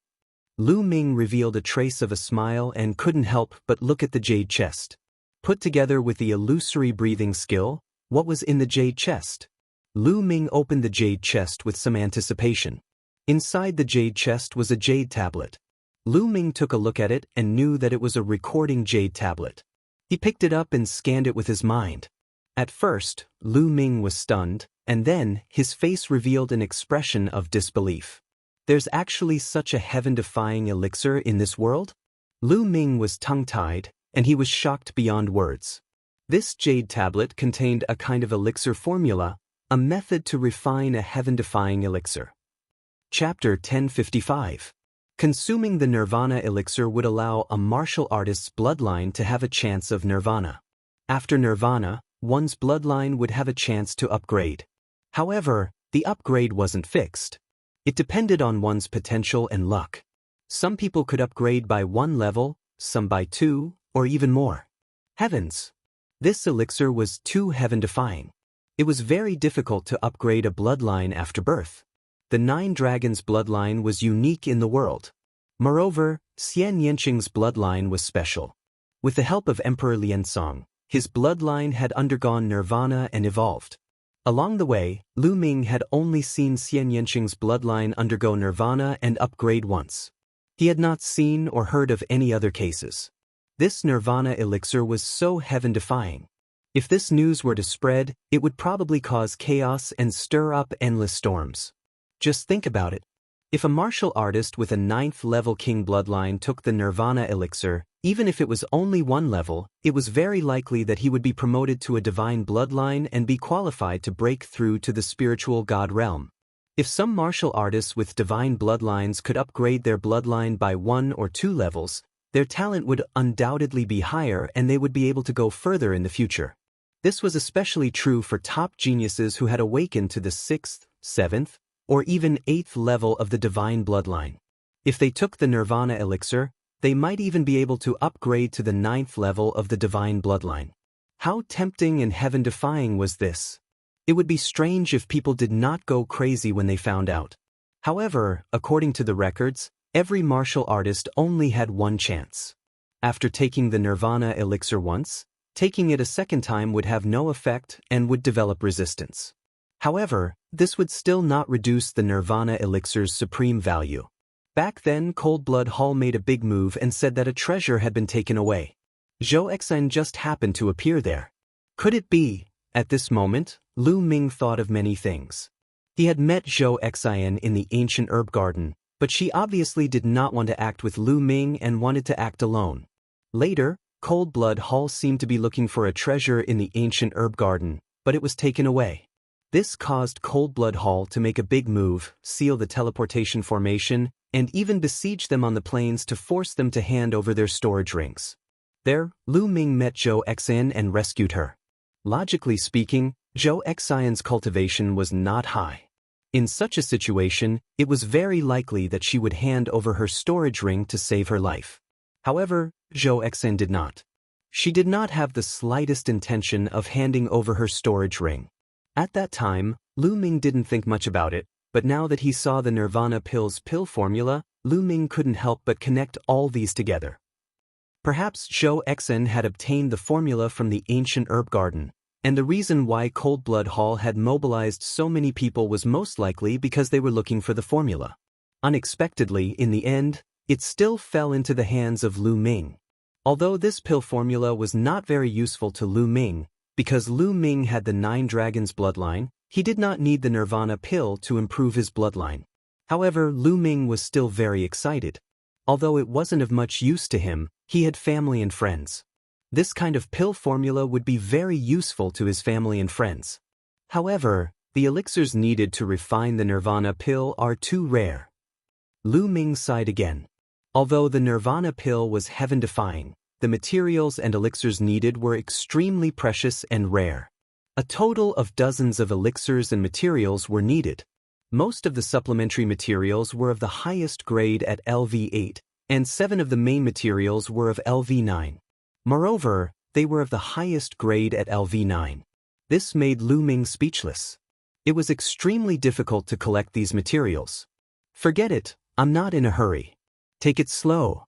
[SPEAKER 1] Lu Ming revealed a trace of a smile and couldn't help but look at the jade chest. Put together with the illusory breathing skill, what was in the jade chest? Lu Ming opened the jade chest with some anticipation. Inside the jade chest was a jade tablet. Lu Ming took a look at it and knew that it was a recording jade tablet. He picked it up and scanned it with his mind. At first, Lu Ming was stunned, and then his face revealed an expression of disbelief. There's actually such a heaven-defying elixir in this world? Lu Ming was tongue-tied, and he was shocked beyond words. This jade tablet contained a kind of elixir formula, a method to refine a heaven-defying elixir. Chapter 1055. Consuming the Nirvana elixir would allow a martial artist's bloodline to have a chance of Nirvana. After Nirvana, one's bloodline would have a chance to upgrade. However, the upgrade wasn't fixed. It depended on one's potential and luck. Some people could upgrade by 1 level, some by 2, or even more. Heavens! This elixir was too heaven-defying. It was very difficult to upgrade a bloodline after birth. The 9 Dragons' bloodline was unique in the world. Moreover, Xian Yanqing's bloodline was special. With the help of Emperor Liansong, his bloodline had undergone nirvana and evolved. Along the way, Lu Ming had only seen Xian Yanqing's bloodline undergo nirvana and upgrade once. He had not seen or heard of any other cases. This nirvana elixir was so heaven-defying. If this news were to spread, it would probably cause chaos and stir up endless storms. Just think about it. If a martial artist with a 9th-level king bloodline took the Nirvana elixir, even if it was only 1 level, it was very likely that he would be promoted to a divine bloodline and be qualified to break through to the spiritual god realm. If some martial artists with divine bloodlines could upgrade their bloodline by 1 or 2 levels, their talent would undoubtedly be higher and they would be able to go further in the future. This was especially true for top geniuses who had awakened to the 6th, 7th, or even 8th level of the divine bloodline. If they took the Nirvana elixir, they might even be able to upgrade to the 9th level of the divine bloodline. How tempting and heaven-defying was this? It would be strange if people did not go crazy when they found out. However, according to the records, every martial artist only had 1 chance. After taking the Nirvana elixir once, taking it a second time would have no effect and would develop resistance. However, this would still not reduce the Nirvana elixir's supreme value. Back then, Cold Blood Hall made a big move and said that a treasure had been taken away. Zhou Exan just happened to appear there. Could it be? At this moment, Lu Ming thought of many things. He had met Zhou Exan in the ancient herb garden, but she obviously did not want to act with Lu Ming and wanted to act alone. Later, Cold Blood Hall seemed to be looking for a treasure in the ancient herb garden, but it was taken away. This caused Cold Blood Hall to make a big move, seal the teleportation formation, and even besiege them on the plains to force them to hand over their storage rings. There, Lu Ming met Zhou Exan and rescued her. Logically speaking, Zhou Exan's cultivation was not high. In such a situation, it was very likely that she would hand over her storage ring to save her life. However, Zhou Exan did not. She did not have the slightest intention of handing over her storage ring. At that time, Lu Ming didn't think much about it, but now that he saw the Nirvana pill's pill formula, Lu Ming couldn't help but connect all these together. Perhaps Zhou Xen had obtained the formula from the ancient herb garden, and the reason why Cold Blood Hall had mobilized so many people was most likely because they were looking for the formula. Unexpectedly, in the end, it still fell into the hands of Lu Ming. Although this pill formula was not very useful to Lu Ming, because Lu Ming had the 9 Dragons bloodline, he did not need the Nirvana pill to improve his bloodline. However, Lu Ming was still very excited. Although it wasn't of much use to him, he had family and friends. This kind of pill formula would be very useful to his family and friends. However, the elixirs needed to refine the Nirvana pill are too rare. Lu Ming sighed again. Although the Nirvana pill was heaven-defying, the materials and elixirs needed were extremely precious and rare. A total of dozens of elixirs and materials were needed. Most of the supplementary materials were of the highest grade at LV8, and 7 of the main materials were of LV9. Moreover, they were of the highest grade at LV9. This made Lu Ming speechless. It was extremely difficult to collect these materials. Forget it, I'm not in a hurry. Take it slow.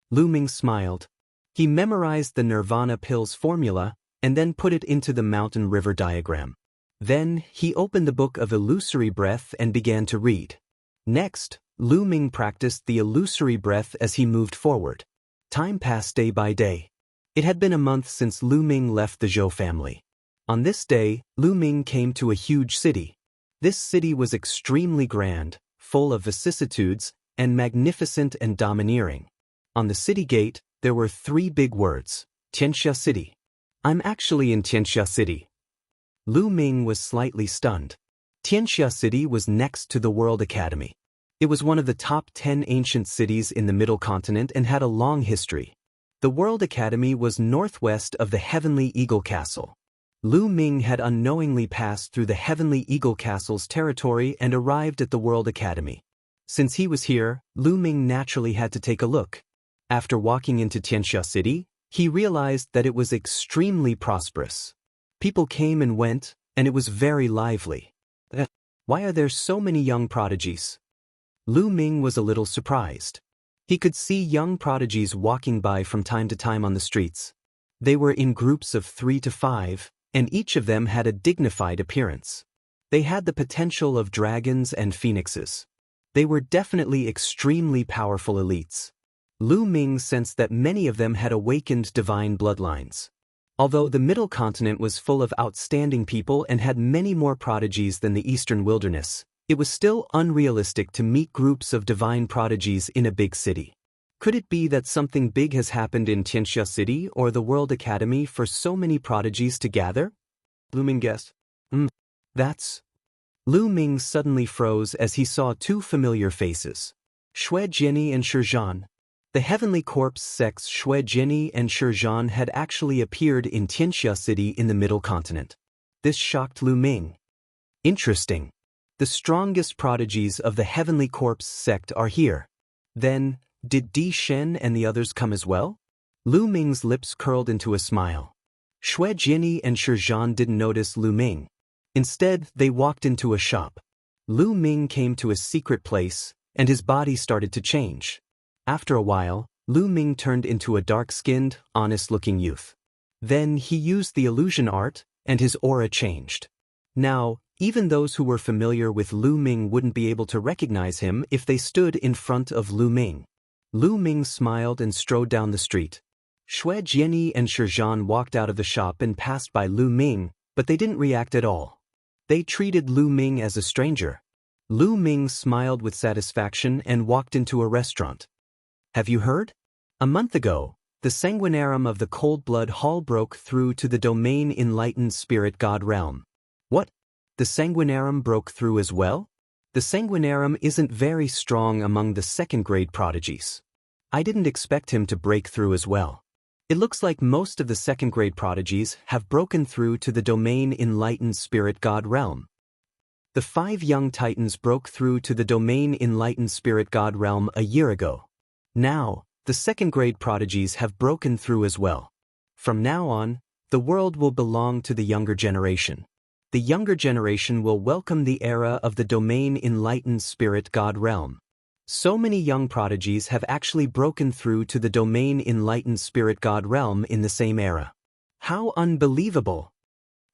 [SPEAKER 1] Lu Ming smiled. He memorized the Nirvana pill's formula and then put it into the mountain river diagram. Then, he opened the book of illusory breath and began to read. Next, Lu Ming practiced the illusory breath as he moved forward. Time passed day by day. It had been a month since Lu Ming left the Zhou family. On this day, Lu Ming came to a huge city. This city was extremely grand, full of vicissitudes, and magnificent and domineering. On the city gate, there were 3 big words, Tianxia City. I'm actually in Tianxia City. Lu Ming was slightly stunned. Tianxia City was next to the World Academy. It was one of the top 10 ancient cities in the Middle Continent and had a long history. The World Academy was northwest of the Heavenly Eagle Castle. Lu Ming had unknowingly passed through the Heavenly Eagle Castle's territory and arrived at the World Academy. Since he was here, Lu Ming naturally had to take a look. After walking into Tianxia City, he realized that it was extremely prosperous. People came and went, and it was very lively. Why are there so many young prodigies? Lu Ming was a little surprised. He could see young prodigies walking by from time to time on the streets. They were in groups of 3 to 5, and each of them had a dignified appearance. They had the potential of dragons and phoenixes. They were definitely extremely powerful elites. Lu Ming sensed that many of them had awakened divine bloodlines. Although the Middle Continent was full of outstanding people and had many more prodigies than the Eastern Wilderness, it was still unrealistic to meet groups of divine prodigies in a big city. Could it be that something big has happened in Tianxia City or the World Academy for so many prodigies to gather? Lu Ming guessed. That's... Lu Ming suddenly froze as he saw 2 familiar faces. Xue Jiani and Shizhan. The Heavenly Corpse sects Xue Jiani and Shizhan had actually appeared in Tianxia City in the Middle Continent. This shocked Lu Ming. Interesting. The strongest prodigies of the Heavenly Corpse sect are here. Then, did Di Shen and the others come as well? Lu Ming's lips curled into a smile. Xue Jiani and Shizhan didn't notice Lu Ming. Instead, they walked into a shop. Lu Ming came to a secret place, and his body started to change. After a while, Lu Ming turned into a dark-skinned, honest-looking youth. Then he used the illusion art, and his aura changed. Now, even those who were familiar with Lu Ming wouldn't be able to recognize him if they stood in front of Lu Ming. Lu Ming smiled and strode down the street. Xue Jiani and Shizhan walked out of the shop and passed by Lu Ming, but they didn't react at all. They treated Lu Ming as a stranger. Lu Ming smiled with satisfaction and walked into a restaurant. Have you heard? A month ago, the sanguinarum of the Cold Blood Hall broke through to the domain Enlightened Spirit God realm. What? The sanguinarum broke through as well? The sanguinarum isn't very strong among the second-grade prodigies. I didn't expect him to break through as well. It looks like most of the second-grade prodigies have broken through to the domain Enlightened Spirit God realm. The 5 young titans broke through to the domain Enlightened Spirit God realm a year ago. Now, the second-grade prodigies have broken through as well. From now on, the world will belong to the younger generation. The younger generation will welcome the era of the domain enlightened spirit God realm. So many young prodigies have actually broken through to the domain enlightened spirit God realm in the same era. How unbelievable!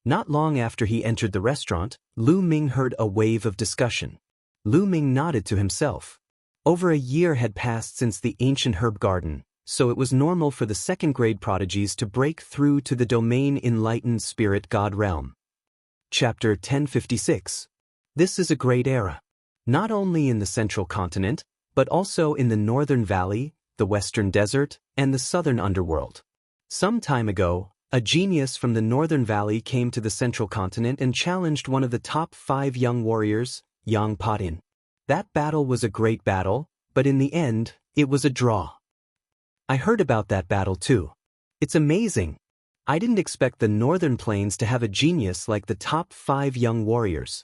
[SPEAKER 1] Not long after he entered the restaurant, Lu Ming heard a wave of discussion. Lu Ming nodded to himself. Over a year had passed since the ancient herb garden, so it was normal for the second-grade prodigies to break through to the domain enlightened spirit God realm. Chapter 1056. This is a great era. Not only in the central continent, but also in the northern valley, the western desert, and the southern underworld. Some time ago, a genius from the northern valley came to the central continent and challenged one of the top 5 young warriors, Yang Patin. That battle was a great battle, but in the end, it was a draw. I heard about that battle too. It's amazing. I didn't expect the northern plains to have a genius like the top 5 young warriors.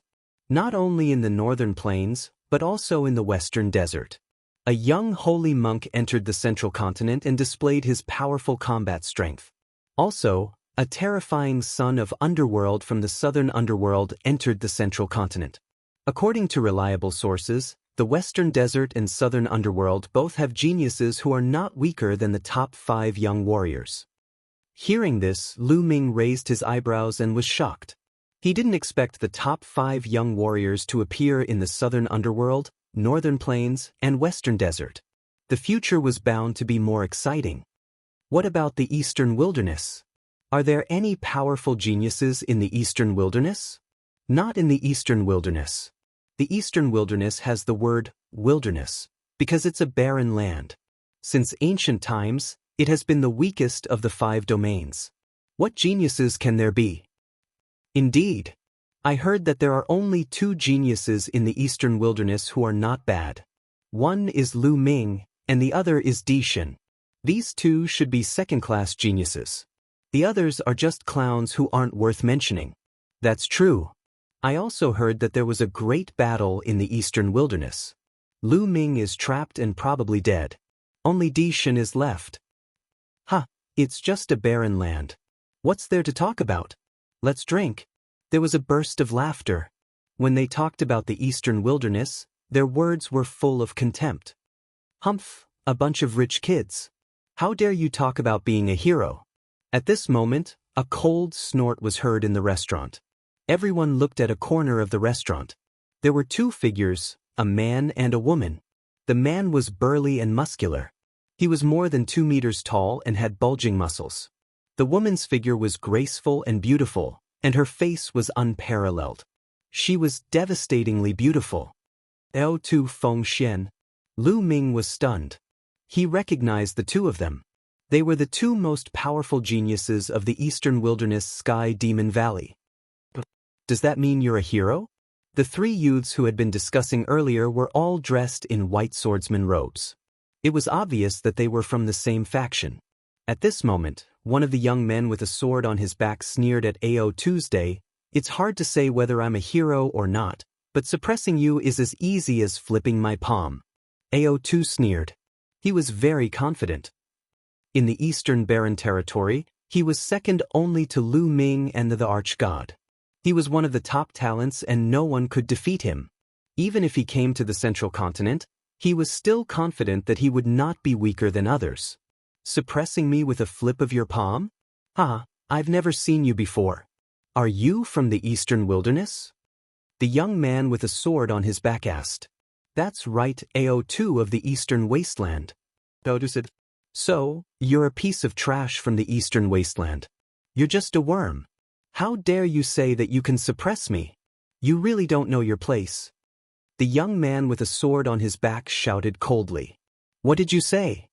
[SPEAKER 1] Not only in the northern plains, but also in the western desert. A young holy monk entered the central continent and displayed his powerful combat strength. Also, a terrifying son of underworld from the southern underworld entered the central continent. According to reliable sources, the western desert and southern underworld both have geniuses who are not weaker than the top 5 young warriors. Hearing this, Lu Ming raised his eyebrows and was shocked. He didn't expect the top 5 young warriors to appear in the southern underworld, northern plains, and western desert. The future was bound to be more exciting. What about the eastern wilderness? Are there any powerful geniuses in the eastern wilderness? Not in the eastern wilderness. The eastern wilderness has the word wilderness because it's a barren land. Since ancient times, it has been the weakest of the 5 domains. What geniuses can there be? Indeed. I heard that there are only 2 geniuses in the eastern wilderness who are not bad. One is Lu Ming, and the other is Di Shen. These 2 should be second-class geniuses. The others are just clowns who aren't worth mentioning. That's true. I also heard that there was a great battle in the eastern wilderness. Lu Ming is trapped and probably dead. Only Di Shen is left. It's just a barren land. What's there to talk about? Let's drink. There was a burst of laughter. When they talked about the eastern wilderness, their words were full of contempt. Humph, a bunch of rich kids. How dare you talk about being a hero? At this moment, a cold snort was heard in the restaurant. Everyone looked at a corner of the restaurant. There were 2 figures, a man and a woman. The man was burly and muscular. He was more than 2 meters tall and had bulging muscles. The woman's figure was graceful and beautiful, and her face was unparalleled. She was devastatingly beautiful. Eo Tu Feng Xian. Lu Ming was stunned. He recognized the 2 of them. They were the 2 most powerful geniuses of the eastern wilderness Sky Demon Valley. Does that mean you're a hero? The 3 youths who had been discussing earlier were all dressed in white swordsman robes. It was obvious that they were from the same faction. At this moment, one of the young men with a sword on his back sneered at Ao Tuesday, "It's hard to say whether I'm a hero or not, but suppressing you is as easy as flipping my palm." Ao Tu sneered. He was very confident. In the eastern barren territory, he was second only to Lu Ming and the arch-god. He was one of the top talents and no one could defeat him. Even if he came to the central continent, he was still confident that he would not be weaker than others. Suppressing me with a flip of your palm? I've never seen you before. Are you from the eastern wilderness? The young man with a sword on his back asked. That's right, Ao2 of the eastern wasteland. Dodu said. So, you're a piece of trash from the eastern wasteland. You're just a worm. How dare you say that you can suppress me? You really don't know your place. The young man with a sword on his back shouted coldly. What did you say?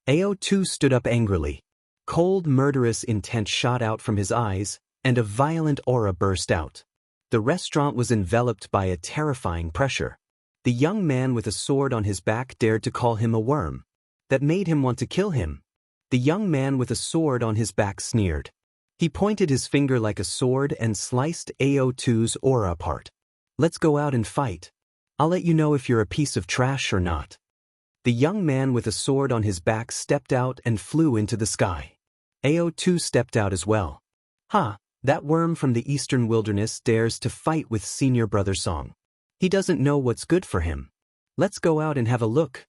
[SPEAKER 1] Ao2 stood up angrily. Cold, murderous intent shot out from his eyes, and a violent aura burst out. The restaurant was enveloped by a terrifying pressure. The young man with a sword on his back dared to call him a worm. That made him want to kill him. The young man with a sword on his back sneered. He pointed his finger like a sword and sliced Ao2's aura apart. Let's go out and fight. I'll let you know if you're a piece of trash or not. The young man with a sword on his back stepped out and flew into the sky. Ao2 stepped out as well. That worm from the eastern wilderness dares to fight with senior brother Song. He doesn't know what's good for him. Let's go out and have a look.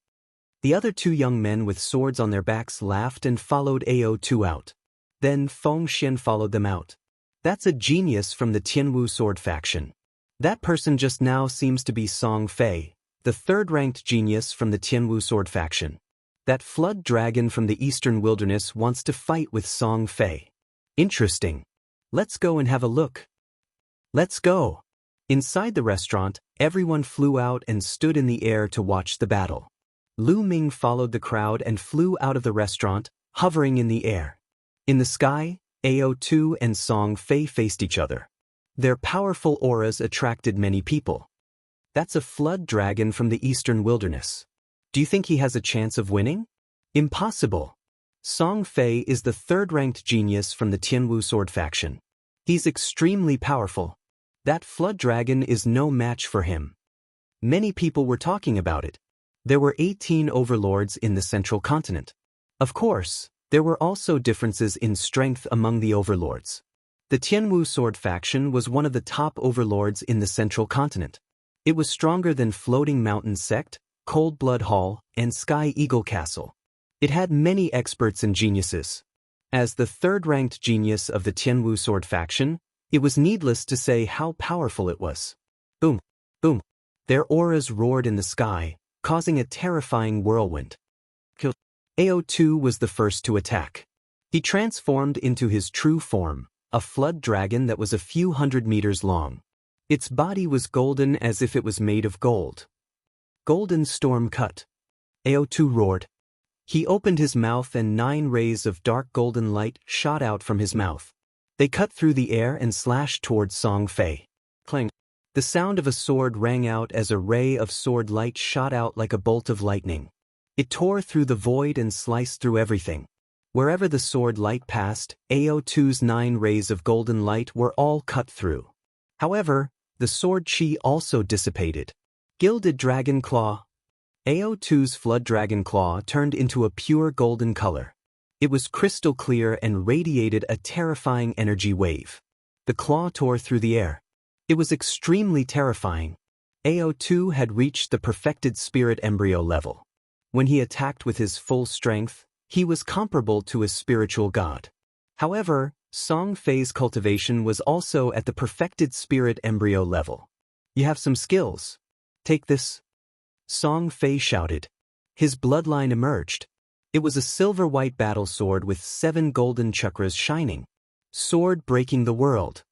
[SPEAKER 1] The other two young men with swords on their backs laughed and followed Ao2 out. Then Feng Xian followed them out. That's a genius from the Tianwu sword faction. That person just now seems to be Song Fei, the third-ranked genius from the Tianwu sword faction. That flood dragon from the eastern wilderness wants to fight with Song Fei. Interesting. Let's go and have a look. Let's go. Inside the restaurant, everyone flew out and stood in the air to watch the battle. Lu Ming followed the crowd and flew out of the restaurant, hovering in the air. In the sky, Ao2 and Song Fei faced each other. Their powerful auras attracted many people. That's a flood dragon from the eastern wilderness. Do you think he has a chance of winning? Impossible. Song Fei is the third-ranked genius from the Tianwu sword faction. He's extremely powerful. That flood dragon is no match for him. Many people were talking about it. There were 18 overlords in the central continent. Of course, there were also differences in strength among the overlords. The Tianwu sword faction was one of the top overlords in the central continent. It was stronger than Floating Mountain Sect, Cold Blood Hall, and Sky Eagle Castle. It had many experts and geniuses. As the third-ranked genius of the Tianwu sword faction, it was needless to say how powerful it was. Boom, boom. Their auras roared in the sky, causing a terrifying whirlwind. Ao2 was the first to attack. He transformed into his true form, a flood dragon that was a few hundred meters long. Its body was golden as if it was made of gold. Golden storm cut. Ao2 roared. He opened his mouth and 9 rays of dark golden light shot out from his mouth. They cut through the air and slashed towards Song Fei. Clang. The sound of a sword rang out as a ray of sword light shot out like a bolt of lightning. It tore through the void and sliced through everything. Wherever the sword light passed, Ao2's 9 rays of golden light were all cut through. However, the sword chi also dissipated. Gilded Dragon Claw. Ao2's Flood Dragon Claw turned into a pure golden color. It was crystal clear and radiated a terrifying energy wave. The claw tore through the air. It was extremely terrifying. Ao2 had reached the perfected spirit embryo level. When he attacked with his full strength, he was comparable to a spiritual god. However, Song Fei's cultivation was also at the perfected spirit embryo level. You have some skills. Take this. Song Fei shouted. His bloodline emerged. It was a silver-white battle sword with 7 golden chakras shining. Sword breaking the world.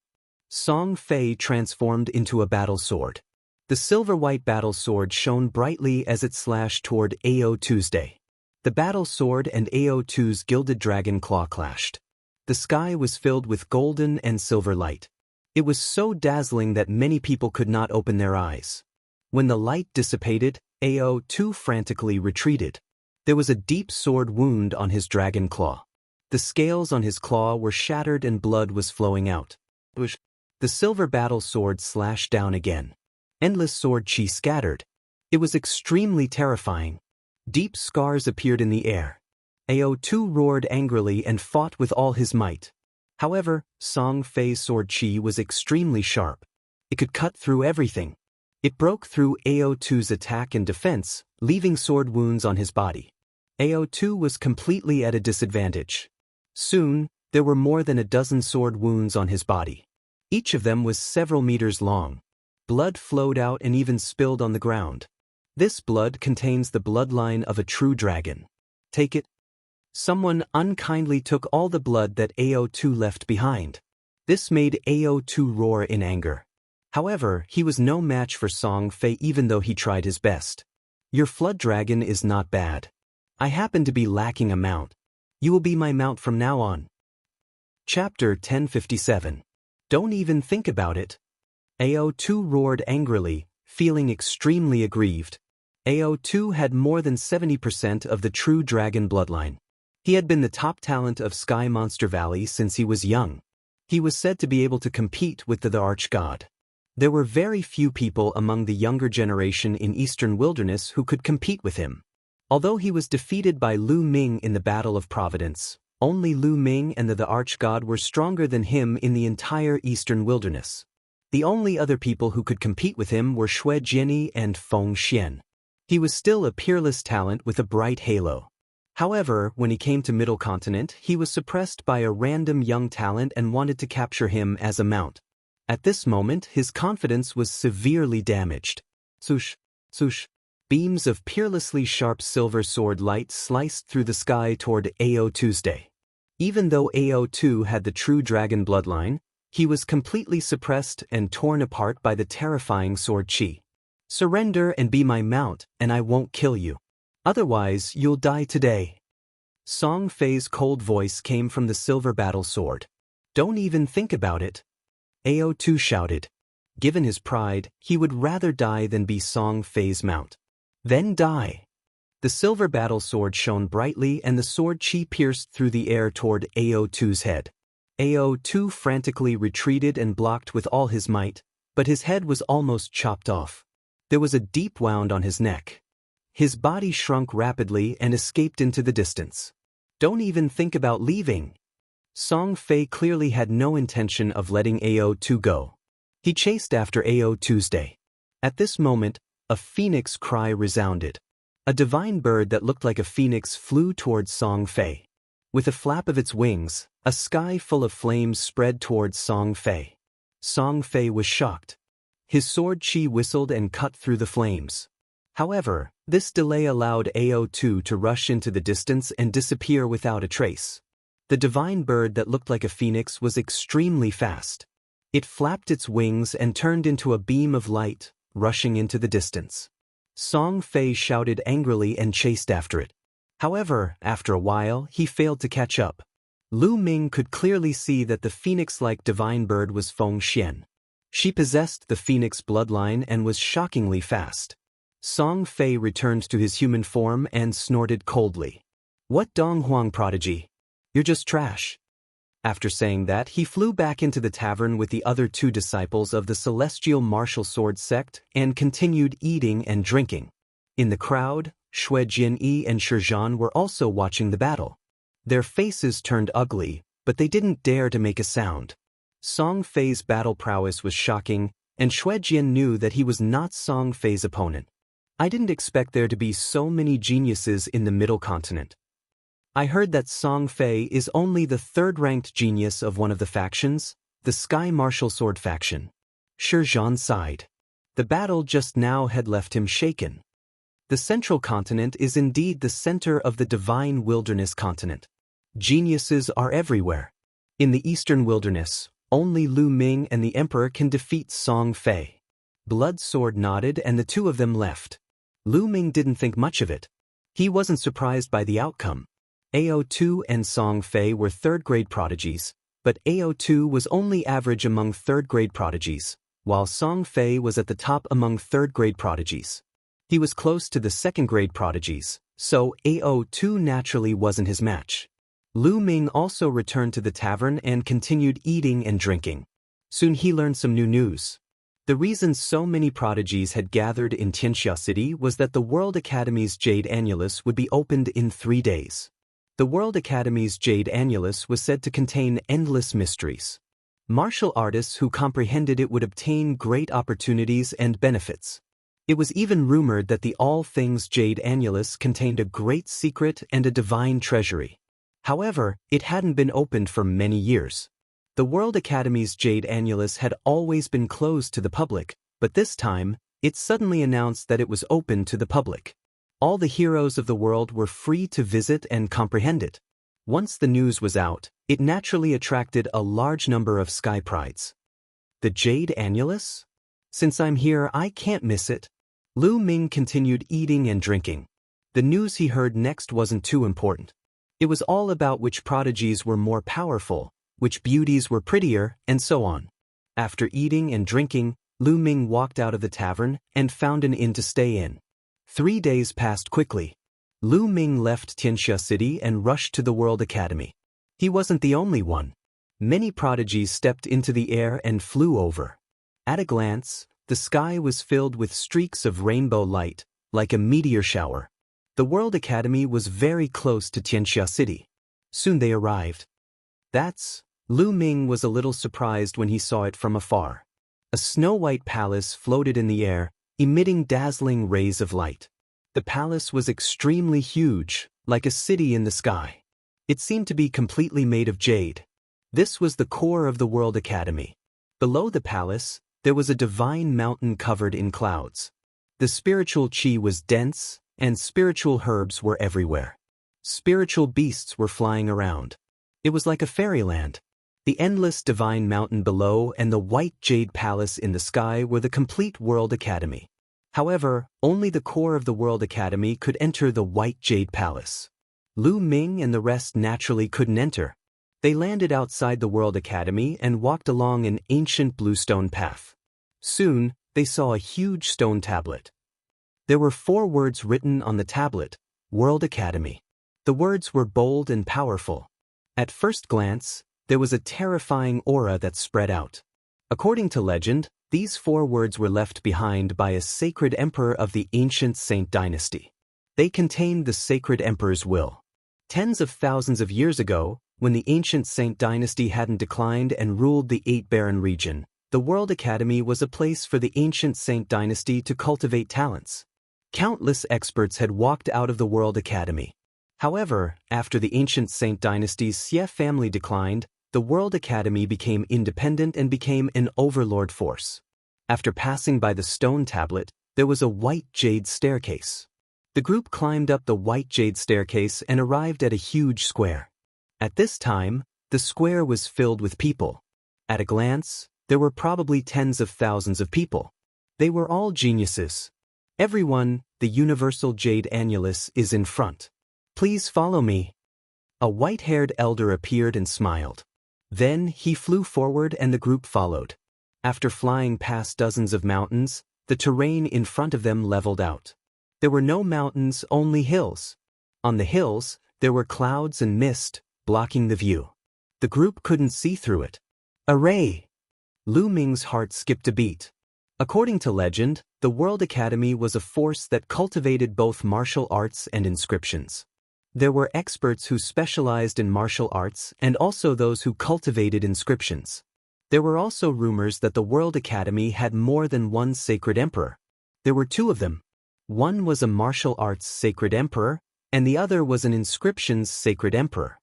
[SPEAKER 1] Song Fei transformed into a battle sword. The silver-white battle sword shone brightly as it slashed toward Ao2's day. The battle sword and Ao2's gilded dragon claw clashed. The sky was filled with golden and silver light. It was so dazzling that many people could not open their eyes. When the light dissipated, Ao2 frantically retreated. There was a deep sword wound on his dragon claw. The scales on his claw were shattered and blood was flowing out. The silver battle sword slashed down again. Endless sword chi scattered. It was extremely terrifying. Deep scars appeared in the air. Ao2 roared angrily and fought with all his might. However, Song Fei's sword chi was extremely sharp. It could cut through everything. It broke through Ao2's attack and defense, leaving sword wounds on his body. Ao2 was completely at a disadvantage. Soon, there were more than a dozen sword wounds on his body. Each of them was several meters long. Blood flowed out and even spilled on the ground. This blood contains the bloodline of a true dragon. Take it. Someone unkindly took all the blood that Ao2 left behind. This made Ao2 roar in anger. However, he was no match for Song Fei even though he tried his best. Your flood dragon is not bad. I happen to be lacking a mount. You will be my mount from now on. Chapter 1057. Don't even think about it. Ao2 roared angrily, feeling extremely aggrieved. Ao2 had more than 70% of the true dragon bloodline. He had been the top talent of Sky Monster Valley since he was young. He was said to be able to compete with the Arch-God. There were very few people among the younger generation in Eastern Wilderness who could compete with him. Although he was defeated by Lu Ming in the Battle of Providence, Only Lu Ming and the arch-god were stronger than him in the entire eastern wilderness. The only other people who could compete with him were Xue Jianyi and Feng Xian. He was still a peerless talent with a bright halo. However, when he came to Middle Continent, he was suppressed by a random young talent and wanted to capture him as a mount. At this moment, his confidence was severely damaged. Swoosh, swoosh. Beams of peerlessly sharp silver sword light sliced through the sky toward Ao Tuesday. Even though Ao2 had the true dragon bloodline, he was completely suppressed and torn apart by the terrifying sword chi. Surrender and be my mount, and I won't kill you. Otherwise, you'll die today. Song Fei's cold voice came from the silver battle sword. Don't even think about it. Ao2 shouted. Given his pride, he would rather die than be Song Fei's mount. Then die. The silver battle sword shone brightly and the sword chi pierced through the air toward Ao2's head. Ao2 frantically retreated and blocked with all his might, but his head was almost chopped off. There was a deep wound on his neck. His body shrunk rapidly and escaped into the distance. Don't even think about leaving. Song Fei clearly had no intention of letting Ao2 go. He chased after Ao Tuesday. At this moment, a phoenix cry resounded. A divine bird that looked like a phoenix flew towards Song Fei. With a flap of its wings, a sky full of flames spread towards Song Fei. Song Fei was shocked. His sword chi whistled and cut through the flames. However, this delay allowed Ao2 to rush into the distance and disappear without a trace. The divine bird that looked like a phoenix was extremely fast. It flapped its wings and turned into a beam of light, rushing into the distance. Song Fei shouted angrily and chased after it. However, after a while, he failed to catch up. Lu Ming could clearly see that the phoenix-like divine bird was Feng Xian. She possessed the phoenix bloodline and was shockingly fast. Song Fei returned to his human form and snorted coldly. What Donghuang prodigy? You're just trash. After saying that, he flew back into the tavern with the other two disciples of the celestial martial sword sect and continued eating and drinking. In the crowd, Xue Jianyi and Shizhan were also watching the battle. Their faces turned ugly, but they didn't dare to make a sound. Song Fei's battle prowess was shocking, and Xue Jian knew that he was not Song Fei's opponent. I didn't expect there to be so many geniuses in the Middle Continent. I heard that Song Fei is only the third-ranked genius of one of the factions, the Sky Martial Sword faction. Shizhan sighed. The battle just now had left him shaken. The Central Continent is indeed the center of the divine wilderness continent. Geniuses are everywhere. In the Eastern Wilderness, only Lu Ming and the Emperor can defeat Song Fei. Blood Sword nodded and the two of them left. Lu Ming didn't think much of it. He wasn't surprised by the outcome. Ao2 and Song Fei were third-grade prodigies, but Ao2 was only average among third-grade prodigies, while Song Fei was at the top among third-grade prodigies. He was close to the second-grade prodigies, so Ao2 naturally wasn't his match. Lu Ming also returned to the tavern and continued eating and drinking. Soon he learned some new news. The reason so many prodigies had gathered in Tianxia City was that the World Academy's Jade Annulus would be opened in 3 days. The World Academy's Jade Annulus was said to contain endless mysteries. Martial artists who comprehended it would obtain great opportunities and benefits. It was even rumored that the All Things Jade Annulus contained a great secret and a divine treasury. However, it hadn't been opened for many years. The World Academy's Jade Annulus had always been closed to the public, but this time, it suddenly announced that it was open to the public. All the heroes of the world were free to visit and comprehend it. Once the news was out, it naturally attracted a large number of sky prides. The Jade Annulus? Since I'm here, I can't miss it. Lu Ming continued eating and drinking. The news he heard next wasn't too important. It was all about which prodigies were more powerful, which beauties were prettier, and so on. After eating and drinking, Lu Ming walked out of the tavern and found an inn to stay in. 3 days passed quickly. Lu Ming left Tianxia City and rushed to the World Academy. He wasn't the only one. Many prodigies stepped into the air and flew over. At a glance, the sky was filled with streaks of rainbow light, like a meteor shower. The World Academy was very close to Tianxia City. Soon they arrived. Lu Ming was a little surprised when he saw it from afar. A snow-white palace floated in the air, emitting dazzling rays of light. The palace was extremely huge, like a city in the sky. It seemed to be completely made of jade. This was the core of the World Academy. Below the palace, there was a divine mountain covered in clouds. The spiritual chi was dense, and spiritual herbs were everywhere. Spiritual beasts were flying around. It was like a fairyland. The endless divine mountain below and the white jade palace in the sky were the complete World Academy. However, only the core of the World Academy could enter the white jade palace. Lu Ming and the rest naturally couldn't enter. They landed outside the World Academy and walked along an ancient bluestone path. Soon, they saw a huge stone tablet. There were 4 words written on the tablet: World Academy. The words were bold and powerful. At first glance, there was a terrifying aura that spread out. According to legend, these 4 words were left behind by a sacred emperor of the ancient Saint dynasty. They contained the sacred emperor's will. Tens of thousands of years ago, when the ancient Saint dynasty hadn't declined and ruled the 8-Baron region, the World Academy was a place for the ancient Saint dynasty to cultivate talents. Countless experts had walked out of the World Academy. However, after the ancient Saint dynasty's Xie family declined, the World Academy became independent and became an overlord force. After passing by the stone tablet, there was a white jade staircase. The group climbed up the white jade staircase and arrived at a huge square. At this time, the square was filled with people. At a glance, there were probably tens of thousands of people. They were all geniuses. Everyone, the universal jade annulus, is in front. Please follow me. A white-haired elder appeared and smiled. Then he flew forward and the group followed. After flying past dozens of mountains, the terrain in front of them leveled out. There were no mountains, only hills. On the hills, there were clouds and mist, blocking the view. The group couldn't see through it. Array! Lu Ming's heart skipped a beat. According to legend, the World Academy was a force that cultivated both martial arts and inscriptions. There were experts who specialized in martial arts and also those who cultivated inscriptions. There were also rumors that the World Academy had more than one sacred emperor. There were 2 of them. One was a martial arts sacred emperor, and the other was an inscriptions sacred emperor.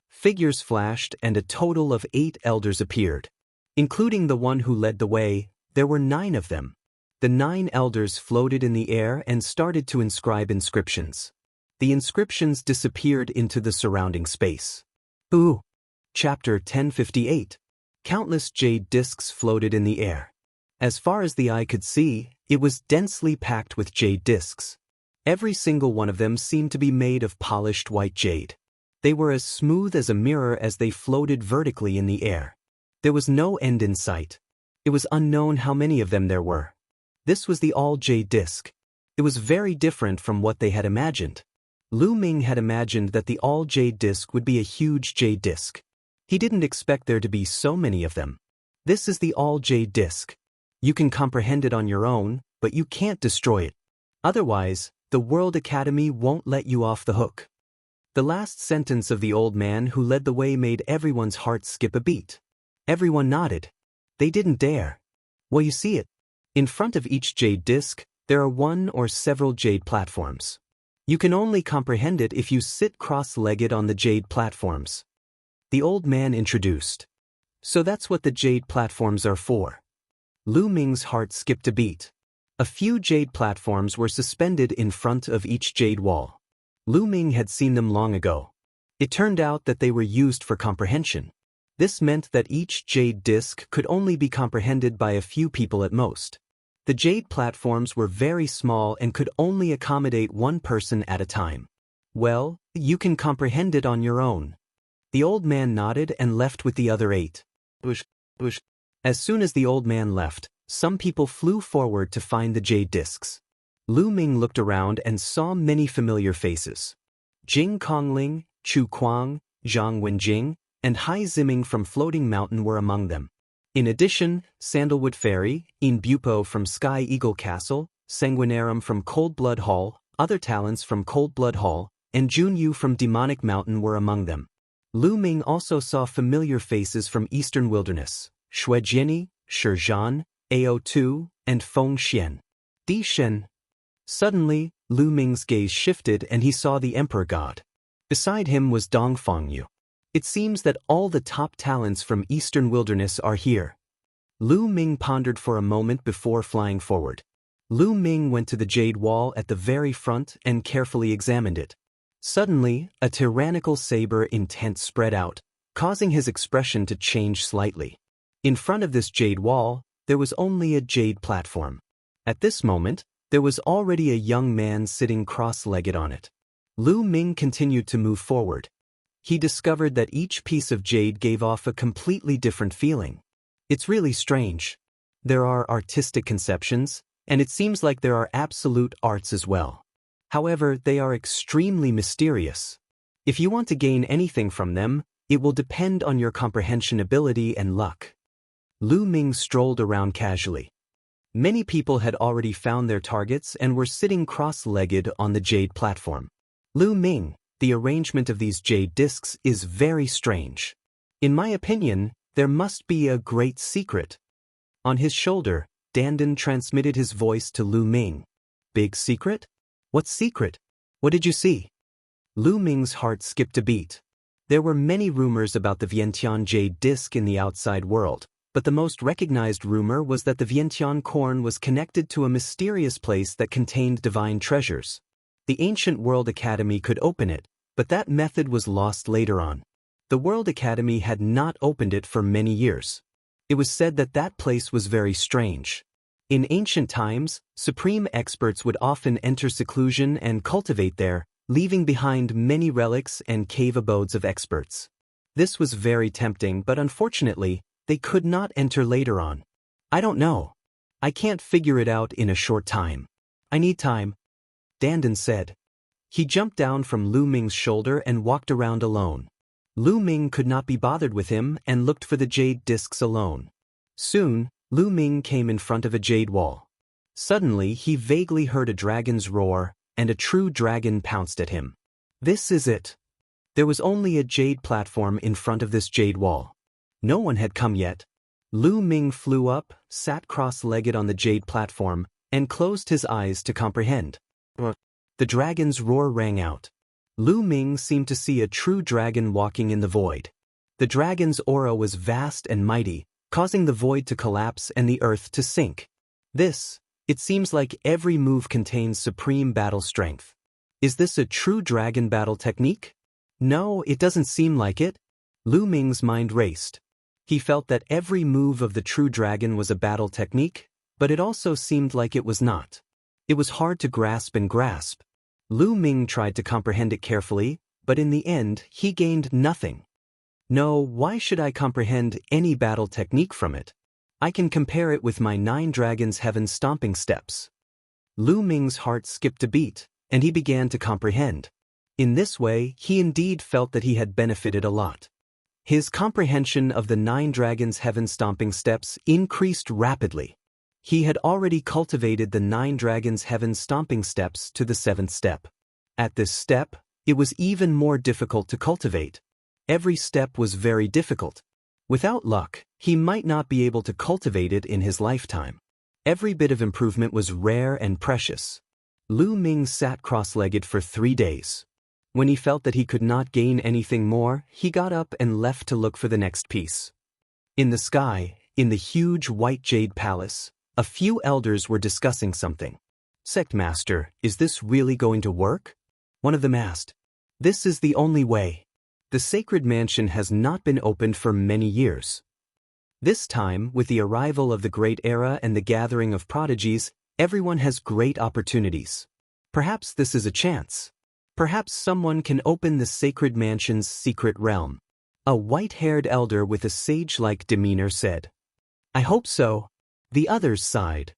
[SPEAKER 1] Figures flashed and a total of 8 elders appeared. Including the one who led the way, there were 9 of them. The 9 elders floated in the air and started to inscribe inscriptions. The inscriptions disappeared into the surrounding space. Chapter 1058. Countless jade discs floated in the air. As far as the eye could see, it was densely packed with jade discs. Every single one of them seemed to be made of polished white jade. They were as smooth as a mirror as they floated vertically in the air. There was no end in sight. It was unknown how many of them there were. This was the all-jade disc. It was very different from what they had imagined. Lu Ming had imagined that the all-jade disc would be a huge jade disc. He didn't expect there to be so many of them. This is the all-jade disc. You can comprehend it on your own, but you can't destroy it. Otherwise, the World Academy won't let you off the hook. The last sentence of the old man who led the way made everyone's heart skip a beat. Everyone nodded. They didn't dare. Well, you see it. In front of each jade disc, there are 1 or several jade platforms. You can only comprehend it if you sit cross-legged on the jade platforms. The old man introduced. So that's what the jade platforms are for. Lu Ming's heart skipped a beat. A few jade platforms were suspended in front of each jade wall. Lu Ming had seen them long ago. It turned out that they were used for comprehension. This meant that each jade disc could only be comprehended by a few people at most. The jade platforms were very small and could only accommodate 1 person at a time. Well, you can comprehend it on your own. The old man nodded and left with the other 8. As soon as the old man left, some people flew forward to find the jade discs. Lu Ming looked around and saw many familiar faces. Jing Kongling, Chu Kuang, Zhang Wenjing, and Hai Ziming from Floating Mountain were among them. In addition, Sandalwood Fairy, In Bupo from Sky Eagle Castle, Sanguinarum from Cold Blood Hall, other talents from Cold Blood Hall, and Junyu from Demonic Mountain were among them. Lu Ming also saw familiar faces from Eastern Wilderness: Shui Jiani, Shi Zhan, Ao Tu, and Feng Xian. Di Shen. Suddenly, Lu Ming's gaze shifted and he saw the Emperor God. Beside him was Dong Fengyu. It seems that all the top talents from Eastern Wilderness are here. Lu Ming pondered for a moment before flying forward. Lu Ming went to the jade wall at the very front and carefully examined it. Suddenly, a tyrannical saber intent spread out, causing his expression to change slightly. In front of this jade wall, there was only a jade platform. At this moment, there was already a young man sitting cross-legged on it. Lu Ming continued to move forward. He discovered that each piece of jade gave off a completely different feeling. It's really strange. There are artistic conceptions, and it seems like there are absolute arts as well. However, they are extremely mysterious. If you want to gain anything from them, it will depend on your comprehension ability and luck. Lu Ming strolled around casually. Many people had already found their targets and were sitting cross-legged on the jade platform. Lu Ming, the arrangement of these jade discs is very strange. In my opinion, there must be a great secret. On his shoulder, Dandan transmitted his voice to Lu Ming. Big secret? What secret? What did you see? Lu Ming's heart skipped a beat. There were many rumors about the Vientiane jade disc in the outside world, but the most recognized rumor was that the Vientiane corn was connected to a mysterious place that contained divine treasures. The ancient World Academy could open it, but that method was lost later on. The World Academy had not opened it for many years. It was said that that place was very strange. In ancient times, supreme experts would often enter seclusion and cultivate there, leaving behind many relics and cave abodes of experts. This was very tempting, but unfortunately, they could not enter later on. I don't know. I can't figure it out in a short time. I need time, Dandan said. He jumped down from Lu Ming's shoulder and walked around alone. Lu Ming could not be bothered with him and looked for the jade discs alone. Soon, Lu Ming came in front of a jade wall. Suddenly, he vaguely heard a dragon's roar, and a true dragon pounced at him. This is it. There was only a jade platform in front of this jade wall. No one had come yet. Lu Ming flew up, sat cross-legged on the jade platform, and closed his eyes to comprehend. The dragon's roar rang out. Lu Ming seemed to see a true dragon walking in the void. The dragon's aura was vast and mighty, causing the void to collapse and the earth to sink. It seems like every move contains supreme battle strength. Is this a true dragon battle technique? No, it doesn't seem like it. Lu Ming's mind raced. He felt that every move of the true dragon was a battle technique, but it also seemed like it was not. It was hard to grasp. Lu Ming tried to comprehend it carefully, but in the end, he gained nothing. No, why should I comprehend any battle technique from it? I can compare it with my 9 Dragons Heaven stomping steps. Lu Ming's heart skipped a beat, and he began to comprehend. In this way, he indeed felt that he had benefited a lot. His comprehension of the 9 Dragons Heaven stomping steps increased rapidly. He had already cultivated the 9 Dragons Heaven stomping steps to the 7th step. At this step, it was even more difficult to cultivate. Every step was very difficult. Without luck, he might not be able to cultivate it in his lifetime. Every bit of improvement was rare and precious. Lu Ming sat cross-legged for 3 days. When he felt that he could not gain anything more, he got up and left to look for the next piece. In the sky, in the huge white jade palace, a few elders were discussing something. "Sect Master, is this really going to work?" One of them asked. "This is the only way. The sacred mansion has not been opened for many years. This time, with the arrival of the Great Era and the gathering of prodigies, everyone has great opportunities. Perhaps this is a chance. Perhaps someone can open the sacred mansion's secret realm." A white-haired elder with a sage-like demeanor said. "I hope so." The others sighed.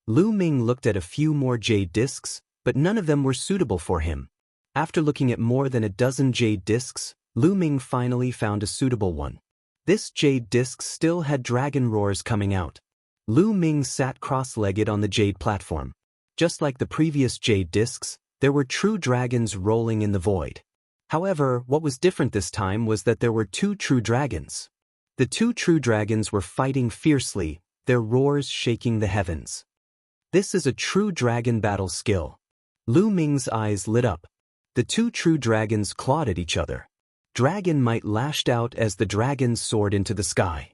[SPEAKER 1] Lu Ming looked at a few more jade discs, but none of them were suitable for him. After looking at more than a dozen jade discs, Lu Ming finally found a suitable one. This jade disc still had dragon roars coming out. Lu Ming sat cross-legged on the jade platform. Just like the previous jade discs, There were true dragons rolling in the void. However, what was different this time was that there were two true dragons. The two true dragons were fighting fiercely, their roars shaking the heavens. This is a true dragon battle skill. Lu Ming's eyes lit up. The two true dragons clawed at each other. Dragon might lashed out as the dragons soared into the sky.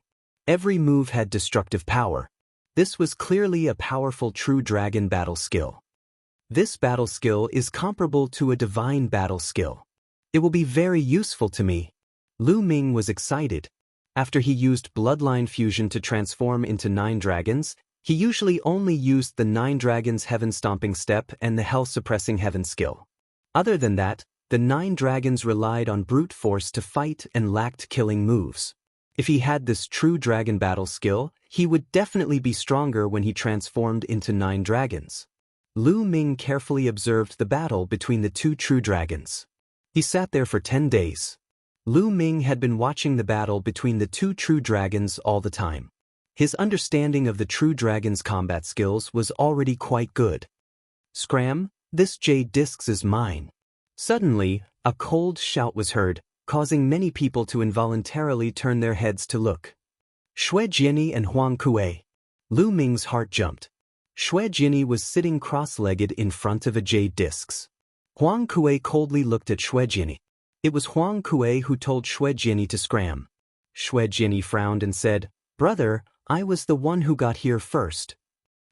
[SPEAKER 1] Every move had destructive power. This was clearly a powerful true dragon battle skill. This battle skill is comparable to a divine battle skill. It will be very useful to me. Lu Ming was excited. After he used bloodline fusion to transform into 9 dragons, he usually only used the 9 dragons heaven stomping step and the hell suppressing heaven skill. Other than that, the 9 dragons relied on brute force to fight and lacked killing moves. If he had this true dragon battle skill, he would definitely be stronger when he transformed into 9 dragons. Lu Ming carefully observed the battle between the two true dragons. He sat there for 10 days. Lu Ming had been watching the battle between the two true dragons all the time. His understanding of the true dragon's combat skills was already quite good. Scram, this jade disc is mine. Suddenly, a cold shout was heard, causing many people to involuntarily turn their heads to look. Xue Jiani and Huang Kuei. Lu Ming's heart jumped. Xue Jiani was sitting cross-legged in front of a jade disc. Huang Kuei coldly looked at Xue Jiani. It was Huang Kuei who told Xue Jiani to scram. Xue Jiani frowned and said, "Brother, I was the one who got here first."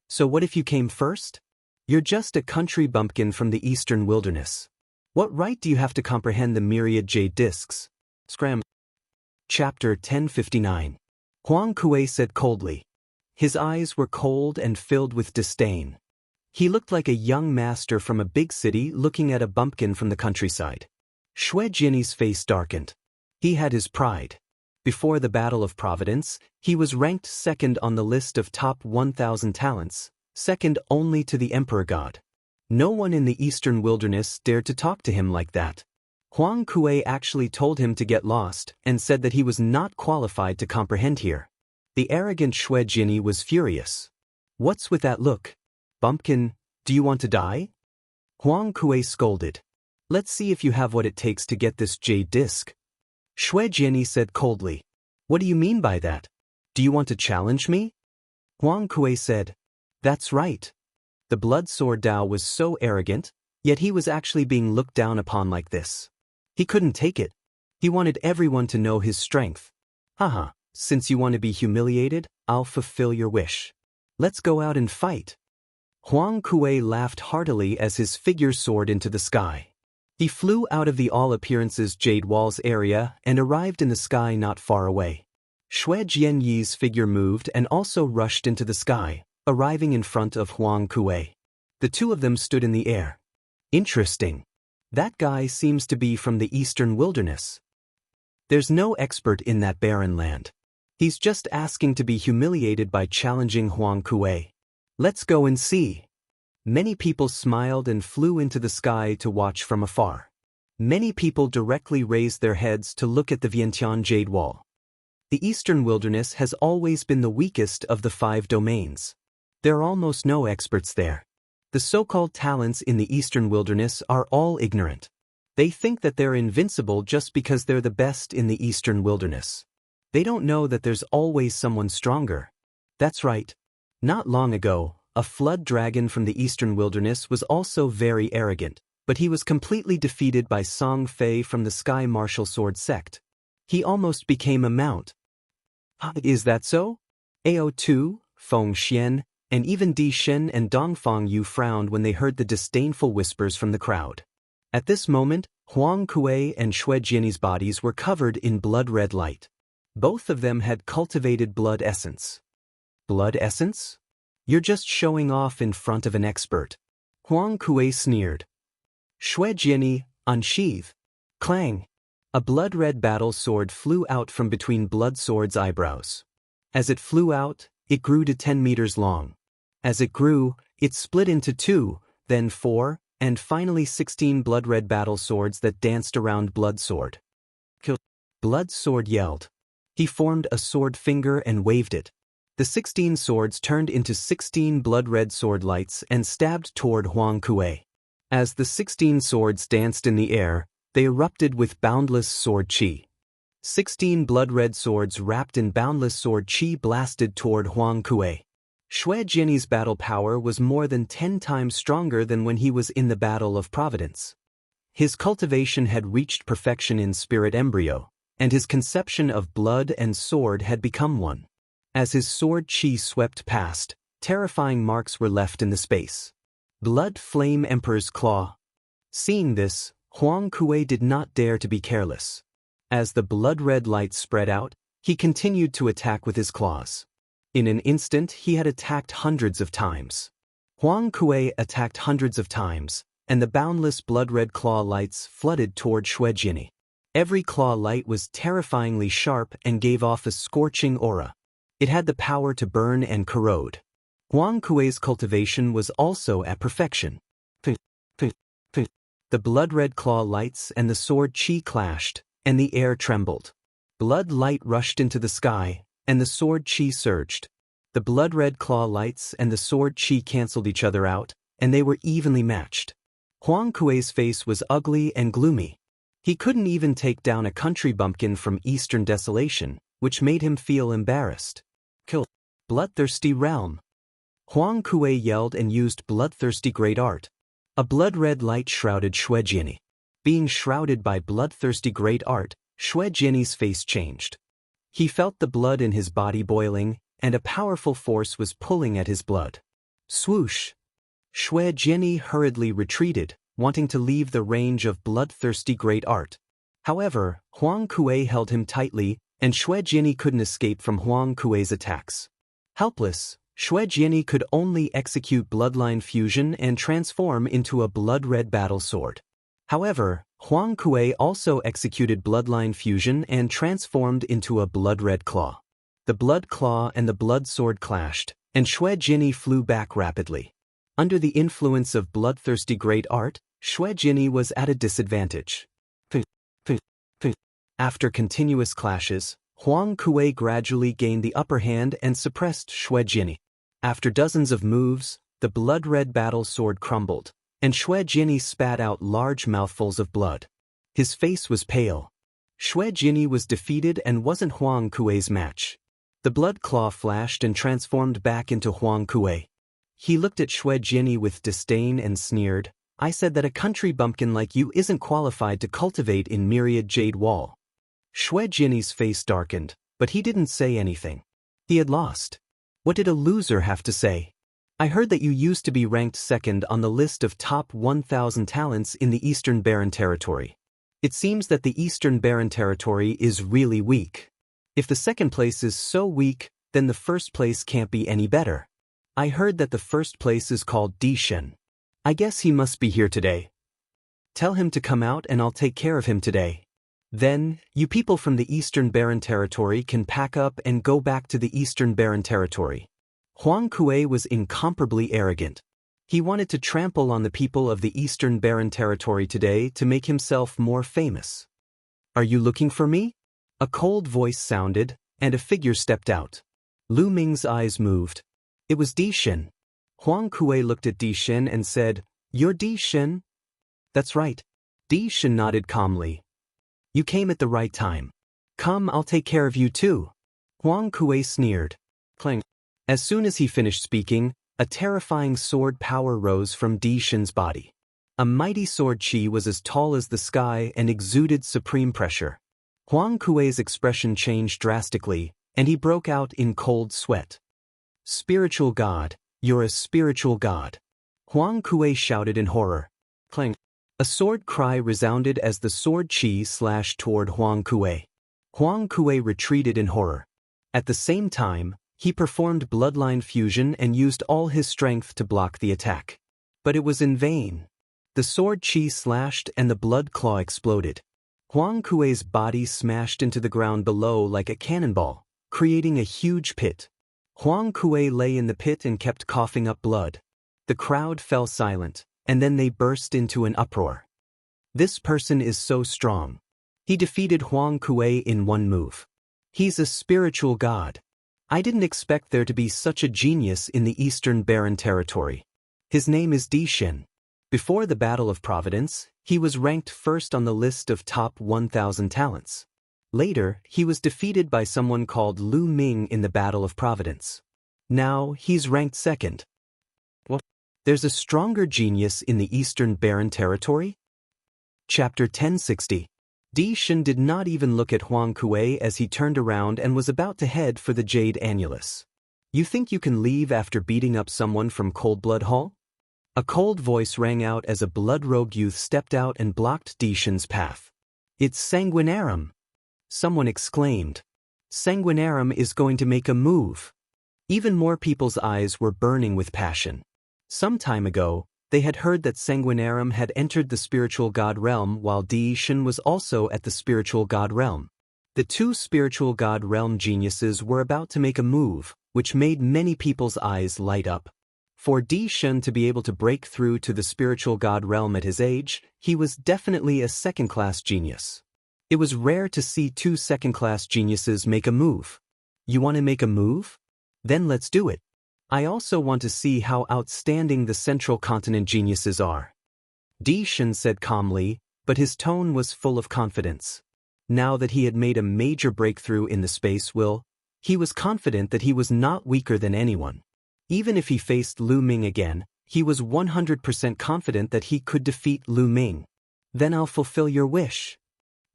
[SPEAKER 1] "So what if you came first? You're just a country bumpkin from the eastern wilderness. What right do you have to comprehend the myriad jade discs?" Scram. Chapter 1059. Huang Kuei said coldly. His eyes were cold and filled with disdain. He looked like a young master from a big city looking at a bumpkin from the countryside. Xue Jiani's face darkened. He had his pride. Before the Battle of Providence, he was ranked second on the list of top 1,000 talents, second only to the Emperor God. No one in the eastern wilderness dared to talk to him like that. Huang Kuei actually told him to get lost and said that he was not qualified to comprehend here. The arrogant Xue Jiani was furious. "What's with that look? Bumpkin, do you want to die?" Huang Kuei scolded. "Let's see if you have what it takes to get this jade disc." Xue Jiani said coldly. "What do you mean by that? Do you want to challenge me?" Huang Kuei said, "That's right." The blood sword Dao was so arrogant, yet he was actually being looked down upon like this. He couldn't take it. He wanted everyone to know his strength. "Haha, since you want to be humiliated, I'll fulfill your wish. Let's go out and fight." Huang Kuei laughed heartily as his figure soared into the sky. He flew out of the all appearances Jade Walls area and arrived in the sky not far away. Xue Jianyi's figure moved and also rushed into the sky, arriving in front of Huang Kuei. The two of them stood in the air. "Interesting. That guy seems to be from the eastern wilderness. There's no expert in that barren land. He's just asking to be humiliated by challenging Huang Kuei. Let's go and see." Many people smiled and flew into the sky to watch from afar. Many people directly raised their heads to look at the Vientiane Jade Wall. The eastern wilderness has always been the weakest of the 5 domains. There are almost no experts there. The so-called talents in the eastern wilderness are all ignorant. They think that they're invincible just because they're the best in the eastern wilderness. They don't know that there's always someone stronger. That's right. Not long ago, a flood dragon from the eastern wilderness was also very arrogant, but he was completely defeated by Song Fei from the Sky Martial Sword sect. He almost became a mount. Is that so? Ao2, Feng Xian, and even Di Shen and Dongfang Yu frowned when they heard the disdainful whispers from the crowd. At this moment, Huang Kuei and Xue Jiani's bodies were covered in blood-red light. Both of them had cultivated blood essence. Blood essence? You're just showing off in front of an expert. Huang Kuei sneered. Xue Jiani, unsheath. Clang. A blood-red battle sword flew out from between Blood Sword's eyebrows. As it flew out, it grew to 10 meters long. As it grew, it split into 2, then 4, and finally 16 blood-red battle swords that danced around Blood Sword. Kill. Blood Sword yelled. He formed a sword finger and waved it. The 16 swords turned into 16 blood-red sword lights and stabbed toward Huang Kuei. As the 16 swords danced in the air, they erupted with boundless sword chi. 16 blood-red swords wrapped in boundless sword chi blasted toward Huang Kuei. Xue Jianyi's battle power was more than 10 times stronger than when he was in the Battle of Providence. His cultivation had reached perfection in spirit embryo, and his conception of blood and sword had become one. As his sword chi swept past, terrifying marks were left in the space. Blood Flame Emperor's Claw. Seeing this, Huang Kuei did not dare to be careless. As the blood-red light spread out, he continued to attack with his claws. In an instant he had attacked hundreds of times. Huang Kuei attacked hundreds of times, and the boundless blood-red claw lights flooded toward Xue Jinyi. Every claw light was terrifyingly sharp and gave off a scorching aura. It had the power to burn and corrode. Huang Kuei's cultivation was also at perfection. The blood-red claw lights and the sword chi clashed, and the air trembled. Blood light rushed into the sky, and the sword chi surged. The blood-red claw lights and the sword chi cancelled each other out, and they were evenly matched. Huang Kuei's face was ugly and gloomy. He couldn't even take down a country bumpkin from Eastern Desolation, which made him feel embarrassed. Kill. Bloodthirsty Realm. Huang Kuei yelled and used bloodthirsty great art. A blood-red light shrouded Xue Jinyi. Being shrouded by bloodthirsty great art, Xue Jinyi's face changed. He felt the blood in his body boiling, and a powerful force was pulling at his blood. Swoosh! Xue Jinyi hurriedly retreated, wanting to leave the range of bloodthirsty great art. However, Huang Kuei held him tightly, and Xue Jinyi couldn't escape from Huang Kuei's attacks. Helpless, Xue Jinyi could only execute bloodline fusion and transform into a blood-red battle sword. However, Huang Kuei also executed bloodline fusion and transformed into a blood-red claw. The blood claw and the blood sword clashed, and Xue Jinyi flew back rapidly. Under the influence of bloodthirsty great art, Xue Jinyi was at a disadvantage. After continuous clashes, Huang Kuei gradually gained the upper hand and suppressed Xue Jinyi. After dozens of moves, the blood-red battle sword crumbled, and Xue Jinyi spat out large mouthfuls of blood. His face was pale. Xue Jinyi was defeated and wasn't Huang Kuei's match. The blood claw flashed and transformed back into Huang Kuei. He looked at Xue Jinyi with disdain and sneered, "I said that a country bumpkin like you isn't qualified to cultivate in Myriad Jade Wall." Xue Jinyi's face darkened, but he didn't say anything. He had lost. What did a loser have to say? I heard that you used to be ranked second on the list of top 1,000 talents in the Eastern Barren Territory. It seems that the Eastern Barren Territory is really weak. If the second place is so weak, then the first place can't be any better. I heard that the first place is called Dishen. I guess he must be here today. Tell him to come out and I'll take care of him today. Then, you people from the Eastern Barren Territory can pack up and go back to the Eastern Barren Territory. Huang Kuei was incomparably arrogant. He wanted to trample on the people of the Eastern Barren Territory today to make himself more famous. Are you looking for me? A cold voice sounded, and a figure stepped out. Lu Ming's eyes moved. It was Di Shen. Huang Kuei looked at Di Shen and said, "You're Di Shen?" "That's right." Di Shen nodded calmly. "You came at the right time. Come, I'll take care of you too." Huang Kuei sneered. Clang. As soon as he finished speaking, a terrifying sword power rose from Di Shen's body. A mighty sword chi was as tall as the sky and exuded supreme pressure. Huang Kuei's expression changed drastically, and he broke out in cold sweat. "Spiritual God, you're a spiritual god." Huang Kuei shouted in horror. Clang. A sword cry resounded as the sword chi slashed toward Huang Kuei. Huang Kuei retreated in horror. At the same time, he performed bloodline fusion and used all his strength to block the attack. But it was in vain. The sword chi slashed and the blood claw exploded. Huang Kuei's body smashed into the ground below like a cannonball, creating a huge pit. Huang Kuei lay in the pit and kept coughing up blood. The crowd fell silent, and then they burst into an uproar. This person is so strong. He defeated Huang Kuei in one move. He's a spiritual god. I didn't expect there to be such a genius in the Eastern Barren Territory. His name is Di Shen. Before the Battle of Providence, he was ranked first on the list of top 1,000 talents. Later, he was defeated by someone called Lu Ming in the Battle of Providence. Now, he's ranked second. What? There's a stronger genius in the Eastern Barren Territory? Chapter 1060. Di Shen did not even look at Huang Kuei as he turned around and was about to head for the Jade Annulus. You think you can leave after beating up someone from Coldblood Hall? A cold voice rang out as a blood-rogue youth stepped out and blocked Di Shen's path. It's Sanguinarum! Someone exclaimed. Sanguinarum is going to make a move. Even more people's eyes were burning with passion. Some time ago, they had heard that Sanguinarum had entered the spiritual god realm while Di Shen was also at the spiritual god realm. The two spiritual god realm geniuses were about to make a move, which made many people's eyes light up. For Di Shen to be able to break through to the spiritual god realm at his age, he was definitely a second-class genius. It was rare to see two second-class geniuses make a move. You want to make a move? Then let's do it. I also want to see how outstanding the Central Continent geniuses are. Di Shen said calmly, but his tone was full of confidence. Now that he had made a major breakthrough in the space will, he was confident that he was not weaker than anyone. Even if he faced Lu Ming again, he was 100% confident that he could defeat Lu Ming. Then I'll fulfill your wish.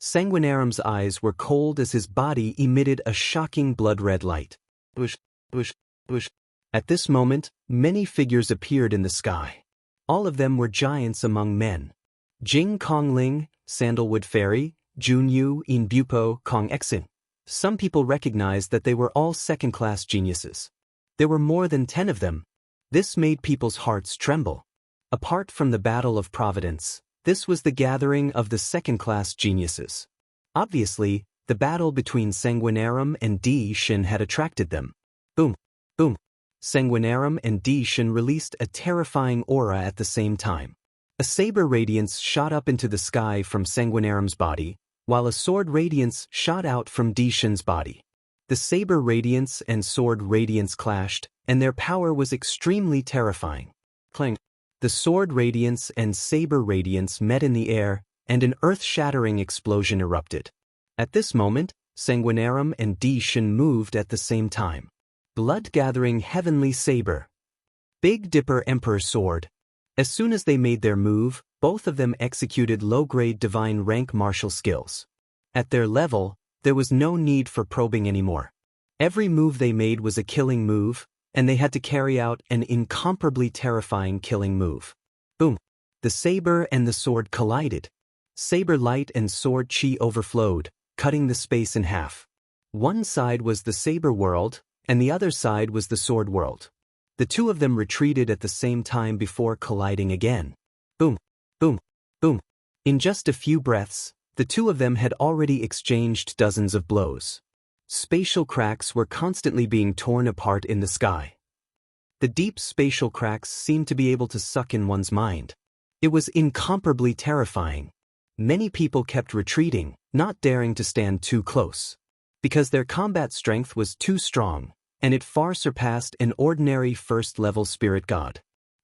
[SPEAKER 1] Sanguinarum's eyes were cold as his body emitted a shocking blood-red light. Bush, bush, bush. At this moment, many figures appeared in the sky. All of them were giants among men. Jing Kongling, Sandalwood Fairy, Junyu In Bupo Kong Exin. Some people recognized that they were all second-class geniuses. There were more than 10 of them. This made people's hearts tremble. Apart from the Battle of Providence, this was the gathering of the second-class geniuses. Obviously, the battle between Sanguinarum and Di Shen had attracted them. Boom, boom. Sanguinarum and Di Shen released a terrifying aura at the same time. A saber radiance shot up into the sky from Sanguinarum's body, while a sword radiance shot out from Di Shen's body. The saber radiance and sword radiance clashed, and their power was extremely terrifying. Clang! The sword radiance and saber radiance met in the air, and an earth-shattering explosion erupted. At this moment, Sanguinarum and Di Shen moved at the same time. Blood-gathering heavenly saber. Big Dipper Emperor sword. As soon as they made their move, both of them executed low-grade divine rank martial skills. At their level, there was no need for probing anymore. Every move they made was a killing move, and they had to carry out an incomparably terrifying killing move. Boom! The saber and the sword collided. Saber light and sword chi overflowed, cutting the space in half. One side was the saber world, and the other side was the sword world. The two of them retreated at the same time before colliding again. Boom! Boom! Boom! In just a few breaths, the two of them had already exchanged dozens of blows. Spatial cracks were constantly being torn apart in the sky. The deep spatial cracks seemed to be able to suck in one's mind. It was incomparably terrifying. Many people kept retreating, not daring to stand too close. Because their combat strength was too strong, and it far surpassed an ordinary first-level spirit god.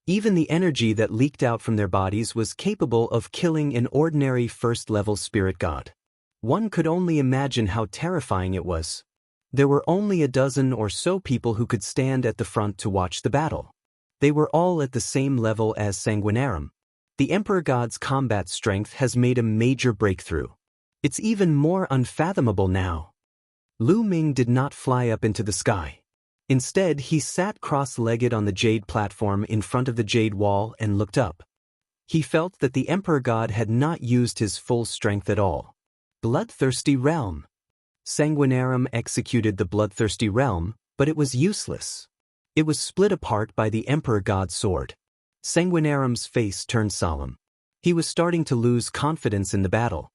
[SPEAKER 1] Even the energy that leaked out from their bodies was capable of killing an ordinary first-level spirit god. One could only imagine how terrifying it was. There were only a dozen or so people who could stand at the front to watch the battle. They were all at the same level as Sanguinarum. The Emperor God's combat strength has made a major breakthrough. It's even more unfathomable now. Lu Ming did not fly up into the sky. Instead, he sat cross-legged on the jade platform in front of the jade wall and looked up. He felt that the Emperor God had not used his full strength at all. Bloodthirsty Realm. Sanguinarum executed the Bloodthirsty Realm, but it was useless. It was split apart by the Emperor God's sword. Sanguinarum's face turned solemn. He was starting to lose confidence in the battle.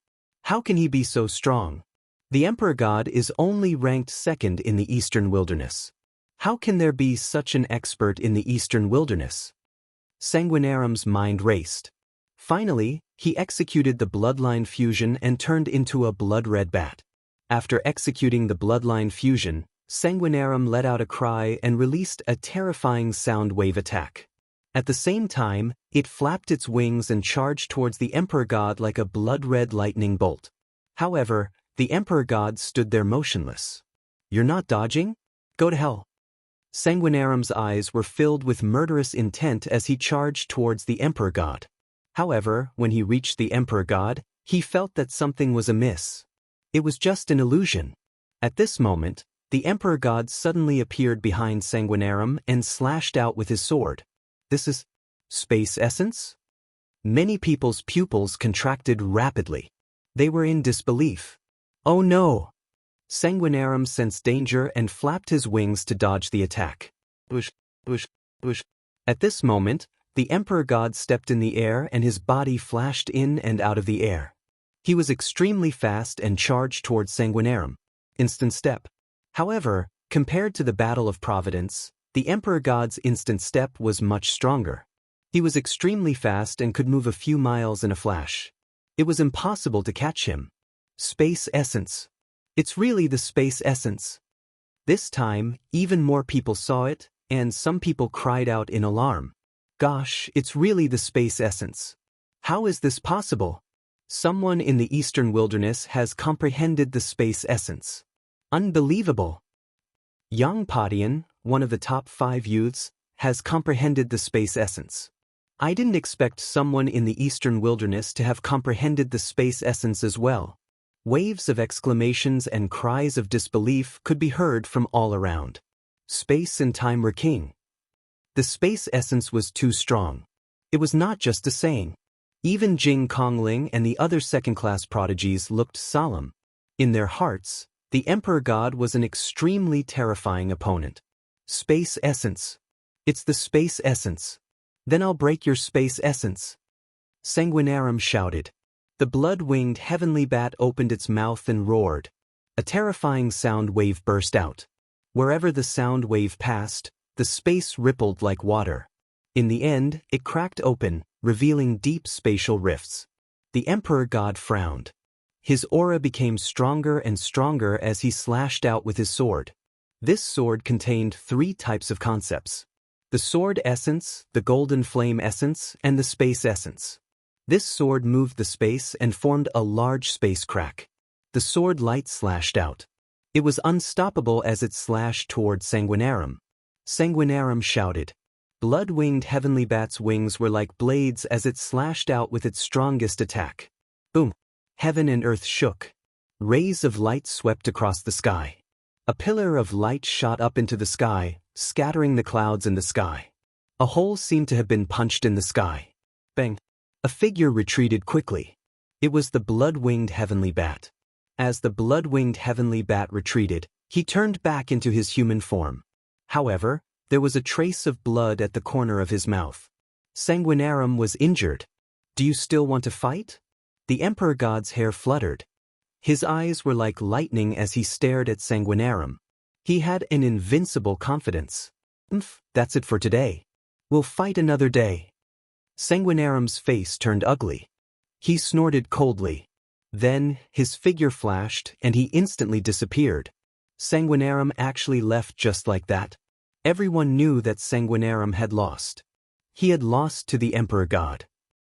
[SPEAKER 1] How can he be so strong? The Emperor God is only ranked second in the Eastern Wilderness. How can there be such an expert in the Eastern Wilderness? Sanguinarum's mind raced. Finally, he executed the bloodline fusion and turned into a blood-red bat. After executing the bloodline fusion, Sanguinarum let out a cry and released a terrifying sound wave attack. At the same time, it flapped its wings and charged towards the Emperor God like a blood-red lightning bolt. However, the Emperor God stood there motionless. "You're not dodging? Go to hell." Sanguinarum's eyes were filled with murderous intent as he charged towards the Emperor God. However, when he reached the Emperor God, he felt that something was amiss. It was just an illusion. At this moment, the Emperor God suddenly appeared behind Sanguinarum and slashed out with his sword. This is space essence? Many people's pupils contracted rapidly. They were in disbelief. Oh no! Sanguinarum sensed danger and flapped his wings to dodge the attack. Bush, bush, bush. At this moment, the Emperor God stepped in the air and his body flashed in and out of the air. He was extremely fast and charged towards Sanguinarum. Instant step. However, compared to the Battle of Providence, the Emperor God's instant step was much stronger. He was extremely fast and could move a few miles in a flash. It was impossible to catch him. Space essence. It's really the space essence. This time, even more people saw it, and some people cried out in alarm. Gosh, it's really the space essence. How is this possible? Someone in the eastern wilderness has comprehended the space essence. Unbelievable. Yang Padian, one of the top 5 youths, has comprehended the space essence. I didn't expect someone in the eastern wilderness to have comprehended the space essence as well. Waves of exclamations and cries of disbelief could be heard from all around. Space and time were king. The space essence was too strong. It was not just a saying. Even Jing Kongling and the other second-class prodigies looked solemn. In their hearts, the Emperor God was an extremely terrifying opponent. Space essence. It's the space essence. Then I'll break your space essence. Sanguinarum shouted. The blood-winged heavenly bat opened its mouth and roared. A terrifying sound wave burst out. Wherever the sound wave passed, the space rippled like water. In the end, it cracked open, revealing deep spatial rifts. The Emperor God frowned. His aura became stronger and stronger as he slashed out with his sword. This sword contained 3 types of concepts: the sword essence, the golden flame essence, and the space essence. This sword moved the space and formed a large space crack. The sword light slashed out. It was unstoppable as it slashed toward Sanguinarum. Sanguinarum shouted. Blood-winged heavenly bat's wings were like blades as it slashed out with its strongest attack. Boom! Heaven and earth shook. Rays of light swept across the sky. A pillar of light shot up into the sky, scattering the clouds in the sky. A hole seemed to have been punched in the sky. Bang! A figure retreated quickly. It was the blood-winged heavenly bat. As the blood-winged heavenly bat retreated, he turned back into his human form. However, there was a trace of blood at the corner of his mouth. Sanguinarum was injured. Do you still want to fight? The Emperor God's hair fluttered. His eyes were like lightning as he stared at Sanguinarum. He had an invincible confidence. That's it for today. We'll fight another day. Sanguinarum's face turned ugly. He snorted coldly. Then, his figure flashed and he instantly disappeared. Sanguinarum actually left just like that. Everyone knew that Sanguinarum had lost. He had lost to the Emperor God.